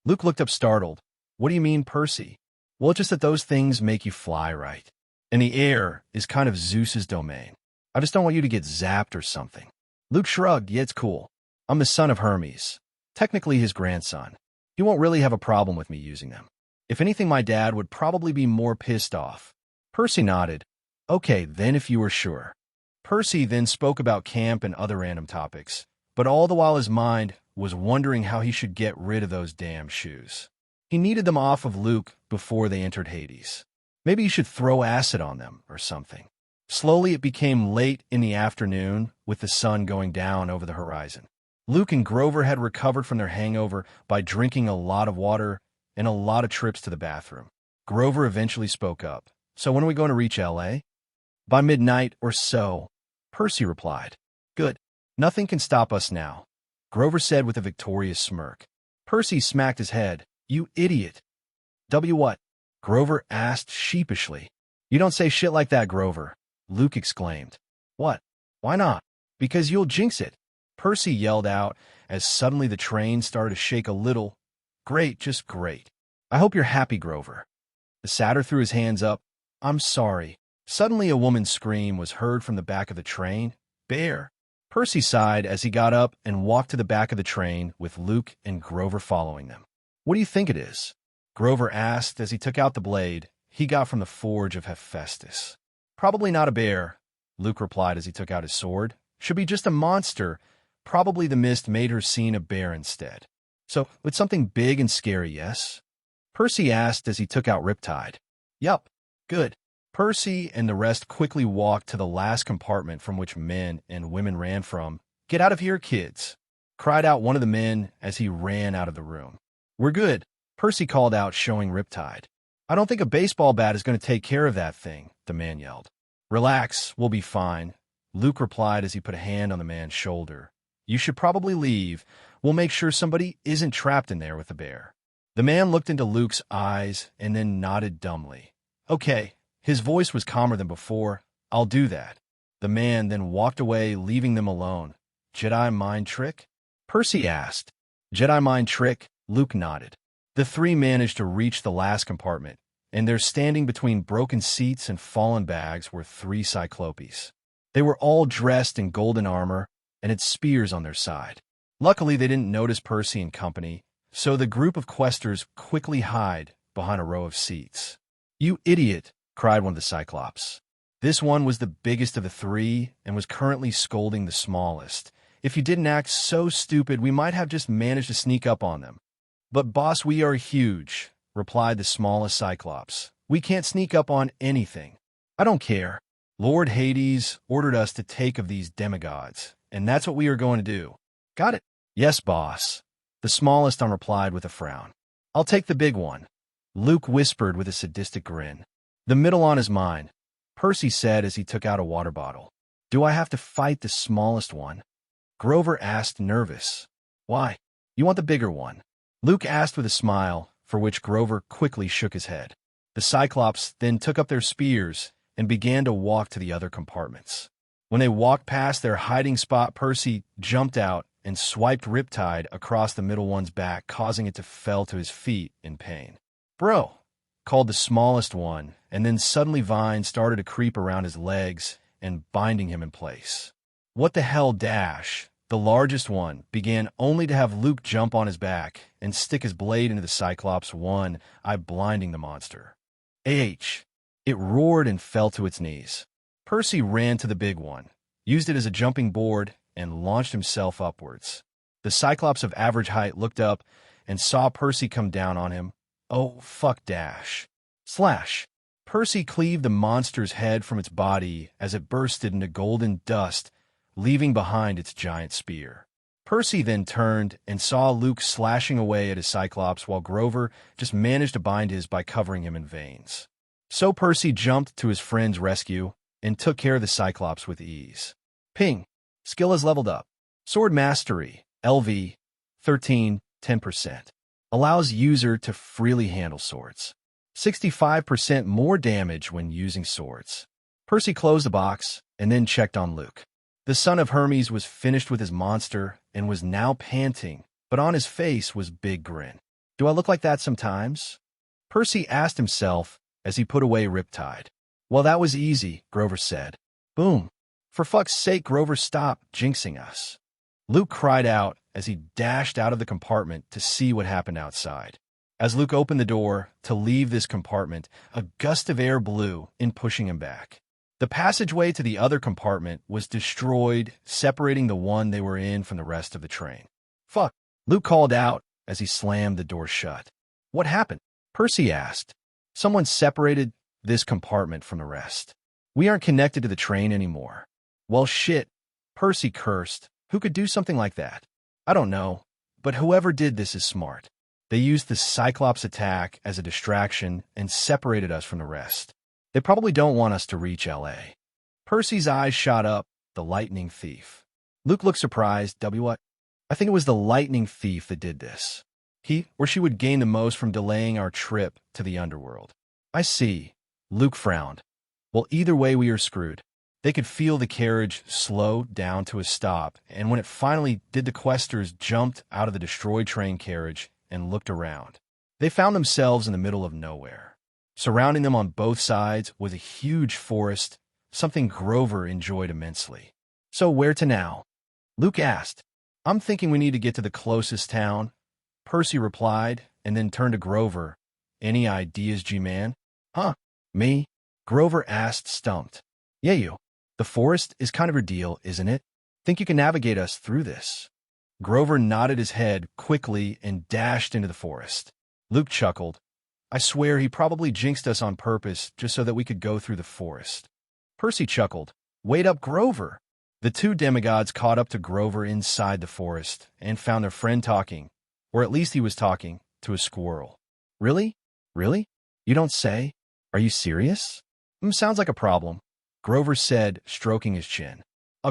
Luke looked up startled. What do you mean, Percy? Well, it's just that those things make you fly, right? And the air is kind of Zeus's domain. I just don't want you to get zapped or something. Luke shrugged. Yeah, it's cool. I'm the son of Hermes. Technically his grandson. He won't really have a problem with me using them. If anything, my dad would probably be more pissed off. Percy nodded. Okay, then if you were sure. Percy then spoke about camp and other random topics, but all the while his mind was wondering how he should get rid of those damn shoes. He needed them off of Luke before they entered Hades. Maybe he should throw acid on them or something. Slowly it became late in the afternoon with the sun going down over the horizon. Luke and Grover had recovered from their hangover by drinking a lot of water and a lot of trips to the bathroom. Grover eventually spoke up. So when are we going to reach LA? By midnight or so, Percy replied. Good. Nothing can stop us now, Grover said with a victorious smirk. Percy smacked his head. You idiot. What? Grover asked sheepishly. You don't say shit like that, Grover, Luke exclaimed. What? Why not? Because you'll jinx it, Percy yelled out as suddenly the train started to shake a little. Great, just great. I hope you're happy, Grover. The satyr threw his hands up. I'm sorry. Suddenly a woman's scream was heard from the back of the train. Bear. Percy sighed as he got up and walked to the back of the train with Luke and Grover following them. What do you think it is? Grover asked as he took out the blade he got from the forge of Hephaestus. Probably not a bear, Luke replied as he took out his sword. Should be just a monster. Probably the mist made her seem a bear instead. So, it's something big and scary, yes? Percy asked as he took out Riptide. Yup. Good. Percy and the rest quickly walked to the last compartment from which men and women ran from. "Get out of here, kids!" cried out one of the men as he ran out of the room. "We're good," Percy called out, showing Riptide. "I don't think a baseball bat is going to take care of that thing," the man yelled. "Relax, we'll be fine," Luke replied as he put a hand on the man's shoulder. "You should probably leave. We'll make sure somebody isn't trapped in there with the bear." The man looked into Luke's eyes and then nodded dumbly. "Okay." His voice was calmer than before. "I'll do that." The man then walked away, leaving them alone. "Jedi mind trick?" Percy asked. "Jedi mind trick," Luke nodded. The three managed to reach the last compartment, and there, standing between broken seats and fallen bags, were three Cyclopes. They were all dressed in golden armor and had spears on their side. Luckily, they didn't notice Percy and company, so the group of questers quickly hid behind a row of seats. "You idiot!" cried one of the Cyclops. This one was the biggest of the three and was currently scolding the smallest. "If you didn't act so stupid, we might have just managed to sneak up on them." "But boss, we are huge," replied the smallest Cyclops. "We can't sneak up on anything." "I don't care. Lord Hades ordered us to take of these demigods, and that's what we are going to do." "Got it." "Yes, boss." The smallest one replied with a frown. "I'll take the big one," Luke whispered with a sadistic grin. "The middle on is mine," Percy said as he took out a water bottle. "Do I have to fight the smallest one?" Grover asked, nervous. "Why? You want the bigger one?" Luke asked with a smile, for which Grover quickly shook his head. The Cyclops then took up their spears and began to walk to the other compartments. When they walked past their hiding spot, Percy jumped out and swiped Riptide across the middle one's back, causing it to fall to his feet in pain. "Bro!" called the smallest one, and then suddenly vines started to creep around his legs and binding him in place. "What the hell, Dash?" The largest one began, only to have Luke jump on his back and stick his blade into the Cyclops, one eye blinding the monster. "AH!" It roared and fell to its knees. Percy ran to the big one, used it as a jumping board, and launched himself upwards. The Cyclops of average height looked up and saw Percy come down on him. "Oh, fuck, Dash." Slash! Percy cleaved the monster's head from its body as it bursted into golden dust, leaving behind its giant spear. Percy then turned and saw Luke slashing away at his Cyclops while Grover just managed to bind his by covering him in veins. So Percy jumped to his friend's rescue and took care of the Cyclops with ease. Ping! Skill has leveled up. Sword Mastery, LV, 13, 10%. Allows user to freely handle swords. 65% more damage when using swords. Percy closed the box and then checked on Luke. The son of Hermes was finished with his monster and was now panting, but on his face was big grin. "Do I look like that sometimes?" Percy asked himself as he put away Riptide. "Well, that was easy," Grover said. Boom. "For fuck's sake, Grover, stop jinxing us." Luke cried out as he dashed out of the compartment to see what happened outside. As Luke opened the door to leave this compartment, a gust of air blew in, pushing him back. The passageway to the other compartment was destroyed, separating the one they were in from the rest of the train. "Fuck," Luke called out as he slammed the door shut. "What happened?" Percy asked. "Someone separated this compartment from the rest. We aren't connected to the train anymore." "Well, shit," Percy cursed. "Who could do something like that?" "I don't know, but whoever did this is smart. They used the Cyclops attack as a distraction and separated us from the rest. They probably don't want us to reach LA." Percy's eyes shot up. "The lightning thief." Luke looked surprised. What? "I think it was the lightning thief that did this. He or she would gain the most from delaying our trip to the underworld." "I see." Luke frowned. "Well, either way, we are screwed." They could feel the carriage slow down to a stop, and when it finally did, the questers jumped out of the destroyed train carriage and looked around. They found themselves in the middle of nowhere. Surrounding them on both sides was a huge forest, something Grover enjoyed immensely. "So where to now?" Luke asked. "I'm thinking we need to get to the closest town," Percy replied, and then turned to Grover. "Any ideas, G-Man?" "Huh? Me?" Grover asked, stumped. "Yeah, you. The forest is kind of your deal, isn't it? Think you can navigate us through this?" Grover nodded his head quickly and dashed into the forest. Luke chuckled. I swear he probably jinxed us on purpose just so that we could go through the forest. Percy chuckled. Wait up, Grover. The two demigods caught up to Grover inside the forest and found their friend talking, or at least he was talking, to a squirrel. Really? Really? You don't say? Are you serious? Sounds like a problem, Grover said, stroking his chin.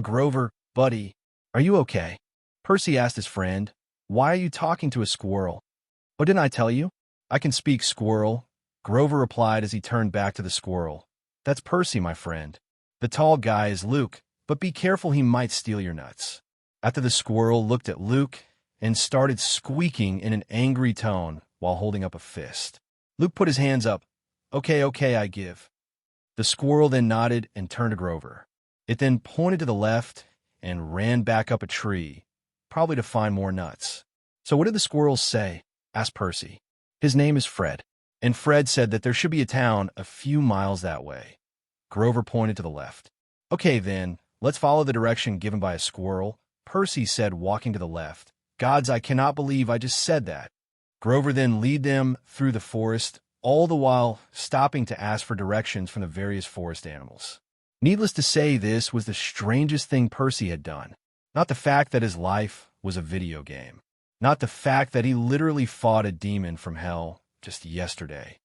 Grover, buddy, are you okay? Percy asked his friend. Why are you talking to a squirrel? Oh, didn't I tell you? I can speak squirrel, Grover replied as he turned back to the squirrel. That's Percy, my friend. The tall guy is Luke, but be careful, he might steal your nuts. After the squirrel looked at Luke and started squeaking in an angry tone while holding up a fist. Luke put his hands up. Okay, I give. The squirrel then nodded and turned to Grover. It then pointed to the left and ran back up a tree, probably to find more nuts. So what did the squirrel say? Asked Percy. His name is Fred, and Fred said that there should be a town a few miles that way. Grover pointed to the left. Okay then, let's follow the direction given by a squirrel, Percy said, walking to the left. Gods, I cannot believe I just said that. Grover then led them through the forest, all the while stopping to ask for directions from the various forest animals. Needless to say, this was the strangest thing Percy had done. Not the fact that his life was a video game. Not the fact that he literally fought a demon from hell just yesterday.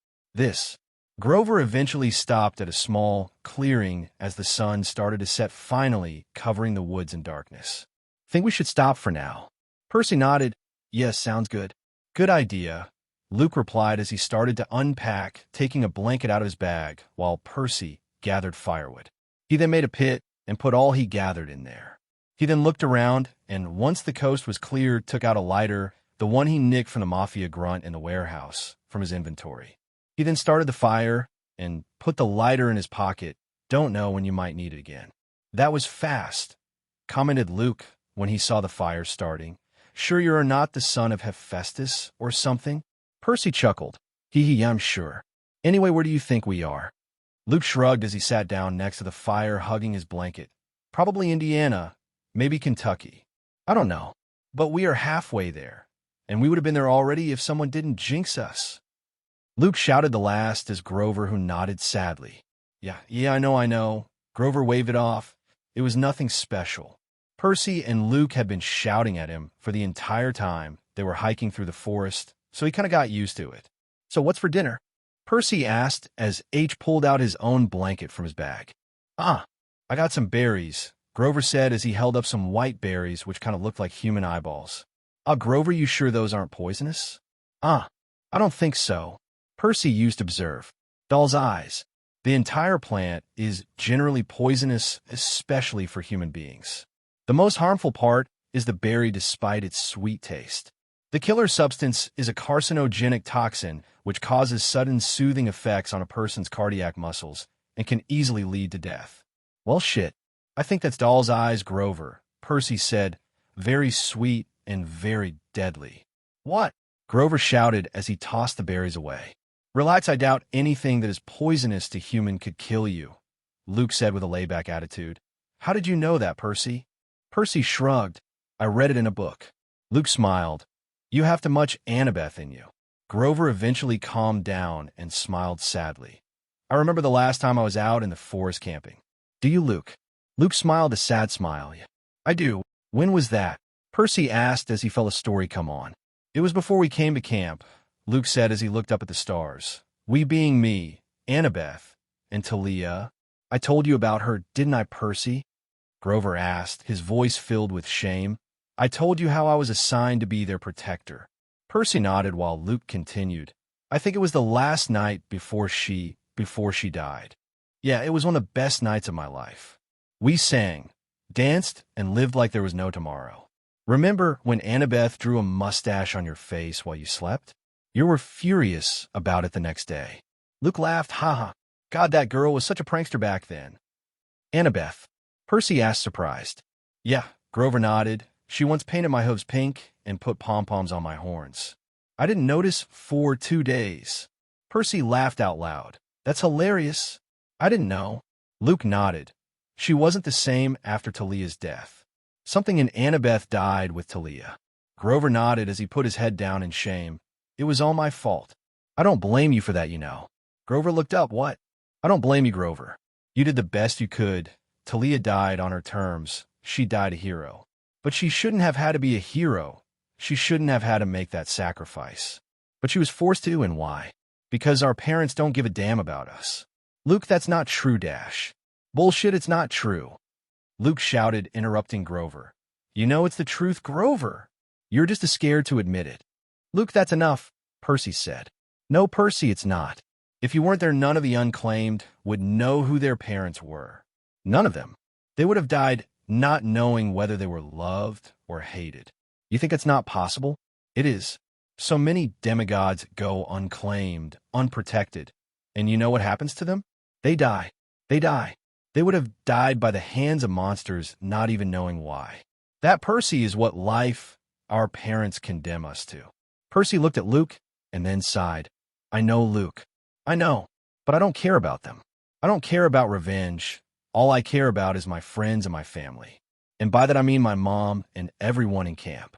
Grover eventually stopped at a small clearing as the sun started to set, finally covering the woods in darkness. Think we should stop for now? Percy nodded. Yes, sounds good. Good idea, Luke replied as he started to unpack, taking a blanket out of his bag while Percy gathered firewood. He then made a pit and put all he gathered in there. He then looked around and once the coast was clear, took out a lighter, the one he nicked from the mafia grunt in the warehouse, from his inventory. He then started the fire and put the lighter in his pocket. Don't know when you might need it again. That was fast, commented Luke when he saw the fire starting. Sure you are not the son of Hephaestus or something? Percy chuckled. Hee, I'm sure. Anyway, where do you think we are? Luke shrugged as he sat down next to the fire, hugging his blanket. Probably Indiana, maybe Kentucky. I don't know, but we are halfway there, and we would have been there already if someone didn't jinx us. Luke shouted the last as Grover, who nodded sadly. Yeah, I know. Grover waved it off. It was nothing special. Percy and Luke had been shouting at him for the entire time they were hiking through the forest, so he kind of got used to it. So what's for dinner? Percy asked as H pulled out his own blanket from his bag. I got some berries, Grover said as he held up some white berries which kind of looked like human eyeballs. Grover, you sure those aren't poisonous? I don't think so. Percy used to observe. Doll's eyes. The entire plant is generally poisonous, especially for human beings. The most harmful part is the berry despite its sweet taste. The killer substance is a carcinogenic toxin which causes sudden soothing effects on a person's cardiac muscles and can easily lead to death. Well, shit. I think that's Doll's eyes, Grover, Percy said, very sweet and very deadly. What? Grover shouted as he tossed the berries away. Relax, I doubt anything that is poisonous to human could kill you, Luke said with a layback attitude. How did you know that, Percy? Percy shrugged. I read it in a book. Luke smiled. You have too much Annabeth in you. Grover eventually calmed down and smiled sadly. I remember the last time I was out in the forest camping. Do you, Luke? Luke smiled a sad smile. I do. When was that? Percy asked as he felt a story come on. It was before we came to camp, Luke said as he looked up at the stars. We being me, Annabeth, and Talia. I told you about her, didn't I, Percy? Grover asked, his voice filled with shame. I told you how I was assigned to be their protector. Percy nodded while Luke continued. I think it was the last night before she died. Yeah, it was one of the best nights of my life. We sang, danced, and lived like there was no tomorrow. Remember when Annabeth drew a mustache on your face while you slept? You were furious about it the next day. Luke laughed, haha. God, that girl was such a prankster back then. Annabeth, Percy asked, surprised. Yeah, Grover nodded. She once painted my hooves pink and put pom-poms on my horns. I didn't notice for 2 days. Percy laughed out loud. That's hilarious. I didn't know. Luke nodded. She wasn't the same after Talia's death. Something in Annabeth died with Talia. Grover nodded as he put his head down in shame. It was all my fault. I don't blame you for that, you know. Grover looked up. What? I don't blame you, Grover. You did the best you could. Talia died on her terms. She died a hero. But she shouldn't have had to be a hero. She shouldn't have had to make that sacrifice. But she was forced to, and why? Because our parents don't give a damn about us. Luke, that's not true, Dash. Bullshit, it's not true. Luke shouted, interrupting Grover. You know it's the truth, Grover. You're just scared to admit it. Luke, that's enough, Percy said. No, Percy, it's not. If you weren't there, none of the unclaimed would know who their parents were. None of them. They would have died not knowing whether they were loved or hated. You think it's not possible? It is. So many demigods go unclaimed, unprotected. And you know what happens to them? They die. They die. They would have died by the hands of monsters, not even knowing why. That, Percy, is what life our parents condemn us to. Percy looked at Luke and then sighed. I know, Luke. I know, but I don't care about them. I don't care about revenge. All I care about is my friends and my family. And by that I mean my mom and everyone in camp.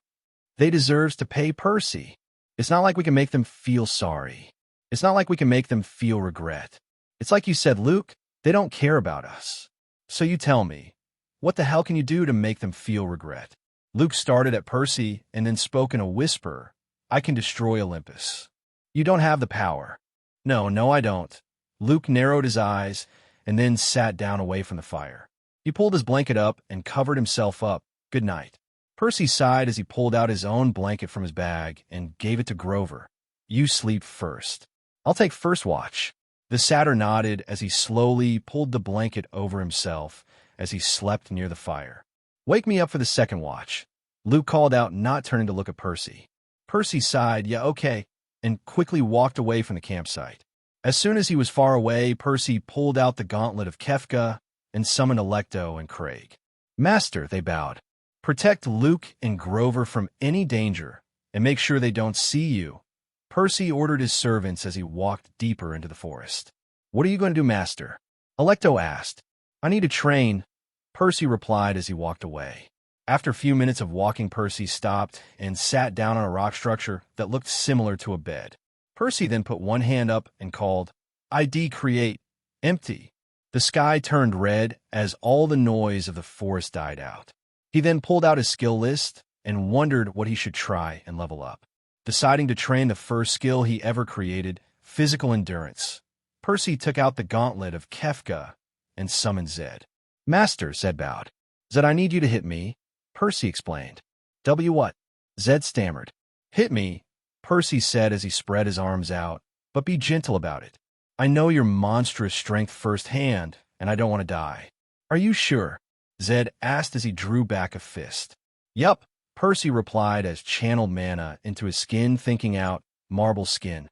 They deserve to pay, Percy. It's not like we can make them feel sorry. It's not like we can make them feel regret. It's like you said, Luke, they don't care about us. So you tell me, what the hell can you do to make them feel regret? Luke started at Percy and then spoke in a whisper. I can destroy Olympus. You don't have the power. No, I don't. Luke narrowed his eyes and then sat down away from the fire. He pulled his blanket up and covered himself up. Good night. Percy sighed as he pulled out his own blanket from his bag and gave it to Grover. You sleep first. I'll take first watch. The satyr nodded as he slowly pulled the blanket over himself as he slept near the fire. Wake me up for the second watch. Luke called out, not turning to look at Percy. Percy sighed, yeah, okay, and quickly walked away from the campsite. As soon as he was far away, Percy pulled out the gauntlet of Kefka and summoned Alecto and Craig. Master, they bowed. Protect Luke and Grover from any danger and make sure they don't see you. Percy ordered his servants as he walked deeper into the forest. What are you going to do, Master? Alecto asked. I need to train, Percy replied as he walked away. After a few minutes of walking, Percy stopped and sat down on a rock structure that looked similar to a bed. Percy then put one hand up and called, ID create, empty. The sky turned red as all the noise of the forest died out. He then pulled out his skill list and wondered what he should try and level up. Deciding to train the first skill he ever created, physical endurance, Percy took out the gauntlet of Kefka and summoned Zed. Master, Zed bowed. Zed, I need you to hit me, Percy explained. W what? Zed stammered. Hit me, Percy said as he spread his arms out, but be gentle about it. I know your monstrous strength firsthand, and I don't want to die. Are you sure? Zed asked as he drew back a fist. Yup, Percy replied as channeled mana into his skin, thinking out, marble skin.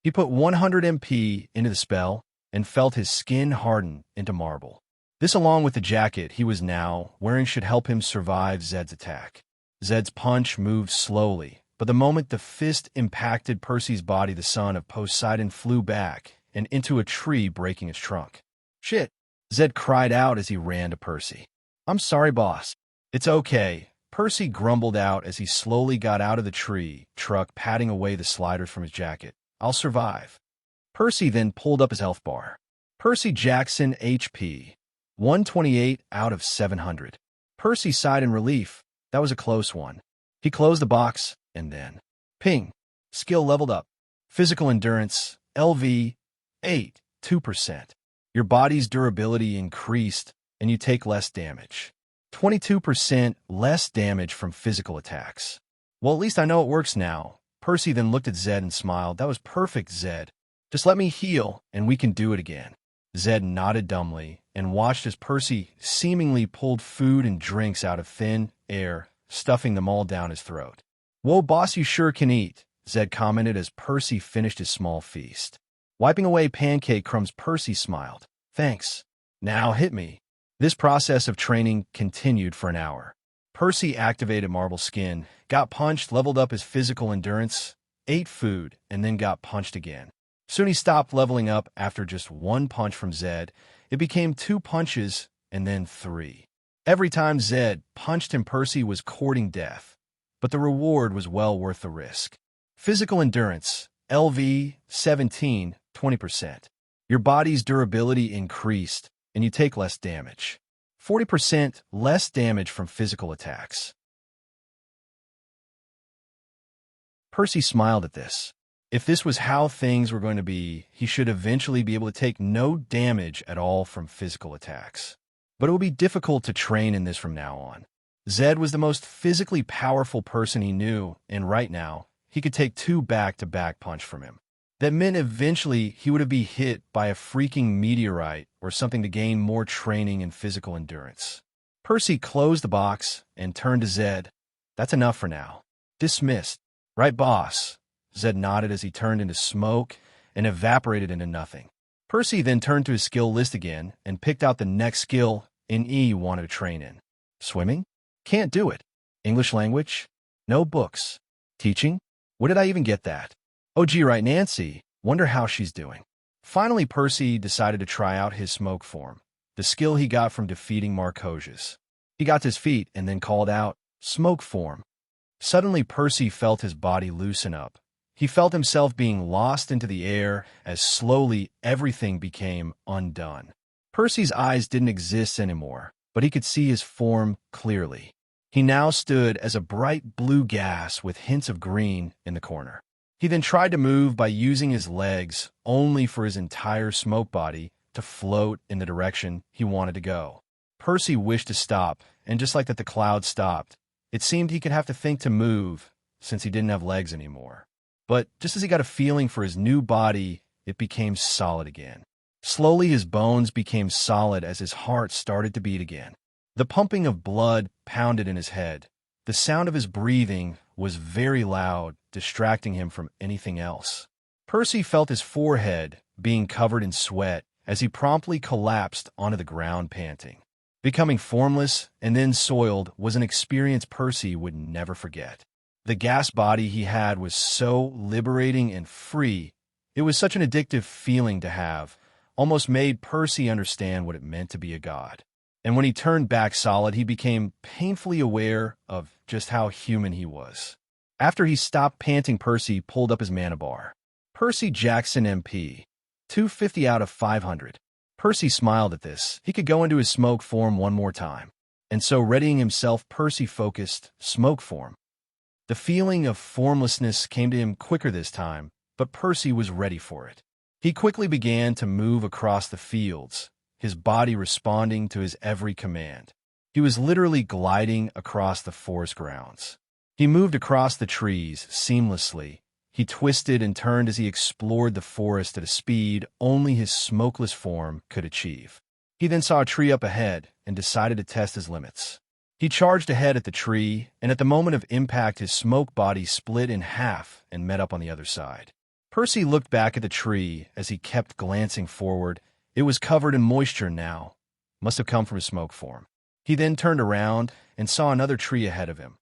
He put 100 MP into the spell and felt his skin harden into marble. This, along with the jacket he was now wearing, should help him survive Zed's attack. Zed's punch moved slowly, but the moment the fist impacted Percy's body, the son of Poseidon flew back and into a tree, breaking its trunk. Shit, Zed cried out as he ran to Percy. I'm sorry, boss. It's okay, Percy grumbled out as he slowly got out of the tree truck, patting away the sliders from his jacket. I'll survive. Percy then pulled up his health bar. Percy Jackson HP. 128 out of 700. Percy sighed in relief. That was a close one. He closed the box, and then... Ping. Skill leveled up. Physical endurance, LV, 8, 2%. Your body's durability increased, and you take less damage. 22% less damage from physical attacks. Well, at least I know it works now. Percy then looked at Zed and smiled. That was perfect, Zed. Just let me heal, and we can do it again. Zed nodded dumbly and watched as Percy seemingly pulled food and drinks out of thin air, stuffing them all down his throat. Whoa, boss, you sure can eat, Zed commented as Percy finished his small feast. Wiping away pancake crumbs, Percy smiled. Thanks. Now hit me. This process of training continued for an hour. Percy activated marble skin, got punched, leveled up his physical endurance, ate food, and then got punched again. Soon he stopped leveling up after just one punch from Zed. It became 2 punches and then 3. Every time Zed punched him, Percy was courting death, but the reward was well worth the risk. Physical endurance, LV 17, 20%. Your body's durability increased, and you take less damage. 40% less damage from physical attacks. Percy smiled at this. If this was how things were going to be, he should eventually be able to take no damage at all from physical attacks. But it would be difficult to train in this from now on. Zed was the most physically powerful person he knew, and right now, he could take 2 back-to-back punch from him. That meant eventually he would be hit by a freaking meteorite or something to gain more training and physical endurance. Percy closed the box and turned to Zed. That's enough for now. Dismissed. Right, boss? Zed nodded as he turned into smoke and evaporated into nothing. Percy then turned to his skill list again and picked out the next skill in E he wanted to train in. Swimming? Can't do it. English language? No books. Teaching? Where did I even get that? Oh gee, right, Nancy. Wonder how she's doing. Finally, Percy decided to try out his smoke form, the skill he got from defeating Marcosius. He got to his feet and then called out, "Smoke form." Suddenly, Percy felt his body loosen up. He felt himself being lost into the air as slowly everything became undone. Percy's eyes didn't exist anymore, but he could see his form clearly. He now stood as a bright blue gas with hints of green in the corner. He then tried to move by using his legs, only for his entire smoke body to float in the direction he wanted to go. Percy wished to stop, and just like that the cloud stopped, it seemed he could have to think to move, since he didn't have legs anymore. But just as he got a feeling for his new body, it became solid again. Slowly his bones became solid as his heart started to beat again. The pumping of blood pounded in his head. The sound of his breathing was very loud, distracting him from anything else. Percy felt his forehead being covered in sweat as he promptly collapsed onto the ground panting. Becoming formless and then soiled was an experience Percy would never forget. The gas body he had was so liberating and free. It was such an addictive feeling to have, almost made Percy understand what it meant to be a god. And when he turned back solid, he became painfully aware of just how human he was. After he stopped panting, Percy pulled up his mana bar. Percy Jackson MP, 250 out of 500. Percy smiled at this. He could go into his smoke form one more time. And so, readying himself, Percy focused smoke form. The feeling of formlessness came to him quicker this time, but Percy was ready for it. He quickly began to move across the fields, his body responding to his every command. He was literally gliding across the forest grounds. He moved across the trees seamlessly. He twisted and turned as he explored the forest at a speed only his smokeless form could achieve. He then saw a tree up ahead and decided to test his limits. He charged ahead at the tree, and at the moment of impact his smoke body split in half and met up on the other side. Percy looked back at the tree as he kept glancing forward. It was covered in moisture now. Must have come from his smoke form. He then turned around and saw another tree ahead of him.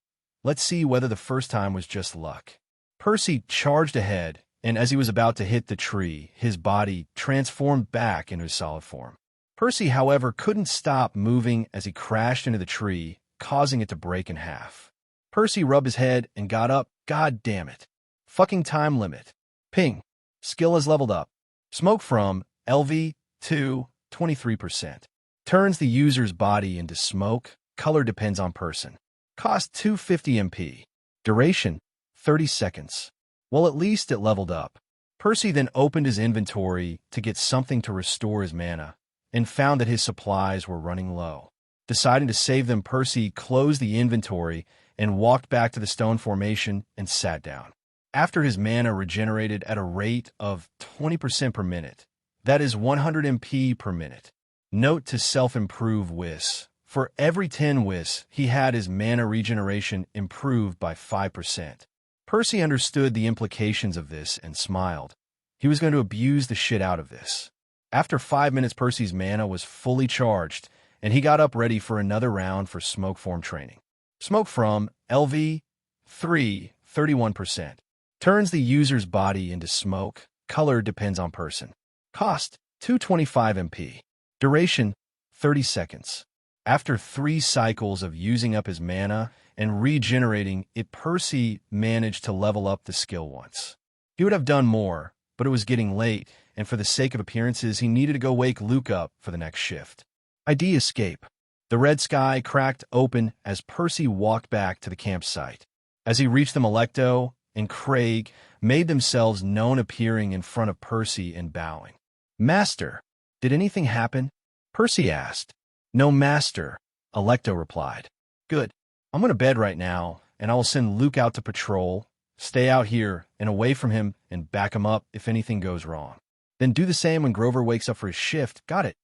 Let's see whether the first time was just luck. Percy charged ahead, and as he was about to hit the tree, his body transformed back into his solid form. Percy, however, couldn't stop moving as he crashed into the tree, causing it to break in half. Percy rubbed his head and got up. God damn it. Fucking time limit. Ping. Skill has leveled up. Smoke from LV 2, 23%. Turns the user's body into smoke. Color depends on person. Cost 250 MP. Duration 30 seconds. Well, at least it leveled up. Percy then opened his inventory to get something to restore his mana, and found that his supplies were running low. Deciding to save them, Percy closed the inventory and walked back to the stone formation and sat down. After his mana regenerated at a rate of 20% per minute, that is 100 MP per minute. Note to self-improve Whis. For every 10 Whis, he had his mana regeneration improved by 5%. Percy understood the implications of this and smiled. He was going to abuse the shit out of this. After 5 minutes, Percy's mana was fully charged, and he got up ready for another round for smoke form training. Smoke from LV 3, 31%. Turns the user's body into smoke. Color depends on person. Cost 225 MP. Duration 30 seconds. After 3 cycles of using up his mana and regenerating it, Percy managed to level up the skill once. He would have done more, but it was getting late, and for the sake of appearances, he needed to go wake Luke up for the next shift. ID escape. The red sky cracked open as Percy walked back to the campsite. As he reached them, Alecto and Craig made themselves known, appearing in front of Percy and bowing. "Master, did anything happen?" Percy asked. "No, Master," Alecto replied. "Good. I'm going to bed right now, and I will send Luke out to patrol. Stay out here and away from him and back him up if anything goes wrong. Then do the same when Grover wakes up for his shift. Got it?"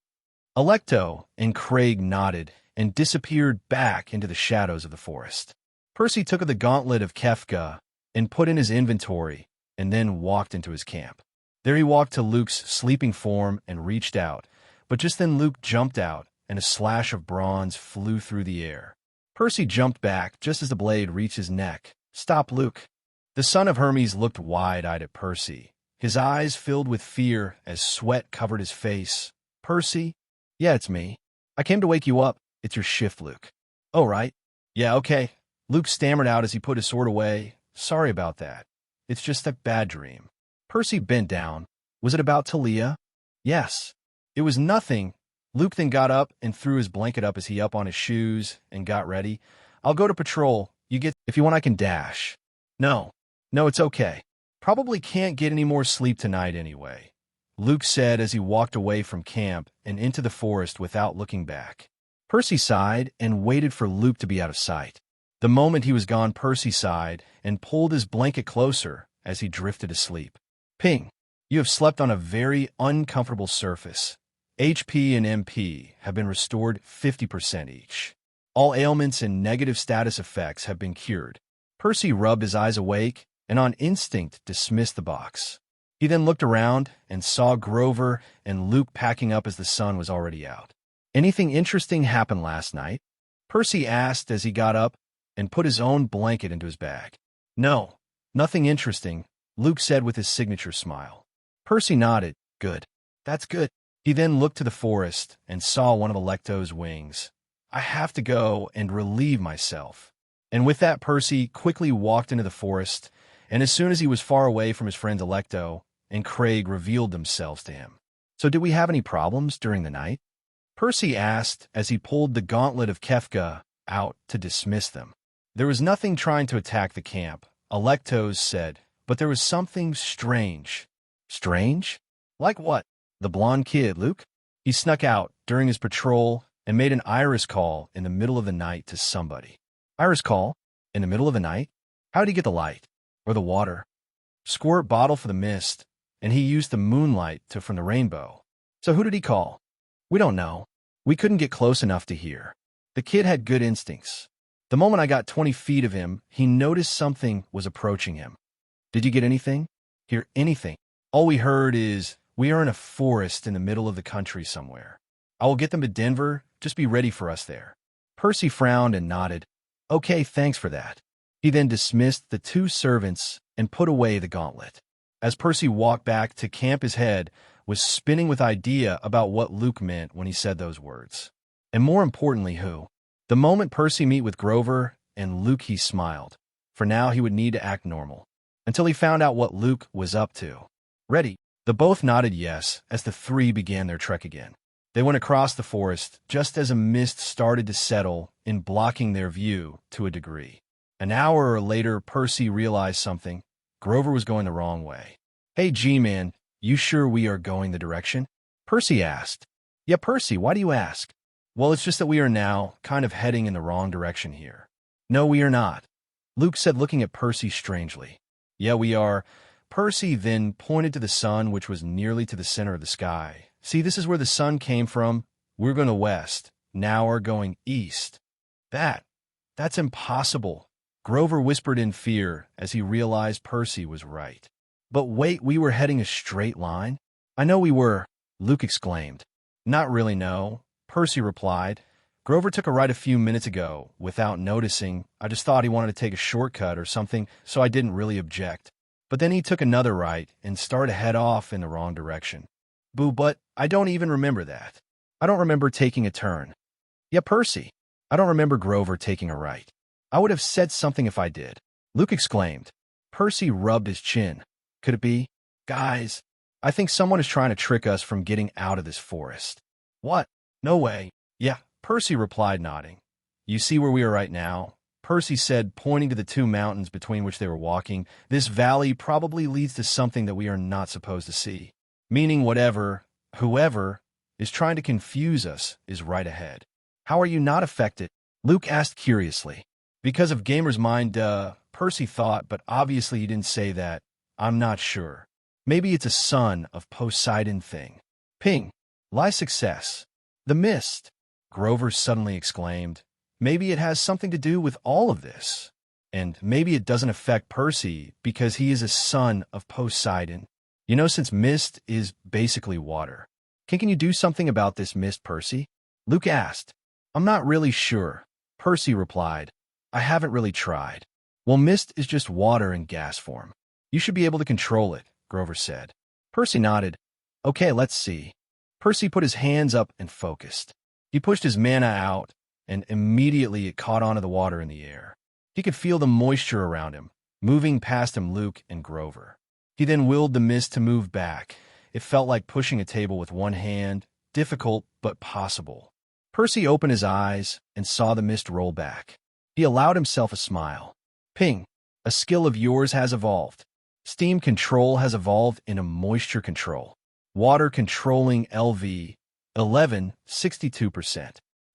Alecto and Craig nodded and disappeared back into the shadows of the forest. Percy took the gauntlet of Kefka and put in his inventory, and then walked into his camp. There he walked to Luke's sleeping form and reached out, but just then Luke jumped out, and a slash of bronze flew through the air. Percy jumped back just as the blade reached his neck. "Stop, Luke." The son of Hermes looked wide-eyed at Percy, his eyes filled with fear as sweat covered his face. "Percy?" "Yeah, it's me. I came to wake you up. It's your shift, Luke." "Oh, right. Yeah, okay." Luke stammered out as he put his sword away. "Sorry about that. It's just a bad dream." Percy bent down. "Was it about Talia?" "Yes." "It was nothing." Luke then got up and threw his blanket up as he up on his shoes and got ready. "I'll go to patrol. If you want, I can dash." No, it's okay. Probably can't get any more sleep tonight anyway," Luke said as he walked away from camp and into the forest without looking back. Percy sighed and waited for Luke to be out of sight. The moment he was gone, Percy sighed and pulled his blanket closer as he drifted asleep. "Ping. You have slept on a very uncomfortable surface. HP and MP have been restored 50% each. All ailments and negative status effects have been cured." Percy rubbed his eyes awake and on instinct dismissed the box. He then looked around and saw Grover and Luke packing up as the sun was already out. "Anything interesting happened last night?" Percy asked as he got up and put his own blanket into his bag. "No, nothing interesting," Luke said with his signature smile. Percy nodded. "Good. That's good." He then looked to the forest and saw one of Alecto's wings. "I have to go and relieve myself." And with that, Percy quickly walked into the forest, and as soon as he was far away from his friends Alecto and Craig revealed themselves to him. "So did we have any problems during the night?" Percy asked as he pulled the gauntlet of Kefka out to dismiss them. "There was nothing trying to attack the camp," Alectos said, "but there was something strange." "Strange? Like what?" "The blonde kid, Luke. He snuck out during his patrol and made an iris call in the middle of the night to somebody." "Iris call? In the middle of the night? How did he get the light? Or the water?" "Squirt bottle for the mist, and he used the moonlight from the rainbow." "So who did he call?" "We don't know. We couldn't get close enough to hear. The kid had good instincts. The moment I got 20 feet of him, he noticed something was approaching him." "Did you get anything? Hear anything?" "All we heard is, we are in a forest in the middle of the country somewhere. I will get them to Denver. Just be ready for us there." Percy frowned and nodded. "Okay, thanks for that." He then dismissed the two servants and put away the gauntlet. As Percy walked back to camp, his head was spinning with idea about what Luke meant when he said those words. And more importantly, who. The moment Percy met with Grover and Luke, he smiled. For now, he would need to act normal, until he found out what Luke was up to. "Ready?" The both nodded yes as the three began their trek again. They went across the forest just as a mist started to settle in, blocking their view to a degree. An hour later, Percy realized something. Grover was going the wrong way. "Hey, G-Man, you sure we are going the direction?" Percy asked. "Yeah, Percy, why do you ask?" "Well, it's just that we are now kind of heading in the wrong direction here." "No, we are not," Luke said, looking at Percy strangely. "Yeah, we are." Percy then pointed to the sun, which was nearly to the center of the sky. "See, this is where the sun came from. We're going west. Now we're going east." That's impossible," Grover whispered in fear as he realized Percy was right. "But wait, we were heading a straight line?" "I know we were," Luke exclaimed. "Not really, no," Percy replied. "Grover took a right a few minutes ago without noticing. I just thought he wanted to take a shortcut or something, so I didn't really object. But then he took another right and started to head off in the wrong direction." "Boo, but I don't even remember that. I don't remember taking a turn." "Yeah, Percy, I don't remember Grover taking a right. I would have said something if I did," Luke exclaimed. Percy rubbed his chin. Could it be? Guys, I think someone is trying to trick us from getting out of this forest. What? No way. Yeah, Percy replied, nodding. You see where we are right now? Percy said, pointing to the two mountains between which they were walking. This valley probably leads to something that we are not supposed to see. Meaning whoever is trying to confuse us is right ahead. How are you not affected? Luke asked curiously. Because of Gamer's mind, Percy thought, but obviously he didn't say that. I'm not sure. Maybe it's a son of Poseidon thing. Ping. Lie success. The mist, Grover suddenly exclaimed. Maybe it has something to do with all of this. And maybe it doesn't affect Percy because he is a son of Poseidon. You know, since mist is basically water. Can you do something about this mist, Percy? Luke asked. I'm not really sure, Percy replied. I haven't really tried. Well, mist is just water in gas form. You should be able to control it, Grover said. Percy nodded. Okay, let's see. Percy put his hands up and focused. He pushed his mana out, and immediately it caught onto the water in the air. He could feel the moisture around him, moving past him, Luke and Grover. He then willed the mist to move back. It felt like pushing a table with one hand, difficult but possible. Percy opened his eyes and saw the mist roll back. He allowed himself a smile. Ping, a skill of yours has evolved. Steam control has evolved into moisture control. Water controlling LV 11, 62%.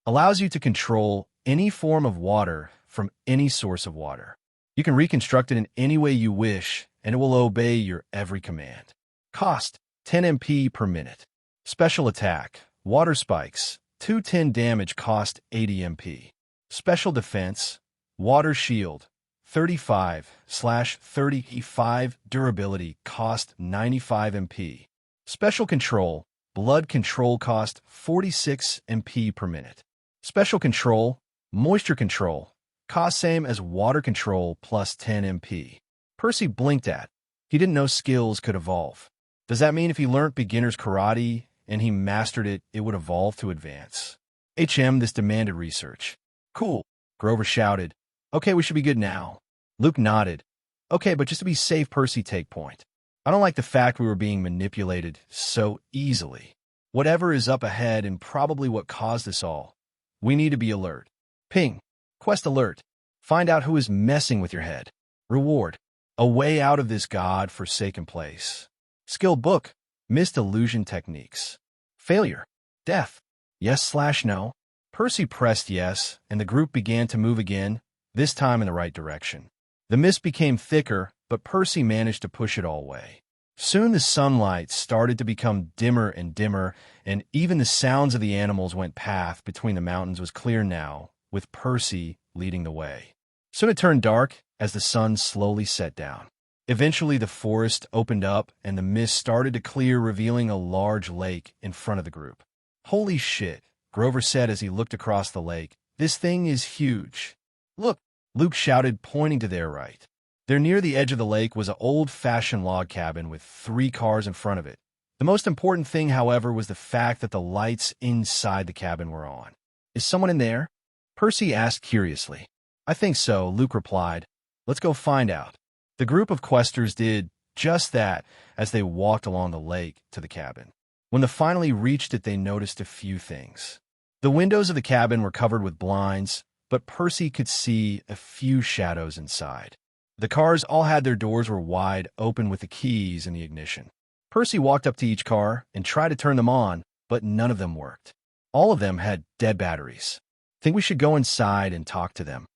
Allows you to control any form of water from any source of water. You can reconstruct it in any way you wish, and it will obey your every command. Cost, 10 MP per minute. Special attack, water spikes, 210 damage, cost 80 MP. Special defense, water shield, 35/35 durability, cost 95 MP. Special control, blood control, cost 46 MP per minute. Special control, moisture control, cost same as water control plus 10 MP. Percy blinked at. He didn't know skills could evolve. Does that mean if he learnt beginner's karate and he mastered it, it would evolve to advance? This demanded research. Cool, Grover shouted. Okay, we should be good now. Luke nodded. Okay, but just to be safe, Percy, take point. I don't like the fact we were being manipulated so easily. Whatever is up ahead and probably what caused this all, we need to be alert. Ping. Quest alert. Find out who is messing with your head. Reward. A way out of this god-forsaken place. Skill book. Missed illusion techniques. Failure. Death. Yes/no. Percy pressed yes, and the group began to move again, this time in the right direction. The mist became thicker, but Percy managed to push it all away. Soon the sunlight started to become dimmer and dimmer, and even the sounds of the animals went path between the mountains was clear now, with Percy leading the way. Soon it turned dark as the sun slowly set down. Eventually the forest opened up and the mist started to clear, revealing a large lake in front of the group. Holy shit, Grover said as he looked across the lake. This thing is huge. Look, Luke shouted, pointing to their right. There near the edge of the lake was an old-fashioned log cabin with 3 cars in front of it. The most important thing, however, was the fact that the lights inside the cabin were on. Is someone in there? Percy asked curiously. I think so, Luke replied. Let's go find out. The group of questers did just that as they walked along the lake to the cabin. When they finally reached it, they noticed a few things. The windows of the cabin were covered with blinds, but Percy could see a few shadows inside. The cars all had their doors were wide open with the keys in the ignition. Percy walked up to each car and tried to turn them on, but none of them worked. All of them had dead batteries. Think we should go inside and talk to them?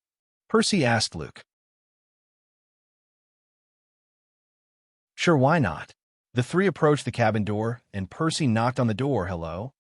Percy asked Luke. Sure, why not? The three approached the cabin door, and Percy knocked on the door. Hello?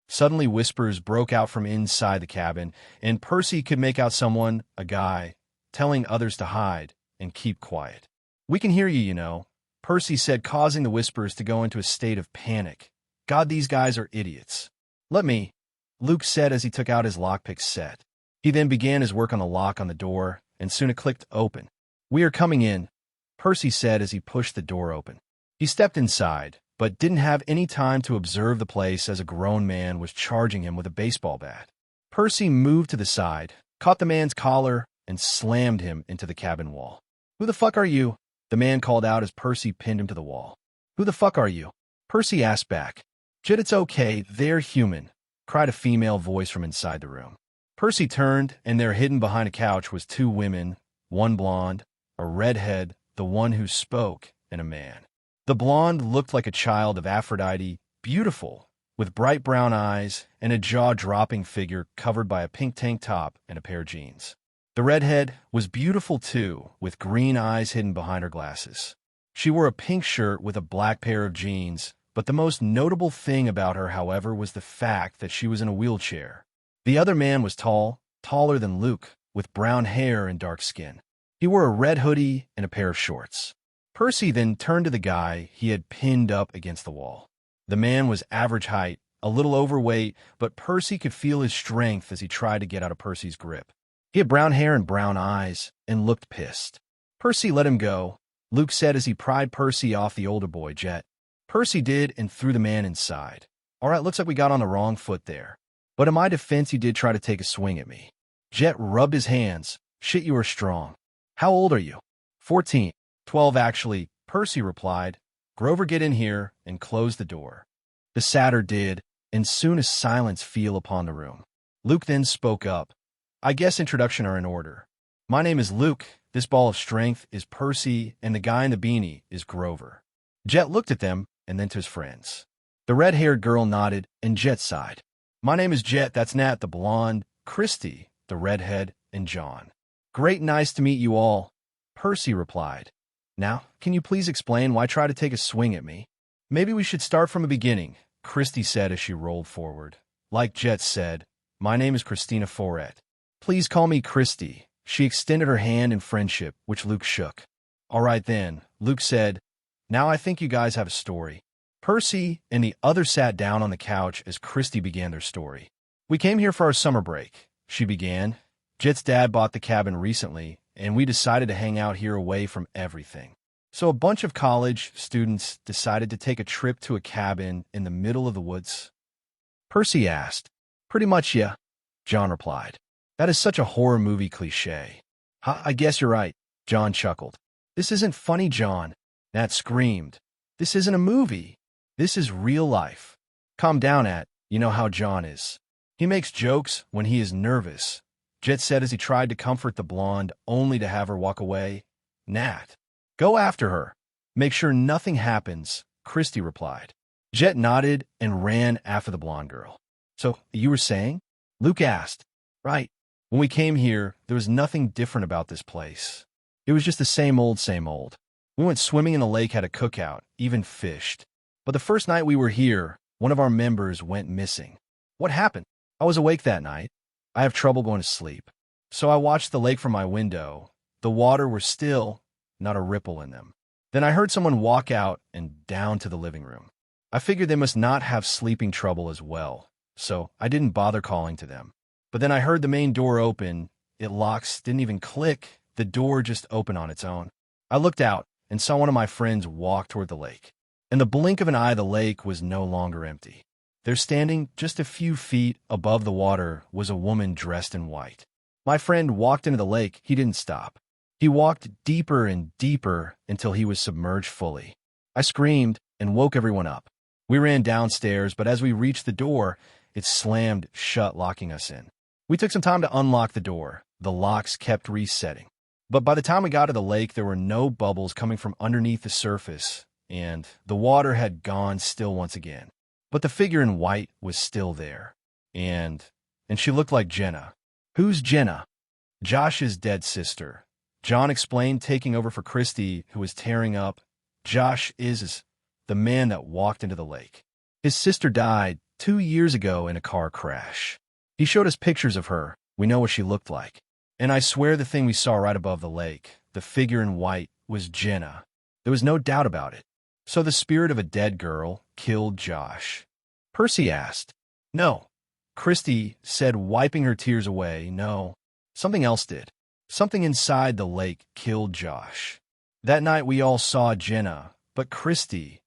Suddenly whispers broke out from inside the cabin, and Percy could make out someone, a guy, telling others to hide and keep quiet. We can hear you, you know, Percy said, causing the whispers to go into a state of panic. God, these guys are idiots. Let me, Luke said as he took out his lockpick set. He then began his work on the lock on the door, and soon it clicked open. We are coming in, Percy said as he pushed the door open. He stepped inside, but didn't have any time to observe the place as a grown man was charging him with a baseball bat. Percy moved to the side, caught the man's collar, and slammed him into the cabin wall. Who the fuck are you? the man called out as Percy pinned him to the wall. Who the fuck are you? Percy asked back. Jet, it's okay, they're human, cried a female voice from inside the room. Percy turned, and there hidden behind a couch was two women, one blonde, a redhead, the one who spoke, and a man. The blonde looked like a child of Aphrodite, beautiful, with bright brown eyes and a jaw-dropping figure covered by a pink tank top and a pair of jeans. The redhead was beautiful too, with green eyes hidden behind her glasses. She wore a pink shirt with a black pair of jeans, but the most notable thing about her, however, was the fact that she was in a wheelchair. The other man was tall, taller than Luke, with brown hair and dark skin. He wore a red hoodie and a pair of shorts. Percy then turned to the guy he had pinned up against the wall. The man was average height, a little overweight, but Percy could feel his strength as he tried to get out of Percy's grip. He had brown hair and brown eyes, and looked pissed. Percy let him go, Luke said as he pried Percy off the older boy, Jet. Percy did and threw the man inside. All right, looks like we got on the wrong foot there. But in my defense, he did try to take a swing at me. Jet rubbed his hands. Shit, you are strong. How old are you? 14. 12, actually, Percy replied. Grover, get in here and close the door. The satyr did, and soon a silence fell upon the room. Luke then spoke up. I guess introduction are in order. My name is Luke, this ball of strength is Percy, and the guy in the beanie is Grover. Jet looked at them and then to his friends. The red-haired girl nodded, and Jet sighed. My name is Jet, that's Nat, the blonde, Christy, the redhead, and John. Great, nice to meet you all, Percy replied. Now, can you please explain why try to take a swing at me? Maybe we should start from the beginning, Christy said as she rolled forward. Like Jet said, my name is Christina Foret. Please call me Christy. She extended her hand in friendship, which Luke shook. All right then, Luke said. Now I think you guys have a story. Percy and the others sat down on the couch as Christy began their story. We came here for our summer break, she began. Jet's dad bought the cabin recently, and we decided to hang out here away from everything. So a bunch of college students decided to take a trip to a cabin in the middle of the woods. Percy asked. Pretty much, yeah, John replied. That is such a horror movie cliche. I guess you're right, John chuckled. This isn't funny, John, Nat screamed. This isn't a movie. This is real life. Calm down, Nat. You know how John is. He makes jokes when he is nervous, Jet said as he tried to comfort the blonde, only to have her walk away. Nat, go after her. Make sure nothing happens, Christy replied. Jet nodded and ran after the blonde girl. So, you were saying? Luke asked. Right. When we came here, there was nothing different about this place. It was just the same old, same old. We went swimming in the lake, had a cookout, even fished. But the first night we were here, one of our members went missing. What happened? I was awake that night. I have trouble going to sleep. So I watched the lake from my window. The water was still, not a ripple in them. Then I heard someone walk out and down to the living room. I figured they must not have sleeping trouble as well, so I didn't bother calling to them. But then I heard the main door open. It locks, didn't even click. The door just opened on its own. I looked out and saw one of my friends walk toward the lake. In the blink of an eye, the lake was no longer empty. There, standing just a few feet above the water, was a woman dressed in white. My friend walked into the lake. He didn't stop. He walked deeper and deeper until he was submerged fully. I screamed and woke everyone up. We ran downstairs, but as we reached the door, it slammed shut, locking us in. We took some time to unlock the door. The locks kept resetting. But by the time we got to the lake, there were no bubbles coming from underneath the surface, and the water had gone still once again. But the figure in white was still there. And she looked like Jenna. Who's Jenna? Josh's dead sister. John explained, taking over for Christy, who was tearing up. Josh is the man that walked into the lake. His sister died 2 years ago in a car crash. He showed us pictures of her. We know what she looked like. And I swear the thing we saw right above the lake, the figure in white, was Jenna. There was no doubt about it. So the spirit of a dead girl killed Josh. Percy asked. No. Christy said, wiping her tears away. No. Something else did. Something inside the lake killed Josh. That night we all saw Jenna, but Christy,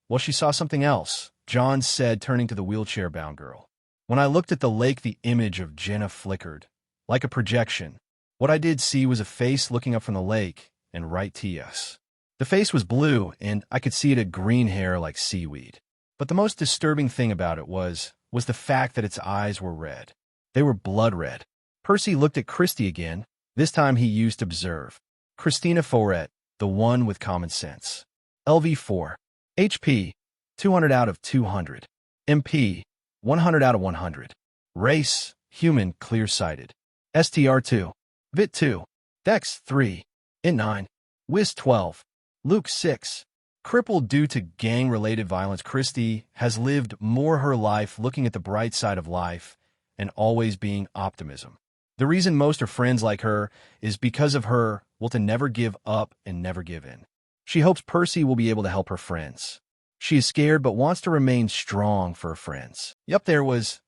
well, she saw something else, John said, turning to the wheelchair-bound girl. When I looked at the lake, the image of Jenna flickered. Like a projection. What I did see was a face looking up from the lake and right to us. The face was blue, and I could see it had green hair like seaweed. But the most disturbing thing about it was the fact that its eyes were red. They were blood red. Percy looked at Christy again. This time he used observe. Christina Foret, the one with common sense. LV4. HP, 200 out of 200. MP, 100 out of 100. Race, human, clear-sighted. STR2. Vit 2. Dex 3. Int 9. Wiz 12. Luke 6. Crippled due to gang-related violence, Christy has lived more her life looking at the bright side of life and always being optimism. The reason most are friends like her is because of her will to never give up and never give in. She hopes Percy will be able to help her friends. She is scared but wants to remain strong for her friends. Yup,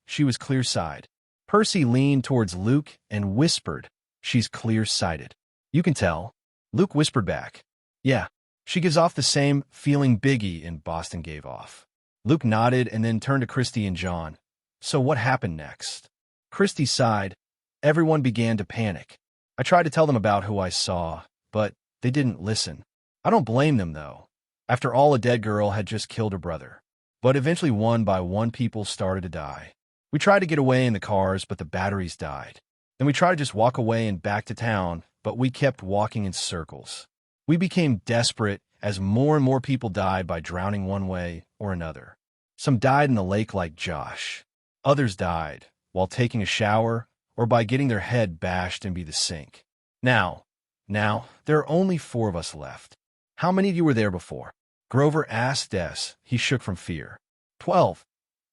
she was clear-sighted. Percy leaned towards Luke and whispered, "She's clear-sighted." "You can tell." Luke whispered back, "Yeah, she gives off the same feeling Biggie in Boston gave off." Luke nodded and then turned to Christy and John. "So what happened next?" Christy sighed. "Everyone began to panic. I tried to tell them about who I saw, but they didn't listen. I don't blame them, though. After all, a dead girl had just killed her brother. But eventually, one by one, people started to die. We tried to get away in the cars, but the batteries died. Then we tried to just walk away and back to town, but we kept walking in circles. We became desperate as more and more people died by drowning one way or another. Some died in the lake like Josh. Others died while taking a shower or by getting their head bashed into the sink. Now, there are only 4 of us left. How many of you were there before?" Grover asked as he shook from fear. 12.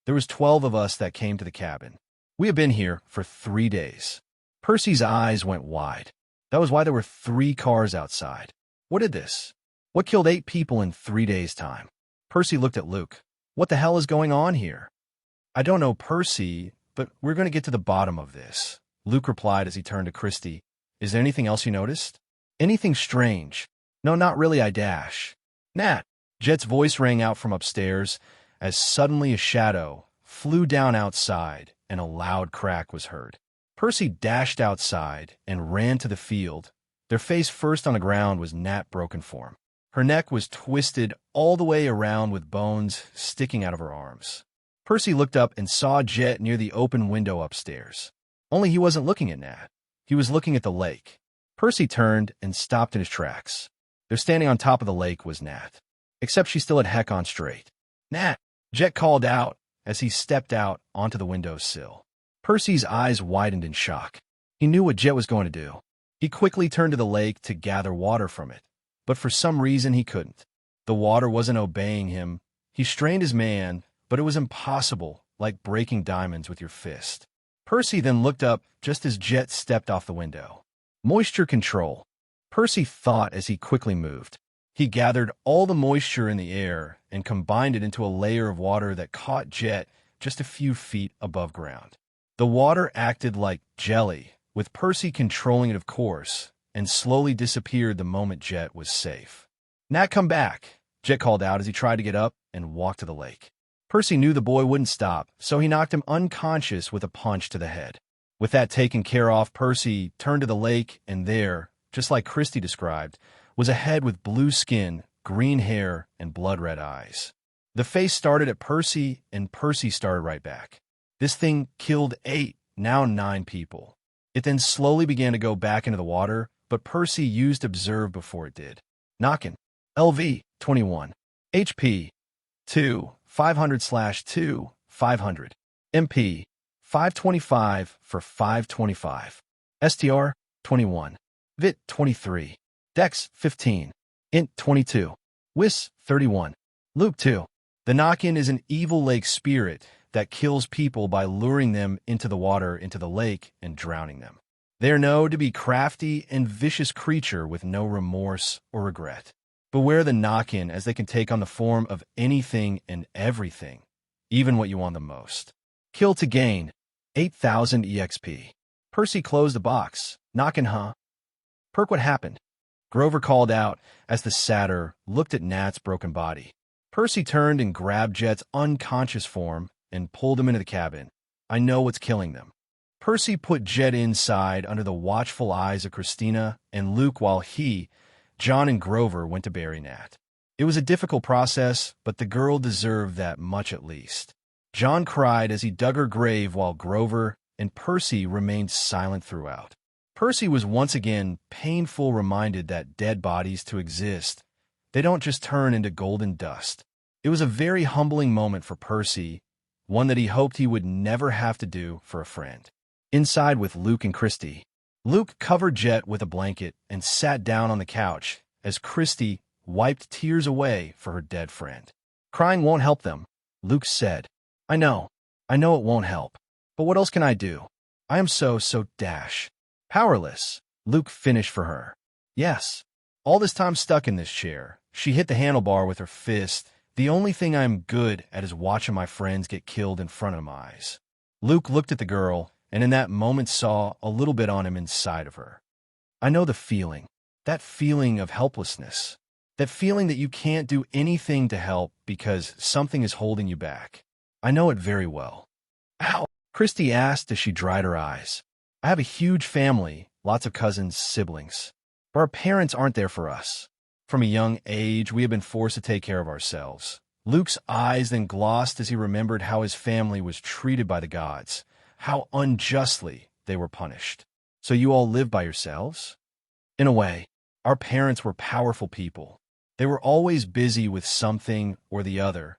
There was 12 of us that came to the cabin. We have been here for 3 days. Percy's eyes went wide. That was why there were 3 cars outside. What did this? What killed 8 people in 3 days' time? Percy looked at Luke. What the hell is going on here? I don't know, Percy, but we're going to get to the bottom of this. Luke replied as he turned to Christy. Is there anything else you noticed? Anything strange? No, not really, I dash. Nat. Jet's voice rang out from upstairs as suddenly a shadow flew down outside and a loud crack was heard. Percy dashed outside and ran to the field. Their face first on the ground was Nat broken form. Her neck was twisted all the way around with bones sticking out of her arms. Percy looked up and saw Jet near the open window upstairs. Only he wasn't looking at Nat. He was looking at the lake. Percy turned and stopped in his tracks. There standing on top of the lake was Nat. Except she still had heck on straight. "Nat!" Jet called out as he stepped out onto the windowsill. Percy's eyes widened in shock. He knew what Jet was going to do. He quickly turned to the lake to gather water from it, but for some reason he couldn't. The water wasn't obeying him. He strained his man, but it was impossible, like breaking diamonds with your fist. Percy then looked up just as Jet stepped off the window. Moisture control. Percy thought as he quickly moved. He gathered all the moisture in the air and combined it into a layer of water that caught Jet just a few feet above ground. The water acted like jelly, with Percy controlling it, of course, and slowly disappeared the moment Jet was safe. "Nat, come back," Jet called out as he tried to get up and walk to the lake. Percy knew the boy wouldn't stop, so he knocked him unconscious with a punch to the head. With that taken care of, Percy turned to the lake, and there, just like Christy described, was a head with blue skin, green hair, and blood-red eyes. The face started at Percy, and Percy started right back. This thing killed 8, now 9 people. It then slowly began to go back into the water, but Percy used observe before it did. Knockin'. LV, 21. HP, 2, 500/2, 500. MP, 525 for 525. STR, 21. Vit, 23. Dex, 15. Int, 22. Wiz, 31. Luke 2. The knock-in is an evil lake spirit that kills people by luring them into the water, into the lake, and drowning them. They are known to be crafty and vicious creature with no remorse or regret. Beware the knock-in, as they can take on the form of anything and everything, even what you want the most. Kill to gain 8,000 EXP. Percy closed the box. Knockin', huh? Perk, what happened? Grover called out as the satyr looked at Nat's broken body. Percy turned and grabbed Jet's unconscious form and pulled him into the cabin. I know what's killing them. Percy put Jet inside under the watchful eyes of Christina and Luke while he, John and Grover went to bury Nat. It was a difficult process, but the girl deserved that much at least. John cried as he dug her grave while Grover and Percy remained silent throughout. Percy was once again painful reminded that dead bodies to exist, they don't just turn into golden dust. It was a very humbling moment for Percy, one that he hoped he would never have to do for a friend. Inside with Luke and Christy. Luke covered Jet with a blanket and sat down on the couch as Christy wiped tears away for her dead friend. Crying won't help them, Luke said. I know it won't help. But what else can I do? I am so powerless. Luke finished for her. Yes. All this time stuck in this chair. She hit the handlebar with her fist. The only thing I'm good at is watching my friends get killed in front of my eyes. Luke looked at the girl, and in that moment saw a little bit on him inside of her. I know the feeling. That feeling of helplessness. That feeling that you can't do anything to help because something is holding you back. I know it very well. Ow! Christy asked as she dried her eyes. I have a huge family, lots of cousins, siblings. But our parents aren't there for us. From a young age, we have been forced to take care of ourselves. Luke's eyes then glossed as he remembered how his family was treated by the gods, how unjustly they were punished. So you all live by yourselves? In a way, our parents were powerful people. They were always busy with something or the other,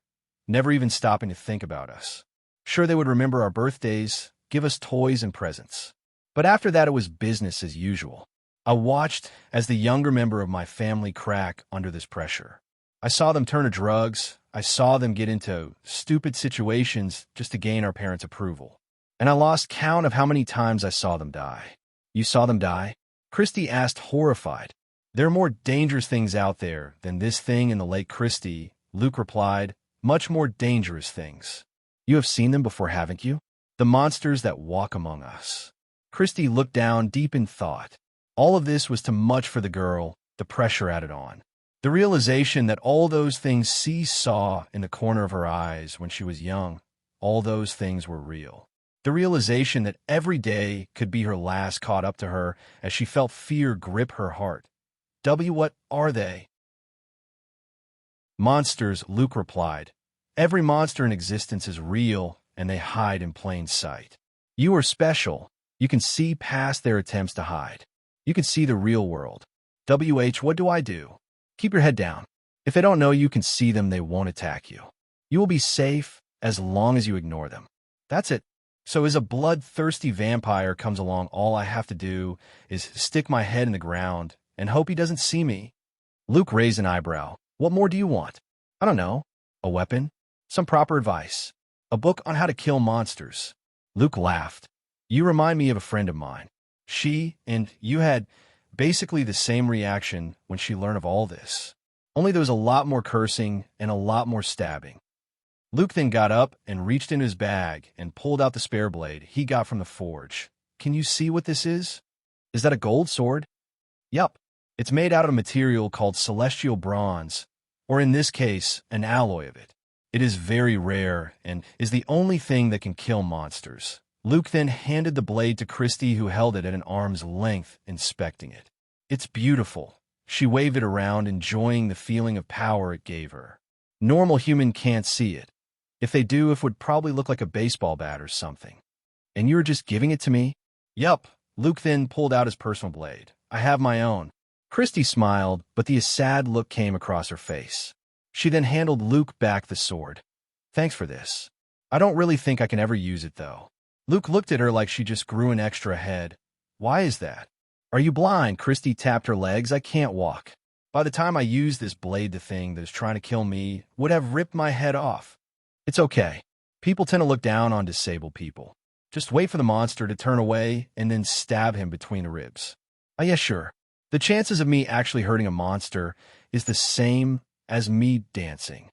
never even stopping to think about us. Sure, they would remember our birthdays, give us toys and presents. But after that, it was business as usual. I watched as the younger member of my family crack under this pressure. I saw them turn to drugs. I saw them get into stupid situations just to gain our parents' approval. And I lost count of how many times I saw them die. You saw them die? Christy asked, horrified. There are more dangerous things out there than this thing in the lake, Christy. Luke replied, much more dangerous things. You have seen them before, haven't you? The monsters that walk among us. Christy looked down deep in thought. All of this was too much for the girl, the pressure added on. The realization that all those things she saw in the corner of her eyes when she was young, all those things were real. The realization that every day could be her last caught up to her as she felt fear grip her heart. What are they? Monsters, Luke replied. Every monster in existence is real, and they hide in plain sight. You are special. You can see past their attempts to hide. You can see the real world. What do I do? Keep your head down. If they don't know you can see them, they won't attack you. You will be safe as long as you ignore them. That's it. So as a bloodthirsty vampire comes along, all I have to do is stick my head in the ground and hope he doesn't see me. Luke raised an eyebrow. What more do you want? I don't know. A weapon? Some proper advice? A book on how to kill monsters? Luke laughed. You remind me of a friend of mine. She and you had basically the same reaction when she learned of all this. Only there was a lot more cursing and a lot more stabbing. Luke then got up and reached into his bag and pulled out the spare blade he got from the forge. Can you see what this is? Is that a gold sword? Yup. It's made out of a material called celestial bronze, or in this case, an alloy of it. It is very rare and is the only thing that can kill monsters. Luke then handed the blade to Christy, who held it at an arm's length, inspecting it. It's beautiful. She waved it around, enjoying the feeling of power it gave her. Normal human can't see it. If they do, it would probably look like a baseball bat or something. And you were just giving it to me? Yup. Luke then pulled out his personal blade. I have my own. Christy smiled, but the sad look came across her face. She then handed Luke back the sword. Thanks for this. I don't really think I can ever use it, though. Luke looked at her like she just grew an extra head. Why is that? Are you blind? Christy tapped her legs. I can't walk. By the time I use this blade, the thing that is trying to kill me would have ripped my head off. It's okay. People tend to look down on disabled people. Just wait for the monster to turn away and then stab him between the ribs. Yeah, sure. The chances of me actually hurting a monster is the same as me dancing.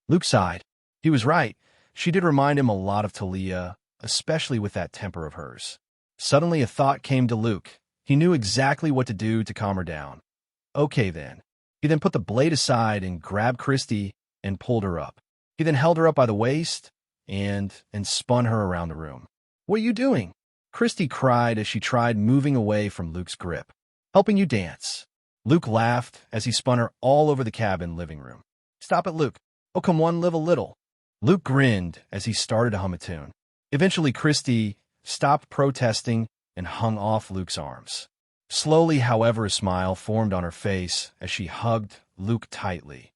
Luke sighed. He was right. She did remind him a lot of Talia, especially with that temper of hers. Suddenly a thought came to Luke. He knew exactly what to do to calm her down. Okay then. He then put the blade aside and grabbed Christy and pulled her up. He then held her up by the waist and spun her around the room. What are you doing? Christy cried as she tried moving away from Luke's grip. Helping you dance. Luke laughed as he spun her all over the cabin living room. Stop it, Luke. Oh, come on, live a little. Luke grinned as he started to hum a tune. Eventually, Christy stopped protesting and hung off Luke's arms. Slowly, however, a smile formed on her face as she hugged Luke tightly.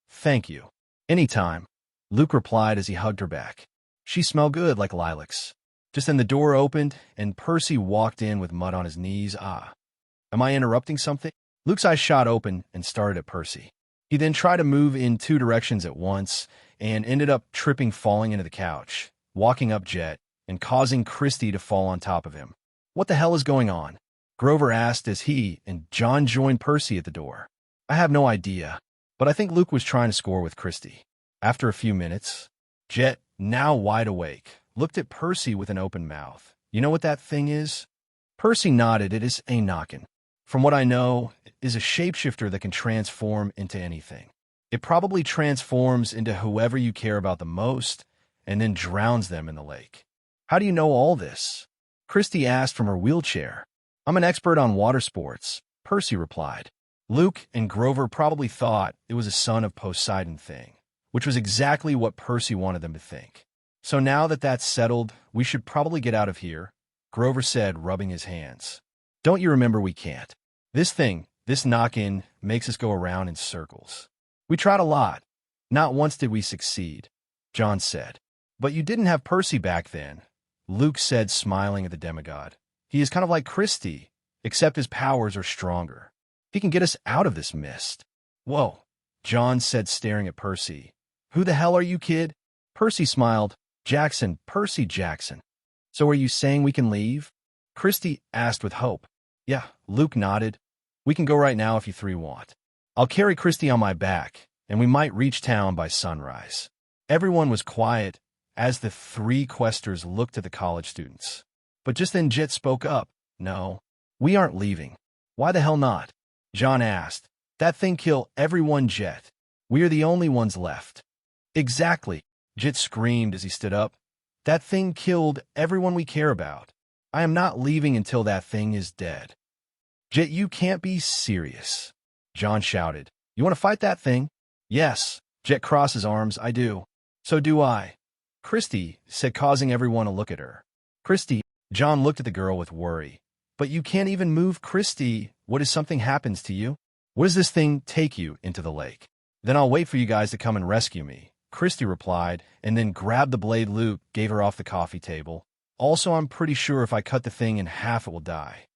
Thank you. Anytime, Luke replied as he hugged her back. She smelled good like lilacs. Just then the door opened and Percy walked in with mud on his knees. Am I interrupting something? Luke's eyes shot open and started at Percy. He then tried to move in two directions at once and ended up tripping, falling into the couch, walking up Jet, and causing Christy to fall on top of him. What the hell is going on? Grover asked as he and John joined Percy at the door. I have no idea, but I think Luke was trying to score with Christy. After a few minutes, Jet, now wide awake, looked at Percy with an open mouth. You know what that thing is? Percy nodded. It is a knockin'. From what I know, it is a shapeshifter that can transform into anything. It probably transforms into whoever you care about the most and then drowns them in the lake. How do you know all this? Christy asked from her wheelchair. I'm an expert on water sports, Percy replied. Luke and Grover probably thought it was a son of Poseidon thing, which was exactly what Percy wanted them to think. So now that that's settled, we should probably get out of here, Grover said, rubbing his hands. Don't you remember we can't? This knock-in, makes us go around in circles. We tried a lot. Not once did we succeed, John said. But you didn't have Percy back then, Luke said, smiling at the demigod. He is kind of like Christy, except his powers are stronger. He can get us out of this mist. Whoa, John said, staring at Percy. Who the hell are you, kid? Percy smiled. Jackson, Percy Jackson. So are you saying we can leave? Christy asked with hope. Yeah, Luke nodded. We can go right now if you three want. I'll carry Christy on my back, and we might reach town by sunrise. Everyone was quiet as the three questers looked at the college students. But just then Jet spoke up. No, we aren't leaving. Why the hell not? John asked. That thing killed everyone, Jet. We are the only ones left. Exactly, Jet screamed as he stood up. That thing killed everyone we care about. I am not leaving until that thing is dead. Jet, you can't be serious, John shouted. You want to fight that thing? Yes, Jet crossed his arms. I do. So do I, Christy said, causing everyone to look at her. Christy, John looked at the girl with worry. But you can't even move, Christy. What if something happens to you? What does this thing take you into the lake? Then I'll wait for you guys to come and rescue me, Christy replied, and then grabbed the blade Luke gave her off the coffee table. Also, I'm pretty sure if I cut the thing in half, it will die.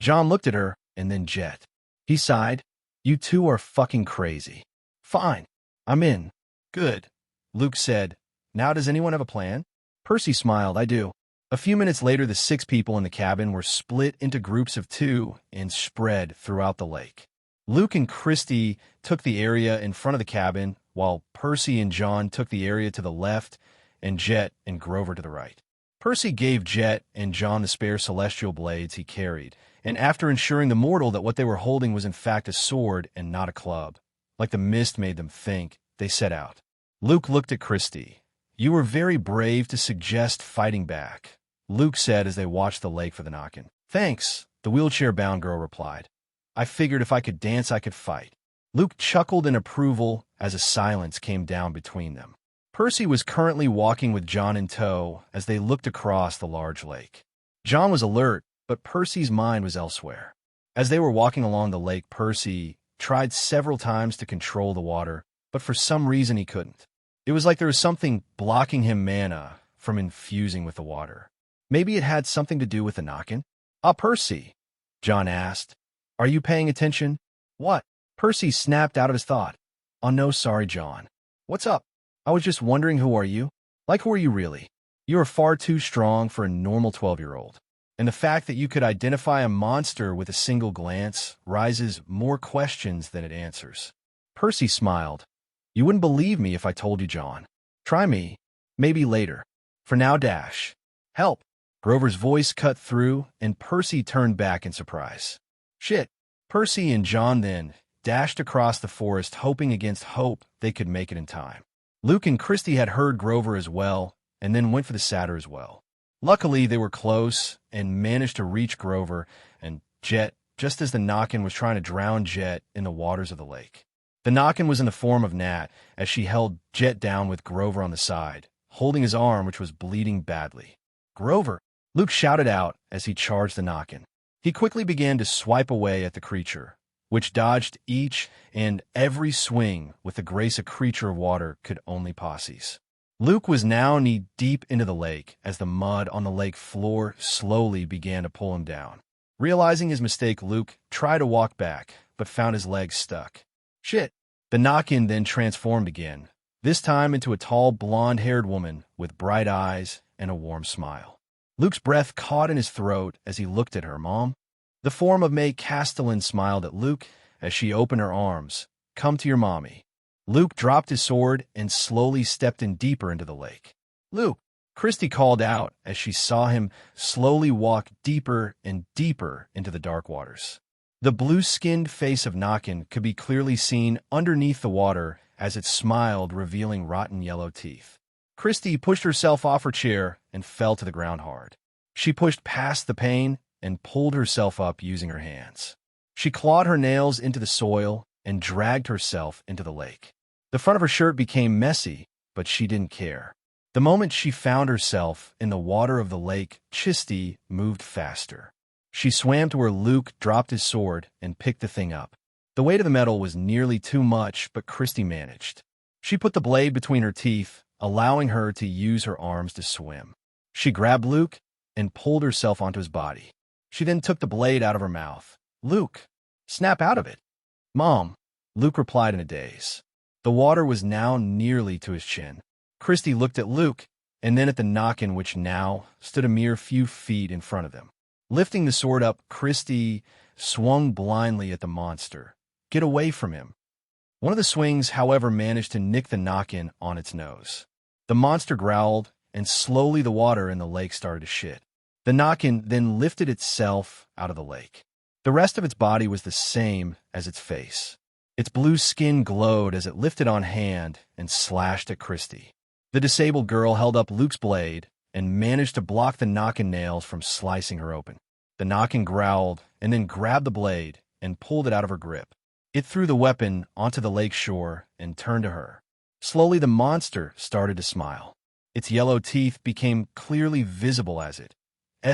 John looked at her, and then Jet. He sighed. You two are fucking crazy. Fine. I'm in. Good, Luke said. Now does anyone have a plan? Percy smiled. I do. A few minutes later, the 6 people in the cabin were split into groups of 2 and spread throughout the lake. Luke and Christy took the area in front of the cabin, while Percy and John took the area to the left, and Jet and Grover to the right. Percy gave Jet and John the spare celestial blades he carried, and after ensuring the mortal that what they were holding was in fact a sword and not a club, like the mist made them think, they set out. Luke looked at Christy. You were very brave to suggest fighting back, Luke said as they watched the lake for the knock-in. Thanks, the wheelchair-bound girl replied. I figured if I could dance, I could fight. Luke chuckled in approval as a silence came down between them. Percy was currently walking with John in tow as they looked across the large lake. John was alert, but Percy's mind was elsewhere. As they were walking along the lake, Percy tried several times to control the water, but for some reason he couldn't. It was like there was something blocking him mana from infusing with the water. Maybe it had something to do with the knock-in? Percy, John asked. Are you paying attention? What? Percy snapped out of his thought. Oh no, sorry, John. What's up? I was just wondering, who are you? Like, who are you really? You are far too strong for a normal 12-year-old. And the fact that you could identify a monster with a single glance raises more questions than it answers. Percy smiled. You wouldn't believe me if I told you, John. Try me. Maybe later. For now, dash. Help. Grover's voice cut through, and Percy turned back in surprise. Shit. Percy and John then dashed across the forest, hoping against hope they could make it in time. Luke and Christy had heard Grover as well, and then went for the satyr as well. Luckily, they were close and managed to reach Grover, and Jet just as the Nakin was trying to drown Jet in the waters of the lake. The Nakin was in the form of Nat as she held Jet down with Grover on the side, holding his arm which was bleeding badly. "Grover!" Luke shouted out as he charged the Nakin. He quickly began to swipe away at the creature, which dodged each and every swing with the grace a creature of water could only possess. Luke was now knee-deep into the lake as the mud on the lake floor slowly began to pull him down. Realizing his mistake, Luke tried to walk back, but found his legs stuck. Shit! The Nakin then transformed again, this time into a tall, blonde-haired woman with bright eyes and a warm smile. Luke's breath caught in his throat as he looked at her. "Mom?" The form of May Castellan smiled at Luke as she opened her arms. "Come to your mommy." Luke dropped his sword and slowly stepped in deeper into the lake. "Luke!" Christy called out as she saw him slowly walk deeper and deeper into the dark waters. The blue-skinned face of Nakin could be clearly seen underneath the water as it smiled, revealing rotten yellow teeth. Christy pushed herself off her chair and fell to the ground hard. She pushed past the pain and pulled herself up using her hands. She clawed her nails into the soil and dragged herself into the lake. The front of her shirt became messy, but she didn't care. The moment she found herself in the water of the lake, Christy moved faster. She swam to where Luke dropped his sword and picked the thing up. The weight of the metal was nearly too much, but Christy managed. She put the blade between her teeth, allowing her to use her arms to swim. She grabbed Luke and pulled herself onto his body. She then took the blade out of her mouth. "Luke, snap out of it." "Mom," Luke replied in a daze. The water was now nearly to his chin. Christy looked at Luke and then at the Nakin, which now stood a mere few feet in front of them. Lifting the sword up, Christy swung blindly at the monster. "Get away from him." One of the swings, however, managed to nick the Nakin on its nose. The monster growled, and slowly the water in the lake started to shit. The Nakin then lifted itself out of the lake. The rest of its body was the same as its face. Its blue skin glowed as it lifted on hand and slashed at Christy. The disabled girl held up Luke's blade and managed to block the Nakin nails from slicing her open. The Nakin growled and then grabbed the blade and pulled it out of her grip. It threw the weapon onto the lake shore and turned to her. Slowly, the monster started to smile. Its yellow teeth became clearly visible as its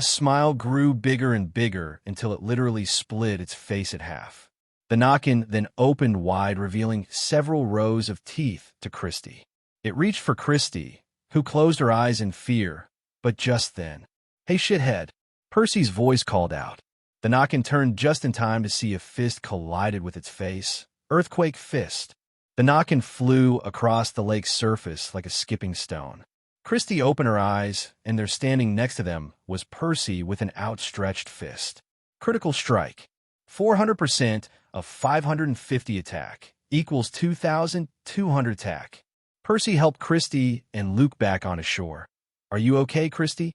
smile grew bigger and bigger until it literally split its face in half. The Nakin then opened wide, revealing several rows of teeth to Christy. It reached for Christy, who closed her eyes in fear, but just then, "Hey, shithead," Percy's voice called out. The Nakin turned just in time to see a fist collided with its face. Earthquake fist. The Nakin flew across the lake's surface like a skipping stone. Christy opened her eyes, and there standing next to them was Percy with an outstretched fist. Critical strike. 400% of 550 attack equals 2,200 attack. Percy helped Christy and Luke back onto shore. "Are you okay, Christy?"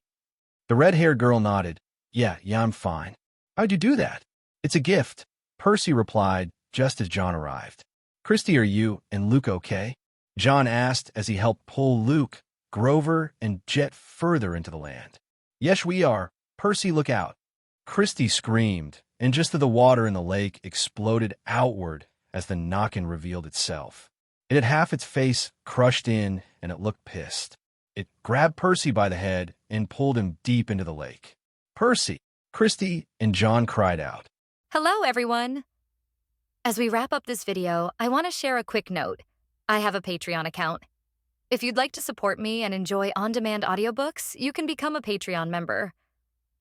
The red-haired girl nodded. Yeah, I'm fine." "How'd you do that?" "It's a gift," Percy replied just as John arrived. "Christy, are you and Luke okay?" John asked as he helped pull Luke, Grover, and Jet further into the land. "Yes, we are. Percy, look out." Christy screamed, and just as the water in the lake exploded outward as the Nakin revealed itself. It had half its face crushed in, and it looked pissed. It grabbed Percy by the head and pulled him deep into the lake. "Percy!" Christy and John cried out. Hello, everyone. As we wrap up this video, I want to share a quick note. I have a Patreon account. If you'd like to support me and enjoy on-demand audiobooks, you can become a Patreon member.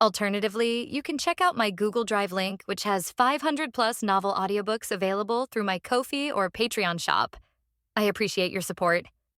Alternatively, you can check out my Google Drive link, which has 500+ novel audiobooks available through my Ko-fi or Patreon shop. I appreciate your support.